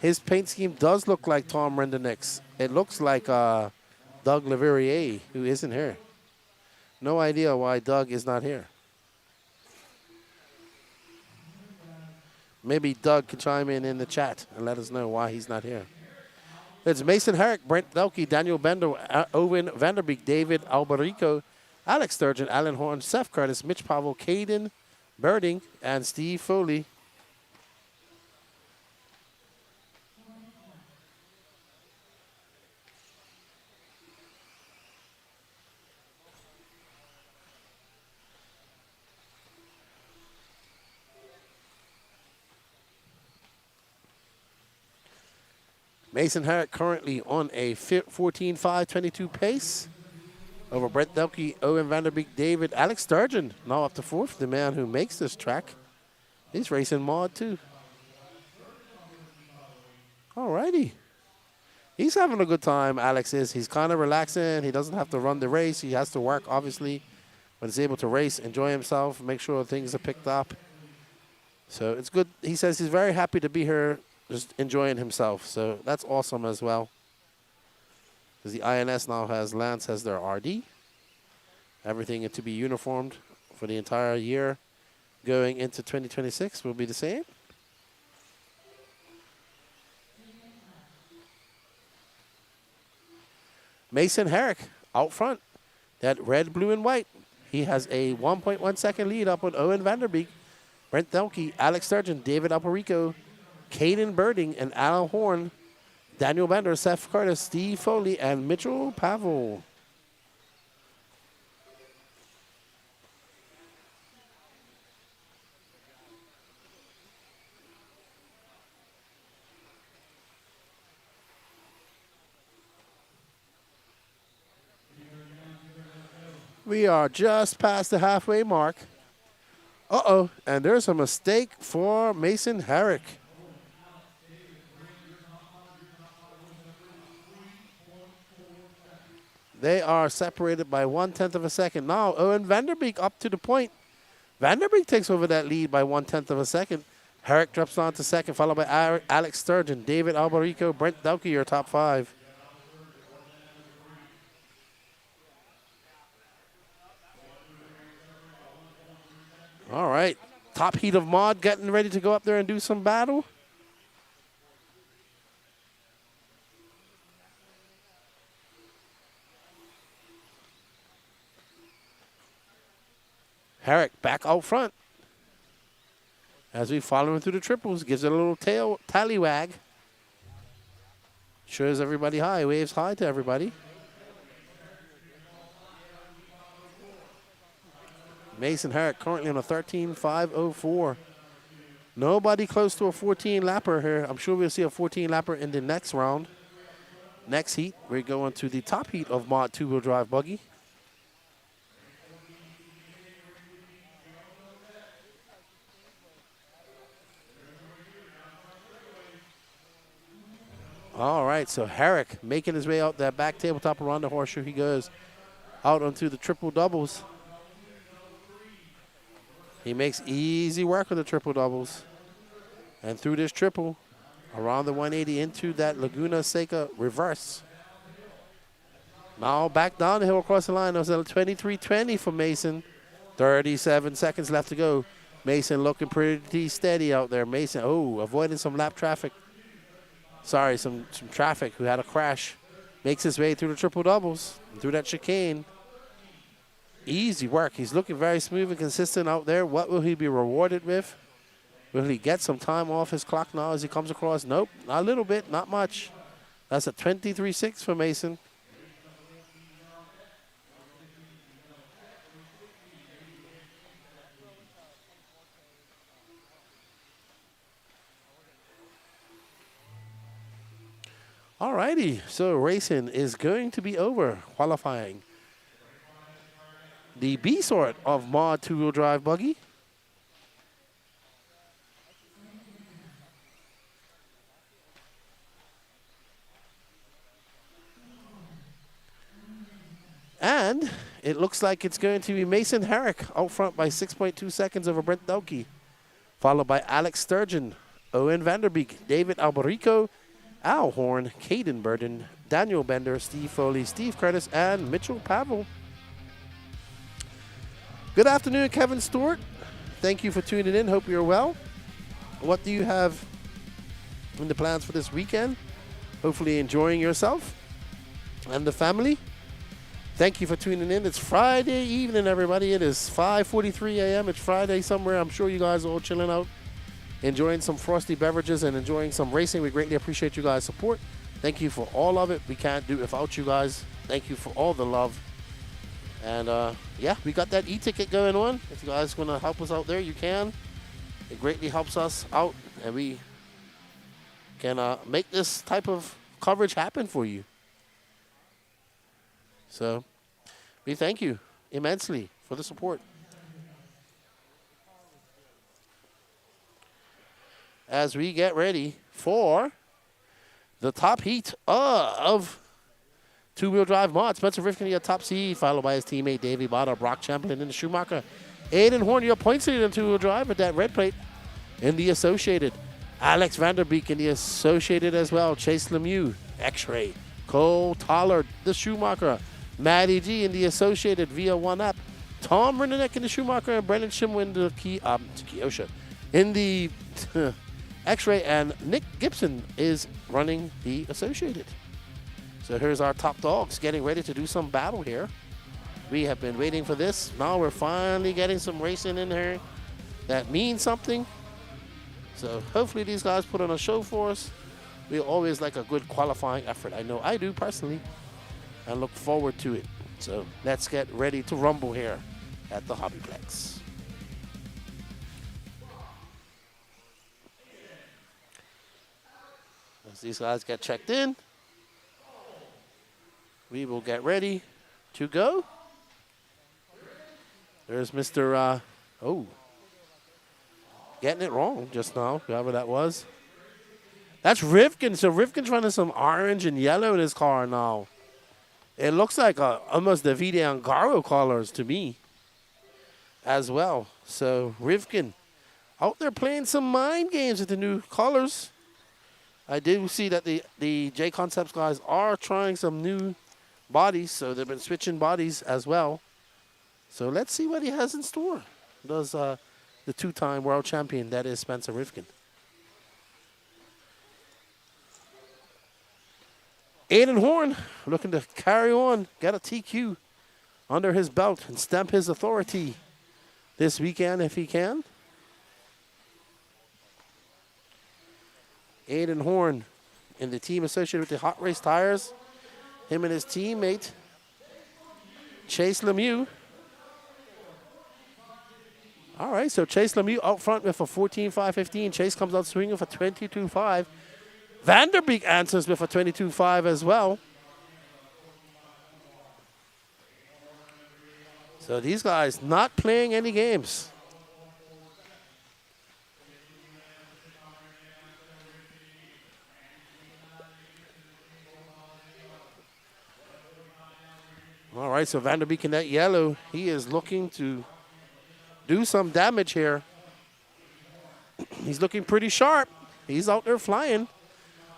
His paint scheme does look like Tom Rendernick's. It looks like Doug Leverrier, who isn't here. No idea why Doug is not here. Maybe Doug can chime in the chat and let us know why he's not here. It's Mason Herrick, Brent Delkey, Daniel Bender, Owen Vanderbeek, David Alberico, Alex Sturgeon, Alan Horn, Seth Curtis, Mitch Pavel, Caden Birding, and Steve Foley. Mason Herrick currently on a 14.522 pace over Brent Delkey, Owen Vanderbeek, David, Alex Sturgeon, now up to 4th, the man who makes this track. He's racing mod too. Alrighty. He's having a good time, Alex is. He's kind of relaxing. He doesn't have to run the race. He has to work, obviously, but he's able to race, enjoy himself, make sure things are picked up. So it's good. He says he's very happy to be here, just enjoying himself. So that's awesome as well. Because the INS now has Lance as their RD. Everything to be uniformed for the entire year going into 2026 will be the same. Mason Herrick out front. That red, blue, and white. He has a 1.1 second lead up on Owen Vanderbeek, Brent Delkey, Alex Sturgeon, David Alberico, Caden Birding, and Alan Horn, Daniel Bender, Seth Curtis, Steve Foley, and Mitchell Pavel. We are just past the halfway mark. Uh-oh, and there's a mistake for Mason Herrick. They are separated by 1/10 of a second. Now, Owen Vanderbeek up to the point. Vanderbeek takes over that lead by 1/10 of a second. Herrick drops down to second, followed by Alex Sturgeon, David Alberico, Brent Delkey, your top 5. All right. Top heat of mod getting ready to go up there and do some battle. Herrick back out front. As we follow him through the triples, gives it a little tail tallywag. Shows everybody hi, waves hi to everybody. Mason Herrick currently on a 13.504. Nobody close to a 14 lapper here. I'm sure we'll see a 14 lapper in the next round. Next heat, we're going to the top heat of mod two-wheel drive buggy. All right, so Herrick making his way out that back tabletop around the horseshoe. He goes out onto the triple doubles. He makes easy work of the triple doubles. And through this triple, around the 180 into that Laguna Seca reverse. Now back down the hill across the line. That was a 23.20 for Mason. 37 seconds left to go. Mason looking pretty steady out there. Mason, avoiding some lap traffic. Sorry, some traffic who had a crash. Makes his way through the triple doubles, through that chicane. Easy work. He's looking very smooth and consistent out there. What will he be rewarded with? Will he get some time off his clock now as he comes across? Nope, not a little bit, not much. That's a 23.6 for Mason. All righty, so racing is going to be over, qualifying the B sort of mod two-wheel drive buggy. And it looks like it's going to be Mason Herrick out front by 6.2 seconds over Brent Delkey, followed by Alex Sturgeon, Owen Vanderbeek, David Alberico, Al Horn, Caden Burden, Daniel Bender, Steve Foley, Steve Curtis, and Mitchell Pavel. Good afternoon, Kevin Stewart. Thank you for tuning in. Hope you're well. What do you have in the plans for this weekend? Hopefully enjoying yourself and the family. Thank you for tuning in. It's Friday evening, everybody. It is 5:43 a.m. It's Friday somewhere. I'm sure you guys are all chilling out, enjoying some frosty beverages and enjoying some racing. We greatly appreciate you guys' support. Thank you for all of it. We can't do it without you guys. Thank you for all the love. And yeah, we got that e-ticket going on. If you guys want to help us out there, you can. It greatly helps us out, and we can make this type of coverage happen for you. So we thank you immensely for the support. As we get ready for the top heat of two-wheel drive mod. Spencer Rifkin, your top seed, followed by his teammate Davey Bada, Brock Chamberlain in the Schumacher. Aiden Horn, your points leader in two-wheel drive with that red plate in the Associated. Alex Vanderbeek in the Associated as well. Chase Lemieux, X-Ray. Cole Tollard, the Schumacher. Matty G in the Associated via one app. Tom Renneck in the Schumacher and Brendan Schimmer in the Kyosha in the X-Ray, and Nick Gibson is running the Associated. So here's our top dogs getting ready to do some battle here. We have been waiting for this. Now we're finally getting some racing in here that means something. So hopefully these guys put on a show for us. We always like a good qualifying effort. I know I do personally, and look forward to it. So let's get ready to rumble here at the Hobbyplex. As these guys get checked in, we will get ready to go. There's Mr. Getting it wrong just now, whoever that was. That's Rivkin. So Rivkin's running some orange and yellow in his car now. It looks like almost the Vide Angaro colors to me as well. So Rivkin out there playing some mind games with the new colors. I do see that the J Concepts guys are trying some new bodies, so they've been switching bodies as well. So let's see what he has in store. Does the two-time world champion, that is Spencer Rifkin. Aiden Horn looking to carry on, get a TQ under his belt and stamp his authority this weekend if he can. Aiden Horn in the team associated with the Hot Race Tires. Him and his teammate, Chase Lemieux. All right, so Chase Lemieux out front with a 14.515. Chase comes out swinging for 22.5. Vanderbeek answers with a 22.5 as well. So these guys not playing any games. All right, so Vanderbeek in that yellow, he is looking to do some damage here. He's looking pretty sharp. He's out there flying.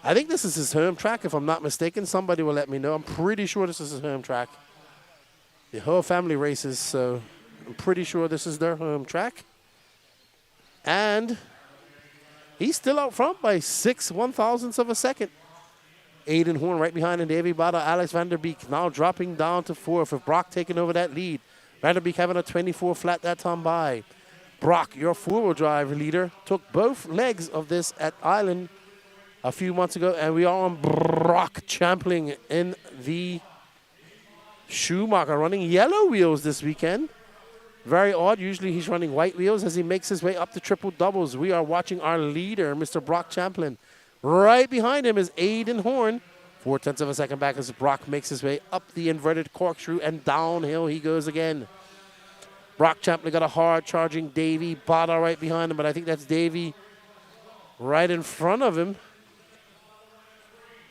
I think this is his home track, if I'm not mistaken. Somebody will let me know. I'm pretty sure this is his home track. The whole family races, so I'm pretty sure this is their home track. And he's still out front by 6 1/1000ths of a second. Aiden Horn right behind him. Davey Bada, Alex Vanderbeek now dropping down to 4th with Brock taking over that lead. Vanderbeek having a 24 flat that time by. Brock, your four-wheel drive leader, took both legs of this at Island a few months ago, and we are on Brock Champling in the Schumacher running yellow wheels this weekend. Very odd. Usually he's running white wheels as he makes his way up to triple doubles. We are watching our leader, Mr. Brock Champlin. Right behind him is Aiden Horn. 0.4 of a second back as Brock makes his way up the inverted corkscrew and downhill he goes again. Brock Champlin got a hard charging Davey Bada right behind him, but I think that's Davey right in front of him.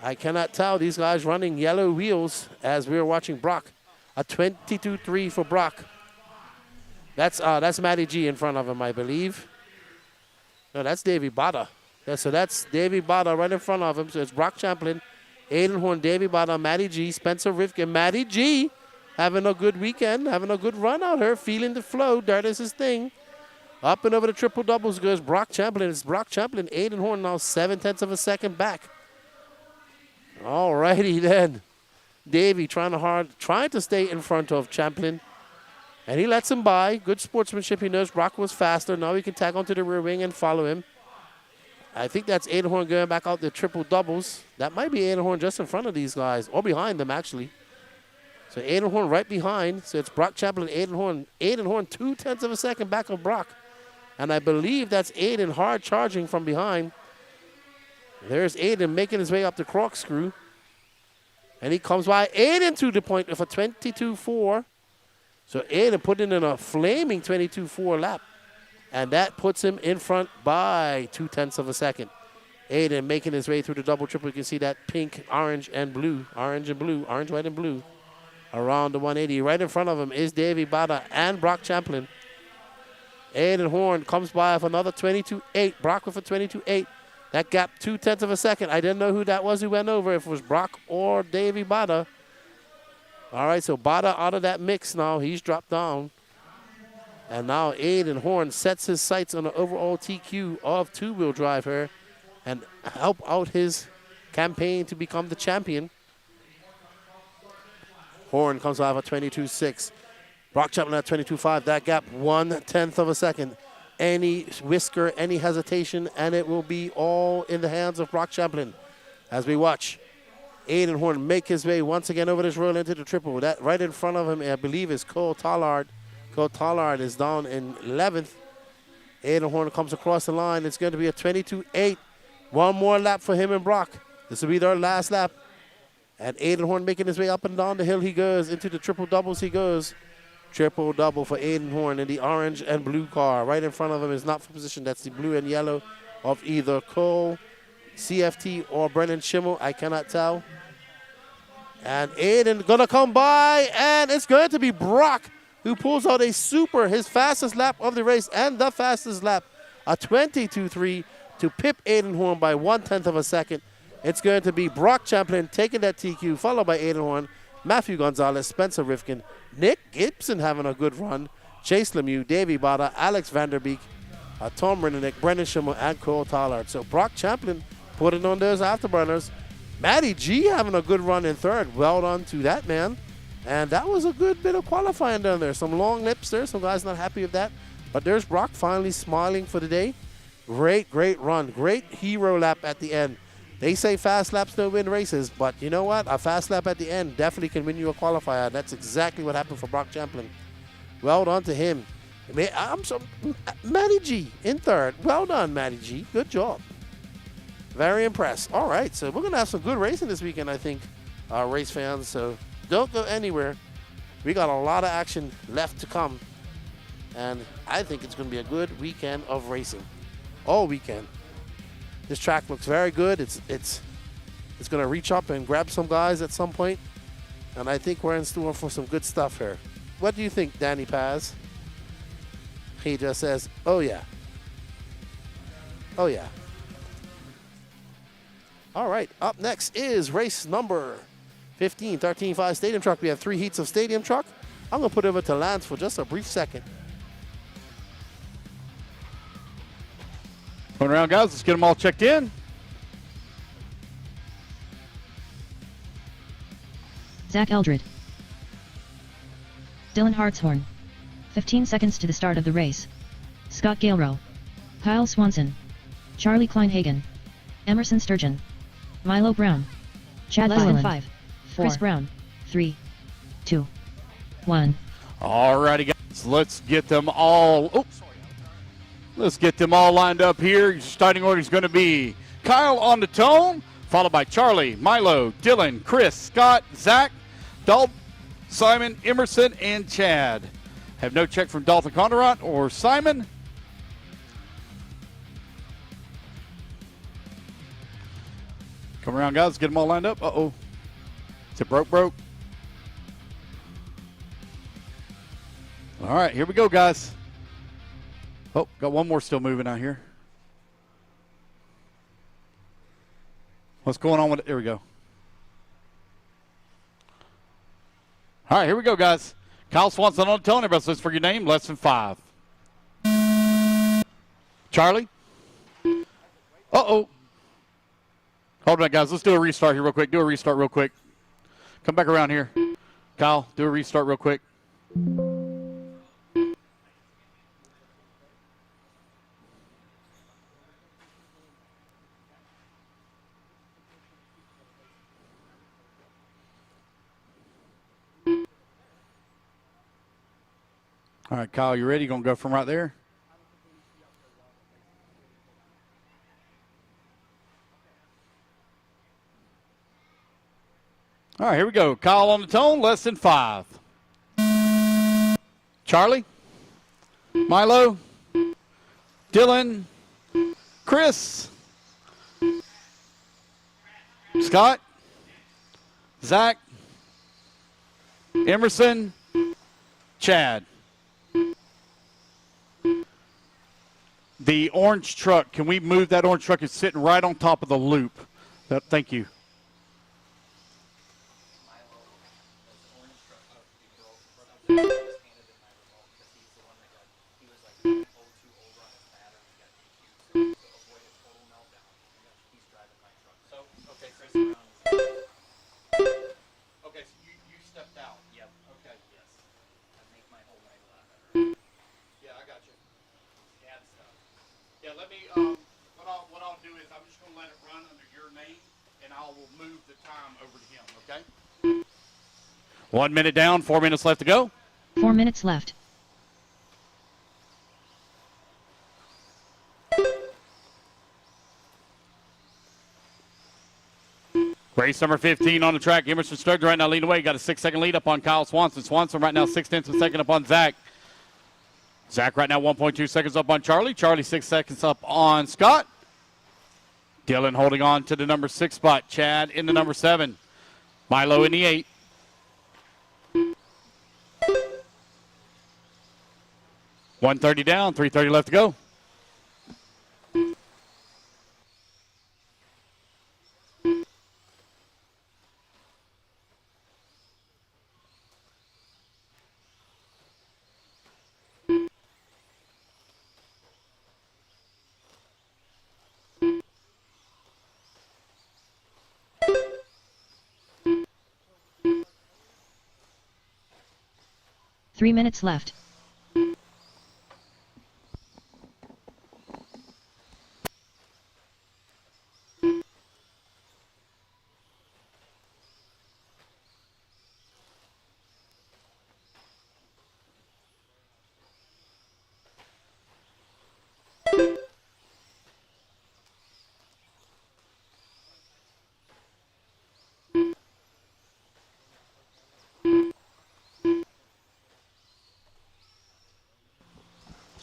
I cannot tell. These guys running yellow wheels as we're watching Brock. A 22.3 for Brock. That's Matty G in front of him, I believe. No, that's Davey Bada. Yeah, so that's Davey Bada right in front of him. So it's Brock Champlin, Aiden Horn, Davey Bada, Matty G, Spencer Rifkin. Matty G having a good weekend, having a good run out here, feeling the flow. That is his thing. Up and over the triple doubles goes Brock Champlin. It's Brock Champlin, Aiden Horn now 0.7 of a second back. All righty then. Davey trying to stay in front of Champlin. And he lets him by. Good sportsmanship. He knows Brock was faster. Now he can tag onto the rear wing and follow him. I think that's Aiden Horn going back out the triple doubles. That might be Aiden Horn just in front of these guys, or behind them actually. So Aiden Horn right behind. So it's Brock Champlin, Aiden Horn. Aiden Horn 0.2 of a second back of Brock. And I believe that's Aiden hard charging from behind. There's Aiden making his way up the corkscrew. And he comes by Aiden to the point with a 22.4. So Aiden putting in a flaming 22.4 lap. And that puts him in front by 0.2 of a second. Aiden making his way through the double triple. You can see that pink, orange, and blue. Orange, white, and blue. Around the 180. Right in front of him is Davey Bada and Brock Champlin. Aiden Horn comes by with another 22.8. Brock with a 22.8. That gap 0.2 of a second. I didn't know who that was who went over, if it was Brock or Davey Bada. All right, so Bada out of that mix now. He's dropped down. And now Aiden Horn sets his sights on the overall TQ of two-wheel drive here and help out his campaign to become the champion. Horn comes out of a 22.6. Brock Champlin at 22.5. That gap 0.1 of a second. Any whisker, any hesitation, and it will be all in the hands of Brock Champlin as we watch Aiden Horn make his way once again over this road into the triple. That right in front of him, I believe, is Cole Tollard. Cole Tollard is down in 11th. Aiden Horn comes across the line. It's going to be a 22.8. One more lap for him and Brock. This will be their last lap. And Aiden Horn making his way up and down the hill he goes. Into the triple doubles he goes. Triple double for Aiden Horn in the orange and blue car. Right in front of him is not for position. That's the blue and yellow of either Cole, CFT, or Brennan Schimmel. I cannot tell. And Aiden gonna come by, and it's going to be Brock who pulls out a super, his fastest lap of the race and the fastest lap. A 22.3 to pip Aiden Horn by 0.1 of a second. It's going to be Brock Champlin taking that TQ, followed by Aiden Horn, Matthew Gonzalez, Spencer Rifkin, Nick Gibson having a good run, Chase Lemieux, Davey Bada, Alex Vanderbeek, Tom Rennick, Brendan Schimmer, and Cole Tallard. So Brock Champlin putting on those afterburners. Matty G having a good run in third. Well done to that man. And that was a good bit of qualifying down there. Some long lips there. Some guys not happy with that. But there's Brock finally smiling for the day. Great, great run. Great hero lap at the end. They say fast laps don't win races, but you know what? A fast lap at the end definitely can win you a qualifier. That's exactly what happened for Brock Champlin. Well done to him. Matty G in third. Well done, Matty G. Good job. Very impressed. All right, so we're going to have some good racing this weekend, I think, race fans. So don't go anywhere. We got a lot of action left to come, and I think it's going to be a good weekend of racing. All weekend. This track looks very good. It's going to reach up and grab some guys at some point, and I think we're in store for some good stuff here. What do you think, Danny Paz? He just says, oh, yeah. Oh, yeah. All right, up next is race number 15, 13-5 Stadium Truck. We have 3 heats of Stadium Truck. I'm going to put it over to Lance for just a brief second. Going around, guys. Let's get them all checked in. Zach Eldred. Dylan Hartshorn. 15 seconds to the start of the race. Scott Galerow. Kyle Swanson. Charlie Kleinhagen. Emerson Sturgeon. Milo Brown. Chad Llewellyn. 5, 4, Chris Brown. 3, 2, 1. All righty, guys. Let's get them all. Oh, let's get them all lined up here. Your starting order is going to be Kyle on the tone, followed by Charlie, Milo, Dylan, Chris, Scott, Zach, Dalton, Simon, Emerson, and Chad. Have no check from Dalton Conderant or Simon. Come around, guys. Get them all lined up. Uh-oh. Is it broke? All right, here we go, guys. Oh, got one more still moving out here. What's going on with it? There we go. All right, here we go, guys. Kyle Swanson on the tone. Everybody listen for your name. Less than 5. Charlie? Uh-oh. Hold on, guys. Let's do a restart here real quick. Do a restart real quick. Come back around here. Kyle, do a restart real quick. All right, Kyle, you ready? You going to go from right there? All right, here we go. Kyle on the tone, less than 5. Charlie, Milo, Dylan, Chris, Scott, Zach, Emerson, Chad. The orange truck, can we move that orange truck? It's sitting right on top of the loop. Thank you. What I'll do is I'm just going to let it run under your name, and I will move the time over to him, okay? 1 minute down, 4 minutes left to go. 4 minutes left. Race number 15 on the track. Emerson Sturgeon right now leading away. Got a 6-second lead up on Kyle Swanson. Swanson right now 6/10 of a second up on Zach. Zach right now 1.2 seconds up on Charlie. Charlie 6 seconds up on Scott. Dylan holding on to the number 6 spot. Chad in the number 7. Milo in the 8. $130 down, $330 left to go. 3 minutes left.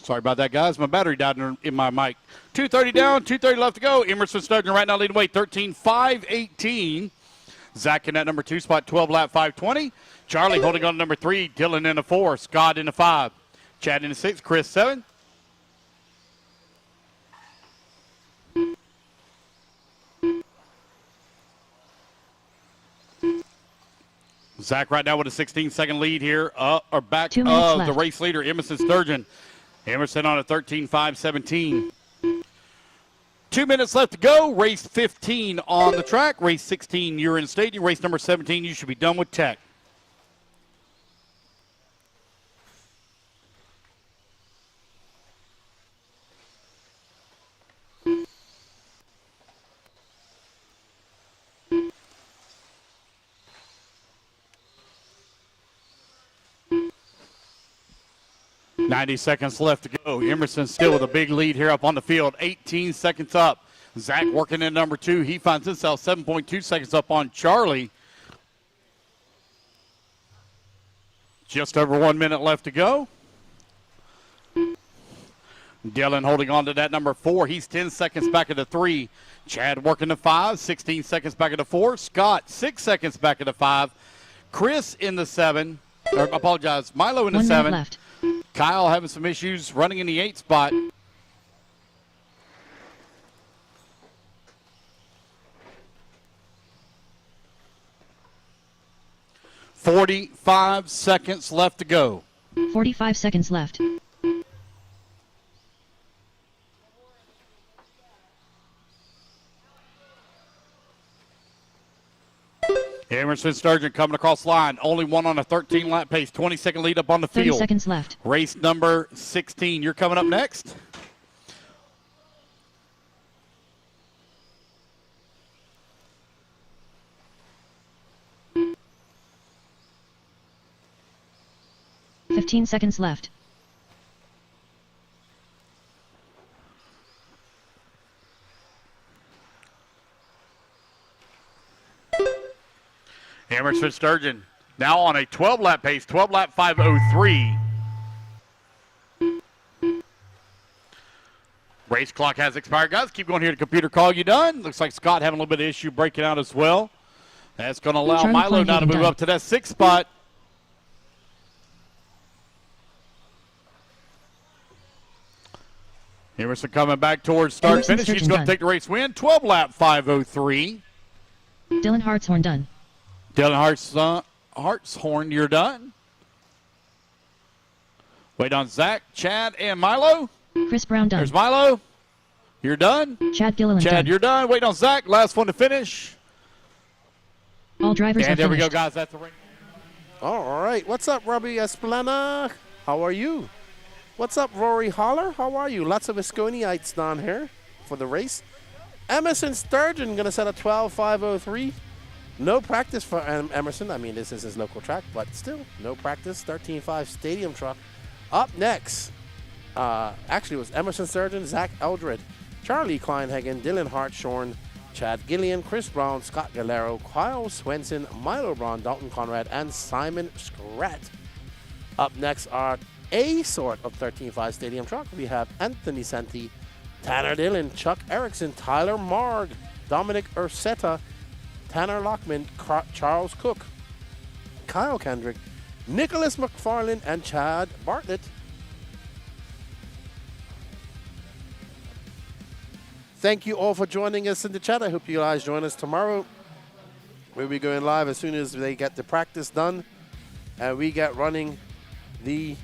Sorry about that, guys. My battery died in my mic. 2:30 down, 2:30 left to go. Emerson Sturgeon right now leading away 13-5-18. Zach in that number 2 spot, 12 lap 5:20. Charlie holding on to number 3. Dylan in the 4. Scott in the 5. Chad in the 6. Chris 7. Zach right now with a 16-second lead here, or back 2 minutes of the left. race leader, Emerson Sturgeon. Emerson on a 13-5-17. 2 minutes left to go. Race 15 on the track. Race 16, you're in stadium. Race number 17, you should be done with tech. .90 seconds left to go. Emerson still with a big lead here up on the field. 18 seconds up. Zach working in number 2. He finds himself 7.2 seconds up on Charlie. Just over 1 minute left to go. Dylan holding on to that number 4. He's 10 seconds back at the 3. Chad working the 5. 16 seconds back at the 4. Scott 6 seconds back at the 5. Chris in the 7. Or, apologize. Milo in the 1 minute 7. left. Kyle having some issues running in the 8 spot. .45 seconds left to go. 45 seconds left. Emerson Sturgeon coming across the line. Only one on a 13-lap pace. 20-second lead up on the 30 field. seconds left. Race number 16. You're coming up next. Fifteen seconds left. Emerson Sturgeon now on a 12-lap pace. 12-lap 5:03. Race clock has expired, guys. Keep going here to computer call you done. Looks like Scott having a little bit of issue breaking out as well. That's going to allow Charlie Milo Klein now to move done. up to that 6th spot. Emerson coming back towards start Emerson finish. He's Sturgeon going to done. take the race win. 12-lap 5:03. Dylan Hartshorn done. Dylan Hartshorn, you're done. Wait on Zach, Chad, and Milo. Chris Brown done. There's Milo. You're done. Chad Gilliland Chad, done. you're done. Wait on Zach. Last one to finish. All drivers And have there we go, finished. guys. That's the ring. All right. What's up, Robbie Esplana? How are you? What's up, Rory Holler? How are you? Lots of Visconiites down here for the race. Emerson Sturgeon going to set a 12.503. No practice for Emerson. I mean, this is his local track, but still, no practice. 13.5 stadium truck. Up next, actually, it was Emerson Sturgeon, Zach Eldred, Charlie Kleinhagen, Dylan Hartshorn, Chad Gillian, Chris Brown, Scott Galero, Kyle Swenson, Milo Braun, Dalton Conrad, and Simon Scrat. Up next are a sort of 13.5 stadium truck. We have Anthony Santi, Tanner Dillon, Chuck Erickson, Tyler Marg, Dominic Ursetta, Tanner Lockman, Charles Cook, Kyle Kendrick, Nicholas McFarlane, and Chad Bartlett. Thank you all for joining us in the chat. I hope you guys join us tomorrow. We'll be going live as soon as they get the practice done. And we get running the...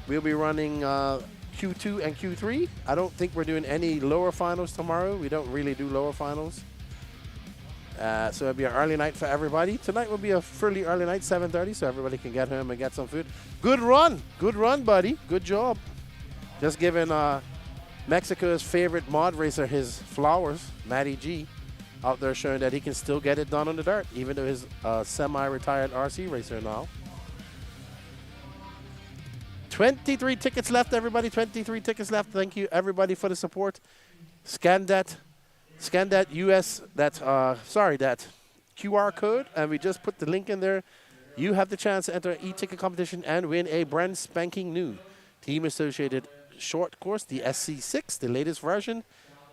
We'll be running Q2 and Q3. I don't think we're doing any lower finals tomorrow. We don't really do lower finals. So it'll be an early night for everybody. Tonight will be a fairly early night, 7:30, so everybody can get home and get some food. Good run, buddy. Good job. Just giving Mexico's favorite mod racer his flowers, Matty G, out there showing that he can still get it done on the dirt, even though he's a semi-retired RC racer now. 23 tickets left, everybody. 23 tickets left. Thank you, everybody, for the support. Scan that US, that QR code, and we just put the link in there. You have the chance to enter an e-ticket competition and win a brand spanking new Team Associated short course, the SC6, the latest version.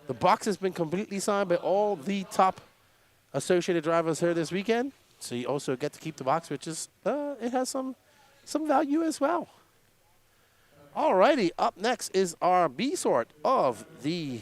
The box has been completely signed by all the top Associated drivers here this weekend. So you also get to keep the box, which is, it has some value as well. Alrighty, up next is our B sort of the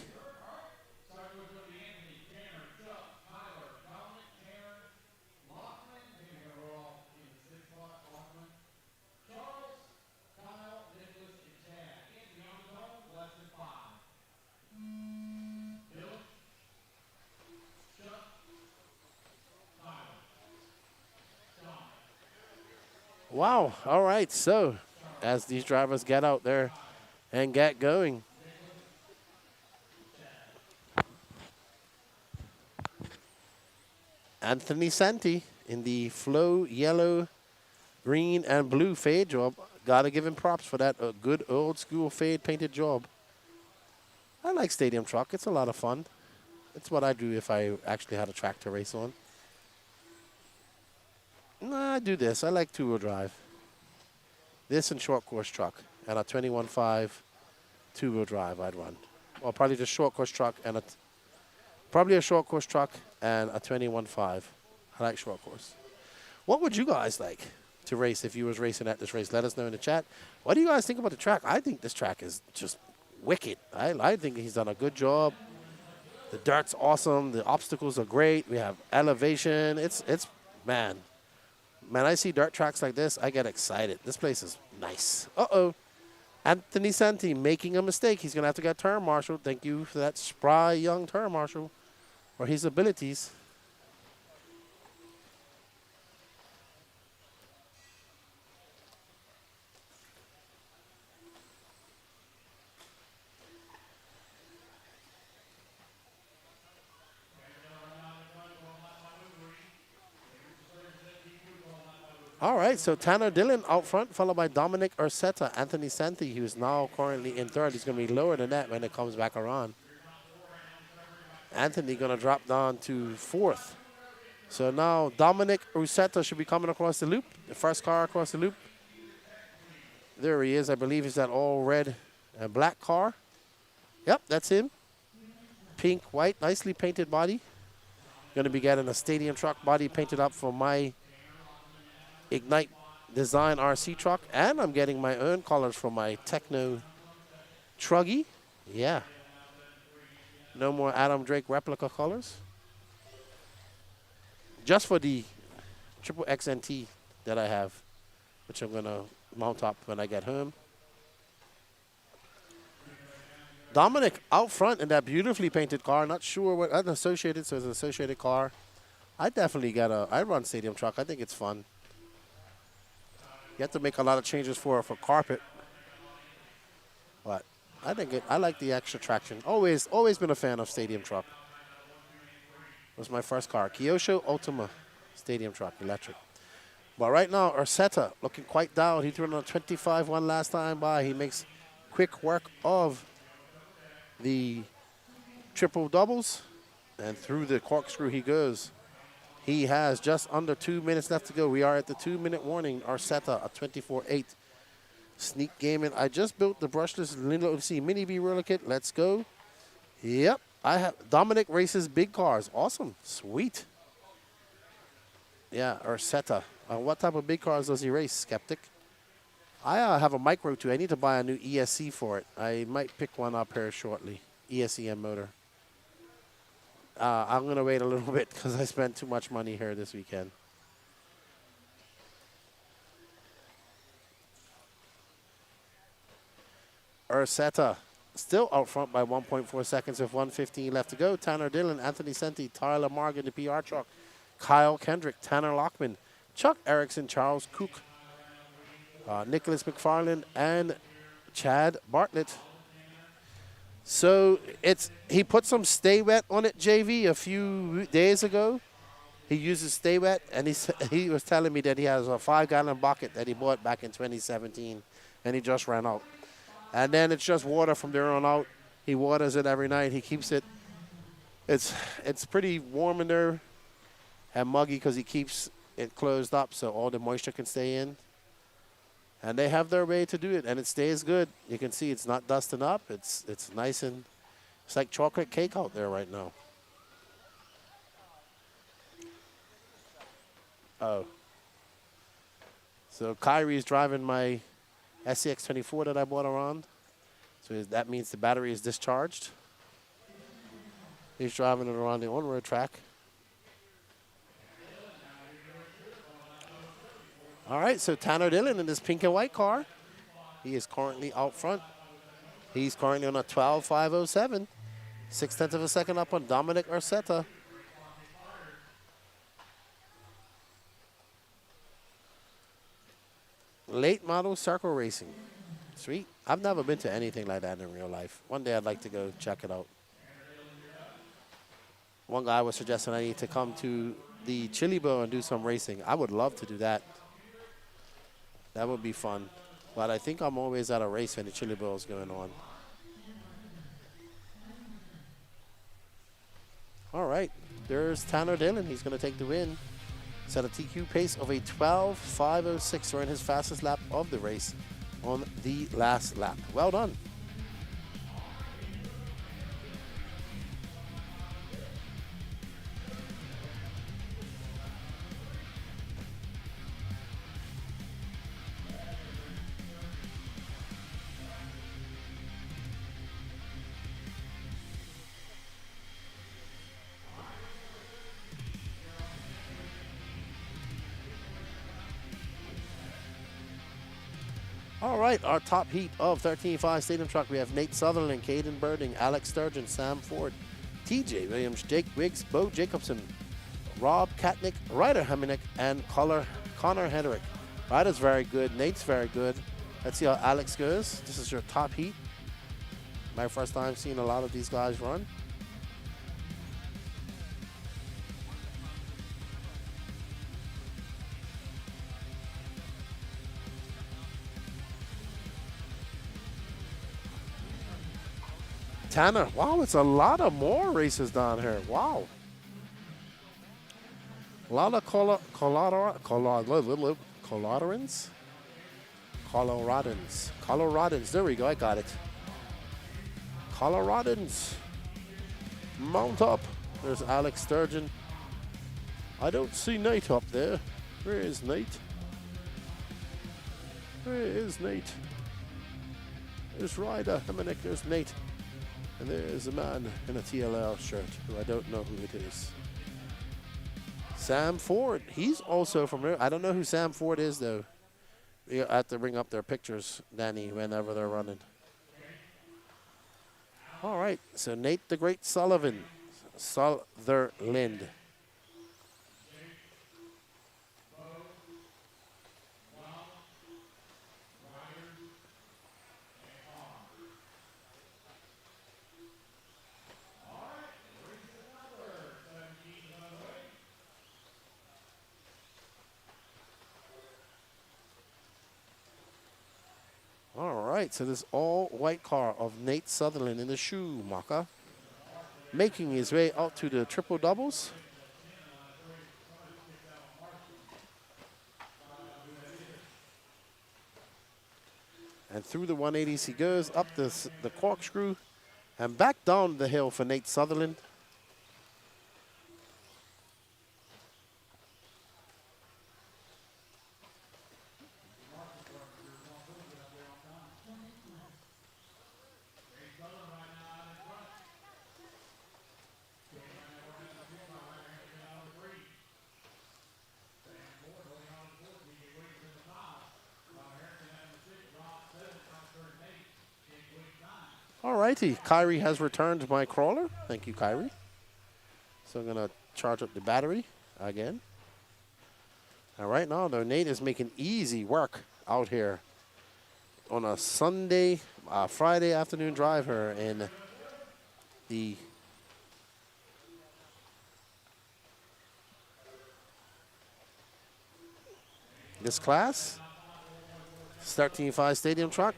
Wow. All right. So as these drivers get out there and get going. Anthony Santi in the flow yellow, green, and blue fade job. Got to give him props for that good old school fade painted job. I like Stadium Truck. It's a lot of fun. It's what I do if I actually had a track to race on. Nah, I do this. I like two-wheel drive. This and short course truck and a 21.5 two-wheel drive I'd run. Well, probably just short course truck and probably a short course truck and a 21.5. I like short course. What would you guys like to race if you was racing at this race? Let us know in the chat. What do you guys think about the track? I think this track is just wicked. I think he's done a good job. The dirt's awesome. The obstacles are great. We have elevation. It's man, I see dirt tracks like this, I get excited. This place is nice. Uh-oh. Anthony Santi making a mistake. He's going to have to get turn marshal. Thank you for that spry young turn marshal for his abilities. All right, so Tanner Dillon out front, followed by Dominic Ursetta. Anthony Santi, who's now currently in third. He's going to be lower than that when it comes back around. Anthony going to drop down to fourth. So now Dominic Ursetta should be coming across the loop, the first car across the loop. There he is. I believe he's that all red and black car. Yep, that's him. Pink, white, nicely painted body. Going to be getting a Stadium Truck body painted up for my Ignite Design RC truck, and I'm getting my own colors from my Techno Truggy. Yeah. No more Adam Drake replica colors. Just for the Triple XNT that I have, which I'm going to mount up when I get home. Dominic out front in that beautifully painted car. Not sure what, unassociated, so it's an associated car. I definitely I run Stadium Truck. I think it's fun. You have to make a lot of changes for carpet, but I think I like the extra traction. Always been a fan of Stadium Truck. It was my first car, Kyosho Ultima Stadium Truck electric. But right now, Ursetta looking quite down. He threw on a 25-1 last time by. He makes quick work of the triple doubles, and through the corkscrew he goes. He has just under 2 minutes left to go. We are at the 2-minute warning. Ursetta, a 24.8. Sneak gaming. I just built the brushless Lindo MC Mini B roller kit. Let's go. Yep. I have Dominic races big cars. Awesome. Sweet. Yeah, Ursetta. What type of big cars does he race, Skeptic? I have a Micro too. I need to buy a new ESC for it. I might pick one up here shortly. ESCM motor. I'm going to wait a little bit because I spent too much money here this weekend. Ursetta still out front by 1.4 seconds with 1:15 left to go. Tanner Dillon, Anthony Senti, Tyler Morgan, the PR truck, Kyle Kendrick, Tanner Lockman, Chuck Erickson, Charles Cook, Nicholas McFarland, and Chad Bartlett. So he put some Stay Wet on it, JV, a few days ago. He uses Stay Wet, and he was telling me that he has a 5-gallon bucket that he bought back in 2017, and he just ran out. And then it's just water from there on out. He waters it every night. He keeps it. It's pretty warm in there and muggy because he keeps it closed up so all the moisture can stay in. And they have their way to do it, and it stays good. You can see it's not dusting up. It's nice, and it's like chocolate cake out there right now. Oh. So Kyrie's driving my SCX24 that I bought around. So that means the battery is discharged. He's driving it around the on-road track. All right, so Tanner Dillon in this pink and white car. He is currently out front. He's currently on a 12.507. 0.6 of a second up on Dominic Arcetta. Late model circle racing. Sweet. I've never been to anything like that in real life. One day I'd like to go check it out. One guy was suggesting I need to come to the Chili Bowl and do some racing. I would love to do that. That would be fun. But I think I'm always at a race when the Chili Bowl is going on. All right. There's Tanner Dillon. He's going to take the win. Set a TQ pace of a 12.506 during his fastest lap of the race on the last lap. Well done. All right, our top heat of 13.5 Stadium Truck. We have Nate Sutherland, Caden Birding, Alex Sturgeon, Sam Ford, TJ Williams, Jake Wiggs, Bo Jacobson, Rob Katnick, Ryder Heminek, and Connor Hedrick. Ryder's very good. Nate's very good. Let's see how Alex goes. This is your top heat. My first time seeing a lot of these guys run. Tanner, wow, it's a lot of more races down here. Wow. A lot of Coloradans. There we go, I got it. Coloradans. Mount up. There's Alex Sturgeon. I don't see Nate up there. Where is Nate? Where is Nate? There's Ryder Heminek, there's Nate. And there's a man in a TLL shirt who I don't know who it is. Sam Ford, he's also from here. I don't know who Sam Ford is, though. You have to bring up their pictures, Danny, whenever they're running. All right, so Nate the Great Sutherland. All right, so this all-white car of Nate Sutherland in the Schumacher, making his way out to the triple doubles. And through the 180s he goes, up the corkscrew, and back down the hill for Nate Sutherland. All righty. Kyrie has returned my crawler. Thank you, Kyrie. So I'm going to charge up the battery again. And right now, though, Nate is making easy work out here on a Friday afternoon drive here in this class. 13.5 stadium truck.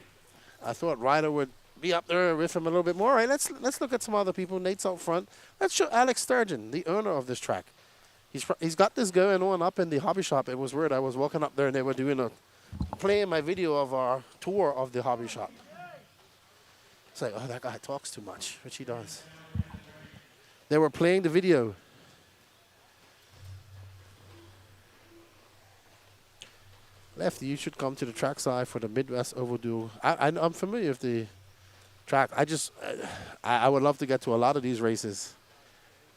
I thought Ryder would be up there with him a little bit more. All right, let's look at some other people. Nate's out front. Let's show Alex Sturgeon, the owner of this track. He's got this going on up in the hobby shop. It was weird. I was walking up there and they were playing my video of our tour of the hobby shop. It's like, oh, that guy talks too much, which he does. They were playing the video. Lefty, you should come to the trackside for the Midwest Overdue. I'm familiar with the track. I would love to get to a lot of these races.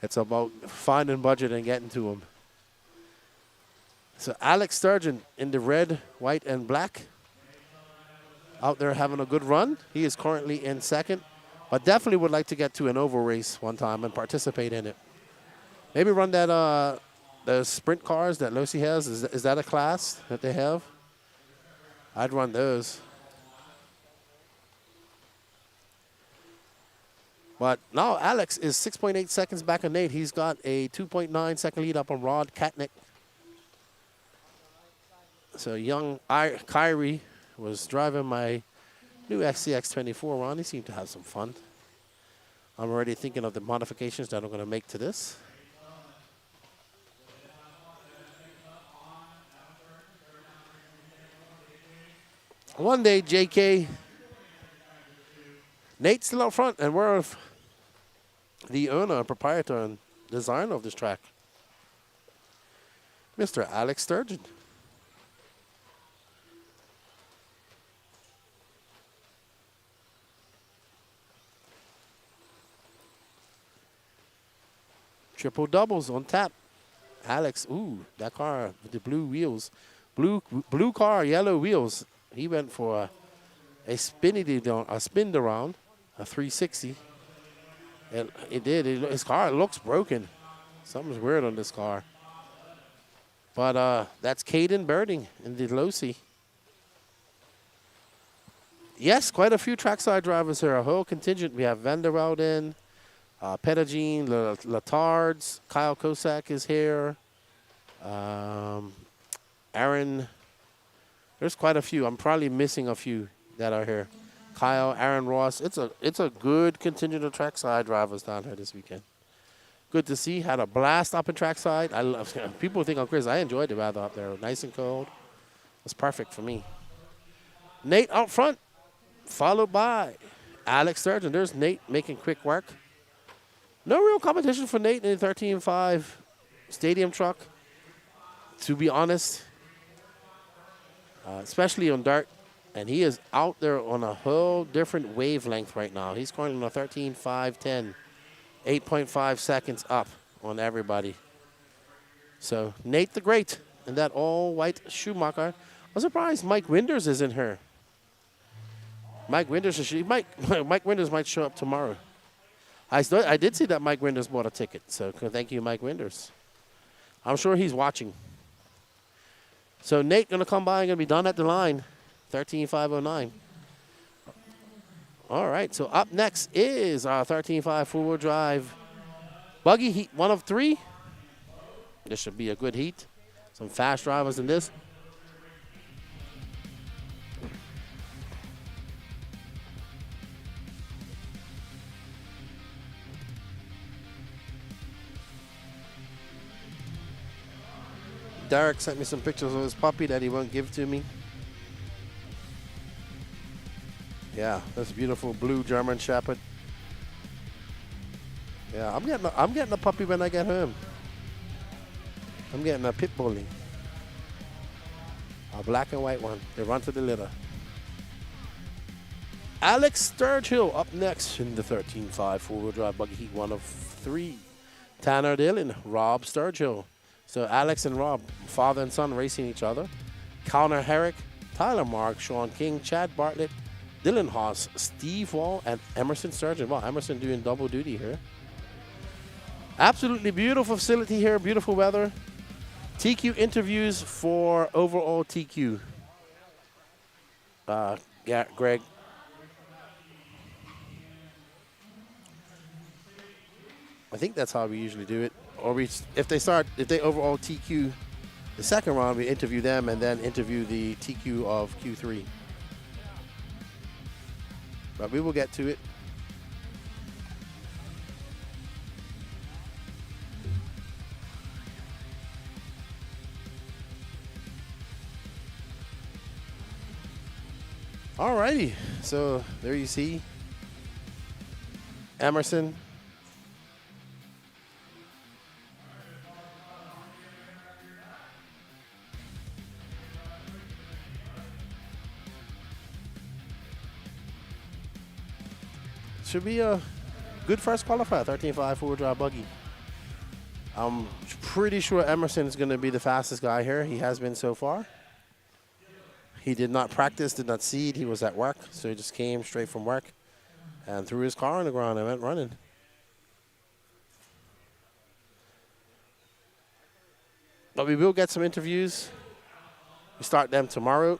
It's about finding budget and getting to them. So Alex Sturgeon in the red, white, and black. Out there having a good run. He is currently in second, but definitely would like to get to an oval race one time and participate in it. Maybe run that the sprint cars that Lucy has. Is that a class that they have? I'd run those. But now Alex is 6.8 seconds back on Nate. He's got a 2.9 second lead up on Rod Katnick. So young Kyrie was driving my new XCX24 Ron. He seemed to have some fun. I'm already thinking of the modifications that I'm going to make to this. One day, JK, Nate's still out front, and we're the owner, proprietor, and designer of this track, Mr. Alex Sturgeon. Triple doubles on tap. Alex, ooh, that car with the blue wheels. Blue car, yellow wheels. He went for a spin around, a 360. It did. His car looks broken. Something's weird on this car. But that's Caden Birding in the Losi. Yes, quite a few trackside drivers here. A whole contingent. We have Vanderwelden, Petagine, Latards, Kyle Kosak is here. Aaron. There's quite a few. I'm probably missing a few that are here. Kyle, Aaron Ross. It's a good contingent of trackside drivers down here this weekend. Good to see. Had a blast up in trackside. I love. People think I'm crazy. I enjoyed the weather up there. Nice and cold. It's perfect for me. Nate out front, followed by Alex Sturgeon. There's Nate making quick work. No real competition for Nate in the 13.5 stadium truck, to be honest. Especially on dirt. And he is out there on a whole different wavelength right now. He's going on a 13.510, 8.5 seconds up on everybody. So Nate the Great in that all-white Schumacher. I'm surprised Mike Winders isn't here. Mike Winders might show up tomorrow. I did see that Mike Winders bought a ticket, so thank you, Mike Winders. I'm sure he's watching. So Nate going to come by and going to be done at the line, 13.509. All right, so up next is our 13.5 four-wheel drive buggy heat 1 of 3. This should be a good heat. Some fast drivers in this. Derek sent me some pictures of his puppy that he won't give to me. Yeah, this beautiful blue German Shepherd. Yeah, I'm getting a puppy when I get home. I'm getting a pit bully. A black and white one. They run to the litter. Alex Sturgill up next in the 13.5 four-wheel drive buggy heat 1 of 3. Tanner Dillon, Rob Sturgill. So Alex and Rob, father and son, racing each other. Connor Herrick, Tyler Mark, Sean King, Chad Bartlett, Dylan Haas, Steve Wall, and Emerson Sturgeon. Wow, Emerson doing double duty here. Absolutely beautiful facility here, beautiful weather. TQ interviews for overall TQ. Yeah, Greg. I think that's how we usually do it. Or if they overall TQ the second round, we interview them and then interview the TQ of Q3. But we will get to it. Alrighty, so there you see Emerson. Should be a good first qualifier, 13.5 four-wheel drive buggy. I'm pretty sure Emerson is going to be the fastest guy here. He has been so far. He did not practice, did not seed. He was at work, so he just came straight from work and threw his car on the ground and went running. But we will get some interviews. We start them tomorrow.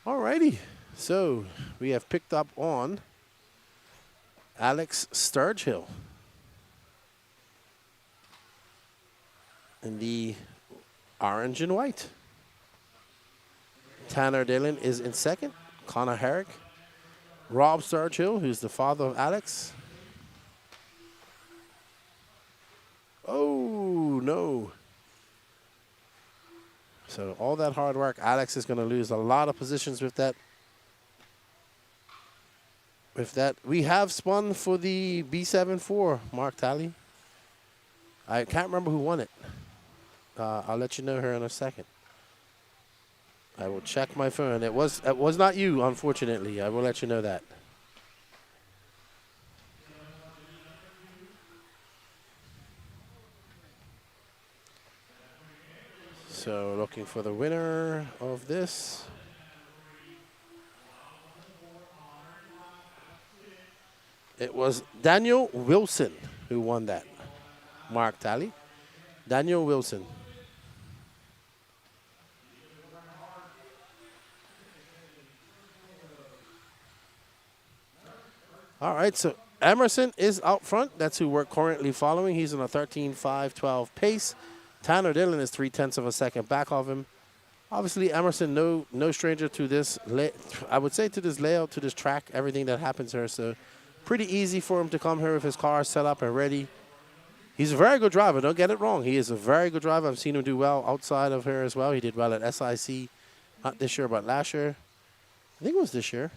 Alrighty, so we have picked up on Alex Sturgill in the orange and white. Tanner Dillon is in second. Connor Herrick. Rob Sturgill, who's the father of Alex. Oh, no. So all that hard work, Alex is going to lose a lot of positions with that. We have spun for the B74, Mark Talley. I can't remember who won it. I'll let you know here in a second. I will check my phone. It was not you, unfortunately. I will let you know that. So looking for the winner of this. It was Daniel Wilson who won that. Mark Talley. Daniel Wilson. All right, so Emerson is out front. That's who we're currently following. He's on a 13.512 pace. Tanner Dillon is 0.3 of a second back of him. Obviously, Emerson, no stranger to this. I would say to this layout, to this track, everything that happens here. So pretty easy for him to come here with his car set up and ready. He's a very good driver. Don't get it wrong. He is a very good driver. I've seen him do well outside of here as well. He did well at SIC, not this year, but last year. I think it was this year.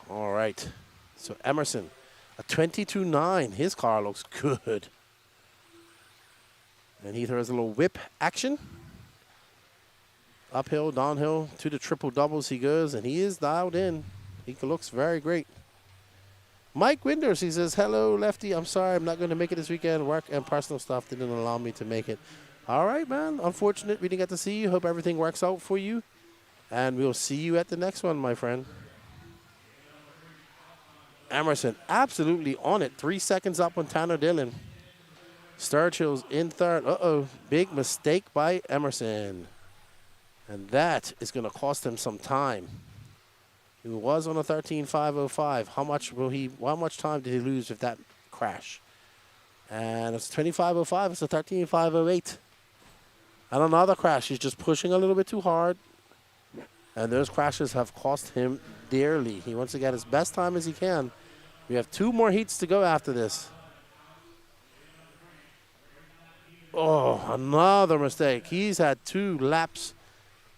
All right, so Emerson, a 22.9. His car looks good. And he throws a little whip action. Uphill, downhill, to the triple doubles he goes, and he is dialed in. He looks very great. Mike Winders, he says, hello, Lefty. I'm sorry, I'm not going to make it this weekend. Work and personal stuff didn't allow me to make it. All right, man. Unfortunate we didn't get to see you. Hope everything works out for you. And we'll see you at the next one, my friend. Emerson absolutely on it. 3 seconds up on Tanner Dillon. Sturgill's in third. Uh-oh. Big mistake by Emerson. And that is going to cost him some time. He was on a 13.505. How much time did he lose with that crash? And it's 25.05. It's a 13.508. And another crash. He's just pushing a little bit too hard. And those crashes have cost him dearly. He wants to get as best time as he can. We have 2 more heats to go after this. Oh, another mistake. He's had 2 laps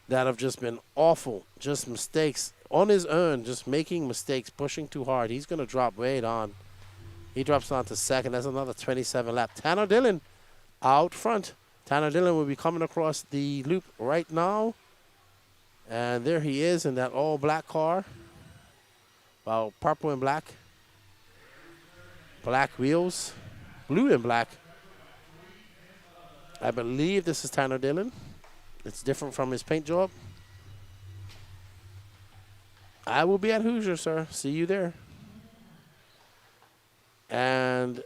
that have just been awful. Just mistakes. on his own, just making mistakes, pushing too hard. He's going to drop right on. He drops down to second. That's another 27 lap. Tanner Dillon out front. Tanner Dillon will be coming across the loop right now. And there he is in that all-black car. Well, purple and black. Black wheels. Blue and black. I believe this is Tanner Dillon. It's different from his paint job. I will be at Hoosier, sir. See you there. And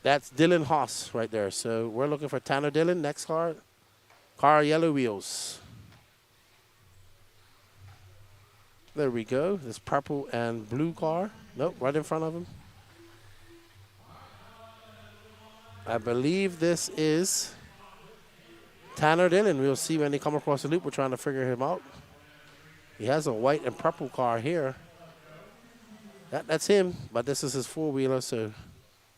that's Dylan Haas right there. So we're looking for Tanner Dillon. Next car. Car yellow wheels. There we go. This purple and blue car. Nope, right in front of him. I believe this is Tanner Dillon. We'll see when they come across the loop. We're trying to figure him out. He has a white and purple car here. That's him, but this is his four-wheeler, so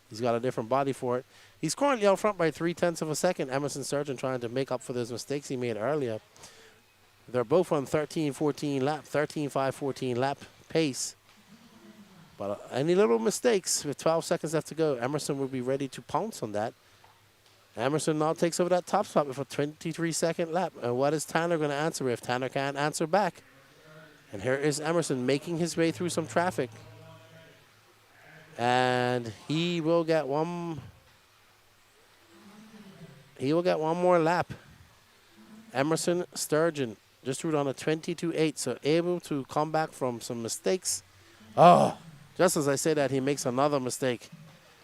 he's got a different body for it. He's currently out front by 0.3 of a second. Emerson Sturgeon trying to make up for those mistakes he made earlier. They're both on 13-14 lap, 13-5-14 lap pace. But any little mistakes with 12 seconds left to go, Emerson will be ready to pounce on that. Emerson now takes over that top spot with a 23-second lap. And what is Tanner going to answer if Tanner can't answer back? And here is Emerson making his way through some traffic. And he will get one more lap. Emerson Sturgeon just threw down a 22.8, so able to come back from some mistakes. Oh, just as I say that, he makes another mistake.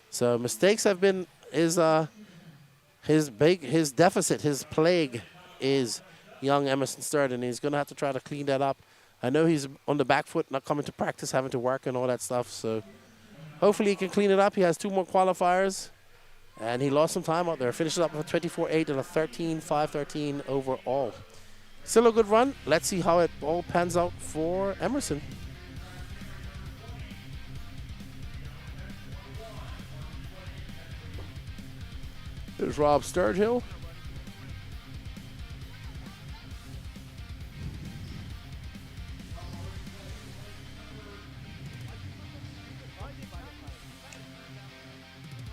So mistakes have been his deficit, his plague is young Emerson Sturgeon. He's going to have to try to clean that up. I know he's on the back foot, not coming to practice, having to work and all that stuff. So hopefully he can clean it up. He has 2 more qualifiers, and he lost some time out there. Finishes up with a 24.8 and a 13.5-13 overall. Still a good run. Let's see how it all pans out for Emerson. There's Rob Sturgill.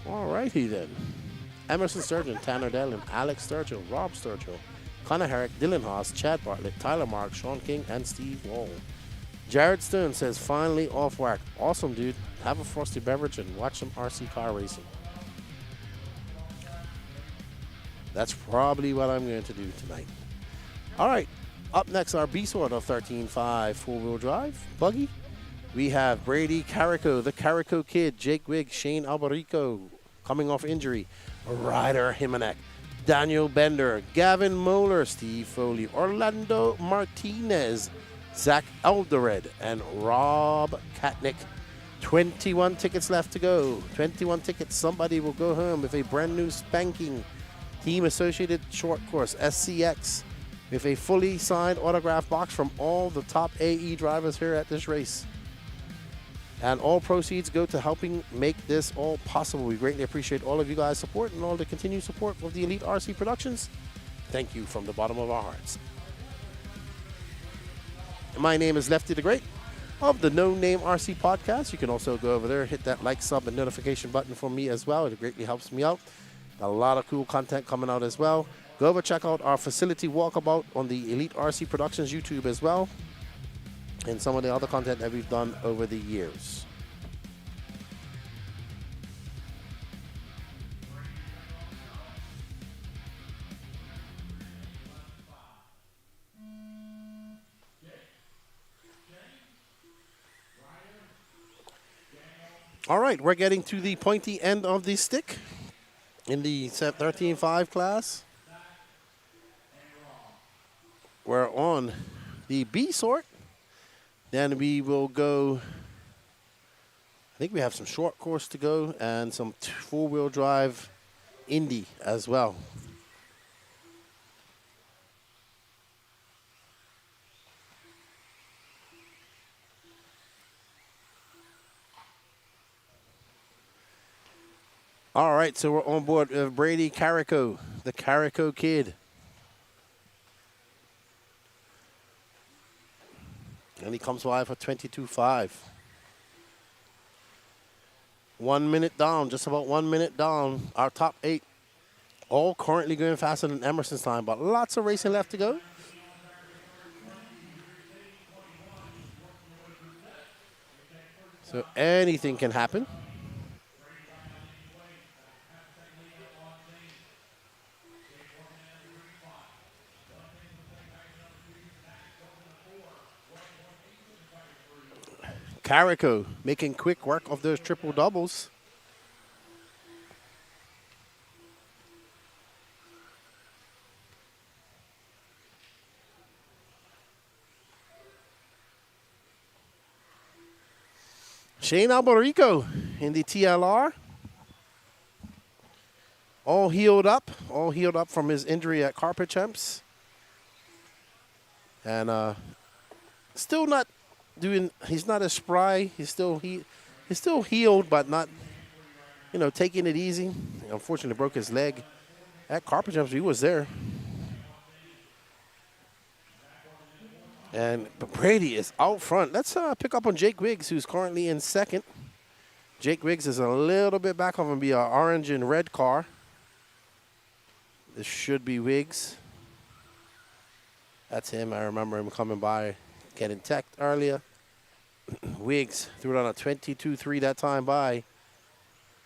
All righty then. Emerson Sturgeon, Tanner Dillon, Alex Sturgill, Rob Sturgill, Connor Herrick, Dylan Haas, Chad Bartlett, Tyler Mark, Sean King, and Steve Wall. Jared Stone says, finally off whack. Awesome, dude. Have a frosty beverage and watch some RC car racing. That's probably what I'm going to do tonight. All right. Up next, our B-Sort of 13.5 four-wheel drive buggy. We have Brady Carrico, the Carrico Kid, Jake Wigg, Shane Alberico, coming off injury, Ryder Himanek, Daniel Bender, Gavin Moeller, Steve Foley, Orlando Martinez, Zach Eldored, and Rob Katnick. 21 tickets left to go. 21 tickets. Somebody will go home with a brand new spanking Team Associated Short Course, SCX, with a fully signed autograph box from all the top AE drivers here at this race. And all proceeds go to helping make this all possible. We greatly appreciate all of you guys' support and all the continued support of the Elite RC Productions. Thank you from the bottom of our hearts. My name is Lefty the Great of the No Name RC Podcast. You can also go over there, hit that like, sub, and notification button for me as well. It greatly helps me out. Got a lot of cool content coming out as well. Go over, check out our facility walkabout on the Elite RC Productions YouTube as well, and some of the other content that we've done over the years. All right, we're getting to the pointy end of the stick in the 13.5 class. We're on the B sort. Then we will go, I think we have some short course to go and some four-wheel drive Indy as well. All right, so we're on board with Brady Carrico, the Carrico Kid. And he comes wide for 22.5. 1 minute down, just about 1 minute down. Our top 8 all currently going faster than Emerson's time, but lots of racing left to go. So anything can happen. Carrico making quick work of those triple doubles. Shane Alberico in the TLR. All healed up from his injury at Carpet Champs. And still not doing, he's not as spry. He's still healed, but not, taking it easy. Unfortunately, broke his leg at Carpet Champs. He was there. But Brady is out front. Let's pick up on Jake Wiggs, who's currently in second. Jake Wiggs is a little bit back of him, be an orange and red car. This should be Wiggs. That's him. I remember him coming by, getting teched earlier. Wiggs threw it on a 22.3 that time by.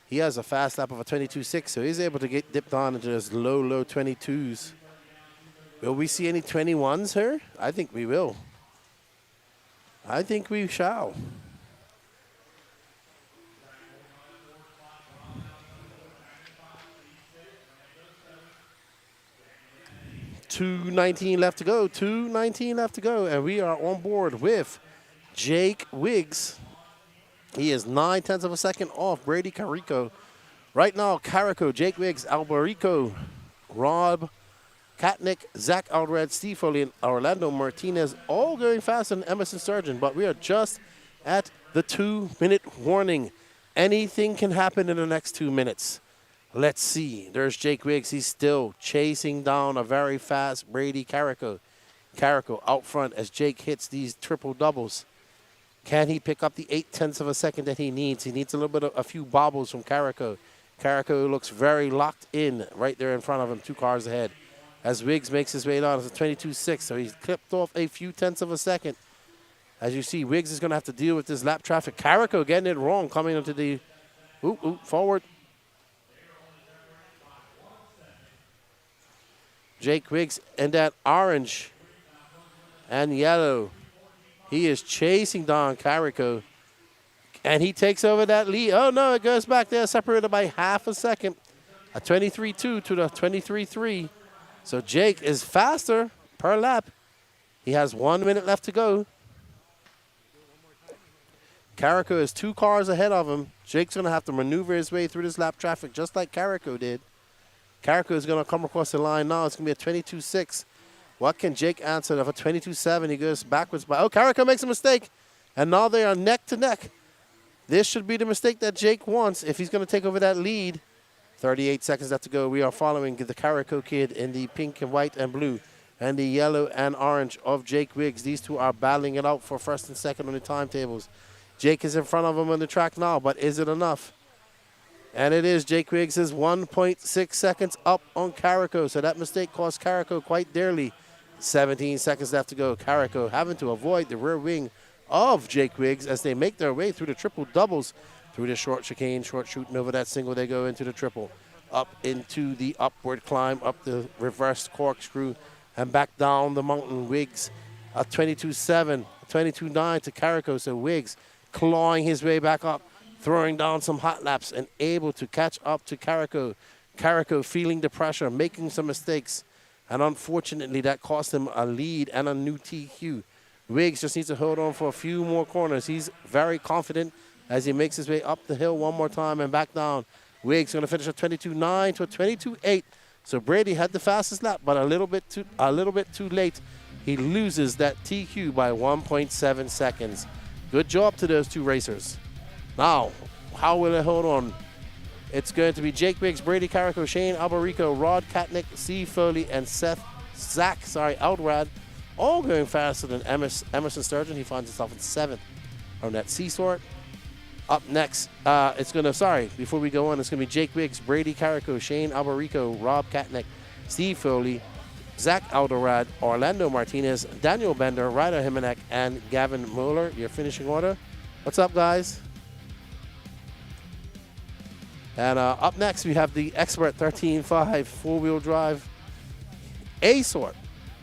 He has a fast lap of a 22.6, so he's able to get dipped on into his low 22s. Will we see any 21s here? I think we will. I think we shall. $2:19 left to go. 2:19 left to go. And we are on board with Jake Wiggs. He is 9/10 of a second off Brady Carrico. Right now, Carrico, Jake Wiggs, Alberico, Rob Katnick, Zach Alred, Steve Foley, and Orlando Martinez all going faster than Emerson Sturgeon, but we are just at the 2-minute warning. Anything can happen in the next 2 minutes. Let's see. There's Jake Wiggs. He's still chasing down a very fast Brady Carrico. Carrico out front as Jake hits these triple doubles. Can he pick up the 8/10 of a second that he needs? He needs a little bit of a few bobbles from Carrico. Carrico looks very locked in right there in front of him, 2 cars ahead. As Wiggs makes his way down, it's a 22.6, so he's clipped off a few tenths of a second. As you see, Wiggs is going to have to deal with this lap traffic. Carrico getting it wrong, coming into the forward. Jake Wiggs in that orange and yellow. He is chasing down Carrico, and he takes over that lead. Oh, no, it goes back there, separated by half a second. A 23.2 to the 23.3. So Jake is faster per lap. He has 1 minute left to go. Carrico is 2 cars ahead of him. Jake's going to have to maneuver his way through this lap traffic just like Carrico did. Carrico is going to come across the line now. It's going to be a 22.6. What can Jake answer? Of a 22.7, he goes backwards by. Oh, Carrico makes a mistake. And now they are neck to neck. This should be the mistake that Jake wants if he's going to take over that lead. 38 seconds left to go. We are following the Carrico kid in the pink and white and blue and the yellow and orange of Jake Wiggs. These two are battling it out for first and second on the timetables. Jake is in front of him on the track now, but is it enough? And it is. Jake Wiggs is 1.6 seconds up on Carrico, so that mistake cost Carrico quite dearly. 17 seconds left to go. Carrico having to avoid the rear wing of Jake Wiggs as they make their way through the triple doubles. Through the short chicane, short shooting over that single, they go into the triple. Up into the upward climb, up the reverse corkscrew, and back down the mountain. Wiggs, a 22.7, 22.9 to Carrico. So Wiggs clawing his way back up, throwing down some hot laps, and able to catch up to Carrico. Carrico feeling the pressure, making some mistakes, and unfortunately that cost him a lead and a new TQ. Wiggs just needs to hold on for a few more corners. He's very confident as he makes his way up the hill one more time and back down. Wiggs going to finish a 22.9 to a 22.8. So Brady had the fastest lap, but a little bit too late. He loses that TQ by 1.7 seconds. Good job to those two racers. Now, how will it hold on? It's going to be Jake Wiggs, Brady Carrico, Shane Alberico, Rod Katnick, Steve Foley, and Zach Aldrad all going faster than Emerson Sturgeon. He finds himself in 7th on that C sort. Up next, before we go on, it's going to be Jake Wiggs, Brady Carrico, Shane Albarico, Rob Katnick, Steve Foley, Zach Alderad, Orlando Martinez, Daniel Bender, Ryder Himenek, and Gavin Moeller. Your finishing order. What's up, guys? And up next, we have the Expert 13.5 four-wheel drive A sort.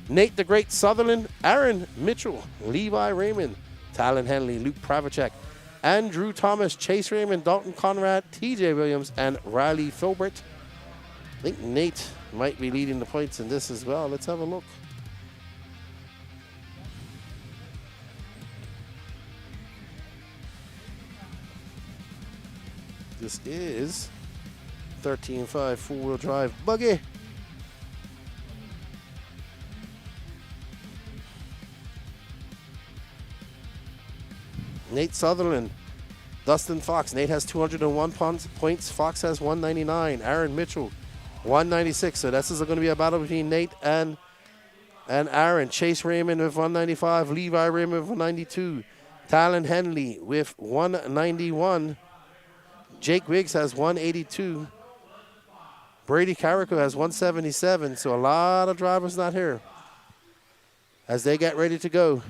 Nate the Great Sutherland, Aaron Mitchell, Levi Raymond, Talon Henley, Luke Pravacek, Andrew Thomas, Chase Raymond, Dalton Conrad, TJ Williams, and Riley Filbert. I think Nate might be leading the points in this as well. Let's have a look. This is 13.5 four-wheel drive buggy. Nate Sutherland, Dustin Fox. Nate has 201 points. Fox has 199. Aaron Mitchell, 196. So this is going to be a battle between Nate and Aaron. Chase Raymond with 195. Levi Raymond with 192. Talon Henley with 191. Jake Wiggs has 182. Brady Carrico has 177. So a lot of drivers not here as they get ready to go.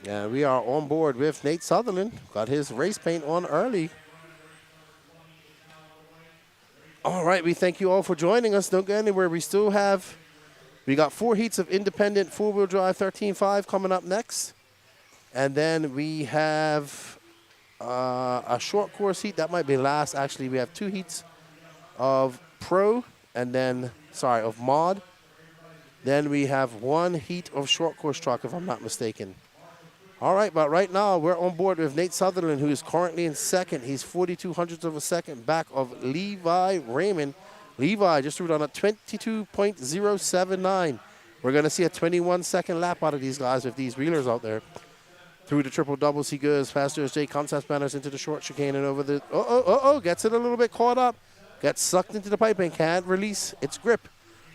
And we are on board with Nate Sutherland. Got his race paint on early. All right, we thank you all for joining us. Don't go anywhere. We got 4 heats of independent four-wheel drive 13.5 coming up next. And then we have a short course heat. That might be last. Actually, we have 2 heats of pro and then, of mod. Then we have 1 heat of short course truck, if I'm not mistaken. All right, but right now we're on board with Nate Sutherland, who is currently in 2nd. He's 42 hundredths of a second back of Levi Raymond. Levi just threw down a 22.079. We're going to see a 21-second lap out of these guys with these wheelers out there. Through the triple doubles, he goes faster as Jay Concepts banners into the short chicane and over the... Gets it a little bit caught up. Gets sucked into the pipe and can't release its grip.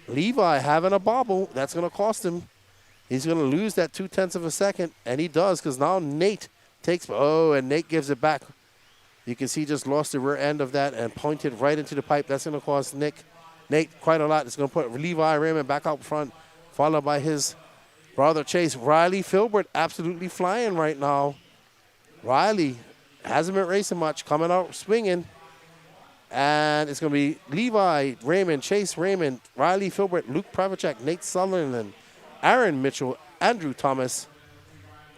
Levi having a bobble. That's going to cost him. He's going to lose that 0.2 of a second, and he does, because now Nate takes... and Nate gives it back. You can see he just lost the rear end of that and pointed right into the pipe. That's going to cost Nate quite a lot. It's going to put Levi Raymond back out front, followed by his brother Chase. Riley Filbert absolutely flying right now. Riley hasn't been racing much, coming out swinging. And it's going to be Levi Raymond, Chase Raymond, Riley Filbert, Luke Pravacek, Nate Sutherland, Aaron Mitchell, Andrew Thomas,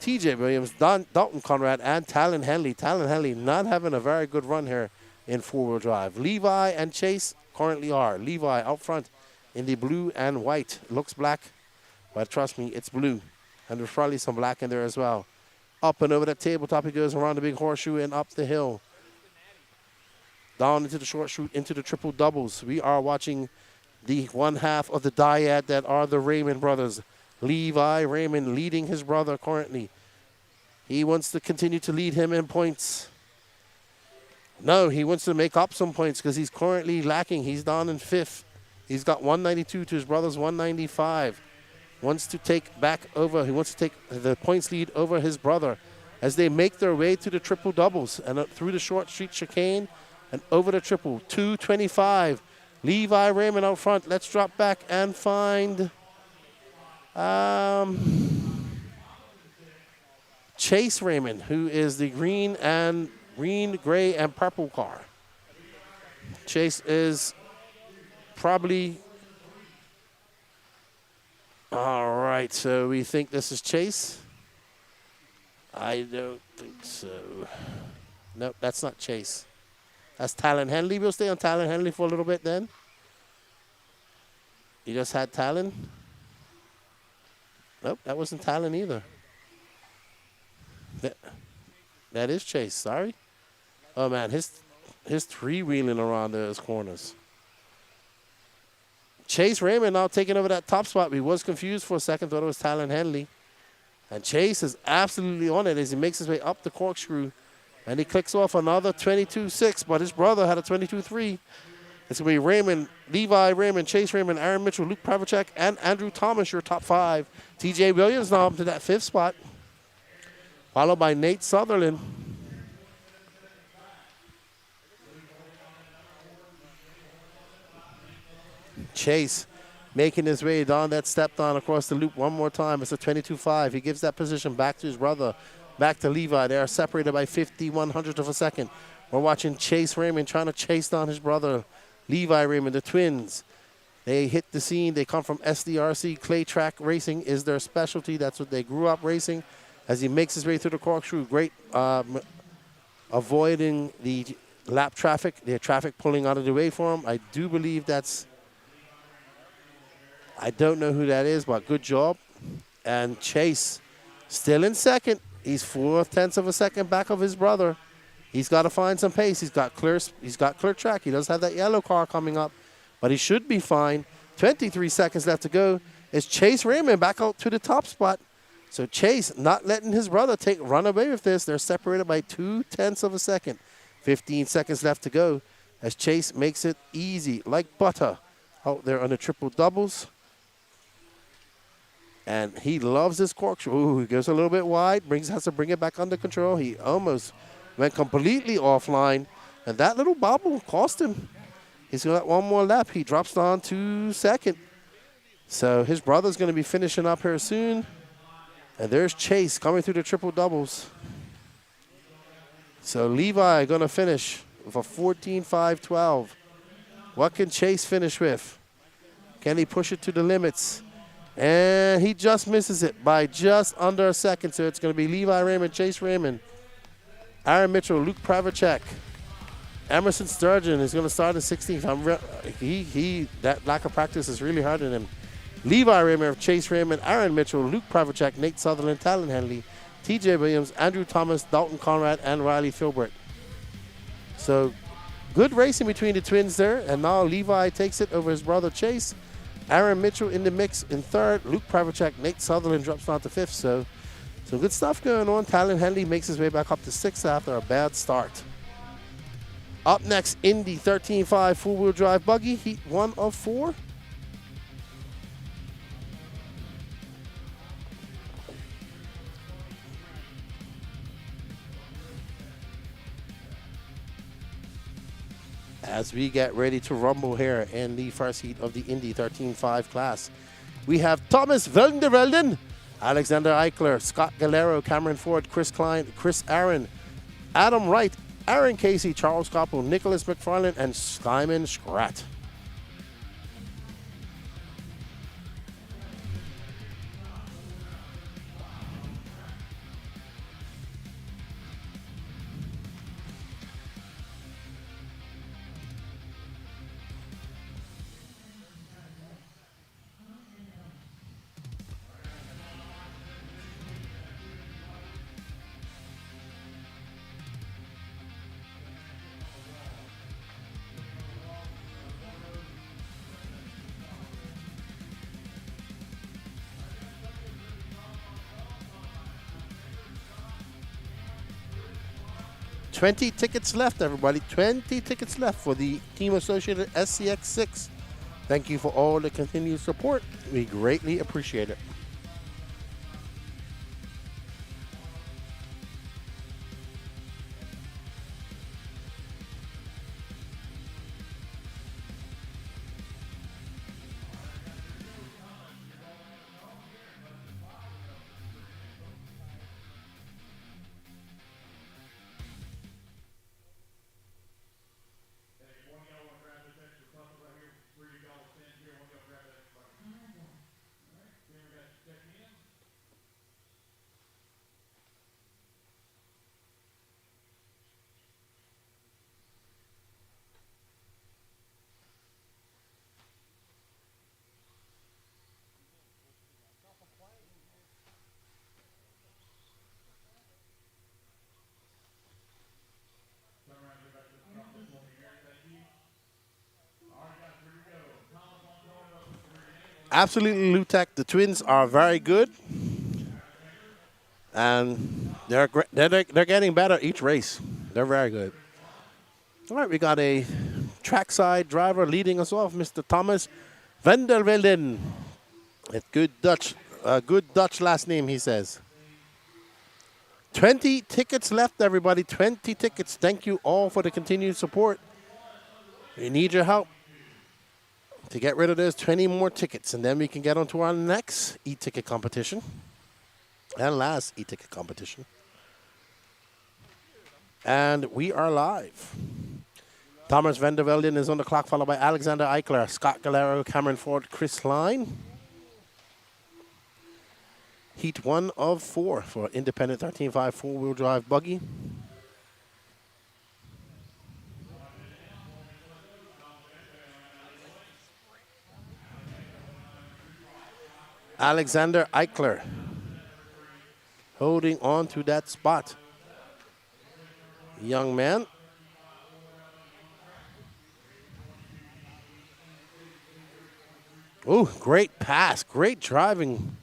TJ Williams, Dalton Conrad, and Talon Henley. Talon Henley not having a very good run here in four-wheel drive. Levi and Chase currently are. Levi out front in the blue and white. Looks black, but trust me, it's blue. And there's probably some black in there as well. Up and over that tabletop he goes, around the big horseshoe and up the hill. Down into the short chute, into the triple doubles. We are watching the one half of the dyad that are the Raymond brothers. Levi Raymond leading his brother currently. He wants to continue to lead him in points. No, he wants to make up some points because he's currently lacking. He's down in 5th. He's got 192 to his brother's 195. Wants to take back over. He wants to take the points lead over his brother as they make their way to the triple doubles and through the short street chicane and over the triple. 225. Levi Raymond out front. Let's drop back and find Chase Raymond, who is the green, gray, and purple car. Chase is probably... All right, so we think this is Chase. I don't think so. Nope, that's not Chase. That's Talon Henley. We'll stay on Talon Henley for a little bit then. You just had Talon. Nope, that wasn't Talon either. That is Chase, sorry. Oh, man, his three-wheeling around those corners. Chase Raymond now taking over that top spot. We was confused for a second, thought it was Talon Henley. And Chase is absolutely on it as he makes his way up the corkscrew And he clicks off another 22.6, but his brother had a 22.3. It's going to be Raymond, Levi Raymond, Chase Raymond, Aaron Mitchell, Luke Pravacek, and Andrew Thomas, your top 5. TJ Williams now up to that 5th spot, followed by Nate Sutherland. Chase making his way down that step down across the loop one more time. It's a 22.5. He gives that position back to his brother, back to Levi. They are separated by 51/100 of a second. We're watching Chase Raymond trying to chase down his brother, Levi Raymond, the twins. They hit the scene. They come from SDRC. Clay track racing is their specialty. That's what they grew up racing. As he makes his way through the corkscrew, great avoiding the lap traffic, the traffic pulling out of the way for him. I do believe that's, I don't know who that is, but good job. And Chase still in second. He's 4/10 of a second back of his brother. He's got to find some pace. He's got clear track. He does have that yellow car coming up, but he should be fine. 23 seconds left to go. It's Chase Raymond back out to the top spot. So Chase not letting his brother run away with this. They're separated by 2/10 of a second. 15 seconds left to go as Chase makes it easy like butter out there on the triple doubles. And he loves this corkscrew. Ooh, he goes a little bit wide, has to bring it back under control. He almost went completely offline, and that little bobble cost him. He's got one more lap. He drops down to second. So his brother's going to be finishing up here soon. And there's Chase coming through the triple doubles. So Levi going to finish with a 14.512. What can Chase finish with? Can he push it to the limits? And he just misses it by just under a second. So it's going to be Levi Raymond, Chase Raymond, Aaron Mitchell, Luke Pravacek, Emerson Sturgeon is going to start in 16th. That lack of practice is really hard on him. Levi Raymond, Chase Raymond, Aaron Mitchell, Luke Pravacek, Nate Sutherland, Talon Henley, TJ Williams, Andrew Thomas, Dalton Conrad, and Riley Filbert. So good racing between the twins there. And now Levi takes it over his brother Chase. Aaron Mitchell in the mix in 3rd. Luke Pravacek, Nate Sutherland drops down to 5th. So good stuff going on. Talon Henley makes his way back up to 6th after a bad start. Up next, Indy 13.5 four-wheel drive buggy, heat 1 of 4. As we get ready to rumble here in the first heat of the Indy 13.5 class, we have Thomas Velden, Alexander Eichler, Scott Galero, Cameron Ford, Chris Klein, Chris Aaron, Adam Wright, Aaron Casey, Charles Koppel, Nicholas McFarland, and Simon Scratt. $20 tickets left, everybody. 20 tickets left for the Team Associated SCX6. Thank you for all the continued support. We greatly appreciate it. Absolutely, Lutek. The twins are very good, and they're getting better each race. They're very good. All right, we got a trackside driver leading us off, Mr. Thomas Vandervelden. It's good Dutch last name, he says. 20 tickets left, everybody. 20 tickets. Thank you all for the continued support. We need your help to get rid of those 20 more tickets, and then we can get on to our next e-ticket competition and last e-ticket competition. And we are live. Thomas Vandervelden is on the clock, followed by Alexander Eichler, Scott Galero, Cameron Ford, Chris Line. Heat 1 of 4 for independent 13.5 four-wheel drive buggy. Alexander Eichler holding on to that spot. Young man. Oh, great pass. Great driving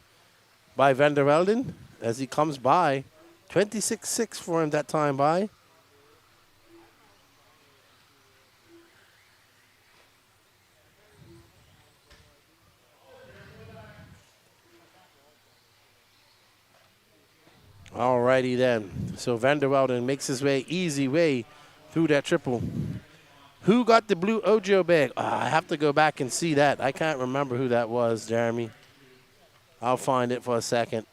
by Vandervelden as he comes by. 26.6 for him that time by. Alrighty then. So Vandervelden makes his way, easy way through that triple. Who got the blue Ojo bag? I have to go back and see that. I can't remember who that was, Jeremy. I'll find it for a second.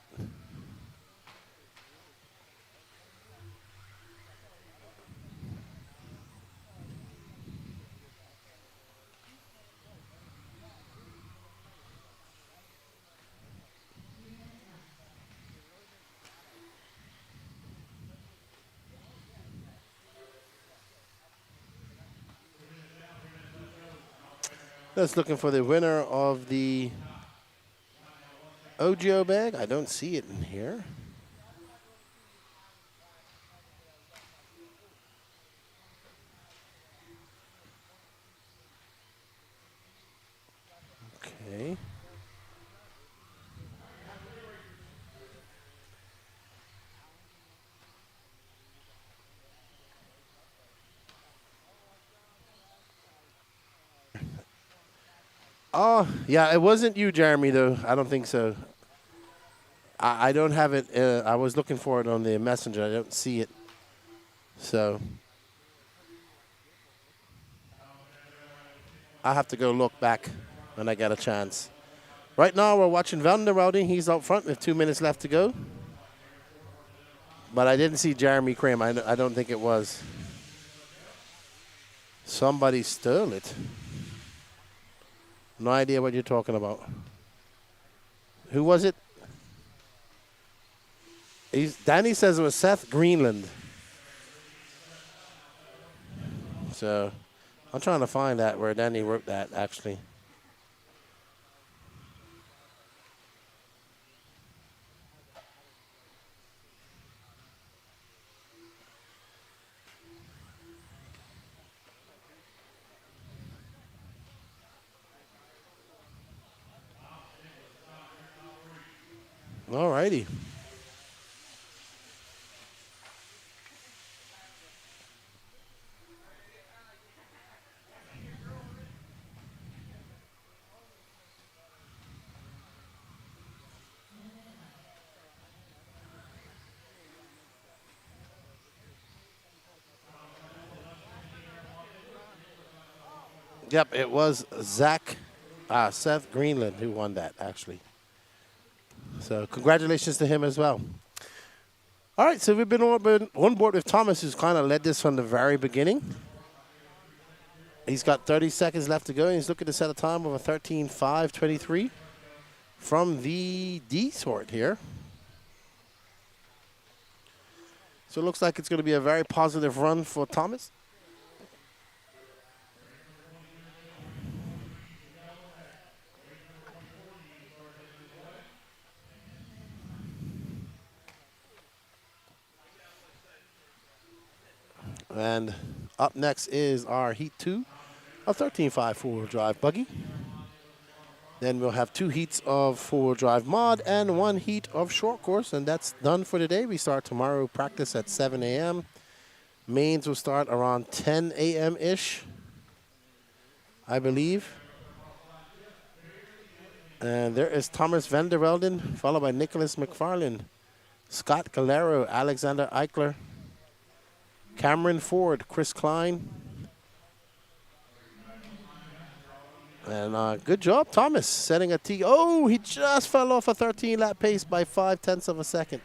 Just looking for the winner of the Ojo bag. I don't see it in here. Okay. Oh, yeah, it wasn't you, Jeremy, though. I don't think so. I don't have it. I was looking for it on the messenger. I don't see it. So I'll have to go look back when I get a chance. Right now, we're watching Vandervelden. He's out front with 2 minutes left to go. But I didn't see Jeremy Cram. I don't think it was. Somebody stole it. No idea what you're talking about. Who was it? Danny says it was Seth Greenland. So I'm trying to find that where Danny wrote that, actually. All righty. Yep, it was Seth Greenland who won that, actually. So congratulations to him as well. All right, so we've been on board with Thomas, who's kind of led this from the very beginning. He's got 30 seconds left to go, and he's looking to set a time of a 13.523 from the D sort here. So it looks like it's going to be a very positive run for Thomas. And up next is our Heat 2, a 13.5 four-wheel drive buggy. Then we'll have 2 heats of four-wheel drive mod and 1 heat of short course, and that's done for today. We start tomorrow practice at 7 a.m. Mains will start around 10 a.m.-ish, I believe. And there is Thomas van der Velden, followed by Nicholas McFarlane, Scott Galero, Alexander Eichler, Cameron Ford, Chris Klein. And good job, Thomas, setting a T. Oh, he just fell off a 13-lap pace by 0.5 of a second.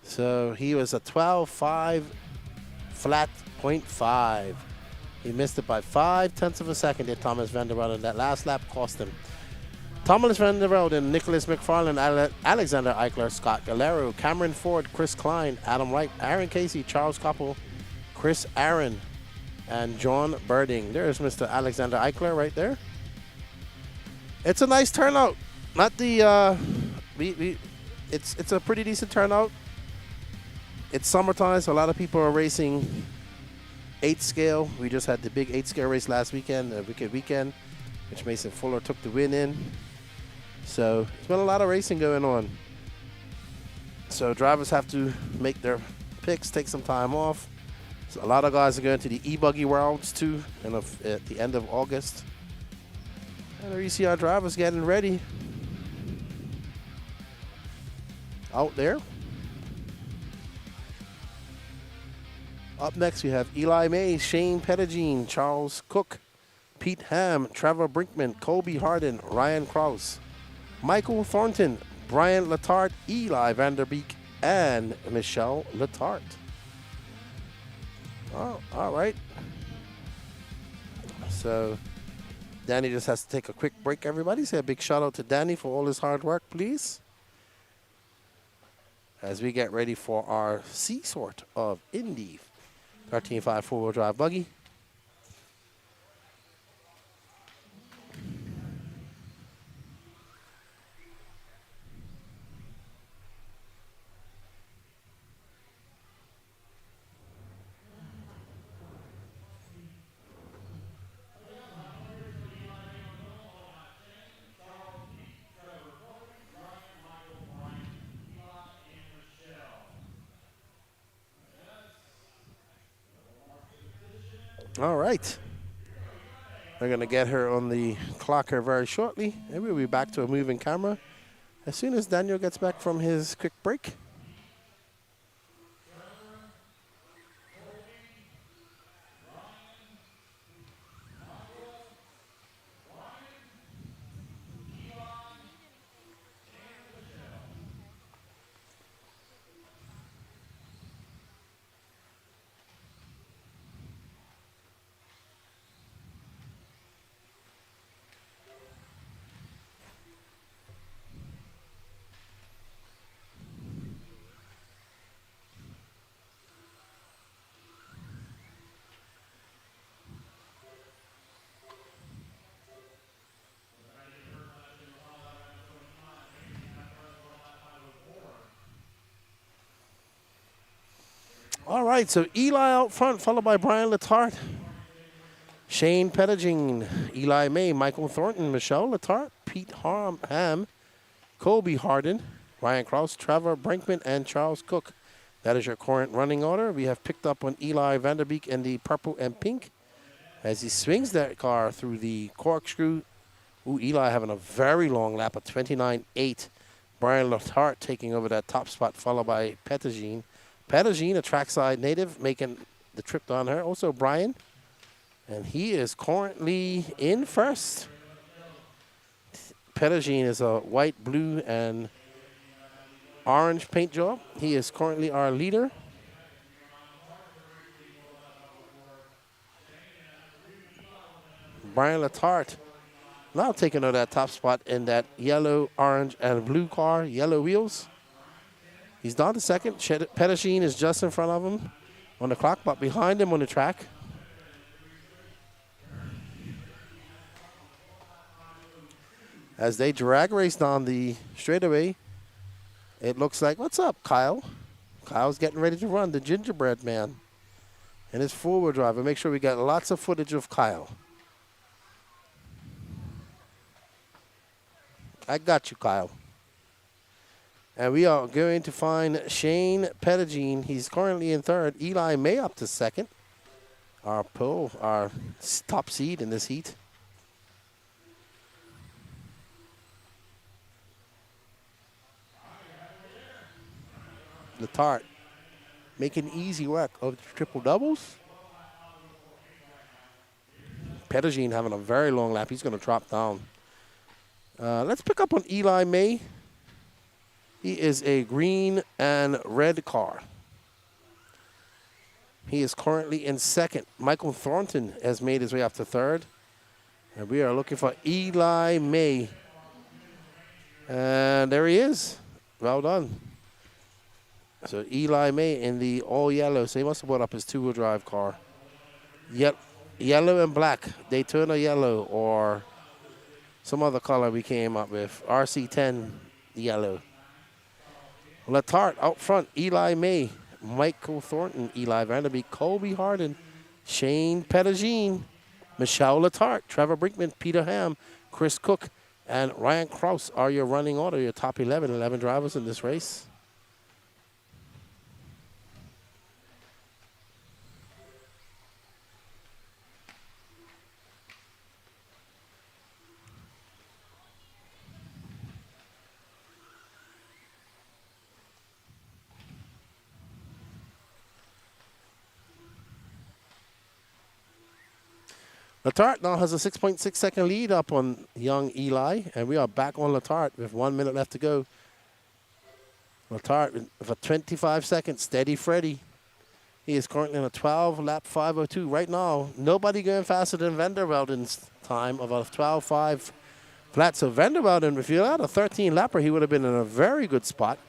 So he was a 12.5 flat 0.5. He missed it by 0.5 of a second, did Thomas van der Velden. That last lap cost him. Thomas van der Velden, Nicholas McFarlane, Alexander Eichler, Scott Galero, Cameron Ford, Chris Klein, Adam Wright, Aaron Casey, Charles Koppel, Chris Aaron, and John Birding. There's Mr. Alexander Eichler right there. It's a nice turnout. Not the it's a pretty decent turnout. It's summertime, so a lot of people are racing 8 scale. We just had the big 8 scale race last weekend, Wicked Weekend, which Mason Fuller took the win in. So there's been a lot of racing going on. So drivers have to make their picks, take some time off. So a lot of guys are going to the e-buggy worlds too, and at the end of August. And there you see our drivers getting ready out there. Up next we have Eli May, Shane Pettigene, Charles Cook, Pete Ham, Trevor Brinkman, Colby Harden, Ryan Krause, Michael Thornton, Brian Letarte, Eli Vanderbeek, and Michelle Letarte. Oh, all right. So Danny just has to take a quick break, everybody. Say a big shout out to Danny for all his hard work, please. As we get ready for our C sort of Indy 13.5 four-wheel drive buggy. All right. We're going to get her on the clock here very shortly, and we'll be back to a moving camera as soon as Daniel gets back from his quick break. All right, so Eli out front, followed by Brian Letarte, Shane Pettigene, Eli May, Michael Thornton, Michelle Letarte, Pete Ham, Colby Harden, Ryan Krause, Trevor Brinkman, and Charles Cook. That is your current running order. We have picked up on Eli Vanderbeek in the purple and pink as he swings that car through the corkscrew. Ooh, Eli having a very long lap of 29.8. Brian Letarte taking over that top spot, followed by Pettigene. Pettigene, a trackside native, making the trip down here. Also Brian, and he is currently in first. Pettigene is a white, blue, and orange paint job. He is currently our leader. Brian Letarte now taking over that top spot in that yellow, orange, and blue car, yellow wheels. He's down to second. Pettigene is just in front of him on the clock, but behind him on the track. As they drag race down the straightaway, it looks like, what's up, Kyle? Kyle's getting ready to run, the gingerbread man, and his four-wheel drive. And make sure we got lots of footage of Kyle. I got you, Kyle. And we are going to find Shane Pettigene. He's currently in third. Eli May up to second. Our top seed in this heat. Letarte making easy work of the triple doubles. Pettigene having a very long lap. He's going to drop down. Let's pick up on Eli May. He is a green and red car. He is currently in second. Michael Thornton has made his way up to third. And we are looking for Eli May. And there he is. Well done. So Eli May in the all yellow. So he must have brought up his two-wheel drive car. Yellow and black. Daytona yellow or some other color we came up with. RC10 yellow. Letarte out front. Eli May. Michael Thornton. Eli Vanderbeek. Colby Harden. Shane Pettigene. Michelle Letarte. Trevor Brinkman. Peter Ham. Chris Cook. And Ryan Kraus are your running order. Your top 11 drivers in this race. Letarte now has a 6.6 second lead up on young Eli, and we are back on Letarte with 1 minute left to go. Letarte for 25 seconds, steady Freddy. He is currently on a 12 lap 5:02. Right now, nobody going faster than Vandervelden's time of a 12.5 flat. So Vandervelden, if you had a 13 lapper, he would have been in a very good spot.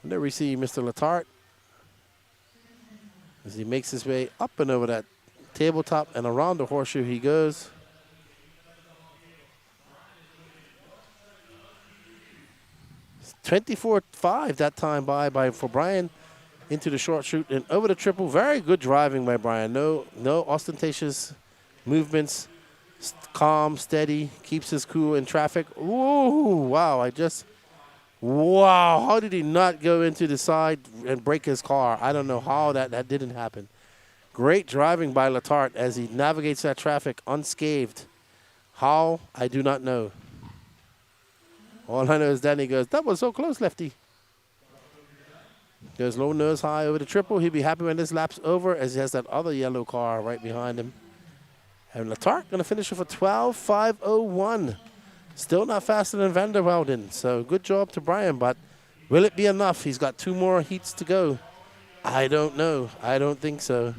And there we see Mr. Letarte as he makes his way up and over that tabletop and around the horseshoe he goes. It's 24.5 that time for Brian into the short chute and over the triple. Very good driving by Brian. No ostentatious movements. Calm, steady, keeps his cool in traffic. Ooh, wow, wow, how did he not go into the side and break his car? I don't know how that didn't happen. Great driving by Letarte as he navigates that traffic unscathed. How? I do not know. All I know is Danny goes, that was so close, Lefty. Goes low nose high over the triple. He'll be happy when this lap's over as he has that other yellow car right behind him. And Letarte going to finish with a 12.501. Still not faster than Vandervelden, so good job to Brian, but will it be enough? He's got 2 more heats to go. I don't know. I don't think so.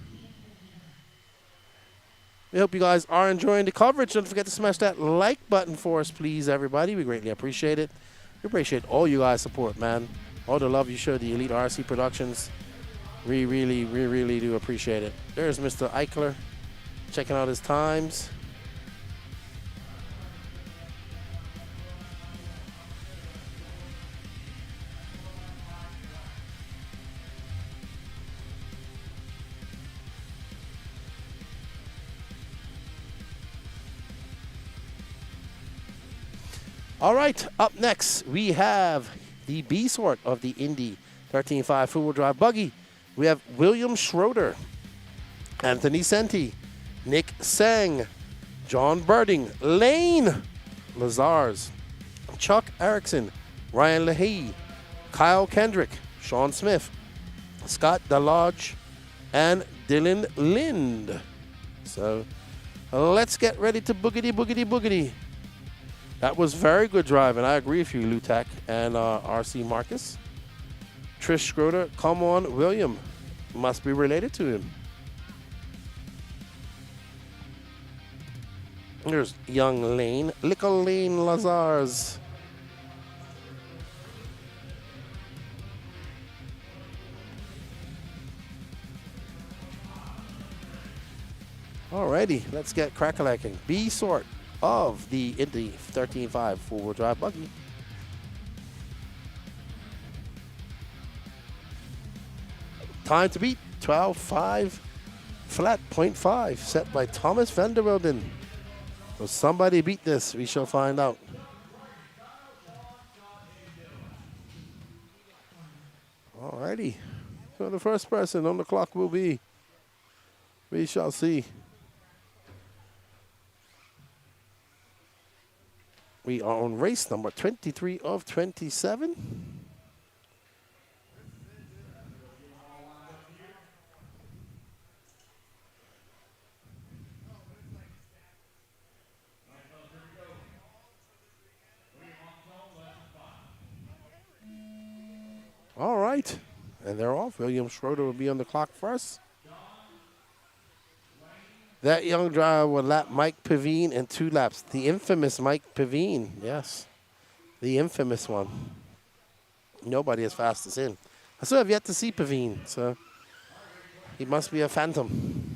We hope you guys are enjoying the coverage. Don't forget to smash that like button for us, please, everybody. We greatly appreciate it. We appreciate all you guys' support, man. All the love you show the Elite RC Productions. We really do appreciate it. There's Mr. Eichler checking out his times. All right, up next, we have the B sort of the Indy 13.5 four-wheel drive buggy. We have William Schroeder, Anthony Senti, Nick Sang, John Birding, Lane Lazars, Chuck Erickson, Ryan Leahy, Kyle Kendrick, Sean Smith, Scott DeLodge, and Dylan Lind. So let's get ready to boogity. That was very good driving. I agree with you, Lutak and RC Marcus. Trish Schroeder, come on, William. Must be related to him. There's young Lane, little Lane Lazars. Alrighty, let's get crack-a-lacking. B sort of the Indy 13.5 four-wheel drive buggy. Time to beat 12.5 Flat 0.5 set by Thomas van der Welden. Will somebody beat this? We shall find out. Alrighty. So the first person on the clock will be. We shall see. We are on race number 23 of 27. All right. And they're off. William Schroeder will be on the clock first. That young driver will lap Mike Pavine in 2 laps. The infamous Mike Pavine, yes. The infamous one. Nobody as fast as him. I still have yet to see Pavine, so he must be a phantom.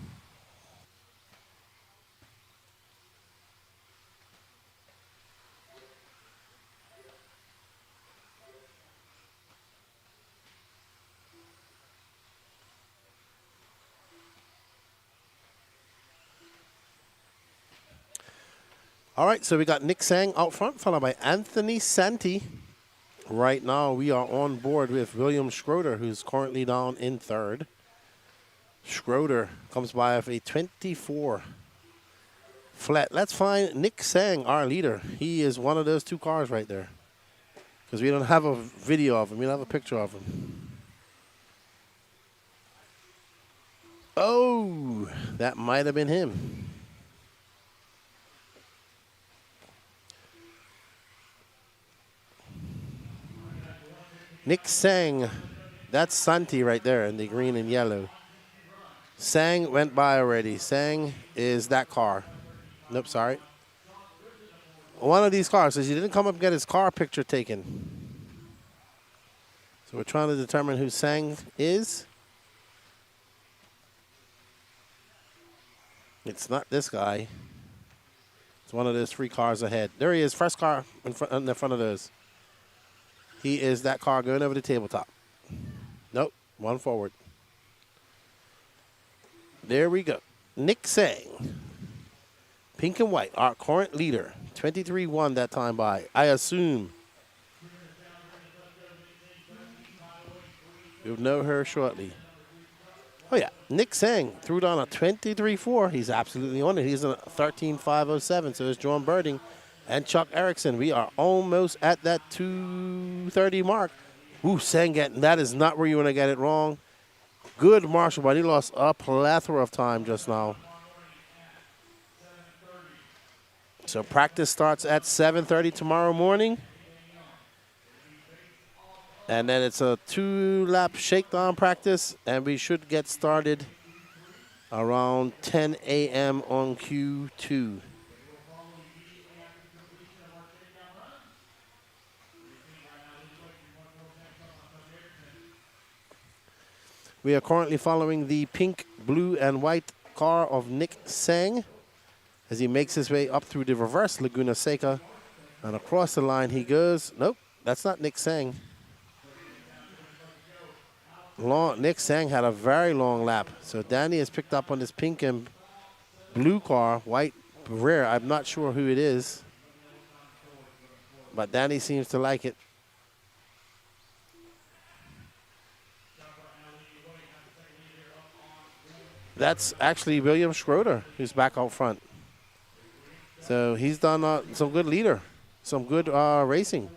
All right, so we got Nick Sang out front, followed by Anthony Santi. Right now, we are on board with William Schroeder, who's currently down in 3rd. Schroeder comes by with a 24 flat. Let's find Nick Sang, our leader. He is one of those 2 cars right there, because we don't have a video of him. We don't have a picture of him. Oh, that might have been him. Nick Sang, that's Santi right there in the green and yellow. Sang went by already. Sang is that car. Nope, sorry. One of these cars says he didn't come up and get his car picture taken. So we're trying to determine who Sang is. It's not this guy. It's one of those 3 cars ahead. There he is, first car in front of those. He is that car going over the tabletop. Nope, one forward. There we go. Nick Sang. Pink and white, our current leader. 23-1 that time by, I assume. You'll know her shortly. Oh, yeah. Nick Sang threw down a 23-4. He's absolutely on it. He's in a 13.507, so it's John Birding and Chuck Erickson. We are almost at that 230 mark. Ooh, Sang, that is not where you want to get it wrong. Good marshal, but he lost a plethora of time just now. So practice starts at 7:30 tomorrow morning. And then it's a 2-lap shakedown practice, and we should get started around 10 a.m. on Q2. We are currently following the pink, blue, and white car of Nick Sang as he makes his way up through the reverse Laguna Seca. And across the line he goes. Nope, that's not Nick Sang. Nick Sang had a very long lap. So Danny has picked up on this pink and blue car, white rear. I'm not sure who it is, but Danny seems to like it. That's actually William Schroeder, who's back out front. So he's done some good some good racing.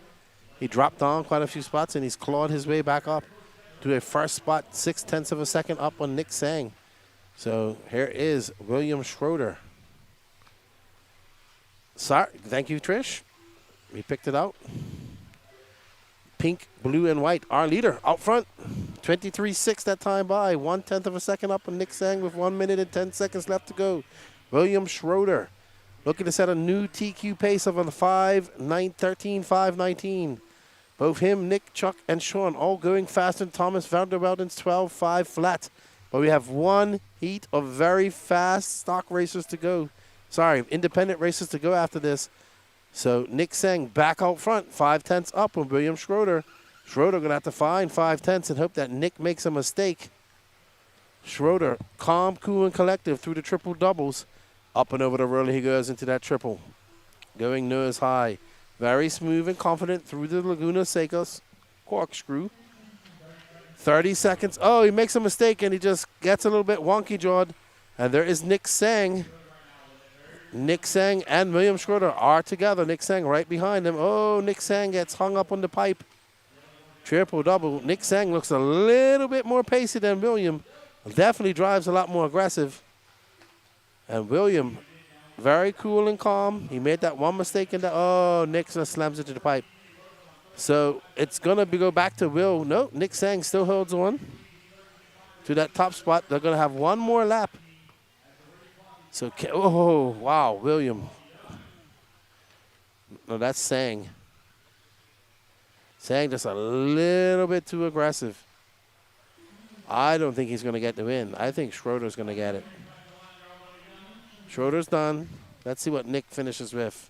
He dropped down quite a few spots, and he's clawed his way back up to a first spot, 0.6 of a second up on Nick Sang. So here is William Schroeder. Sorry, thank you, Trish. We picked it out. Pink, blue, and white. Our leader out front. 23.6 that time by. 0.1 of a second up on Nick Sang with 1 minute and 10 seconds left to go. William Schroeder looking to set a new TQ pace of a 13.519. Both him, Nick, Chuck, and Sean all going faster than Thomas van der Welden's 12.5 flat. But we have 1 heat of very fast stock racers to go. Sorry, independent racers to go after this. So Nick Sang back out front, 0.5 up on William Schroeder. Schroeder going to have to find 0.5 and hope that Nick makes a mistake. Schroeder, calm, cool, and collective through the triple doubles. Up and over the roller he goes into that triple. Going nose high. Very smooth and confident through the Laguna Secos corkscrew. 30 seconds. Oh, he makes a mistake and he just gets a little bit wonky-jawed. And there is Nick Sang. Nick Sang and William Schroeder are together. Nick Sang right behind him. Oh, Nick Sang gets hung up on the pipe. Triple double. Nick Sang looks a little bit more pacey than William. Definitely drives a lot more aggressive. And William, very cool and calm. He made that one mistake in the, oh, Nick just slams into the pipe. So it's going to go back to Will. No, Nick Sang still holds on to that top spot. They're going to have one more lap. So, oh, wow, William. No, that's Sang. Sang just a little bit too aggressive. I don't think he's going to get the win. I think Schroeder's going to get it. Schroeder's done. Let's see what Nick finishes with.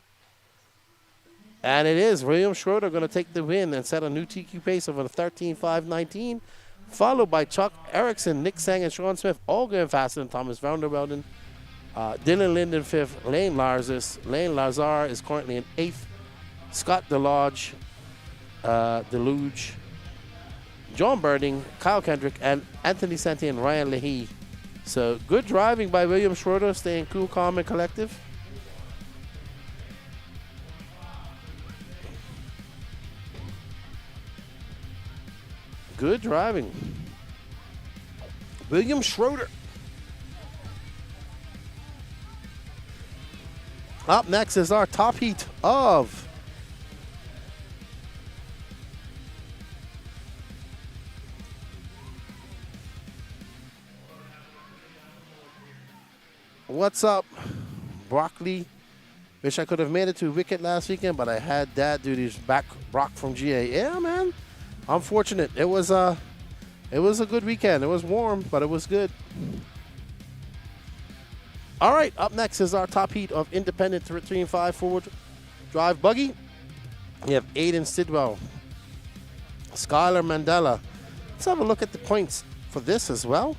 And it is William Schroeder going to take the win and set a new TQ pace of a 13.519, followed by Chuck Erickson, Nick Sang, and Sean Smith, all going faster than Thomas Vandervelden. Dylan Linden fifth. Lane Lazar is currently in eighth. Scott Deluge, John Birding, Kyle Kendrick, and Anthony Santi and Ryan Leahy. So good driving by William Schroeder, staying cool, calm, and collective. Good driving. William Schroeder. Up next is our top heat of what's up, Broccoli? Wish I could have made it to Wicket last weekend, but I had dad duties back. Brock from GA. Yeah, man. Unfortunate. It was a good weekend. It was warm, but it was good. All right, up next is our top heat of independent 3-5 forward drive buggy. We have Aiden Sidwell, Skylar Mandela. Let's have a look at the points for this as well.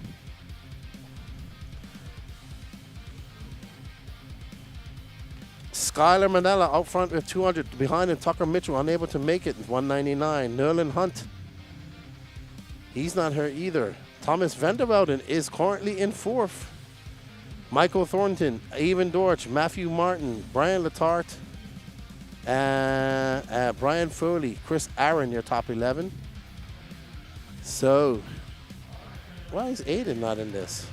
Skylar Mandela out front with 200. Behind him, Tucker Mitchell unable to make it with 199. Nerlin Hunt, he's not hurt either. Thomas Vandervelden is currently in fourth. Michael Thornton, Evan Dorch, Matthew Martin, Brian Letarte, and Brian Foley, Chris Aaron, your top 11. So, why is Aiden not in this?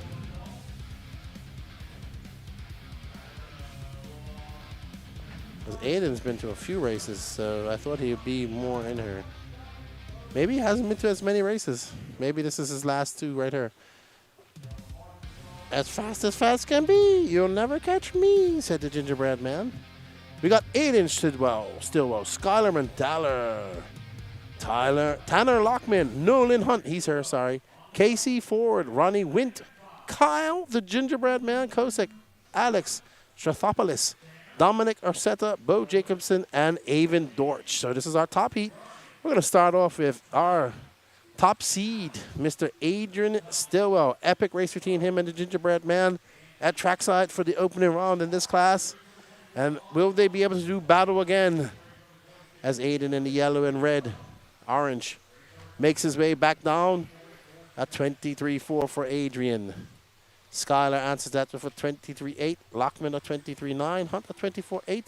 Because Aiden's been to a few races, so I thought he'd be more in here. Maybe he hasn't been to as many races. Maybe this is his last two right here. As fast can be. You'll never catch me, said the gingerbread man. We got Aiden Stillwell, Skylar Mandela, Tanner Lockman, Nolan Hunt, he's here, sorry. Casey Ford, Ronnie Wint, Kyle, the gingerbread man, Kosek, Alex Strathopoulos, Dominic Arcetta, Bo Jacobson, and Avon Dorch. So this is our top heat. We're going to start off with our top seed, Mr. Adrian Stillwell. Epic race between him and the gingerbread man at trackside for the opening round in this class. And will they be able to do battle again as Aiden in the yellow and red, orange, makes his way back down at 23.4 for Adrian. Skylar answers that with a 23.8. Lockman a 23.9. Hunt a 24.8.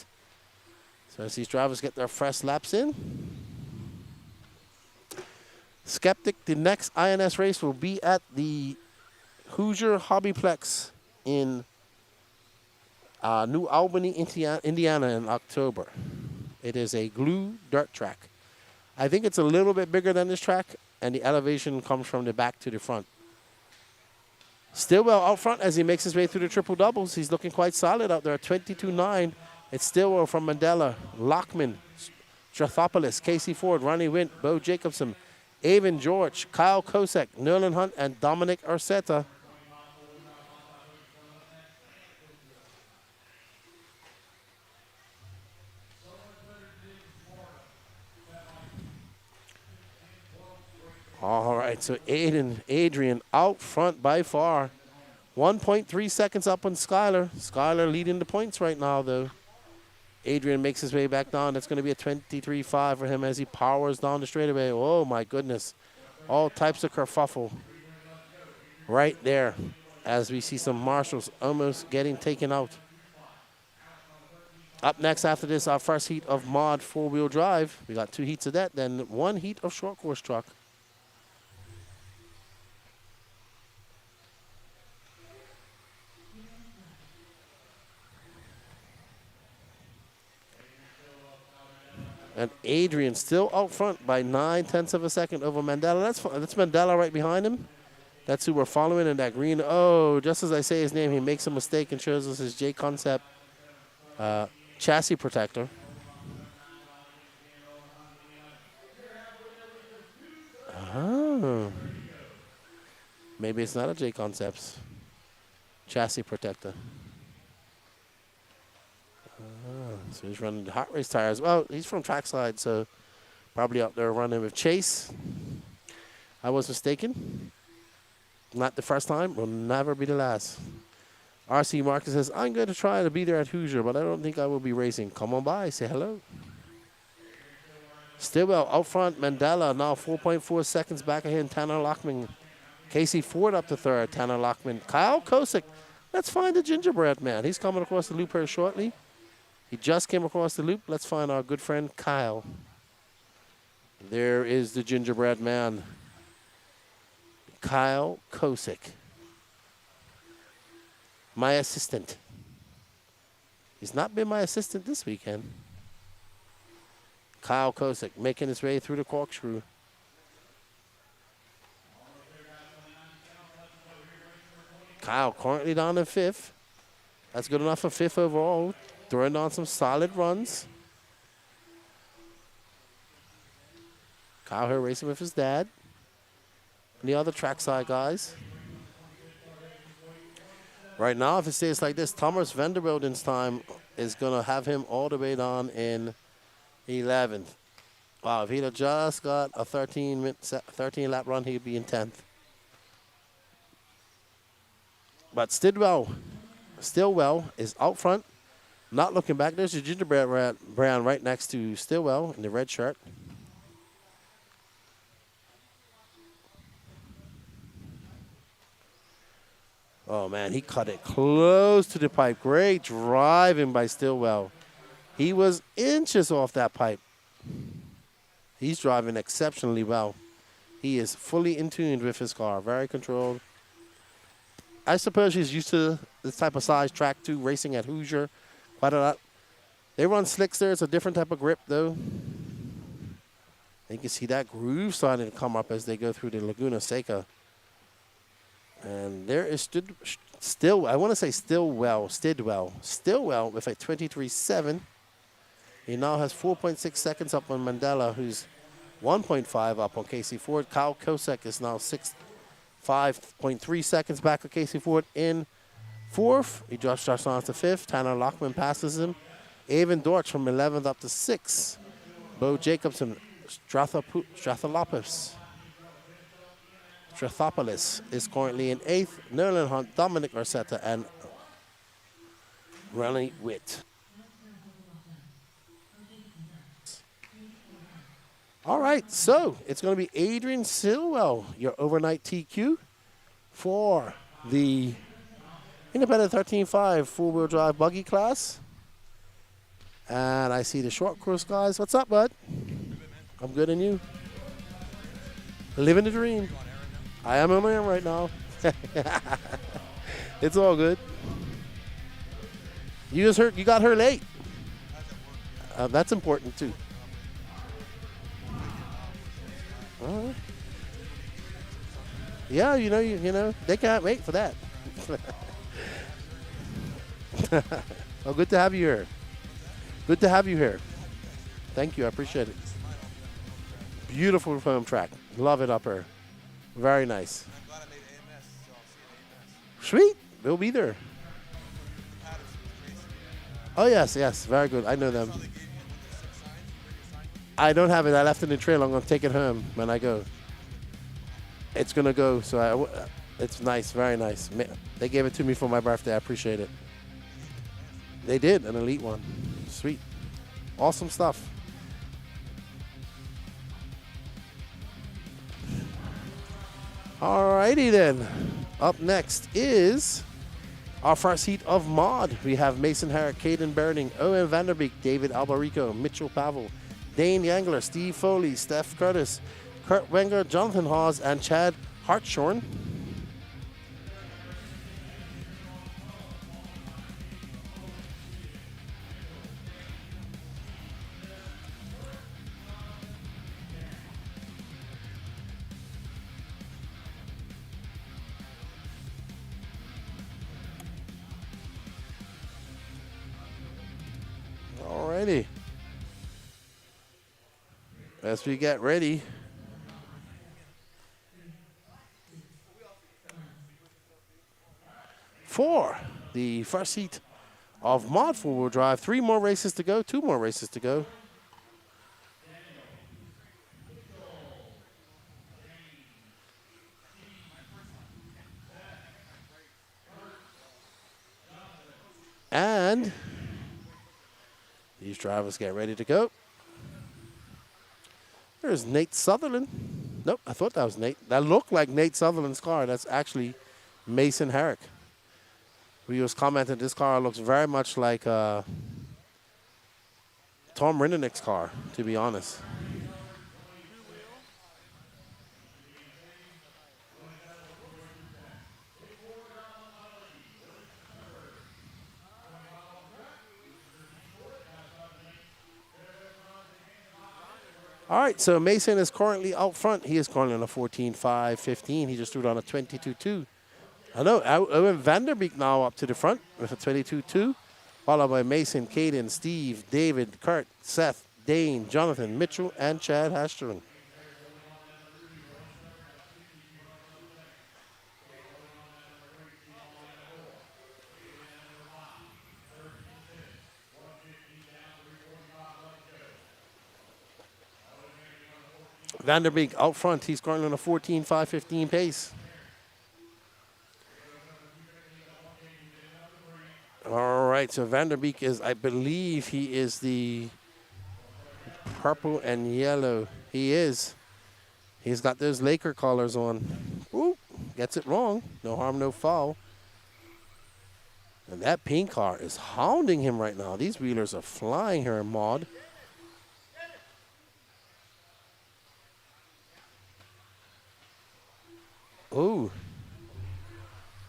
So as these drivers get their fresh laps in. Skeptic, the next INS race will be at the Hoosier Hobbyplex in New Albany, Indiana in October. It is a glue dirt track. I think it's a little bit bigger than this track, and the elevation comes from the back to the front. Stillwell out front as he makes his way through the triple doubles. He's looking quite solid out there, 22.9. It's Stillwell from Mandela, Lockman, Strathopoulos, Casey Ford, Ronnie Wint, Bo Jacobson, Avon George, Kyle Kosek, Nerlin Hunt, and Dominic Arcetta. All right, so Adrian out front by far. 1.3 seconds up on Skylar. Skylar leading the points right now, though. Adrian makes his way back down. That's going to be a 23.5 for him as he powers down the straightaway. Oh, my goodness. All types of kerfuffle right there as we see some marshals almost getting taken out. Up next after this, our first heat of mod four-wheel drive. We got 2 heats of that, then 1 heat of short course truck. And Adrian still out front by 9/10 of a second over Mandela. That's Mandela right behind him. That's who we're following in that green. Oh, just as I say his name, he makes a mistake and shows us his J Concept chassis protector. Oh. Maybe it's not a J Concepts chassis protector. So he's running the hot race tires. Well, he's from trackside, so probably out there running with Chase. I was mistaken. Not the first time, will never be the last. RC Marcus says, I'm going to try to be there at Hoosier, but I don't think I will be racing. Come on by, say hello. Stillwell out front, Mandela now 4.4 seconds back ahead, Tanner Lockman. Casey Ford up to third, Tanner Lockman. Kyle Kosick, let's find the gingerbread man. He's coming across the loop here shortly. He just came across the loop. Let's find our good friend Kyle. There is the gingerbread man. Kyle Kosick. My assistant. He's not been my assistant this weekend. Kyle Kosick making his way through the corkscrew. Kyle currently down in 5th. That's good enough for 5th overall. Throwing on some solid runs. Kyle here racing with his dad. And the other trackside guys. Right now, if it stays like this, Thomas Vanderbilden's time is going to have him all the way down in 11th. Wow, if he'd have just got a 13-lap run, he'd be in 10th. But Stillwell is out front. Not looking back. There's a gingerbread brown right next to Stillwell in the red shirt. Oh, man, he cut it close to the pipe. Great driving by Stillwell. He was inches off that pipe. He's driving exceptionally well. He is fully in tune with his car. Very controlled. I suppose he's used to this type of size track, too, racing at Hoosier. Quite a lot. They run slicks there. It's a different type of grip, though. You can see that groove starting to come up as they go through the Laguna Seca. And there is Stillwell with a 23.7. He now has 4.6 seconds up on Mandela, who's 1.5 up on Casey Ford. Kyle Kosick is now 5.3 seconds back on Casey Ford in 4th. He just starts on to 5th. Tanner Lockman passes him. Avon Dortch from 11th up to 6th. Bo Jacobson, Strathopoulos is currently in 8th. Nerlin Hunt, Dominic Arcetta, and Ronnie Witt. All right, so it's going to be Adrian Stillwell, your overnight TQ for the Independent 13.5 four-wheel drive buggy class. And I see the short course guys. What's up, bud? I'm good, and you? Living the dream. I am on air right now. It's all good. You got her late. That's important too. Yeah, you know, they can't wait for that. Well, good to have you here. Good to have you here. Thank you. I appreciate it. Beautiful foam track. Love it up here. Very nice. I'm glad I made AMS, so I'll see AMS. Sweet. We'll be there. Oh, yes. Very good. I know them. I don't have it. I left it in the trailer. I'm going to take it home when I go. it's going to go. So it's nice, very nice. They gave it to me for my birthday. I appreciate it. They did, an elite one. Sweet. Awesome stuff. Alrighty then. Up next is our first heat of mod. We have Mason Herrick, Caden Berning, Owen Vanderbeek, David Albarico, Mitchell Pavel, Dane Yangler, Steve Foley, Steph Curtis, Kurt Wenger, Jonathan Hawes, and Chad Hartshorn. Alrighty. As we get ready, for the first heat of mod four-wheel drive. 3 more races to go, 2 more races to go. And these drivers get ready to go. There's Nate Sutherland. Nope, I thought that was Nate. That looked like Nate Sutherland's car. That's actually Mason Herrick. We was commenting this car looks very much like Tom Rindernick's car, to be honest. All right, so Mason is currently out front. He is currently on a 14.5.15. He just threw it on a 22.2. I know, Owen Vanderbeek now up to the front with a 22.2, followed by Mason, Caden, Steve, David, Kurt, Seth, Dane, Jonathan, Mitchell, and Chad Hastering. Vanderbeek out front. He's currently on a 14.5.15 pace. All right, so Vanderbeek is, I believe he is the purple and yellow. He is. He's got those Laker colors on. Ooh, gets it wrong. No harm, no foul. And that pink car is hounding him right now. These wheelers are flying here in mod. Ooh.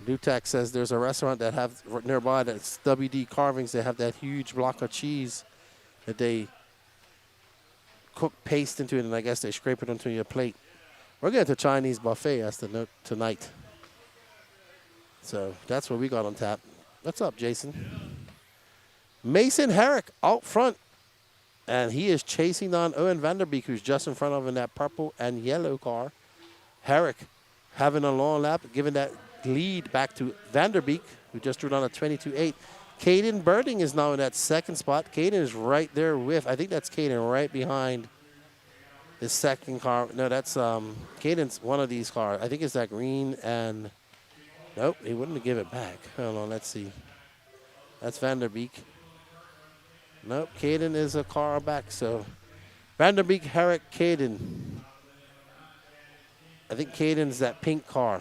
Lutak says there's a restaurant that have nearby that's WD Carvings. They have that huge block of cheese that they cook paste into it, and I guess they scrape it onto your plate. We're getting to Chinese buffet as the note tonight. So that's what we got on tap. What's up, Jason? Mason Herrick out front. And he is chasing down Owen Vanderbeek, who's just in front of him in that purple and yellow car. Herrick having a long lap, giving that lead back to Vanderbeek, who just threw down a 22.8. Caden Birding is now in that second spot. Caden is right there with, I think that's Caden right behind the second car. No, that's Caden's one of these cars. I think it's that green and, nope, he wouldn't give it back. Hold on, let's see. That's Vanderbeek. Nope, Caden is a car back, so Vanderbeek, Herrick, Caden. I think Caden's that pink car.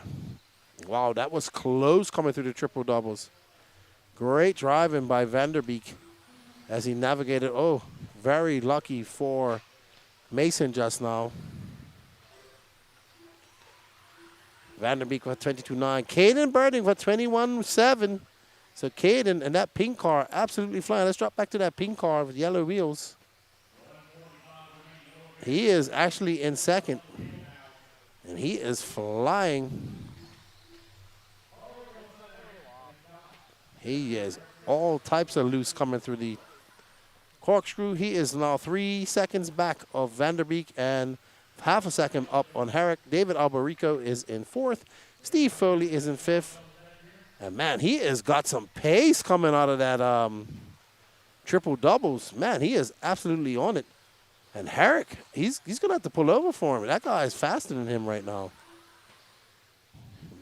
Wow, that was close coming through the triple doubles. Great driving by Vanderbeek as he navigated. Oh, very lucky for Mason just now. Vanderbeek with 22.9. Caden Birding for 21.7. So Caden and that pink car absolutely flying. Let's drop back to that pink car with yellow wheels. He is actually in second. And he is flying. He is all types of loose coming through the corkscrew. He is now 3 seconds back of Vanderbeek and half a second up on Herrick. David Albarico is in fourth. Steve Foley is in fifth. And, man, he has got some pace coming out of that triple doubles. Man, he is absolutely on it. And Herrick, he's going to have to pull over for him. That guy is faster than him right now.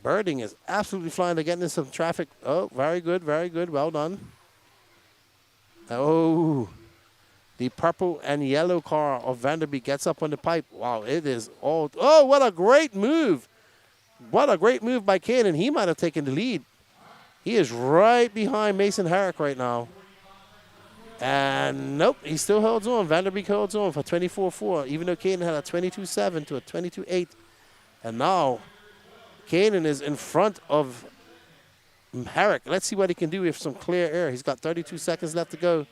Birding is absolutely flying. They're getting in some traffic. Oh, very good, very good. Well done. Oh, the purple and yellow car of Vanderbeek gets up on the pipe. Wow, it is all. Oh, what a great move. What a great move by Caden. He might have taken the lead. He is right behind Mason Herrick right now. And nope, he still holds on. Vanderbeek holds on for 24-4, even though Caden had a 22-7 to a 22-8. And now Caden is in front of Herrick. Let's see what he can do with some clear air. He's got 32 seconds left to go.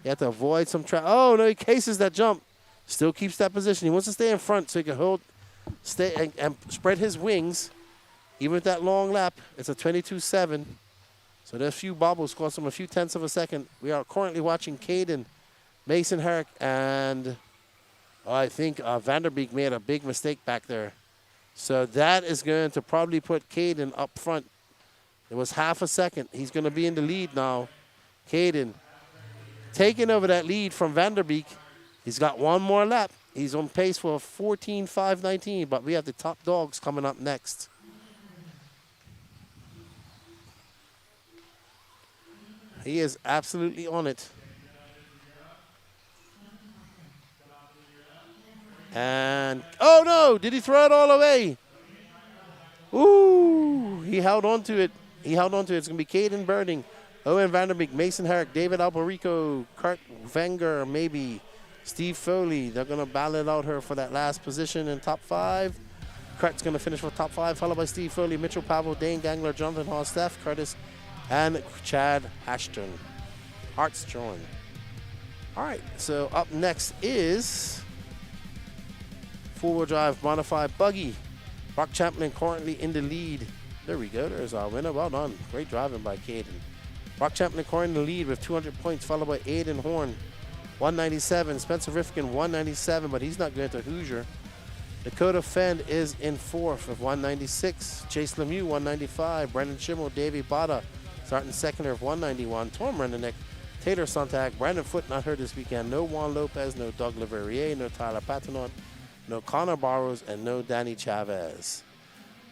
He had to avoid some traffic. Oh, no, he cases that jump. Still keeps that position. He wants to stay in front so he can hold, stay, and spread his wings. Even with that long lap, it's a 22-7. So there's a few bobbles, cost him a few tenths of a second. We are currently watching Caden, Mason Herrick, and I think Vanderbeek made a big mistake back there. So that is going to probably put Caden up front. It was half a second. He's going to be in the lead now. Caden taking over that lead from Vanderbeek. He's got one more lap. He's on pace for 14.519, but we have the top dogs coming up next. He is absolutely on it. And, oh no, did he throw it all away? Ooh, he held on to it. He held on to it. It's going to be Caden Birding, Owen Vanderbeek, Mason Herrick, David Albarico, Kurt Wenger, maybe Steve Foley. They're going to battle it out here for that last position in top 5. Kurt's going to finish for top 5, followed by Steve Foley, Mitchell Pavel, Dane Gangler, Jonathan Hall, Steph Curtis, and Chad Ashton. Hartstrom. All right, so up next is four-wheel drive modified buggy. Brock Champlin currently in the lead. There we go. There's our winner. Well done. Great driving by Caden. Brock Champlin currently in the lead with 200 points, followed by Aiden Horn, 197. Spencer Rifkin, 197, but he's not going to Hoosier. Dakota Fend is in 4th with 196. Chase Lemieux, 195. Brendan Schimmel, Davey Bada starting second of 191. Tom Rennick, Taylor Sontag, Brandon Foote not here this weekend. No Juan Lopez, no Doug Leverrier, no Tyler Patinot, no Connor Barrows, and no Danny Chavez.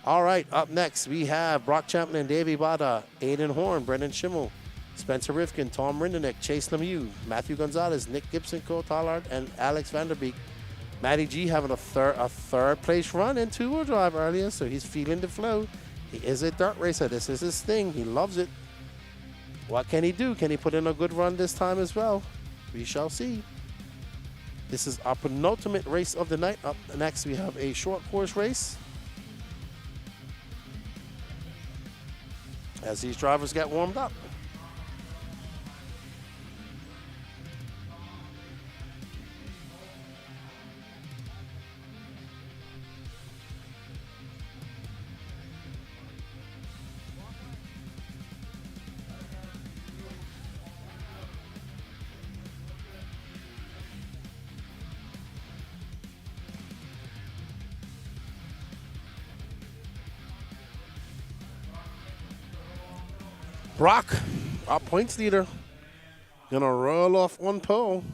All right, up next we have Brock Champlin, Davey Bada, Aiden Horn, Brendan Schimmel, Spencer Rifkin, Tom Rinderneck, Chase Lemieux, Matthew Gonzalez, Nick Gibson, Cole Tollard, and Alex Vanderbeek. Matty G having a third place run in two-wheel drive earlier, so he's feeling the flow. He is a dirt racer. This is his thing. He loves it. What can he do? Can he put in a good run this time as well? We shall see. This is our penultimate race of the night. Up next, we have a short course race. As these drivers get warmed up. Brock, our points leader, gonna roll off one pole.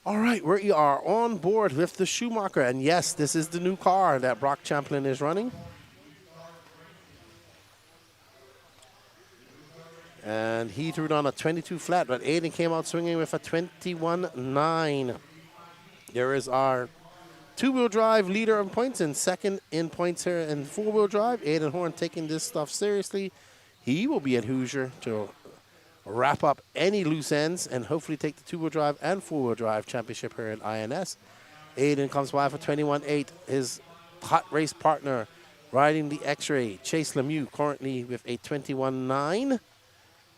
All right, we are on board with the Schumacher, and yes, this is the new car that Brock Champlin is running. And he threw down a 22 flat, but Aiden came out swinging with a 21.9. There is our two-wheel drive leader in points and second in points here in four-wheel drive. Aiden Horn taking this stuff seriously. He will be at Hoosier to wrap up any loose ends and hopefully take the two-wheel drive and four-wheel drive championship here at INS. Aiden comes by for 21.8. His hot race partner riding the X-Ray, Chase Lemieux, currently with a 21.9.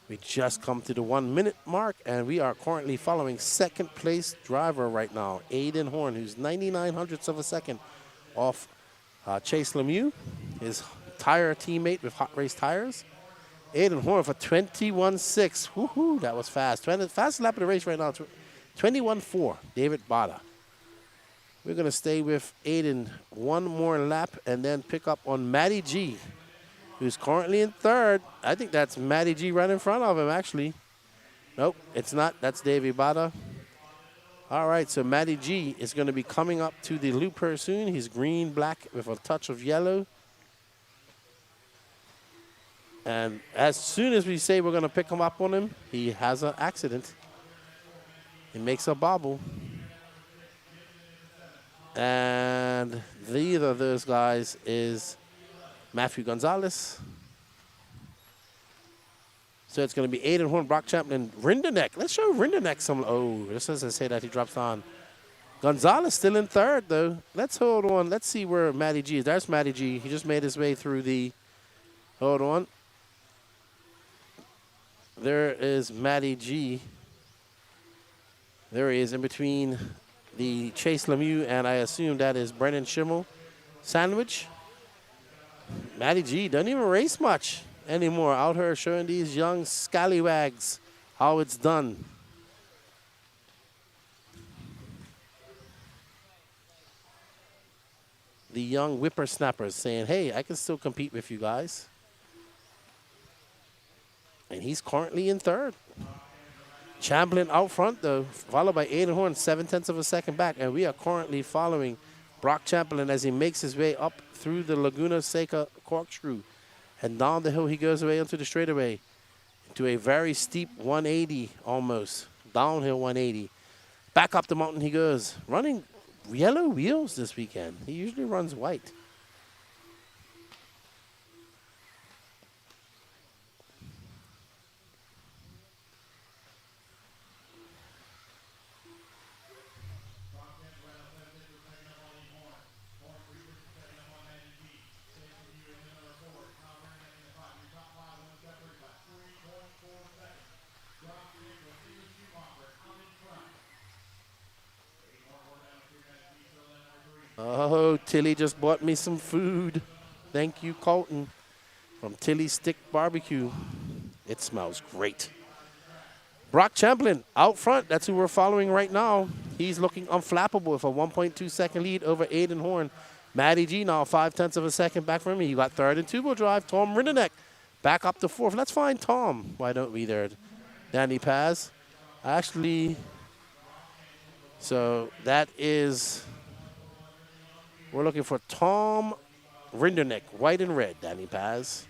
We just come to the 1 minute mark, and we are currently following second place driver right now, Aiden Horn, who's 99 hundredths of a second off Chase Lemieux, his tire teammate with Hot Race Tires. Aiden Horn for 21.6. Woohoo, that was fast. Fast lap of the race right now, 21.4, David Bada. We're going to stay with Aiden one more lap and then pick up on Matty G, who's currently in third. I think that's Matty G right in front of him, actually. Nope, it's not. That's Davey Bada. All right, so Matty G is going to be coming up to the loop here soon. He's green, black with a touch of yellow. And as soon as we say we're going to pick him up on him, he has an accident. He makes a bobble. And either of those guys is Matthew Gonzalez. So it's going to be Aiden Horn, Brock Champlin, Rinderneck. Let's show Rinderneck some. Oh, just as I say that, he drops on. Gonzalez still in third, though. Let's hold on. Let's see where Matty G is. There's Matty G. He just made his way through the. Hold on. There is Matty G. There he is in between the Chase Lemieux, and I assume that is Brennan Schimmel sandwich. Matty G doesn't even race much anymore. Out here showing these young scallywags how it's done. The young whippersnappers saying, hey, I can still compete with you guys. And he's currently in third. Champlin out front, though, followed by Aiden Horn, 0.7 of a second back. And we are currently following Brock Champlin as he makes his way up through the Laguna Seca corkscrew. And down the hill he goes away onto the straightaway to a very steep 180 almost. Downhill 180. Back up the mountain he goes. Running yellow wheels this weekend. He usually runs white. Oh, Tilly just bought me some food. Thank you, Colton, from Tilly Stick Barbecue. It smells great. Brock Champlin out front. That's who we're following right now. He's looking unflappable with a 1.2 second lead over Aiden Horn. Matty G now 0.5 of a second back from me. He got third in two-wheel drive. Tom Rinderneck back up to fourth. Let's find Tom. Why don't we there? Danny Paz. Actually, so that is... We're looking for Tom Rinderneck, white and red, Danny Paz.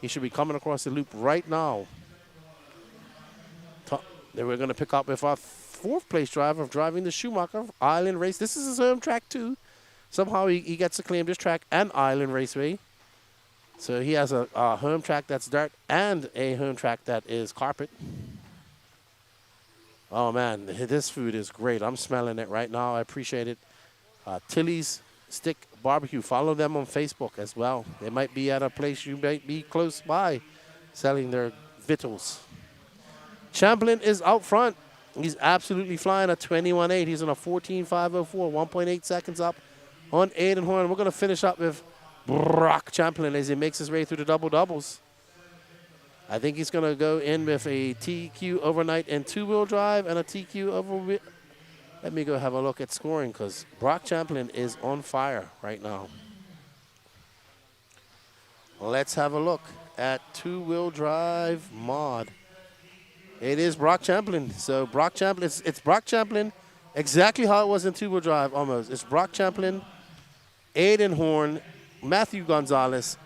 He should be coming across the loop right now. Then we're going to pick up with our fourth place driver driving the Schumacher Island Race. This is his home track, too. Somehow he gets to claim this track and Island Raceway. So he has a home track that's dirt and a home track that is carpet. Oh, man, this food is great. I'm smelling it right now. I appreciate it. Tilly's Stick Barbecue. Follow them on Facebook as well. They might be at a place you might be close by selling their victuals. Champlin is out front. He's absolutely flying at 21.8. He's on a 14.504, 1.8 seconds up on Aiden Horn. We're going to finish up with Brock Champlin as he makes his way through the double-doubles. I think he's going to go in with a TQ overnight and two-wheel drive and a TQ over. Let me go have a look at scoring because Brock Champlin is on fire right now. Let's have a look at two-wheel drive mod. It is Brock Champlin. So Brock Champlin, it's Brock Champlin exactly how it was in two-wheel drive almost. It's Brock Champlin, Aiden Horn, Matthew Gonzalez,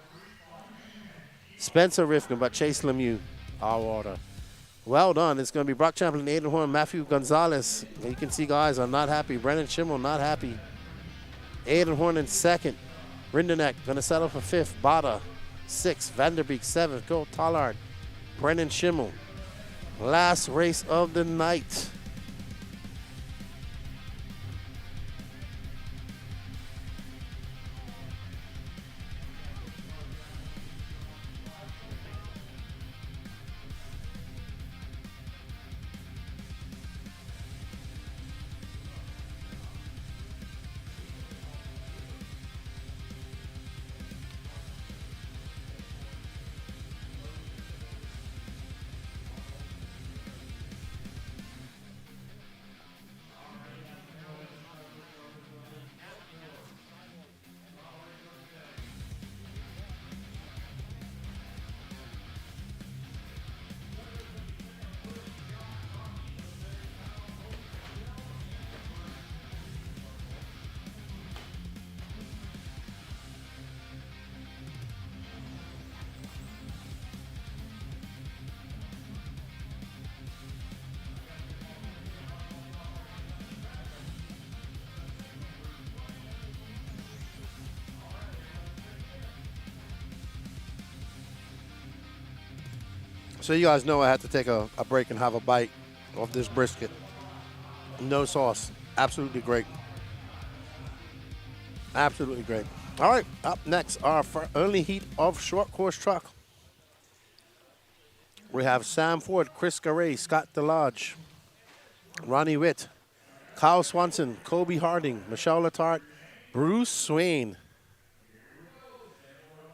Spencer Rifkin, but Chase Lemieux, our order. Well done. It's going to be Brock Champlin, Aiden Horn, Matthew Gonzalez. You can see guys are not happy. Brennan Schimmel not happy. Aiden Horn in second. Rinderneck going to settle for fifth. Bada, sixth. Vanderbeek, seventh. Cole Tollard. Brennan Schimmel. Last race of the night. So you guys know I had to take a break and have a bite of this brisket. No sauce. Absolutely great. Absolutely great. All right, up next, our only heat of short course truck. We have Sam Ford, Chris Garay, Scott DeLodge, Ronnie Witt, Kyle Swanson, Kobe Harding, Michelle Letarte, Bruce Swain.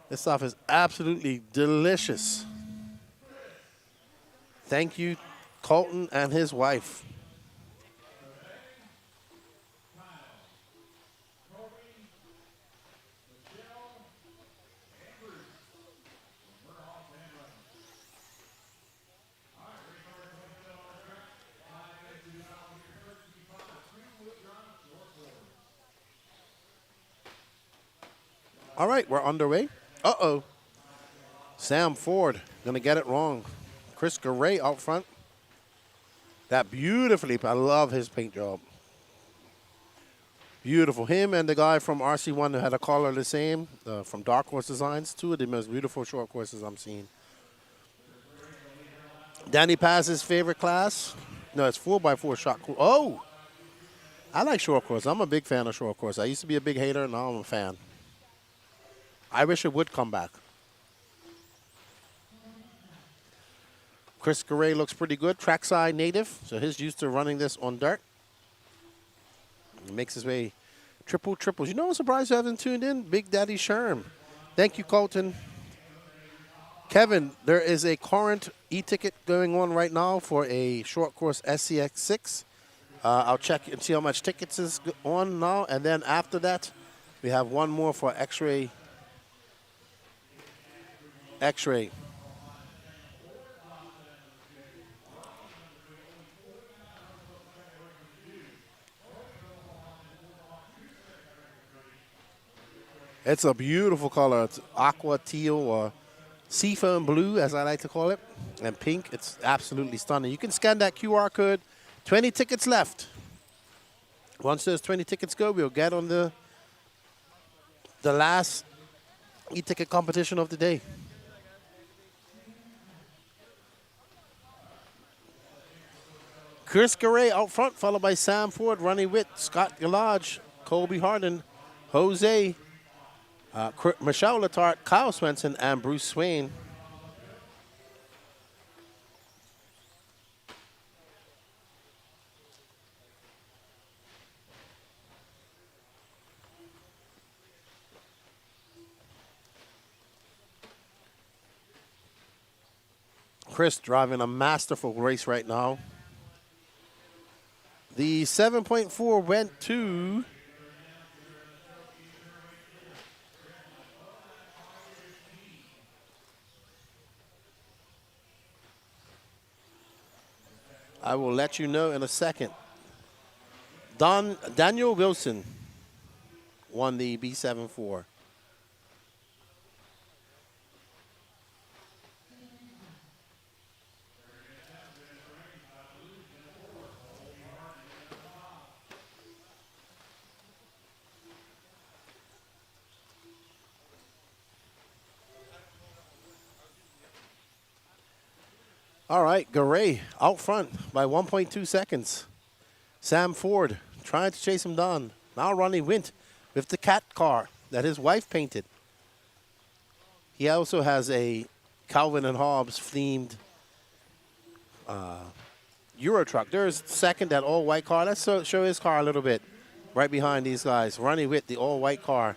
This stuff is absolutely delicious. Thank you, Colton and his wife. All right, we're underway. Uh-oh. Sam Ford going to get it wrong. Chris Garay out front. That beautifully, I love his paint job. Beautiful. Him and the guy from RC1 who had a collar the same, from Dark Horse Designs. Two of the most beautiful short courses I'm seeing. Danny Paz's favorite class. No, it's 4x4 shot. Oh! I like short course. I'm a big fan of short course. I used to be a big hater, now I'm a fan. I wish it would come back. Chris Garay looks pretty good. Trackside native, so he's used to running this on dirt. He makes his way triples. You know, I'm surprised you haven't tuned in. Big Daddy Sherm. Thank you, Colton. Kevin, there is a current e-ticket going on right now for a short course SCX6. I'll check and see how much tickets is on now. And then after that, we have one more for X-Ray. It's a beautiful color. It's aqua, teal, or seafoam blue, as I like to call it, and pink. It's absolutely stunning. You can scan that QR code. 20 tickets left. Once those 20 tickets go, we'll get on the last e-ticket competition of the day. Chris Garay out front, followed by Sam Ford, Ronnie Witt, Scott Galage, Colby Hardin, Jose, Michelle Letarte, Kyle Swenson, and Bruce Swain. Chris driving a masterful race right now. The 7.4 went to I will let you know in a second. Daniel Wilson won the B74. All right, Garay out front by 1.2 seconds. Sam Ford trying to chase him down. Now Ronnie Wint with the cat car that his wife painted. He also has a Calvin and Hobbes themed Euro truck. There's second, that all white car. Let's show his car a little bit. Right behind these guys. Ronnie Witt, the all white car.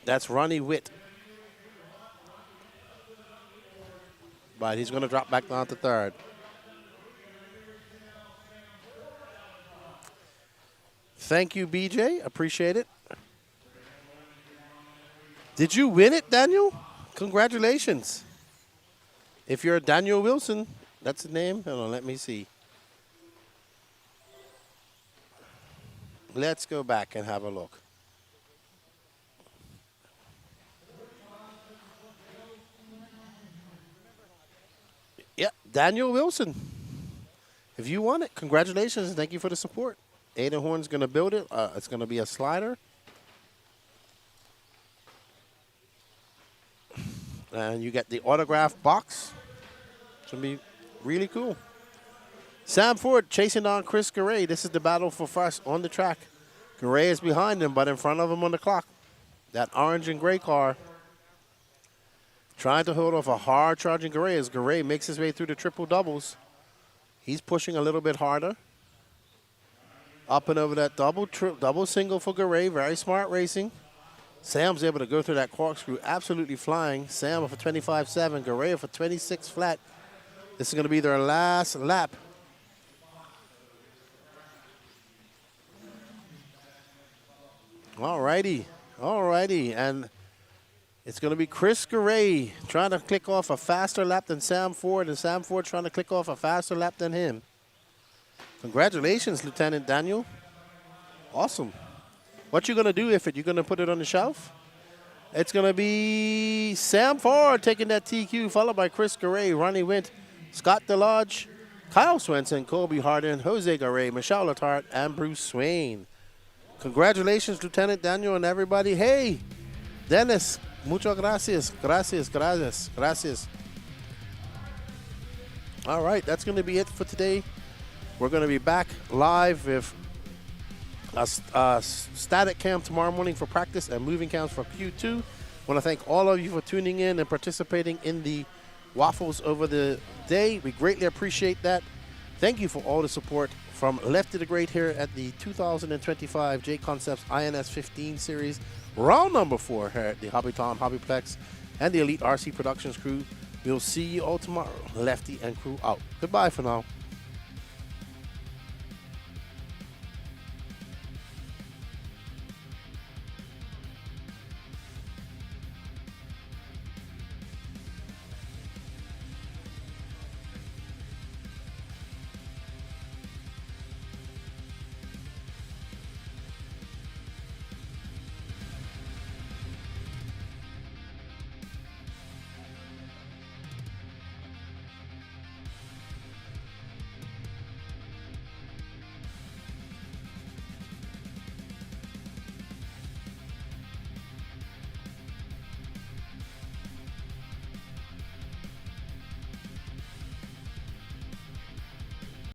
That's Ronnie Witt. But he's going to drop back down to third. Thank you, BJ. Appreciate it. Did you win it, Daniel? Congratulations. If you're Daniel Wilson, that's the name. Hold on, let me see. Let's go back and have a look. Yeah, Daniel Wilson. If you won it, congratulations and thank you for the support. Aiden Horn's going to build it. It's going to be a slider. And you get the autograph box. It's going to be really cool. Sam Ford chasing down Chris Garay. This is the battle for first on the track. Garay is behind him, but in front of him on the clock. That orange and gray car trying to hold off a hard-charging Garay as Garay makes his way through the triple doubles. He's pushing a little bit harder. Up and over that double single for Garay. Very smart racing. Sam's able to go through that corkscrew, absolutely flying. Sam with a 25.7, Garay with a 26 flat. This is going to be their last lap. All righty, and it's going to be Chris Garay trying to click off a faster lap than Sam Ford, and Sam Ford trying to click off a faster lap than him. Congratulations, Lieutenant Daniel. Awesome. What you going to do with it? You going to put it on the shelf? It's going to be Sam Ford taking that TQ, followed by Chris Garay, Ronnie Wint, Scott DeLodge, Kyle Swenson, Colby Harden, Jose Garay, Michelle Letarte, and Bruce Swain. Congratulations, Lieutenant Daniel and everybody. Hey, Dennis, muchas gracias. Gracias. All right, that's going to be it for today. We're going to be back live with a static cam tomorrow morning for practice and moving cams for Q2. I want to thank all of you for tuning in and participating in the waffles over the day. We greatly appreciate that. Thank you for all the support from Lefty the Great here at the 2025 J Concepts INS 15 series, round number 4 here at the Hobbytown, Hobbyplex, and the Elite RC Productions crew. We'll see you all tomorrow. Lefty and crew out. Goodbye for now.